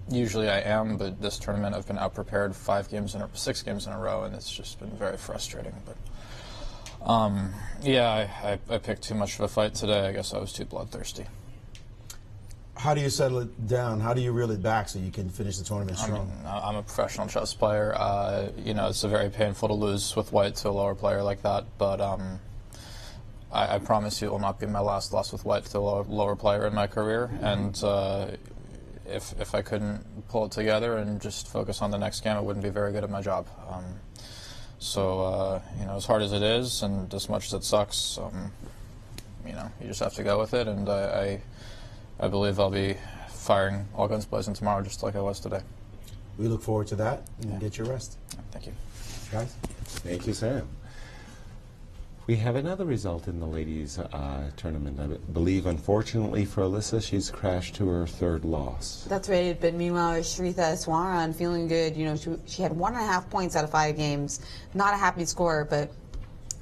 usually I am, but this tournament I've been out prepared 6 games in a row, and it's just been very frustrating. But yeah, I picked too much of a fight today. I guess I was too bloodthirsty. How do you settle it down? How do you reel it back so you can finish the tournament strong? I'm a professional chess player. It's very painful to lose with white to a lower player like that, but I promise you it will not be my last loss with white to a lower player in my career. And if I couldn't pull it together and just focus on the next game, I wouldn't be very good at my job. So as hard as it is and as much as it sucks, you just have to go with it. And I believe I'll be firing all guns blazing tomorrow, just like I was today. We look forward to that, and get your rest. Thank you. Guys? Thank you, Sam. We have another result in the ladies' tournament. I believe, unfortunately for Alyssa, she's crashed to her 3rd loss. That's right, but meanwhile, Shritha Swaran feeling good. She had 1.5 points out of 5 games. Not a happy score, but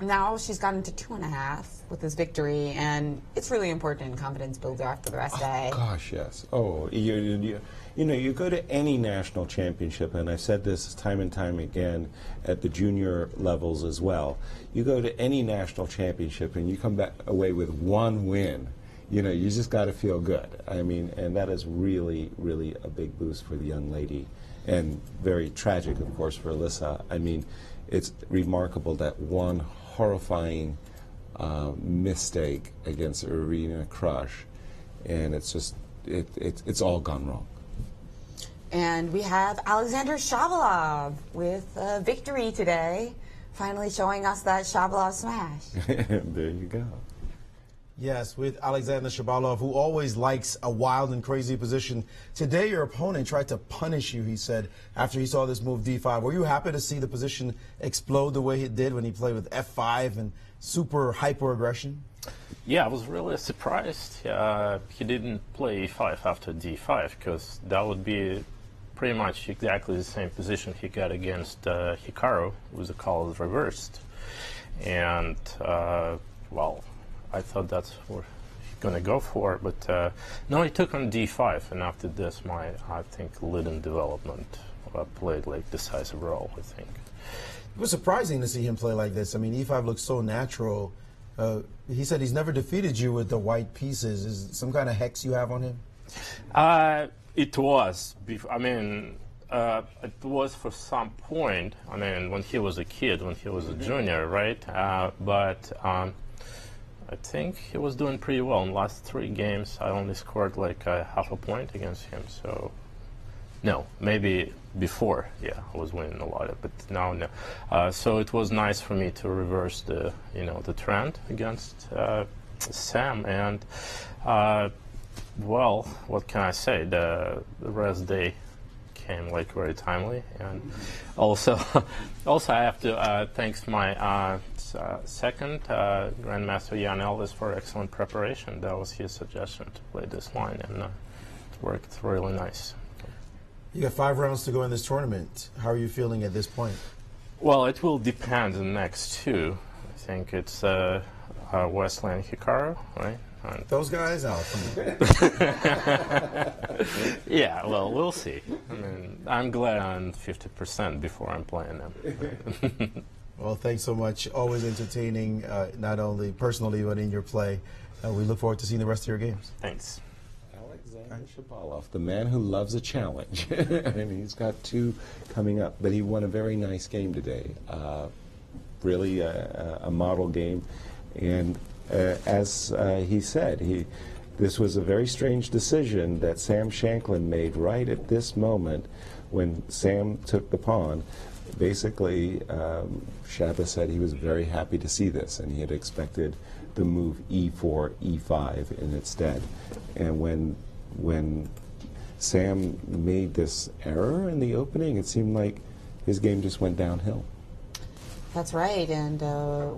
now she's gotten to 2.5 with this victory, and it's really important confidence builder after the rest day. Gosh, yes. Oh, you go to any national championship, and I've said this time and time again at the junior levels as well. You go to any national championship, and you come back away with 1 win. You just got to feel good. I mean, and that is really, really a big boost for the young lady, and very tragic, of course, for Alyssa. I mean, it's remarkable that one horrifying mistake against Irina Krush, and it's just it's all gone wrong. And we have Alexander Shabalov with a victory today, finally showing us that Shabalov smash. There you go. Yes, with Alexander Shabalov, who always likes a wild and crazy position. Today, your opponent tried to punish you, he said, after he saw this move D5. Were you happy to see the position explode the way it did when he played with F5 and super hyper aggression? Yeah, I was really surprised he didn't play E5 after D5, because that would be pretty much exactly the same position he got against Hikaru with the colors reversed. And, well, I thought that's what he's going to go for, but no, he took on D5, and after this, I think, leading development played like decisive role, I think. It was surprising to see him play like this. I mean, E5 looks so natural. He said he's never defeated you with the white pieces. Is it some kind of hex you have on him? It was. I mean, it was for some point. I mean, when he was a kid, when he was a junior, right? But I think he was doing pretty well. In the last 3 games, I only scored like half a point against him. So, no, maybe before, yeah, I was winning a lot, but now no. So it was nice for me to reverse the, the trend against Sam. And well, what can I say? The rest day came like very timely, and also I have to thanks my second Grandmaster Jan Elvis for excellent preparation. That was his suggestion to play this line, and it worked really nice. You got 5 rounds to go in this tournament. How are you feeling at this point? Well, it will depend on the next 2. I think it's Wesley and Hikaru, right? And those guys out. Yeah, well, we'll see. I mean, I'm glad I'm 50% before I'm playing them. Well, thanks so much. Always entertaining, not only personally, but in your play. We look forward to seeing the rest of your games. Thanks. Alexander Shabalov, the man who loves a challenge. I mean, he's got 2 coming up, but he won a very nice game today. Really a model game. And as he said, this was a very strange decision that Sam Shankland made right at this moment when Sam took the pawn. Basically, Shaba said he was very happy to see this, and he had expected the move e4, e5 in its stead. And when Sam made this error in the opening, it seemed like his game just went downhill. That's right, and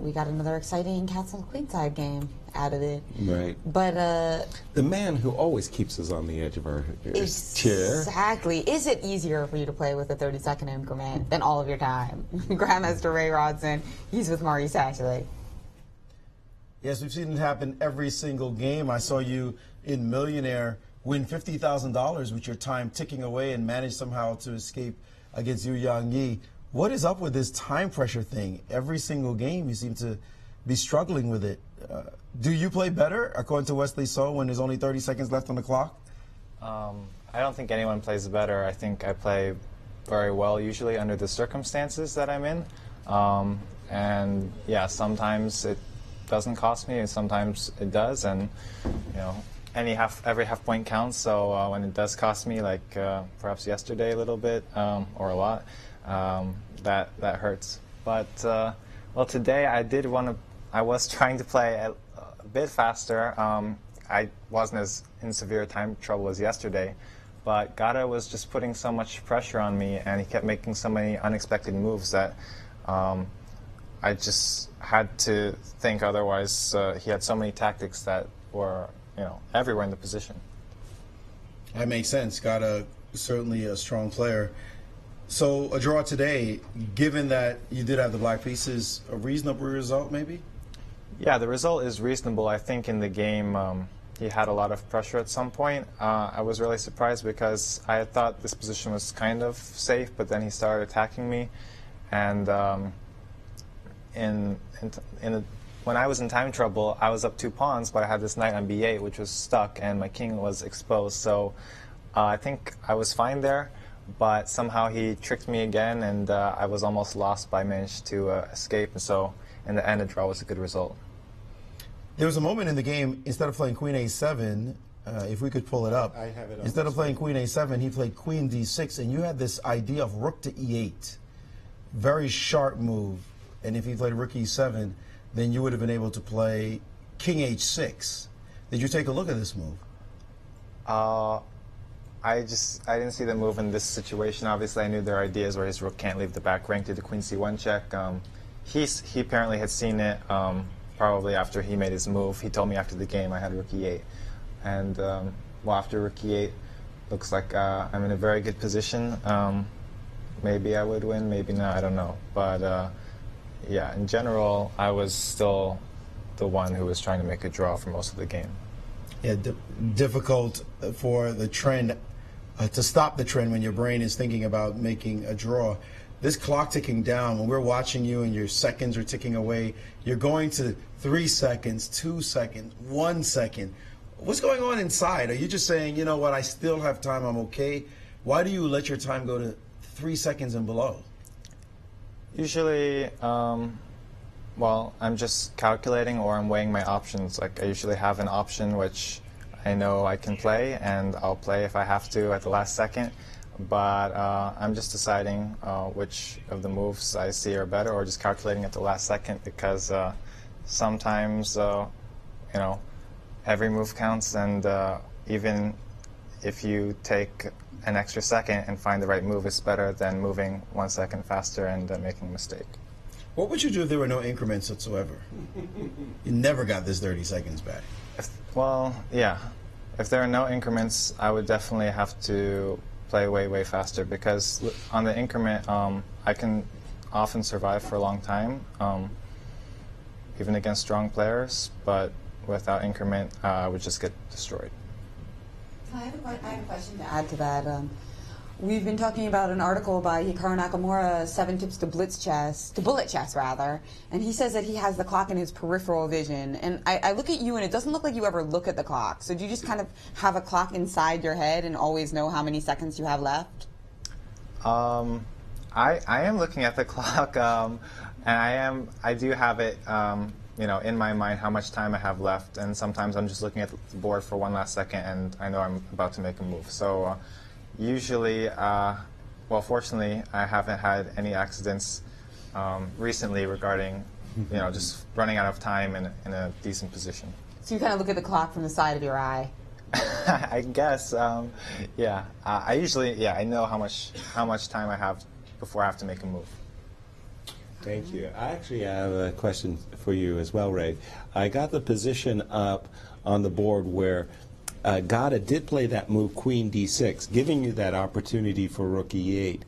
we got another exciting castle queenside game out of it. Right. But the man who always keeps us on the edge of our chair. Exactly. Is it easier for you to play with a 30-second increment than all of your time? Grandmaster Ray Robson, he's with Maurice Ashley. Yes, we've seen it happen every single game. I saw you in Millionaire win $50,000 with your time ticking away and manage somehow to escape against Yu Yang Yi. What is up with this time pressure thing? Every single game you seem to be struggling with it. Do you play better, according to Wesley So, when there's only 30 seconds left on the clock? I don't think anyone plays better. I think I play very well usually under the circumstances that I'm in. And yeah, sometimes it doesn't cost me and sometimes it does. And every half point counts. So when it does cost me, like perhaps yesterday a little bit or a lot, that hurts. But well, today I was trying to play a bit faster. I wasn't as in severe time trouble as yesterday, but Gata was just putting so much pressure on me, and he kept making so many unexpected moves that I just had to think. Otherwise, he had so many tactics that were everywhere in the position. That makes sense. Gata certainly a strong player. So a draw today, given that you did have the black pieces, a reasonable result maybe? Yeah, the result is reasonable. I think in the game he had a lot of pressure at some point. I was really surprised because I had thought this position was kind of safe, but then he started attacking me. And when I was in time trouble, I was up 2 pawns, but I had this knight on b8, which was stuck, and my king was exposed. So I think I was fine there. But somehow he tricked me again, and I was almost lost, but I managed to escape. And so, in the end, a draw was a good result. There was a moment in the game, instead of playing queen a7, if we could pull it up, I have it on instead of playing queen a7, he played queen d6, and you had this idea of rook to e8. Very sharp move. And if he played rook e7, then you would have been able to play king h6. Did you take a look at this move? I didn't see the move in this situation. Obviously, I knew their ideas where his rook can't leave the back rank to the queen c1 check. He apparently had seen it probably after he made his move. He told me after the game I had rook e8. And well, after rook e8, looks like I'm in a very good position. Maybe I would win, maybe not, I don't know. But yeah, in general, I was still the one who was trying to make a draw for most of the game. Yeah, difficult for the trend, to stop the trend when your brain is thinking about making a draw. this clock ticking down, when we're watching you and your seconds are ticking away, you're going to 3 seconds, 2 seconds, 1 second. What's going on inside? Are you just saying, you know what, I still have time, I'm okay? Why do you let your time go to 3 seconds and below? Usually, well, I'm just calculating or I'm weighing my options. Like, I usually have an option which I know I can play, and I'll play if I have to at the last second. But I'm just deciding which of the moves I see are better, or just calculating at the last second, because sometimes, you know, every move counts, and even if you take an extra second and find the right move, it's better than moving 1 second faster and making a mistake. What would you do if there were no increments whatsoever? You never got this 30 seconds back. Well, yeah. If there are no increments, I would definitely have to play way, way faster, because on the increment, I can often survive for a long time, even against strong players, but without increment, I would just get destroyed. I have a question to add to that. We've been talking about an article by Hikaru Nakamura, 7 Tips to Bullet Chess, rather, and he says that he has the clock in his peripheral vision. And I look at you, and it doesn't look like you ever look at the clock. So do you just kind of have a clock inside your head and always know how many seconds you have left? I am looking at the clock, and I do have it, you know, in my mind how much time I have left. And sometimes I'm just looking at the board for one last second, and I know I'm about to make a move. So. Usually, well, fortunately, I haven't had any accidents recently regarding, you know, just running out of time in a decent position. So you kind of look at the clock from the side of your eye. I guess, yeah. I usually, yeah, I know how much time I have before I have to make a move. Thank you. I actually have a question for you as well, Ray. I got the position up on the board where Gata did play that move, Queen D6, giving you that opportunity for Rook E8.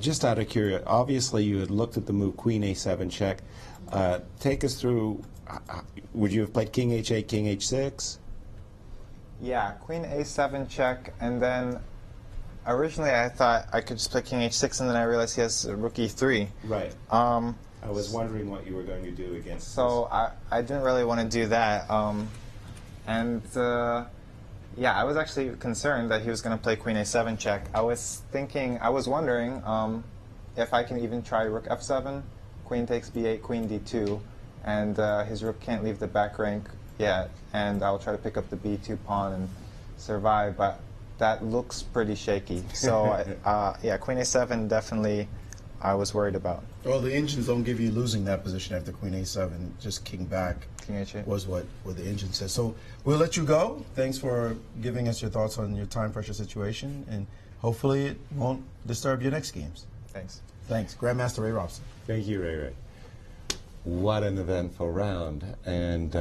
Just out of curiosity, obviously you had looked at the move Queen A7 check. Take us through, would you have played King H8, King H6? Yeah, Queen A7 check, and then originally I thought I could just play King H6, and then I realized he has Rook E3. Right. I was wondering what you were going to do against so this. I didn't really want to do that. Yeah, I was actually concerned that he was going to play Queen A7 check. I was wondering if I can even try Rook F7, Queen takes B8, Queen D2, and his Rook can't leave the back rank yet, and I'll try to pick up the B2 pawn and survive, but that looks pretty shaky. So, yeah, Queen A7 definitely I was worried about. Well, the engines don't give you losing that position after Queen A7. Just king back was what the engine says. So we'll let you go. Thanks for giving us your thoughts on your time pressure situation, and hopefully it won't disturb your next games. Thanks. Thanks. Grandmaster Ray Robson. Thank you, Ray. What an eventful round. And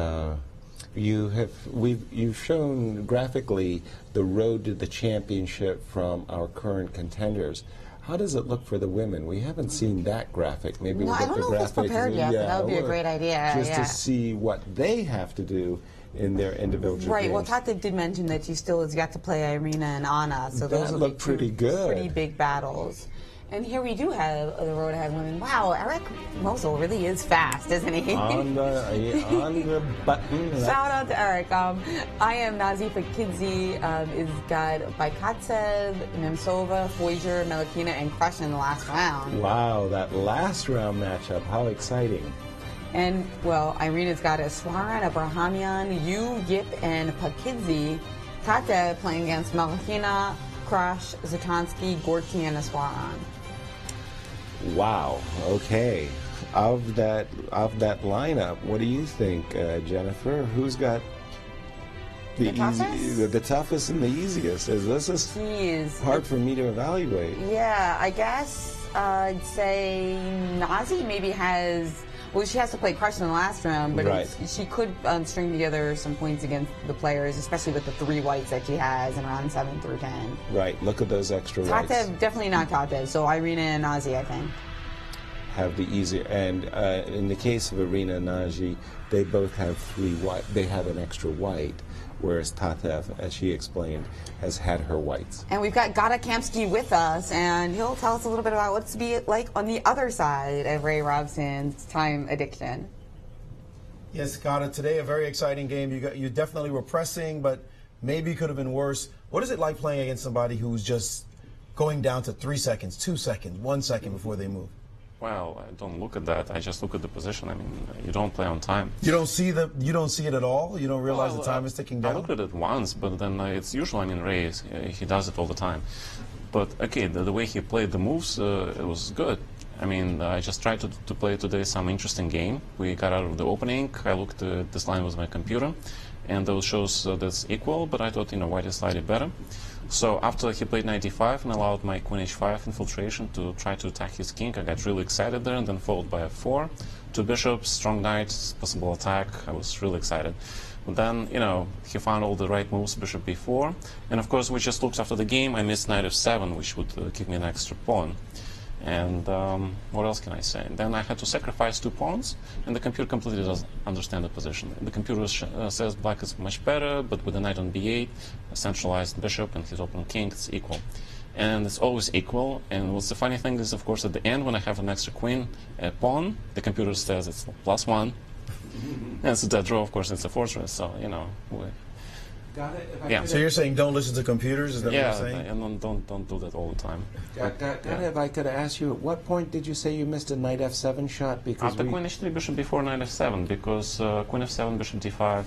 you've shown graphically the road to the championship from our current contenders. How does it look for the women? We haven't seen that graphic. Maybe we'll I don't know if it's prepared yet, but that would be a great idea. Just to see what they have to do in their individual games. Right. Well, Tatev did mention that you still has got to play Irina and Anna, so those will look pretty good. Pretty big battles. And here we do have the road ahead women. Wow, Eric Mosul really is fast, isn't he? on the button. Shout out to Eric. I am Nazifa Kidzi. Is got Baikatsev, Nemtsova, Foiger, Melakina, and Krush in the last round. Wow, that last round matchup, how exciting. And, well, Irina's got Aswaran, Abrahamian, Yu, Yip, and Pakidzi. Tate playing against Melakina, Krush, Zatonskih, Gorky, and Aswaran. Wow. Okay. Of that lineup, what do you think, Jennifer? Who's got the toughest and the easiest? This is hard for me to evaluate. Yeah, I guess I'd say Nazi maybe has. Well, she has to play Krush in the last round, but she could string together some points against the players, especially with the 3 whites that she has in round 7 through 10. Right. Look at those extra whites. Tatev, definitely not Tatev. So Irina and Nazi, I think. have the easier. And in the case of Irina and Nagy, they both have 3 white. They have an extra white, whereas Tatev, as she explained, has had her whites. And we've got Gata Kamsky with us, and he'll tell us a little bit about what's to be like on the other side of Ray Robson's time addiction. Yes, Gata, today a very exciting game. You definitely were pressing, but maybe could have been worse. What is it like playing against somebody who's just going down to 3 seconds, 2 seconds, 1 second before they move? Well, I don't look at that. I just look at the position. I mean, you don't play on time. You don't see it at all? You don't realize the time is ticking down? I looked at it once, but then it's usual. I mean, Ray, he does it all the time. But, okay, the way he played the moves, it was good. I mean, I just tried to play today some interesting game. We got out of the opening. I looked at this line with my computer, and those shows that's equal, but I thought, white is slightly better. So after he played 95 and allowed my queen h5 infiltration to try to attack his king, I got really excited there, and then followed by f4, 2 bishops, strong knight, possible attack. I was really excited. But then, he found all the right moves, bishop b4, and of course we just looked after the game. I missed knight f7, which would give me an extra pawn. And what else can I say? Then I had to sacrifice 2 pawns, and the computer completely doesn't understand the position. The computer says black is much better, but with a knight on b8, a centralized bishop, and his open king, it's equal. And it's always equal. And what's the funny thing is, of course, at the end, when I have an extra queen, a pawn, the computer says it's +1. And it's a dead draw, of course, it's a fortress, so, yeah. So you're saying don't listen to computers? Is that what you're saying? Yeah, and don't do that all the time. If I could ask you, at what point did you say you missed a knight f7 shot? Because after queen h3, bishop b4, knight f7, because queen f7, bishop d5,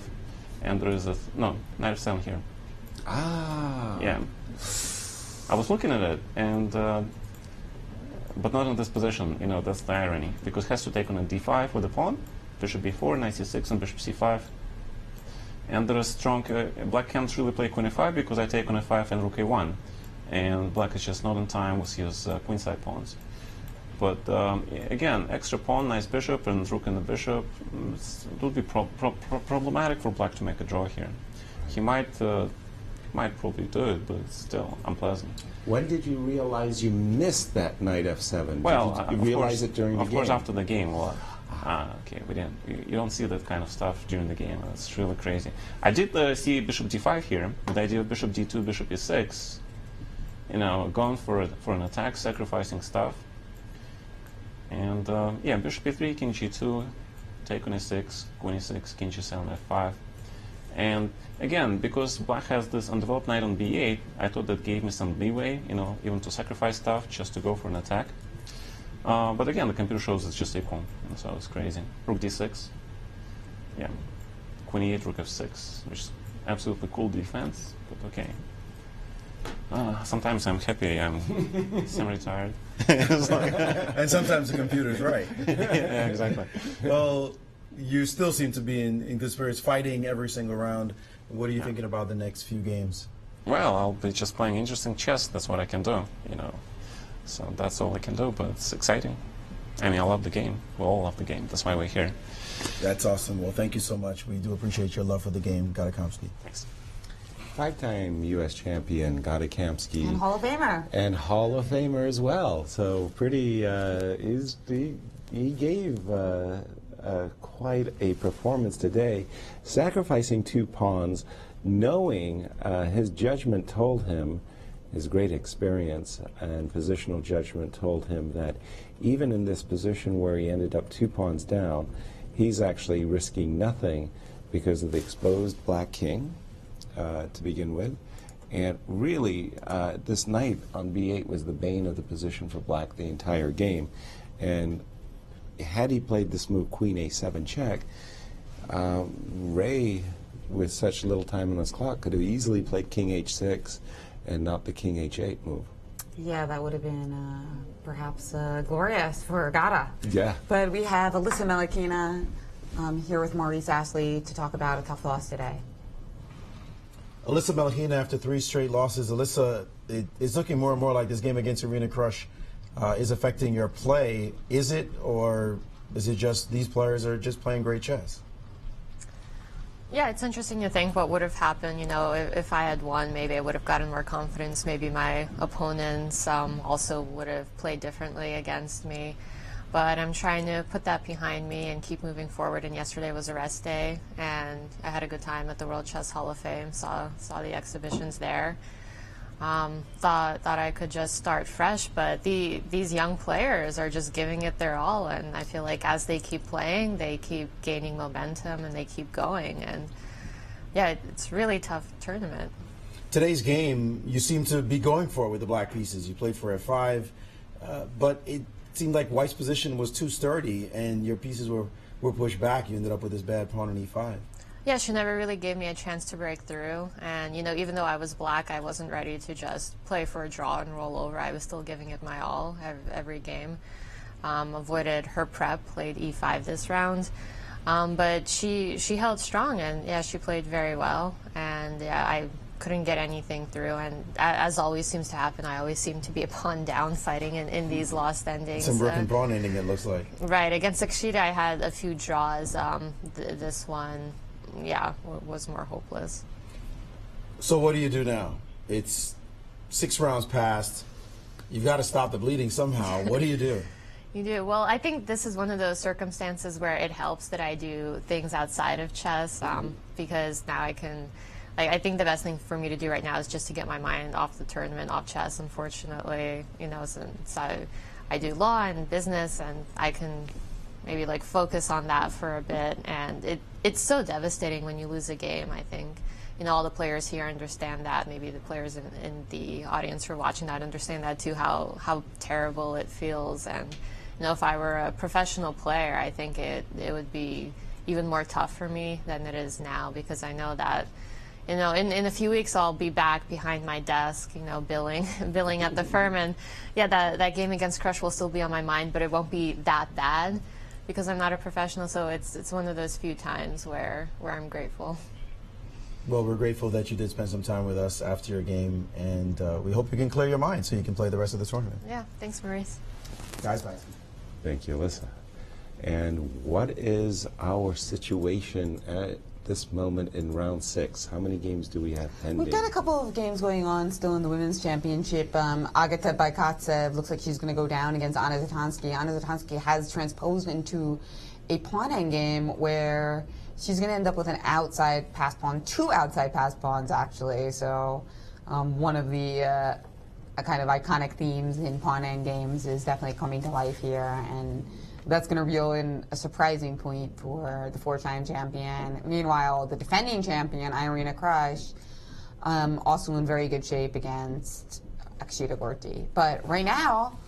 and there is knight f7 here. Ah. Yeah. I was looking at it, and but not in this position. That's the irony, because it has to take on a d5 with a pawn, bishop b4, knight c6, and bishop c5. And there is strong, black can't really play queen e5 because I take on f5 and rook a1. And black is just not in time with his queenside pawns. But again, extra pawn, nice bishop, and rook and the bishop. It would be problematic for black to make a draw here. He might probably do it, but it's still unpleasant. When did you realize you missed that knight f7? Well, did you realize it during the game? Of course, after the game. Well, okay, we didn't. You don't see that kind of stuff during the game. It's really crazy. I did see bishop d5 here, with the idea of bishop d2, bishop e6. Going for an attack, sacrificing stuff. And yeah, bishop e3, king g2, take on e6, queen e6, king g7, f5. And again, because black has this undeveloped knight on b8, I thought that gave me some leeway, even to sacrifice stuff, just to go for an attack. But again, the computer shows it's just equal, so it's crazy. Rook d6, yeah, queen e8, rook f6, which is absolutely cool defense, but okay. Sometimes I'm happy I'm semi-retired. And sometimes the computer's right. Yeah, exactly. Well, you still seem to be in good spirits, fighting every single round. What are you thinking about the next few games? Well, I'll be just playing interesting chess. That's what I can do, So that's all I can do, but it's exciting. I mean, I love the game. We all love the game. That's why we're here. That's awesome. Well, thank you so much. We do appreciate your love for the game, Gata Kamsky. Thanks. 5-time U.S. champion Gata Kamsky. And Hall of Famer. And Hall of Famer as well. So pretty, he gave quite a performance today, sacrificing 2 pawns, knowing his judgment told him, his great experience and positional judgment told him that even in this position where he ended up 2 pawns down, he's actually risking nothing because of the exposed black king to begin with. And really, this knight on b8 was the bane of the position for black the entire game. And had he played this move, queen a7 check, Ray, with such little time on his clock, could have easily played king h6 and not the king h8 move. Yeah, that would have been perhaps glorious for Gata. Yeah. But we have Alyssa Melakina here with Maurice Ashley to talk about a tough loss today. Alyssa Melakina, after 3 straight losses, Alyssa, it's looking more and more like this game against Irina Krush is affecting your play. Is it, or is it just these players are just playing great chess? Yeah, it's interesting to think what would have happened. If I had won, maybe I would have gotten more confidence. Maybe my opponents also would have played differently against me. But I'm trying to put that behind me and keep moving forward. And yesterday was a rest day, and I had a good time at the World Chess Hall of Fame. Saw the exhibitions there. Thought I could just start fresh, but these young players are just giving it their all, and I feel like as they keep playing, they keep gaining momentum and they keep going. And yeah, it's really tough tournament. Today's game, you seem to be going for it with the black pieces. You played for F5, but it seemed like White's position was too sturdy, and your pieces were pushed back. You ended up with this bad pawn on E5. Yeah, she never really gave me a chance to break through. And, you know, even though I was black, I wasn't ready to just play for a draw and roll over. I was still giving it my all every game. Avoided her prep, played E5 this round. But she held strong, and, yeah, she played very well. And, yeah, I couldn't get anything through. And as always seems to happen, I always seem to be a pawn down fighting in these lost endings. Some broken pawn ending, it looks like. Right. Against Akshita, I had a few draws. This one, yeah, was more hopeless. So what do you do now? It's 6 rounds past. You've got to stop the bleeding somehow. What do you do? You do. Well, I think this is one of those circumstances where it helps that I do things outside of chess, because now I can, I think the best thing for me to do right now is just to get my mind off the tournament, off chess. Unfortunately, you know, since I do law and business, and I can maybe like focus on that for a bit. And it's so devastating when you lose a game. I think, you know, all the players here understand that. Maybe the players in the audience who are watching that understand that too, how terrible it feels. And, you know, if I were a professional player, I think it would be even more tough for me than it is now, because I know that, you know, in a few weeks I'll be back behind my desk, you know, billing at the firm. And yeah, that game against Krush will still be on my mind, but it won't be that bad because I'm not a professional. So it's one of those few times where I'm grateful. Well, we're grateful that you did spend some time with us after your game, and we hope you can clear your mind so you can play the rest of the tournament. Yeah, thanks, Maurice. Guys, bye. Thank you, Alyssa. And what is our situation at this moment in round 6? How many games do we have pending? We've got a couple of games going on still in the women's championship. Agata Baikatsev looks like she's going to go down against Anna Zatonskih. Anna Zatonskih has transposed into a pawn endgame where she's going to end up with an outside pass pawn, 2 outside pass pawns actually. So one of the kind of iconic themes in pawn endgames is definitely coming to life here, and that's going to reel in a surprising point for the 4-time champion. Meanwhile, the defending champion, Irina Krush, also in very good shape against Akshita Gorti. But right now,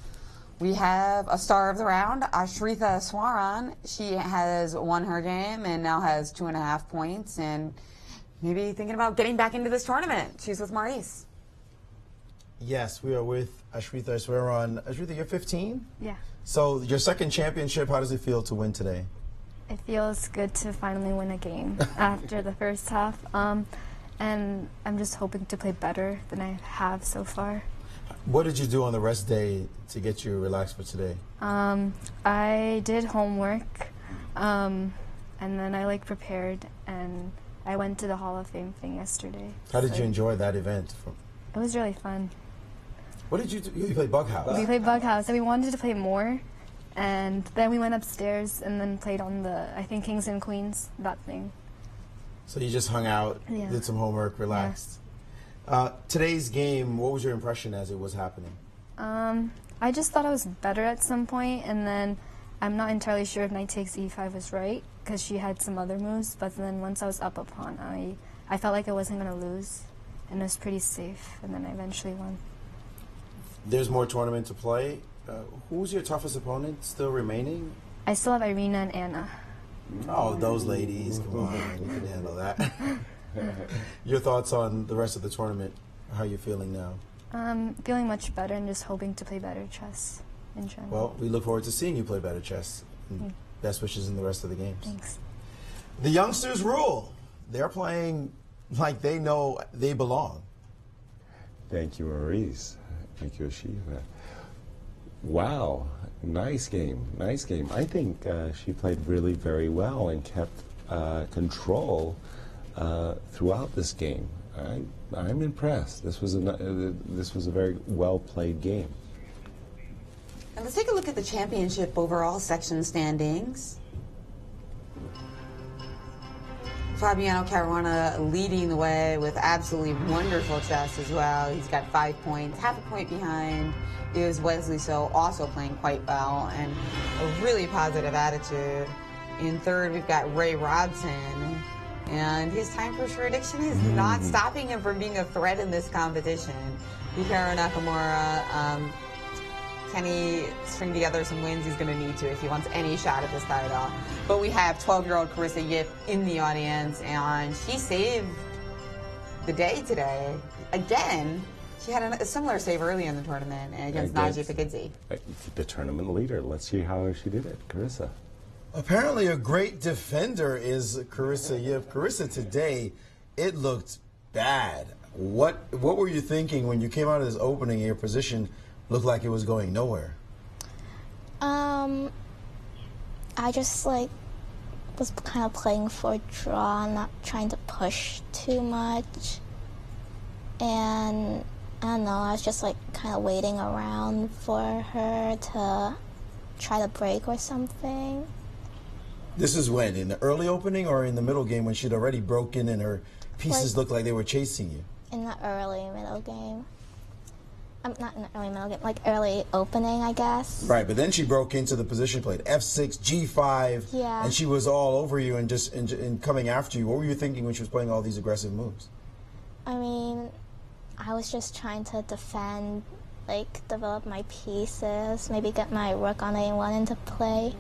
we have a star of the round, Ashrita Swaran. She has won her game and now has 2.5 points, and maybe thinking about getting back into this tournament. She's with Maurice. Yes, we are with Ashrita Swaran. Ashrita, you're 15? Yeah. So your second championship, how does it feel to win today? It feels good to finally win a game after the first half. And I'm just hoping to play better than I have so far. What did you do on the rest day to get you relaxed for today? I did homework, and then I prepared, and I went to the Hall of Fame thing yesterday. How did you enjoy that event? It was really fun. What did you do? You played Bug House. We played Bug House, and we wanted to play more, and then we went upstairs and then played on the, I think, Kings and Queens, that thing. So you just hung out, did some homework, relaxed. Yeah. Today's game, what was your impression as it was happening? I just thought I was better at some point, and then I'm not entirely sure if knight takes e5 was right, because she had some other moves, but then once I was up a pawn, I felt like I wasn't going to lose, and it was pretty safe, and then I eventually won. There's more tournament to play. Who's your toughest opponent still remaining? I still have Irina and Anna. Oh, those ladies. Come on, you can handle that. Your thoughts on the rest of the tournament? How are you feeling now? Feeling much better and just hoping to play better chess in general. Well, we look forward to seeing you play better chess. Best wishes in the rest of the games. Thanks. The youngsters rule. They're playing like they know they belong. Thank you, Maurice. Thank you, Shiva. Wow, nice game, nice game. I think she played really very well and kept control throughout this game. I'm impressed. This was a very well played game. And Let's take a look at the championship overall section standings. Fabiano Caruana leading the way with absolutely wonderful chess as well. He's got 5 points, half a point behind is Wesley So, also playing quite well and a really positive attitude. In third, we've got Ray Robson, and his time for sure addiction is not stopping him from being a threat in this competition. Hikaru Nakamura, can he string together some wins? He's going to need to if he wants any shot at this title. But we have 12-year-old Carissa Yip in the audience, and she saved the day today. Again, she had a similar save early in the tournament against Naji Pikidzi. The tournament leader. Let's see how she did it. Carissa. Apparently a great defender is Carissa Yip. Carissa, today, it looked bad. What were you thinking when you came out of this opening and your position looked like it was going nowhere? I just was kind of playing for a draw, not trying to push too much. And I don't know, I was just kind of waiting around for her to try to break or something. This is when? In the early opening or in the middle game when she'd already broken and her pieces looked like they were chasing you? In the early middle game. Not in the early middle game, early opening, I guess. Right, but then she broke into the position played F6, G5, yeah. And she was all over you and just and coming after you. What were you thinking when she was playing all these aggressive moves? I mean, I was just trying to defend, develop my pieces, maybe get my rook on A1 into play,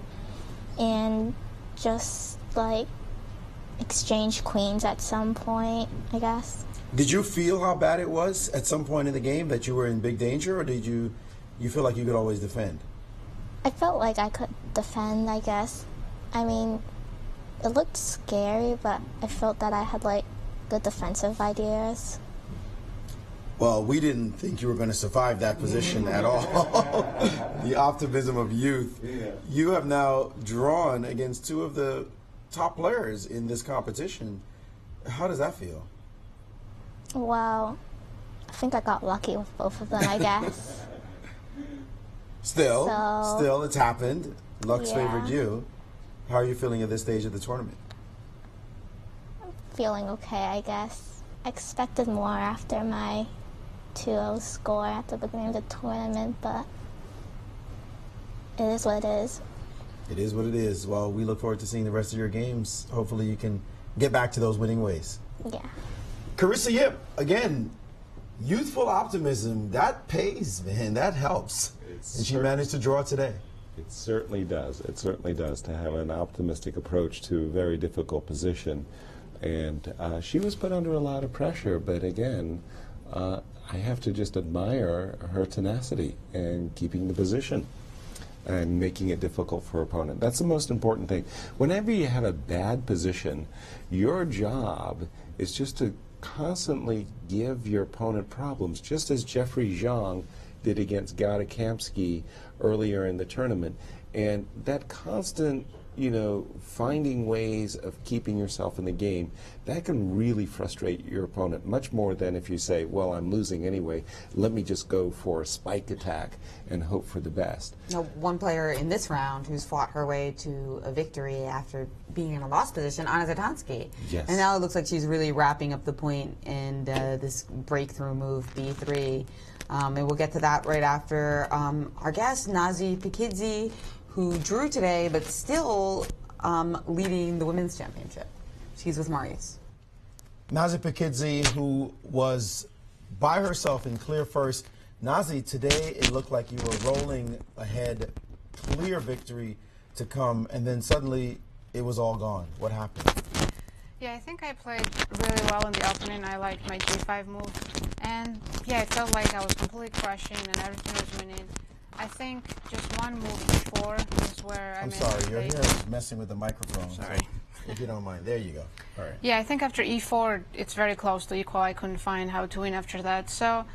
and just, exchange queens at some point, I guess. Did you feel how bad it was at some point in the game, that you were in big danger, or did you feel like you could always defend? I felt like I could defend, I guess. I mean, it looked scary, but I felt that I had, good defensive ideas. Well, we didn't think you were going to survive that position at all. The optimism of youth. You have now drawn against two of the top players in this competition. How does that feel? Well, I think I got lucky with both of them, I guess. Still, it's happened. Luck's Yeah. favored you. How are you feeling at this stage of the tournament? Feeling okay, I guess. I expected more after my 2-0 score at the beginning of the tournament, but it is what it is. It is what it is. Well, we look forward to seeing the rest of your games. Hopefully you can get back to those winning ways. Yeah. Carissa Yip, again, youthful optimism, that pays, man. That helps. And she managed to draw today. It certainly does. It certainly does, to have an optimistic approach to a very difficult position. And she was put under a lot of pressure, but again, I have to just admire her tenacity and keeping the position and making it difficult for her opponent. That's the most important thing. Whenever you have a bad position, your job is just to constantly give your opponent problems, just as Jeffrey Zhang did against Gata Kamsky earlier in the tournament. And that constant, finding ways of keeping yourself in the game, that can really frustrate your opponent much more than if you say, well, I'm losing anyway, let me just go for a spike attack and hope for the best. Now, one player in this round who's fought her way to a victory after being in a lost position, Zatonskih. Yes. And now it looks like she's really wrapping up the point in this breakthrough move, B3. And we'll get to that right after our guest, Nazi Pikidzi, who drew today, but still leading the women's championship. She's with Maurice. Nazi Pikidzi, who was by herself in clear first. Nazi, today it looked like you were rolling ahead, clear victory to come, and then suddenly it was all gone. What happened? Yeah, I think I played really well in the opening. I liked my G5 move. And yeah, it felt like I was completely crushing and everything was winning. I think just one move before is where I made a sorry, mistake. your hair is messing with the microphone. Sorry. So if you don't mind, there you go. All right. Yeah, I think after E4, it's very close to equal. I couldn't find how to win after that. So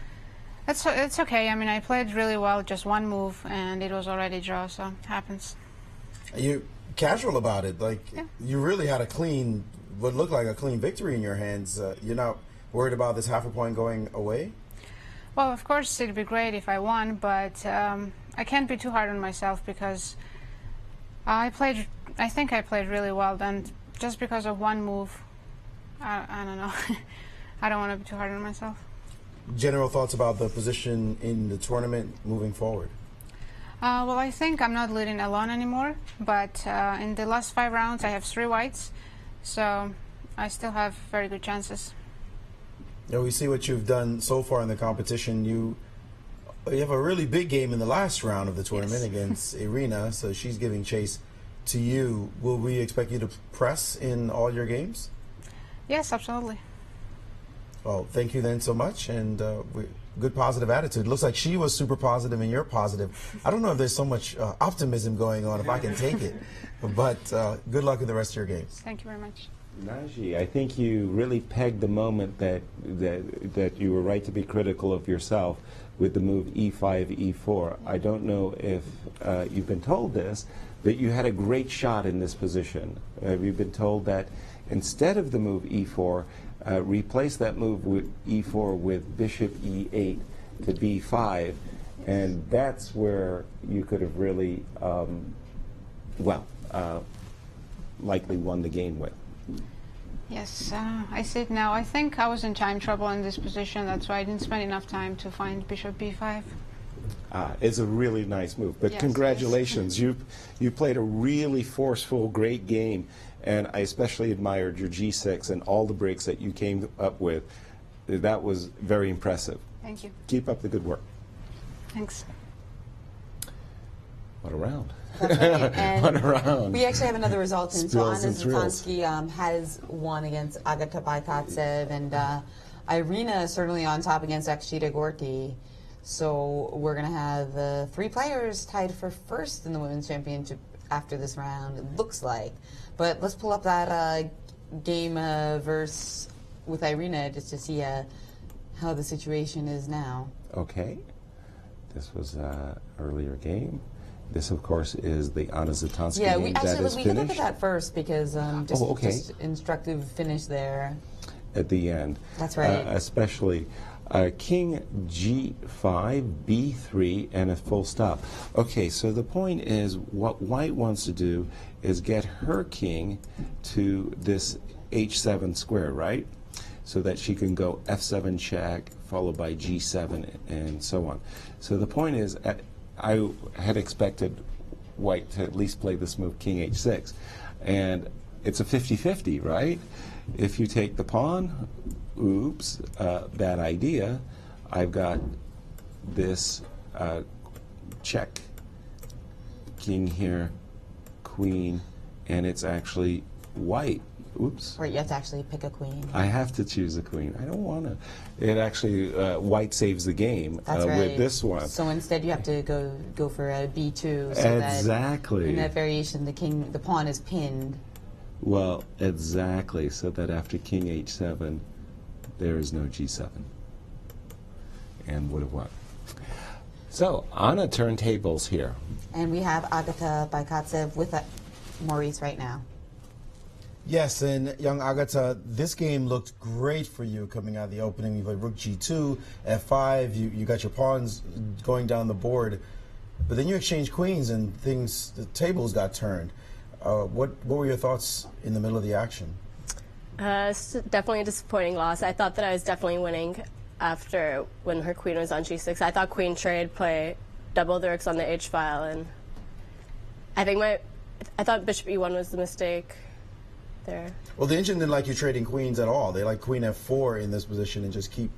it's okay. I mean, I played really well, just one move, and it was already draw, so it happens. Are you casual about it? Yeah. You really had what looked like a clean victory in your hands. You're not worried about this half a point going away? Well, of course, it'd be great if I won, but I can't be too hard on myself because I think I played really well. And just because of one move, I don't know. I don't want to be too hard on myself. General thoughts about the position in the tournament moving forward? Well, I think I'm not leading alone anymore, but in the last 5 rounds I have 3 whites, so I still have very good chances. You know, we see what you've done so far in the competition. You have a really big game in the last round of the tournament against Irina, so she's giving chase to you. Will we expect you to press in all your games? Yes, absolutely. Well, thank you then so much, and good positive attitude. Looks like she was super positive and you're positive. I don't know if there's so much optimism going on, if I can take it, but good luck in the rest of your games. Thank you very much. Naji, I think you really pegged the moment that you were right to be critical of yourself with the move e5, e4. I don't know if you've been told this, but you had a great shot in this position. You've been told that instead of the move e4, replace that move with e4 with bishop e8 to b5, and that's where you could have really, likely won the game with. Yes, I see it now. I think I was in time trouble in this position. That's why I didn't spend enough time to find bishop b5. It's a really nice move, but yes, congratulations. You played a really forceful, great game, and I especially admired your g6 and all the breaks that you came up with. That was very impressive. Thank you. Keep up the good work. Thanks. What a round. And what a round. We actually have another result in. So Anna Spills Zatonskih has won against Agata Baikatsev, and Irina is certainly on top against Akshita Gorky. So we're going to have 3 players tied for first in the Women's Championship after this round, it looks like. But let's pull up that game verse with Irina just to see how the situation is now. Okay. This was earlier game. This, of course, is the Anna Zatonskih game we that is can finished. look at that first because just instructive finish there. At the end. That's right. Especially King G5, B3, and a full stop. Okay, so the point is what White wants to do is get her king to this H7 square, right? So that she can go F7 check, followed by G7, and so on. So the point is, I had expected White to at least play this move King H6. And it's a 50-50, right? If you take the pawn, oops, bad idea. I've got this check, king here, queen, and it's actually white. Oops. Right, you have to actually pick a queen. I have to choose a queen. I don't want to. It actually, white saves the game with this one. So instead you have to go for a b2. So exactly. That in that variation, the pawn is pinned. Well, exactly, so that after king h7, there is no g7. And would have won. So, Anna turntables here. And we have Agata Baikatsev with Maurice right now. Yes, and young Agata, this game looked great for you coming out of the opening. You played rook g2, f5, you got your pawns going down the board, but then you exchanged queens and the tables got turned. What were your thoughts in the middle of the action? It's definitely a disappointing loss. I thought that I was definitely winning after when her queen was on g6. I thought queen trade, play double the rooks on the h file, and I thought bishop e1 was the mistake there. Well, the engine didn't like you trading queens at all. They like queen f4 in this position and just keep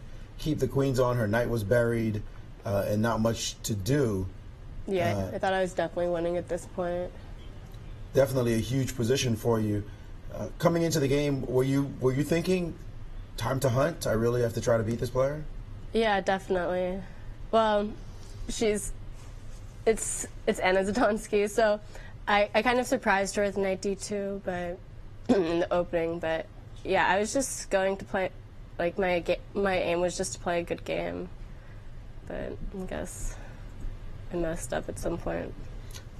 the queens on. Her knight was buried and not much to do. Yeah, I thought I was definitely winning at this point. Definitely a huge position for you. Coming into the game, were you thinking, time to hunt? I really have to try to beat this player? Yeah, definitely. Well, it's Anna Zatonskih, so I kind of surprised her with knight d2, but in the opening. But yeah, I was just going to play, like my aim was just to play a good game. But I guess I messed up at some point.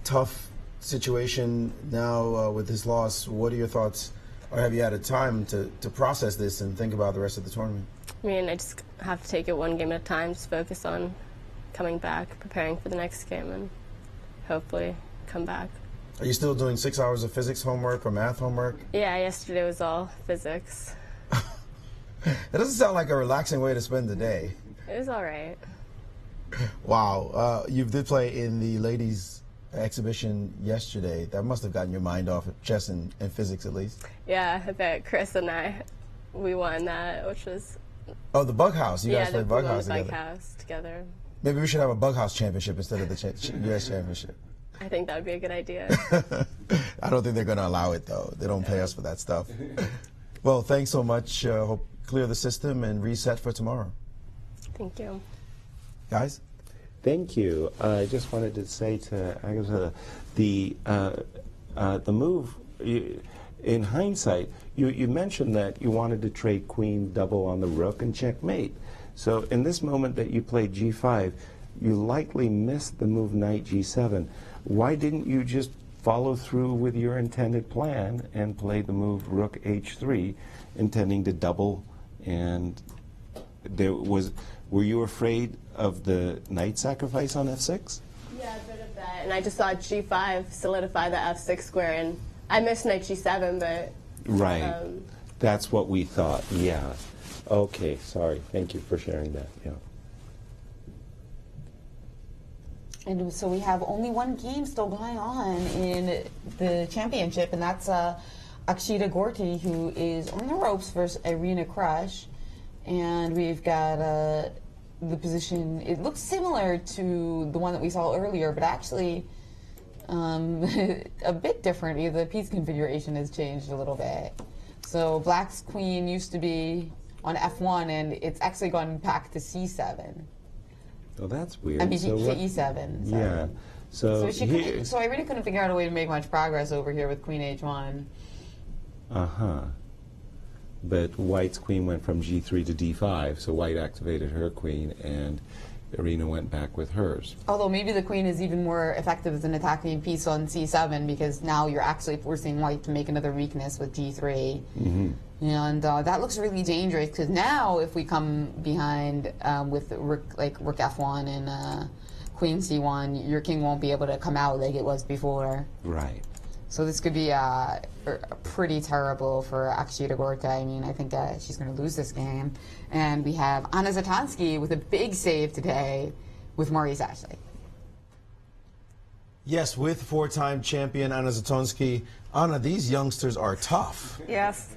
Tough situation now with this loss. What are your thoughts, or have you had a time to process this and think about the rest of the tournament? I mean, I just have to take it one game at a time, just focus on coming back, preparing for the next game, and hopefully come back. Are you still doing 6 hours of physics homework or math homework? Yeah, yesterday was all physics. It doesn't sound like a relaxing way to spend the day. It was all right. Wow. You did play in the ladies' exhibition yesterday. That must have gotten your mind off of chess and physics, at least. Yeah, I bet Chris and we won that, which was... Oh, the Bug House. You guys played Bug House together. together. Bug House together. Maybe we should have a Bug House championship instead of the U.S. championship. I think that would be a good idea. I don't think they're going to allow it, though. They don't pay us for that stuff. Well, thanks so much. Hope clear the system and reset for tomorrow. Thank you. Guys? Thank you. I just wanted to say to Agatha, the move, in hindsight, you mentioned that you wanted to trade queen double on the rook and checkmate. So in this moment that you played g5, you likely missed the move knight g7. Why didn't you just follow through with your intended plan and play the move rook h3, intending to double? And were you afraid of the knight sacrifice on f6? Yeah, a bit of that. And I just thought g5 solidify the f6 square, and I missed knight g7, but... Right. That's what we thought, yeah. Okay, sorry. Thank you for sharing that, yeah. And so we have only one game still going on in the championship, and that's Akshita Gorty, who is on the ropes versus Irina Krush. And we've got the position, it looks similar to the one that we saw earlier, but actually a bit different. The piece configuration has changed a little bit. So black's queen used to be on f1, and it's actually gone back to c7. Oh, that's weird. I mean, so to e7. Yeah. So I really couldn't figure out a way to make much progress over here with queen h1. Uh-huh. But white's queen went from g3 to d5, so white activated her queen, and Irina went back with hers. Although maybe the queen is even more effective as an attacking piece on c7, because now you're actually forcing white to make another weakness with g3. Mm-hmm. And that looks really dangerous, because now if we come behind with rook f1 and queen c1, your king won't be able to come out like it was before. Right. So this could be pretty terrible for Akshita Gorka. I mean, I think she's going to lose this game. And we have Anna Zatonskih with a big save today with Maurice Ashley. Yes, with four-time champion Anna Zatonskih. Anna, these youngsters are tough. Yes.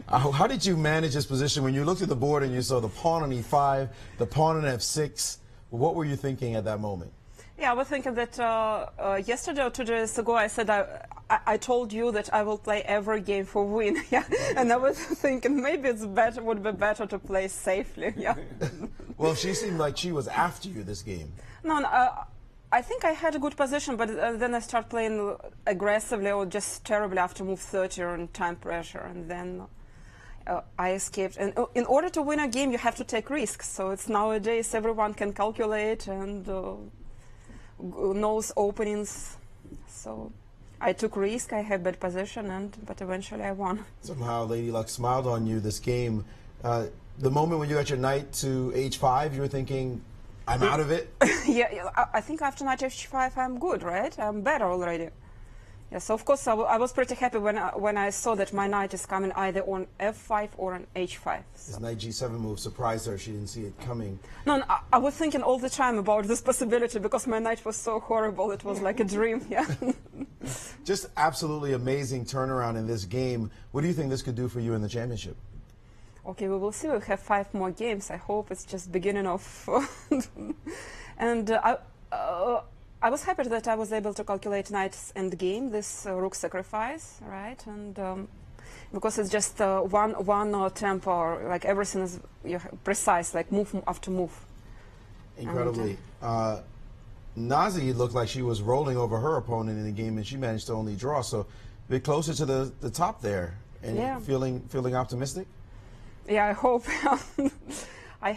How did you manage this position when you looked at the board and you saw the pawn on e5, the pawn on f6? What were you thinking at that moment? Yeah, I was thinking that yesterday or 2 days ago I said I told you that I will play every game for win. Yeah, and I was thinking maybe would be better to play safely. Yeah. Well, she seemed like she was after you this game. No, I think I had a good position, but then I started playing aggressively or just terribly after move 30 on time pressure, and then I escaped. And in order to win a game, you have to take risks. So it's nowadays everyone can calculate and knows openings. So I took risk. I had bad position, but eventually I won. Somehow Lady Luck smiled on you this game. The moment when you got your knight to h5, you were thinking, I'm out of it? Yeah, I think after knight h5 I'm good, right? I'm better already. Yes, of course I was pretty happy when I saw that my knight is coming either on f5 or on h5. So. This knight g7 move surprised her. She didn't see it coming. No, I was thinking all the time about this possibility because my knight was so horrible. It was like a dream, yeah. Just absolutely amazing turnaround in this game. What do you think this could do for you in the championship? Okay, we will see. We have 5 more games. I hope it's just beginning of... And I was happy that I was able to calculate knight's endgame, this rook sacrifice, right? And because it's just one tempo, like everything is precise, like move after move. Incredibly. Nazi looked like she was rolling over her opponent in the game, and she managed to only draw. So a bit closer to the top there, and yeah. feeling optimistic. Yeah, I hope. I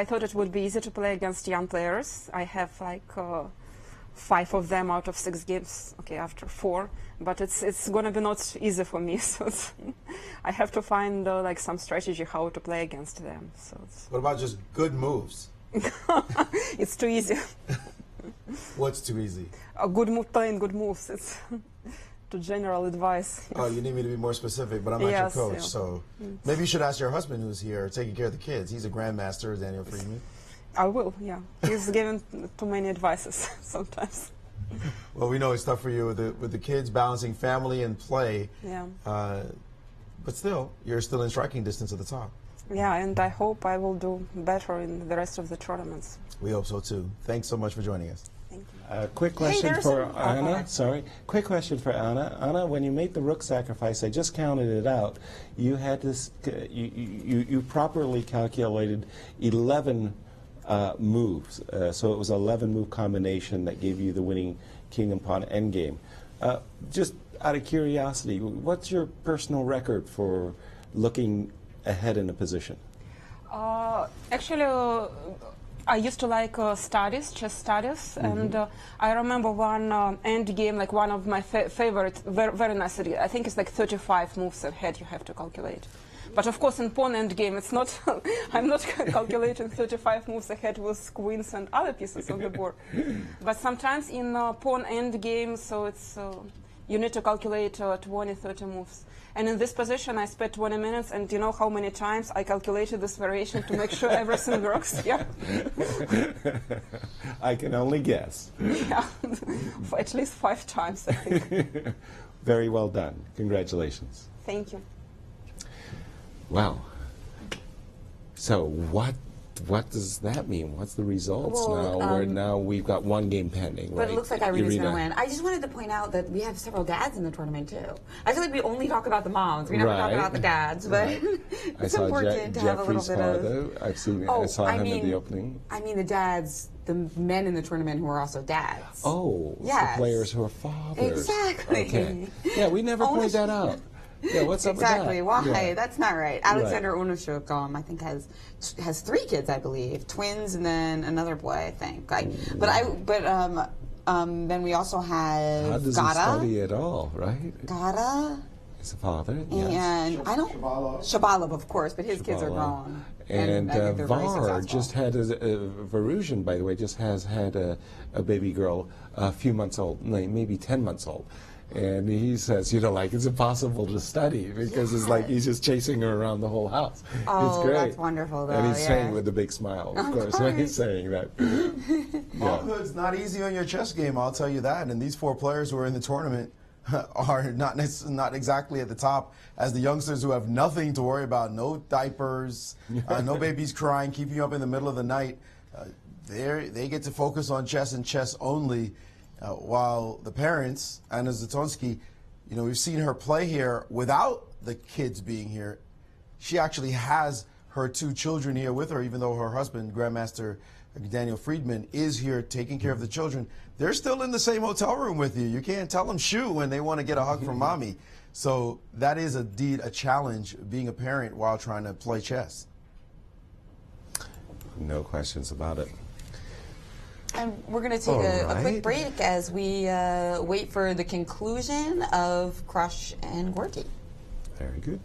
thought it would be easy to play against young players. I have like 5 of them out of 6 games. Okay, after 4, but it's gonna be not easy for me. So I have to find like some strategy how to play against them. So what about just good moves? It's too easy. What's too easy? A good move, playing good moves. It's to general advice. Oh, you need me to be more specific, but I'm not your coach, yeah. so maybe you should ask your husband who's here taking care of the kids. He's a grandmaster, Daniel Friedman. I will, yeah. He's given too many advices sometimes. Well, we know it's tough for you with the kids, balancing family and play. Yeah. But still, you're still in striking distance at the top. Yeah, and I hope I will do better in the rest of the tournaments. We hope so too. Thanks so much for joining us. Thank you. Quick question for Anna. Oh, Sorry. Quick question for Anna. Anna, when you made the rook sacrifice, I just counted it out. You had this. You properly calculated 11 moves. So it was an 11-move combination that gave you the winning king and pawn endgame. Just out of curiosity, what's your personal record for looking ahead in a position? Actually, I used to like chess studies, and I remember one end game, like one of my favorite, very nice idea. I think it's like 35 moves ahead you have to calculate. But of course, in pawn end game, it's not. I'm not calculating 35 moves ahead with queens and other pieces on the board. But sometimes in pawn end game, so it's you need to calculate 20, 30 moves. And in this position, I spent 20 minutes, and you know how many times I calculated this variation to make sure everything works? Yeah. I can only guess. Yeah, at least 5 times, I think. Very well done. Congratulations. Thank you. Wow. So what does that mean? What's the results now? Now we've got 1 game pending, right? But it looks like Irina's going to win. I just wanted to point out that we have several dads in the tournament, too. I feel like we only talk about the moms. We never talk about the dads, but it's important to have a little bit of... I saw him at the opening. I mean the dads, the men in the tournament who are also dads. Oh, yes. The players who are fathers. Exactly. Okay. Yeah, we never pointed that out. Yeah, what's up with that? Exactly. Why? Yeah. That's not right. Alexander Onischuk, I think has 3 kids, I believe, twins, and then another boy, I think. Then we also have How does Gata. he study at all, right? Gata. His father. Yes. And I don't. Shabalov, of course, but his kids are grown. And I think they're very Var successful. just had Varusian, by the way, just has had a baby girl a few months old, maybe 10 months old. And he says, it's impossible to study because it's like he's just chasing her around the whole house. Oh, it's great. that's wonderful, though. And he's saying with a big smile, of course, when he's saying that. It's not easy on your chess game, I'll tell you that. And these 4 players who are in the tournament are not exactly at the top as the youngsters who have nothing to worry about, no diapers, no babies crying, keeping you up in the middle of the night. They get to focus on chess and chess only. While the parents, Anna Zatonskih, we've seen her play here without the kids being here. She actually has her 2 children here with her, even though her husband, Grandmaster Daniel Friedman, is here taking care of the children. They're still in the same hotel room with you. You can't tell them shoo when they want to get a hug from mommy. So that is indeed a challenge, being a parent while trying to play chess. No questions about it. And we're going to take a quick break as we wait for the conclusion of Krush and Gorky. Very good.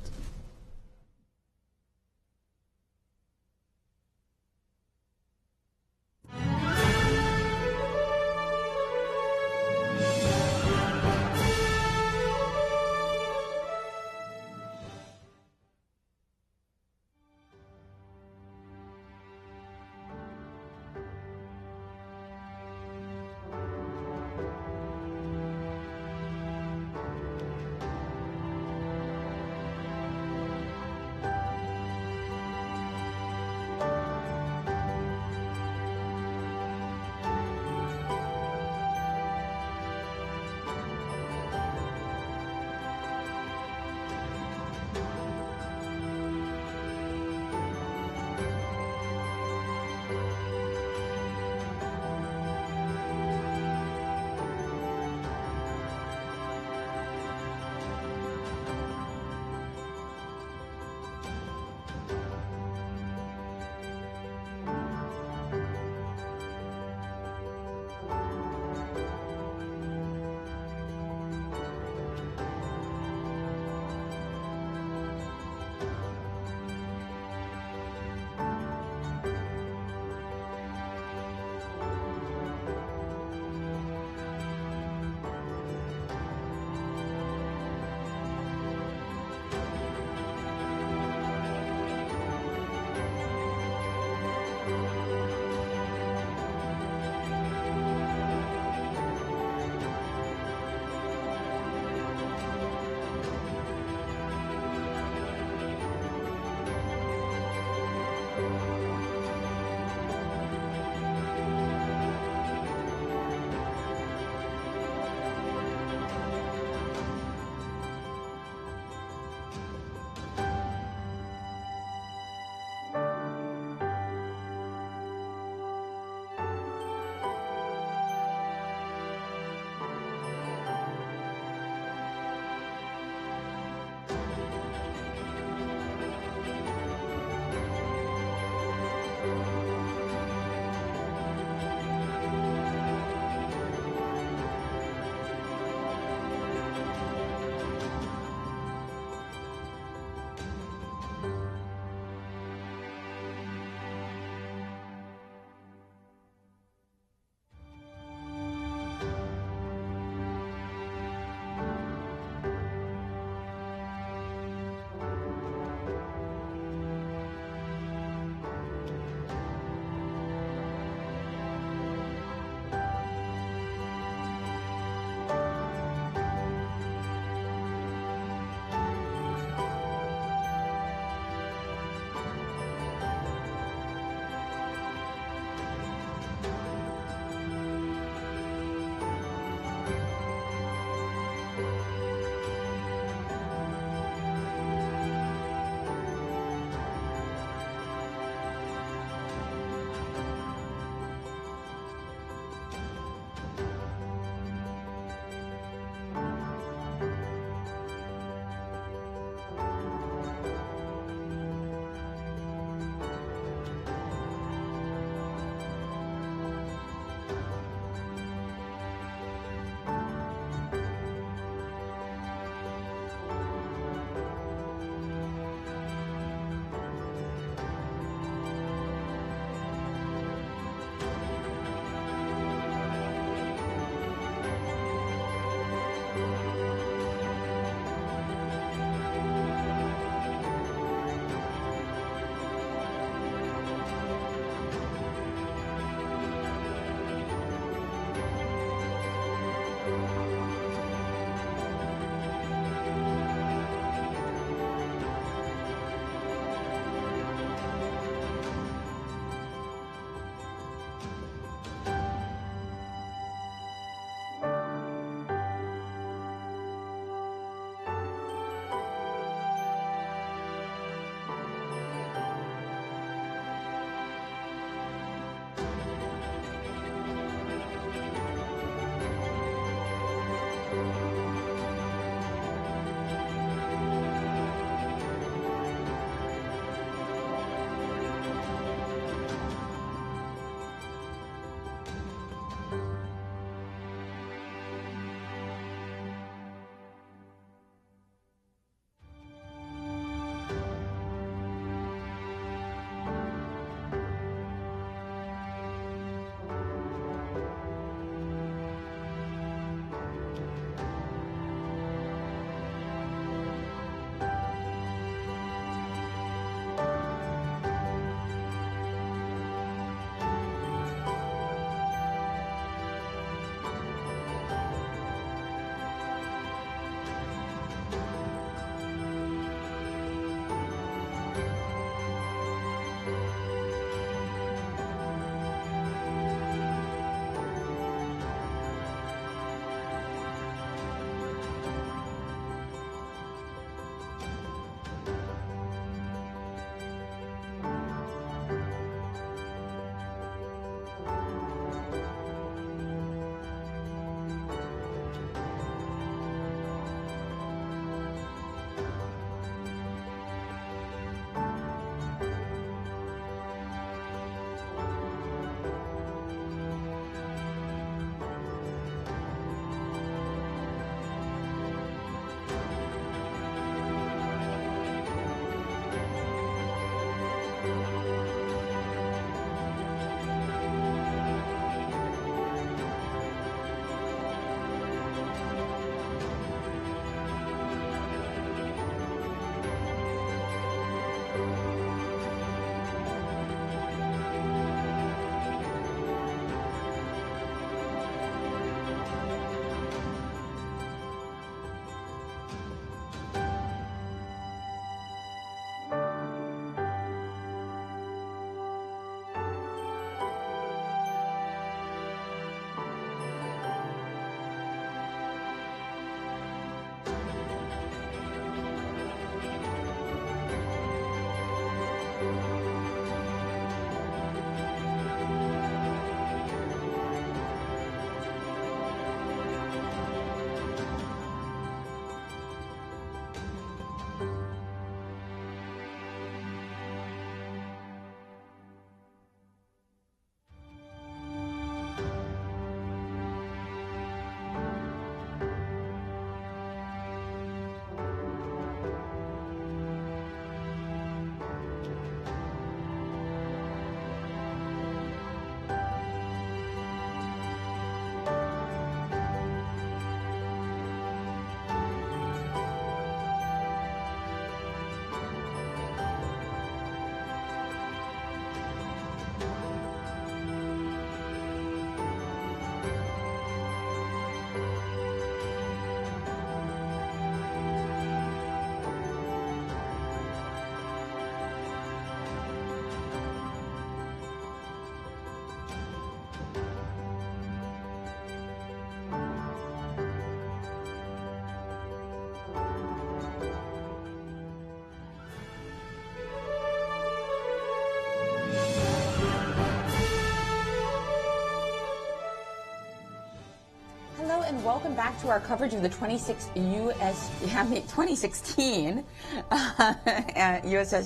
and welcome back to our coverage of the 2016 U.S. Chess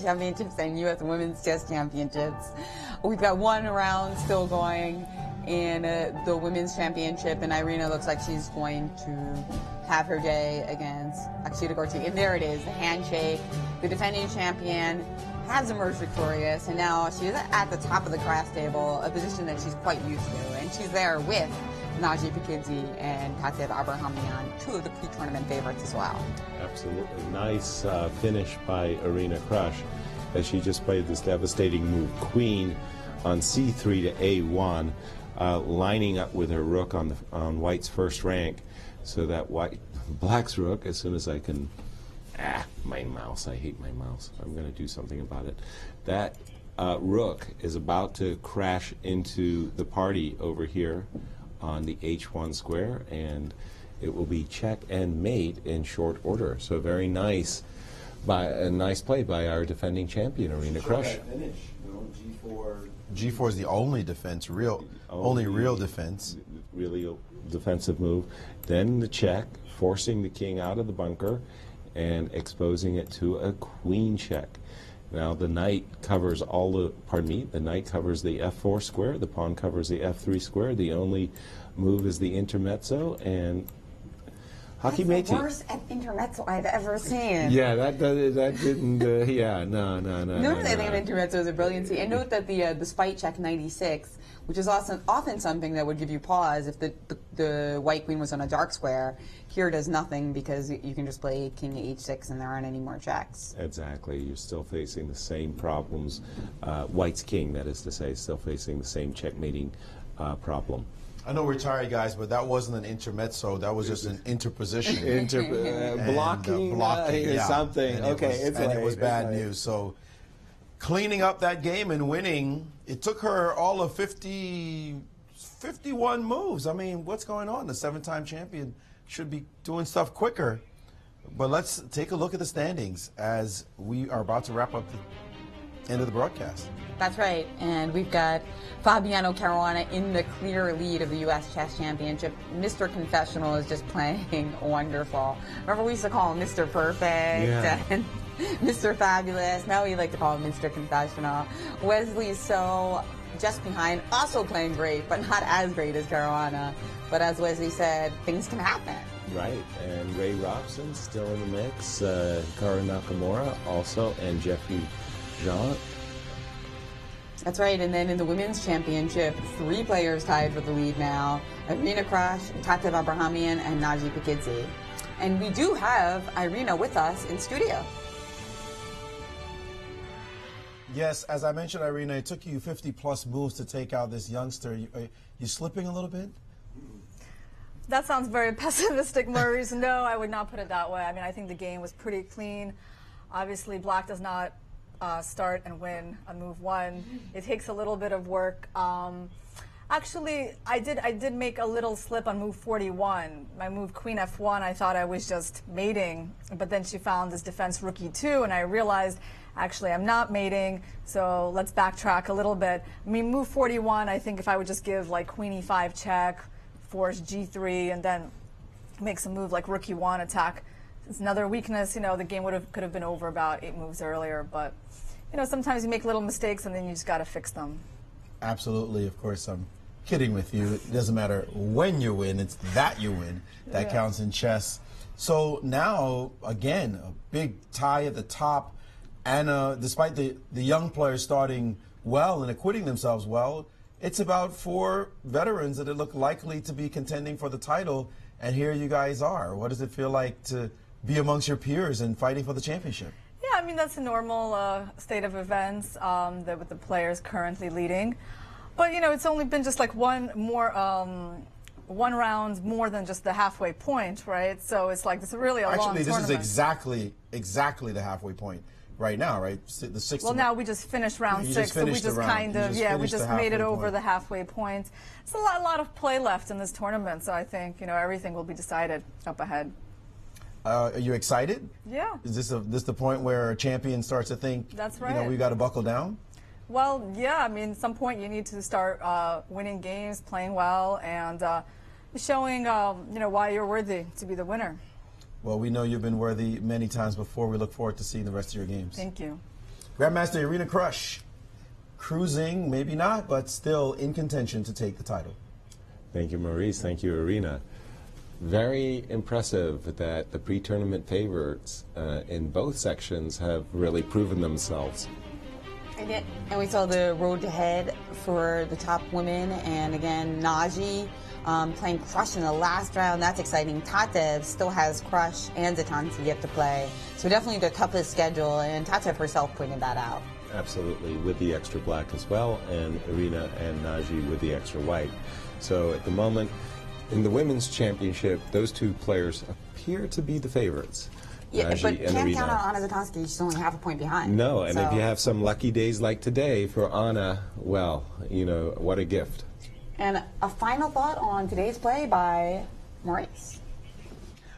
Championships and U.S. Women's Chess Championships. We've got one round still going in the Women's Championship, and Irina looks like she's going to have her day against Akshita Gorti. And there it is, the handshake. The defending champion has emerged victorious, and now she's at the top of the crash table, a position that she's quite used to, and she's there with Naji Pikidze and Katev Abrahamyan, two of the pre-tournament favorites as well. Absolutely. Nice finish by Irina Krush as she just played this devastating move, queen on c3 to a1, lining up with her rook on white's first rank, so that black's rook, as soon as I can, my mouse, I hate my mouse, I'm going to do something about it. That rook is about to crash into the party over here on the h1 square, and it will be check and mate in short order. So very nice, a nice play by our defending champion, Irina Krush. G4 is the only defense, only real defense. Really defensive move. Then the check, forcing the king out of the bunker and exposing it to a queen check. Now the knight covers the knight covers the f4 square, the pawn covers the f3 square. The only move is the intermezzo, and hockey mate. That's the worst intermezzo I've ever seen. Yeah, that didn't. Yeah, no. Normally, I think of intermezzos are brilliancy. And note that the spite check 96, which is often something that would give you pause if the white queen was on a dark square, here does nothing because you can just play king h6 and there aren't any more checks. Exactly. You're still facing the same problems. White's king, that is to say, still facing the same checkmating problem. I know we're tired, guys, but that wasn't an intermezzo. That was just an interposition. Blocking or something. It was bad news. So cleaning up that game and winning, it took her all of 51 moves. I mean, what's going on? The 7-time champion should be doing stuff quicker. But let's take a look at the standings as we are about to wrap up the end of the broadcast. That's right, and we've got Fabiano Caruana in the clear lead of the U.S. Chess Championship. Mr. Confessional is just playing wonderful. Remember, we used to call him Mr. Perfect and Mr. Fabulous. Now we like to call him Mr. Confessional. Wesley So just behind, also playing great, but not as great as Caruana. But as Wesley said, things can happen. Right, and Ray Robson still in the mix. Kara Nakamura also, and Jeffrey Jean. That's right, and then in the Women's Championship, 3 players tied for the lead now. Irina Krush, Katev Abrahamyan, and Naji Pikidze. And we do have Irina with us in studio. Yes, as I mentioned, Irina, it took you 50-plus moves to take out this youngster. You slipping a little bit? That sounds very pessimistic, Maurice. No, I would not put it that way. I mean, I think the game was pretty clean. Obviously, black does not start and win on move 1. It takes a little bit of work. Actually, I did make a little slip on move 41. My move queen f1, I thought I was just mating, but then she found this defense rook e2, and I realized actually I'm not mating, so let's backtrack a little bit. I mean, move 41, I think if I would just give like queen e5 check, force g3, and then make some move like rook e1 attack. It's another weakness, you know, the game could have been over about 8 moves earlier, but you know, sometimes you make little mistakes and then you just got to fix them. Absolutely, of course, I'm kidding with you. It doesn't matter when you win, it's that you win that counts in chess. So now, again, a big tie at the top, and despite the young players starting well and acquitting themselves well, it's about 4 veterans that look likely to be contending for the title, and here you guys are. What does it feel like to be amongst your peers and fighting for the championship? Yeah, I mean, that's a normal state of events with the players currently leading. But, you know, it's only been just like one round more than just the halfway point, right? So it's like, it's really a long tournament. Actually, this is exactly the halfway point right now, right? The 6th. Well, now we just finished round 6, so we just kind of, we just made it over the halfway point. It's a lot of play left in this tournament, so I think, you know, everything will be decided up ahead. Are you excited? Yeah. Is this the point where a champion starts to think, that's right, you know, we got to buckle down? Well, yeah, I mean, at some point you need to start winning games, playing well, and showing why you're worthy to be the winner. Well, we know you've been worthy many times before. We look forward to seeing the rest of your games. Thank you. Grandmaster Irina Krush, cruising, maybe not, but still in contention to take the title. Thank you, Maurice. Thank you, Irina. Very impressive that the pre-tournament favorites in both sections have really proven themselves. And we saw the road ahead for the top women, and again, Naji playing Krush in the last round. That's exciting. Tatev still has Krush and Zatonskih yet to play. So definitely the toughest schedule, and Tatev herself pointed that out. Absolutely, with the extra black as well, and Irina and Naji with the extra white. So at the moment, in the women's championship, those two players appear to be the favorites. Yeah, Naji but and can't Irina. count on Anna Zatonskih. She's only half a point behind. No, and so. if you have some lucky days like today for Anna, well, what a gift. And a final thought on today's play by Maurice.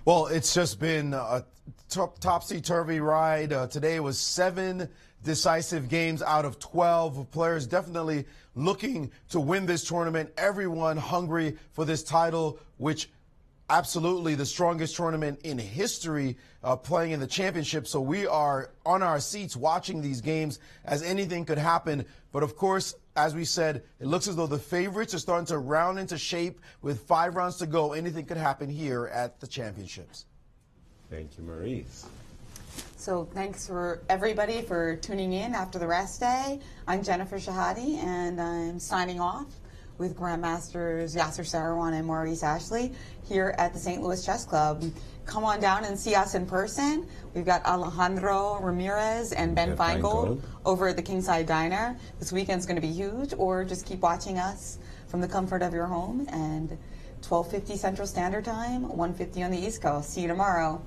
Well, it's just been a topsy-turvy ride. Today was 7 decisive games out of 12. Players definitely looking to win this tournament. Everyone hungry for this title, which absolutely the strongest tournament in history playing in the championship. So we are on our seats watching these games as anything could happen. But of course, as we said, it looks as though the favorites are starting to round into shape with 5 rounds to go. Anything could happen here at the championships. Thank you, Maurice. So thanks for everybody for tuning in after the rest day. I'm Jennifer Shahade, and I'm signing off with Grandmasters Yasser, Seirawan, and Maurice Ashley here at the St. Louis Chess Club. Come on down and see us in person. We've got Alejandro Ramirez and Ben Feingold over at the Kingside Diner. This weekend's going to be huge, or just keep watching us from the comfort of your home, and 12:50 Central Standard Time, 1:50 on the East Coast. See you tomorrow.